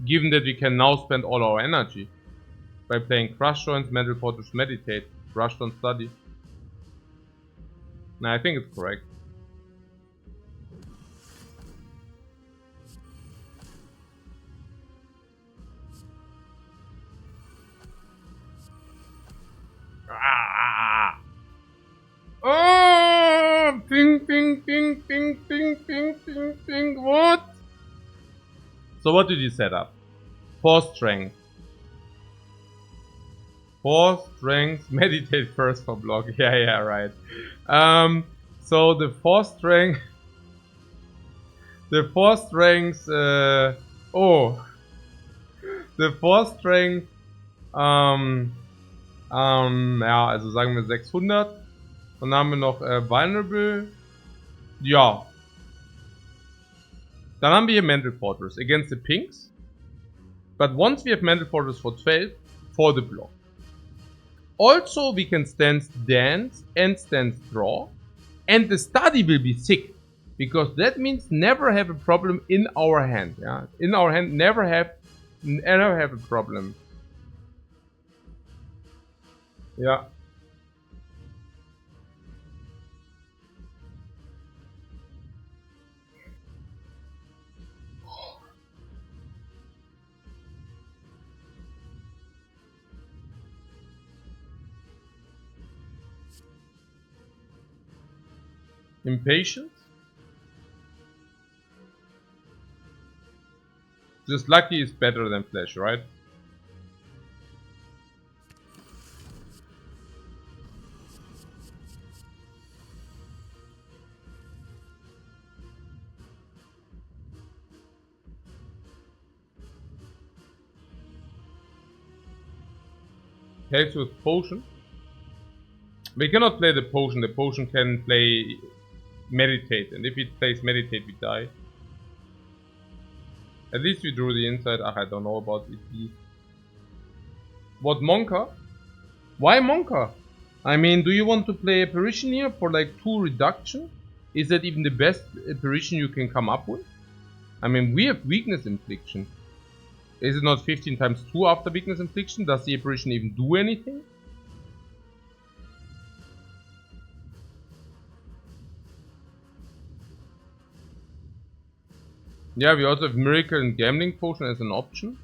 Given that we can now spend all our energy by playing Crush Joints, Mental Fortress, Meditate, Rushdown, Study. Nah, I think it's correct. Oh, ping, ping, ping, ping, ping, ping, ping, ping. What? So what did you set up? 4 strength. 4 strength, meditate first for block. Yeah, right. So the 4 strength, the 4 strength, the 4 strength, ja, also sagen wir 600. Und dann haben wir noch Vulnerable. Ja. Dann haben wir hier Mental Fortress against the Pinks. But once we have Mental Fortress for 12, for the block. Also, we can stance dance and stance draw. And the study will be sick. Because that means never have a problem in our hand. Yeah? In our hand, never have a problem. Yeah. Impatience? Just lucky is better than flash, right? Helps with potion. We cannot play the potion. The potion can play meditate, and if it plays meditate, we die. At least we drew the inside. I don't know about it. What Monka? Why Monka? I mean, do you want to play apparition here for like 2 reduction? Is that even the best apparition you can come up with? I mean, we have weakness infliction. Is it not 15 times 2 after weakness infliction? Does the apparition even do anything? Yeah, we also have Miracle and Gambling Potion as an option.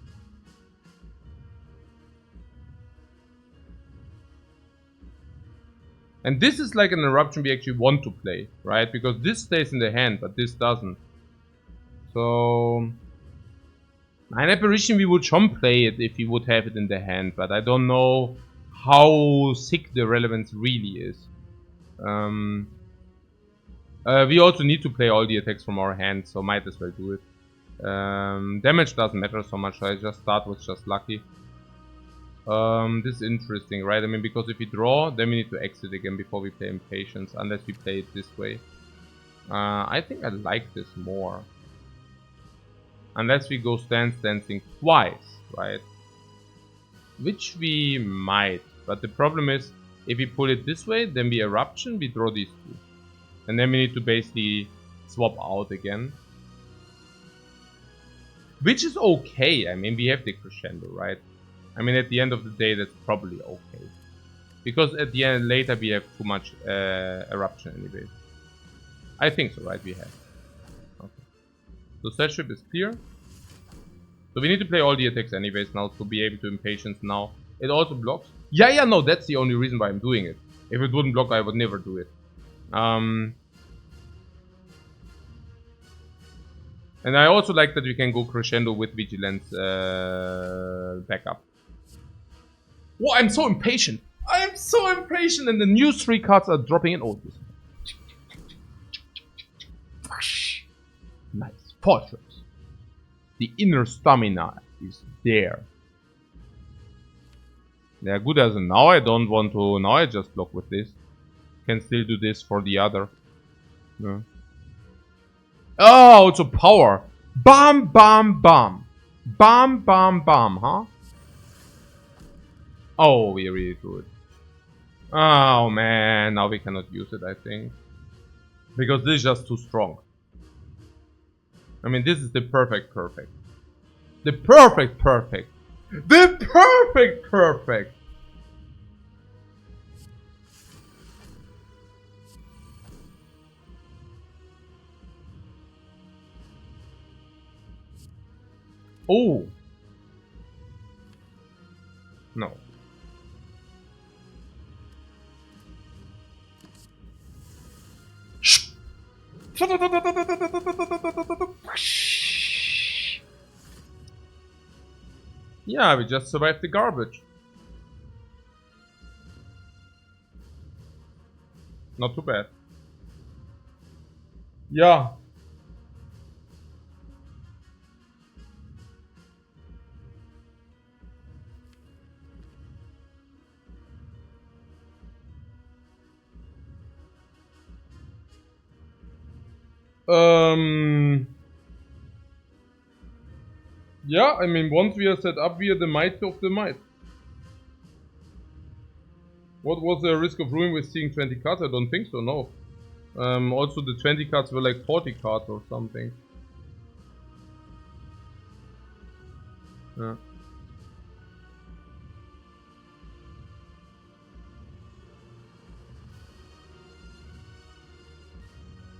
And this is like an eruption we actually want to play, right? Because this stays in the hand, but this doesn't. So... an apparition we would schon play it if we would have it in the hand, but I don't know how sick the relevance really is. We also need to play all the attacks from our hand, so might as well do it. Damage doesn't matter so much, so I just start with just lucky. This is interesting, right? I mean, because if we draw, then we need to exit again before we play Impatience, unless we play it this way. I think I like this more. Unless we go dancing twice, right? Which we might, but the problem is, if we pull it this way, then we eruption, we draw these 2. And then we need to basically swap out again. Which is okay, I mean, we have the crescendo, right? I mean, at the end of the day, that's probably okay. Because at the end, later we have too much eruption anyway. I think so, right? We have. Okay. So set ship is clear. So we need to play all the attacks anyways now to be able to Impatience now. It also blocks. Yeah, no, that's the only reason why I'm doing it. If it wouldn't block, I would never do it. And I also like that we can go crescendo with Vigilance backup. Oh, I'm so impatient. I'm so impatient, and the new 3 cards are dropping in. Oh, this. Nice. Fortress. The inner stamina is there. Yeah, good as in now. I don't want to. Now I just block with this. Can still do this for the other. Yeah. Oh, it's a power. Bam, bam, bam. Bam, bam, bam, huh? Oh, we really do it. Oh, man. Now we cannot use it, I think. Because this is just too strong. I mean, this is the perfect. The perfect. The perfect. Oh. No. Yeah, we just survived the garbage. Not too bad. Yeah. Yeah, I mean, once we are set up, we are the might of the might. What was the risk of ruin with seeing 20 cards? I don't think so, no. Also the 20 cards were like 40 cards or something. Yeah.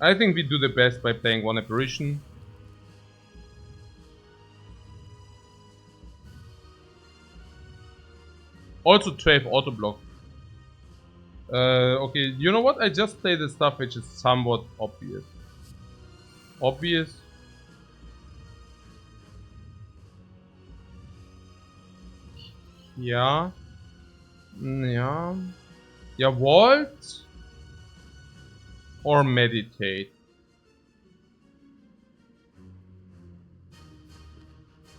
I think we do the best by playing one apparition. Also 12 auto block. Okay, you know what? I just play the stuff which is somewhat obvious. Obvious. Yeah. Yeah. Yeah, vault or meditate.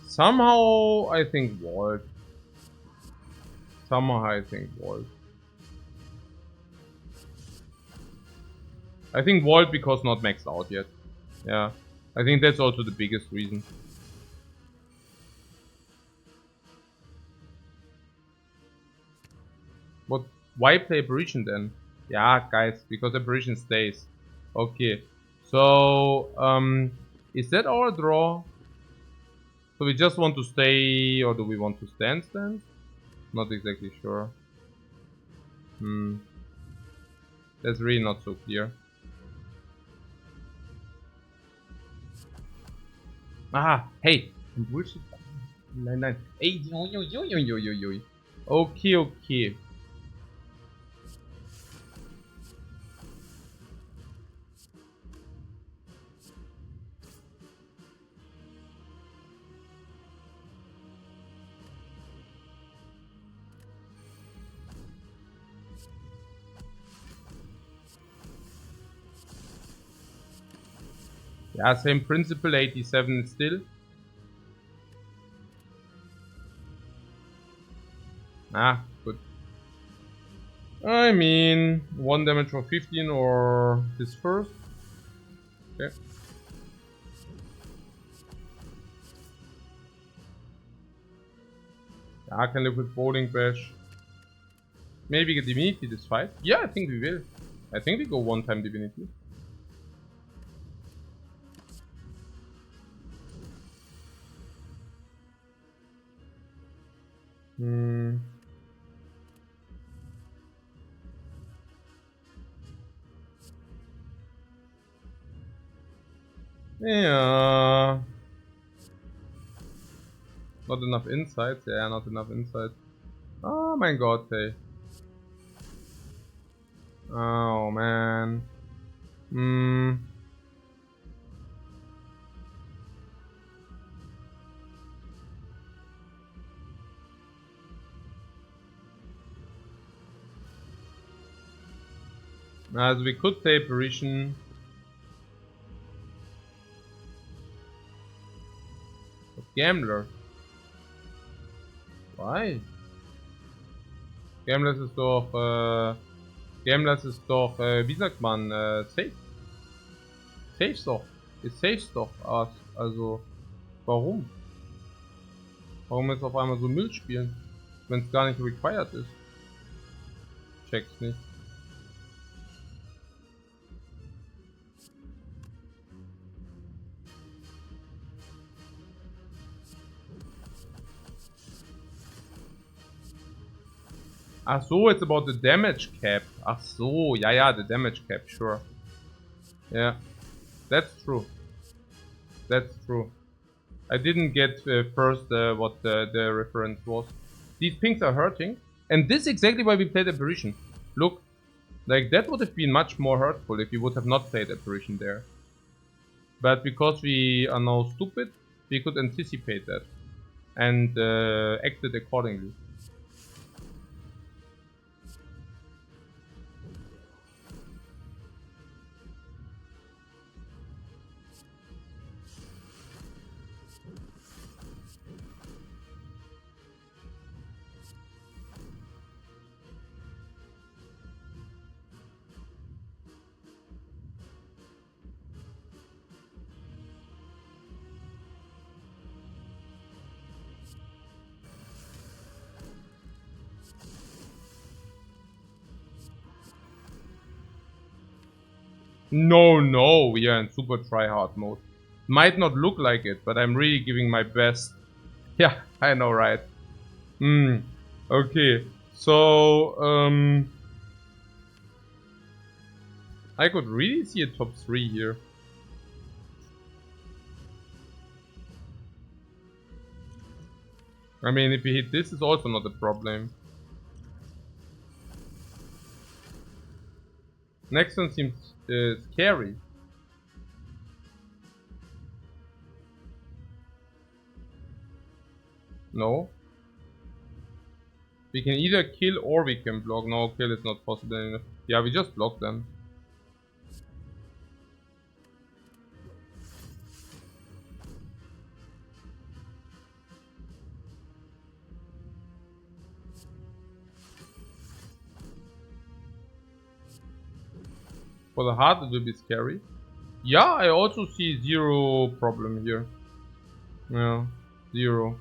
Somehow I think vault. Somehow I think vault. I think vault because not maxed out yet. Yeah. I think that's also the biggest reason. What? Why play apparition then? Yeah, guys, because apparition stays. Okay. So, is that our draw? So we just want to stay, or do we want to stand? Not exactly sure. That's really not so clear. Ah, hey, bullshit. Nein. Ey, oi. Okay. Yeah, same principle, 87 still. Ah, good. I mean, 1 damage for 15 or this first. Okay. Yeah, I can live with Bowling Bash. Maybe get Divinity this fight. Yeah, I think we will. I think we go 1-time Divinity. Yeah. Not enough insights. Yeah, not enough insights. Oh my god, hey. Oh man. As we could play apparition. Gambler. Why? Gamblers ist doch, wie sagt man, safe. Safe doch. Ist safe doch. Also, warum? Warum jetzt auf einmal so Müll spielen? Wenn es gar nicht required ist. Check's nicht. Ach so, it's about the damage cap. Ach so, yeah, the damage cap, sure. Yeah, that's true. That's true. I didn't get first what the reference was. These pings are hurting. And this is exactly why we played Apparition. Look, like that would have been much more hurtful if we would have not played Apparition there. But because we are now stupid, we could anticipate that. And acted accordingly. No, we are in super try-hard mode. Might not look like it, but I'm really giving my best. Yeah, I know, right? Okay. So, I could really see a top 3 here. I mean, if we hit this, is also not a problem. Next one seems scary. No. We can either kill or we can block. No, kill is not possible enough. Yeah, we just block them. For the heart, it will be scary. Yeah, I also see zero problem here. Yeah, zero.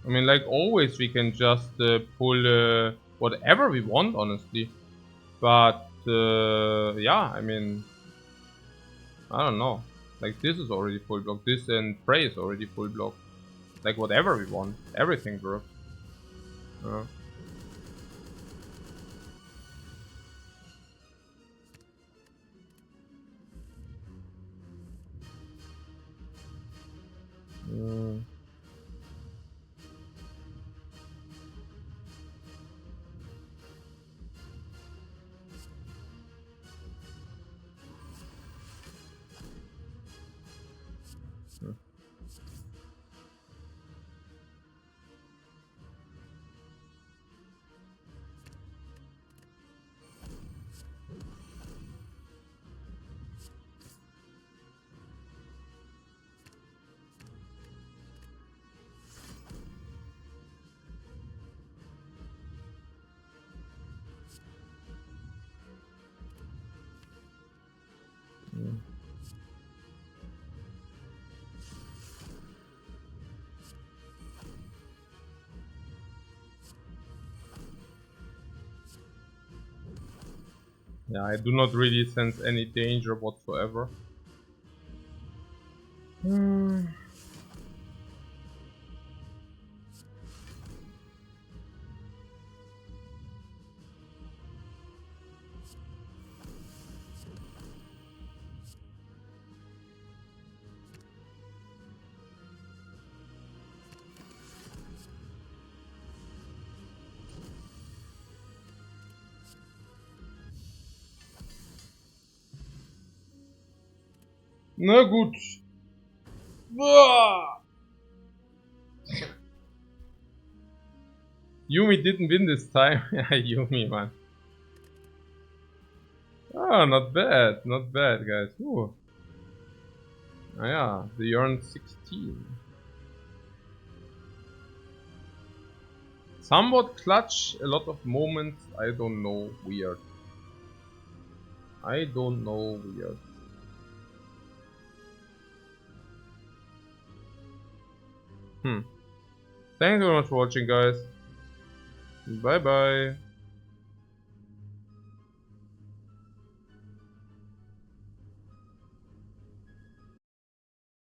I mean, like always, we can just pull whatever we want, honestly. But yeah, I mean, I don't know. Like this is already full block. This and Prey is already full block. Like whatever we want, everything works. Yeah. Mm. Mm. Yeah, I do not really sense any danger whatsoever. Na gut. Boah. Yumi didn't win this time. Yeah, Yumi, man. Oh, not bad, guys. Ooh. Ah, yeah, they earned 16. Somewhat clutch, a lot of moments, I don't know, weird. I don't know, weird. Thanks very much for watching, guys. Bye bye.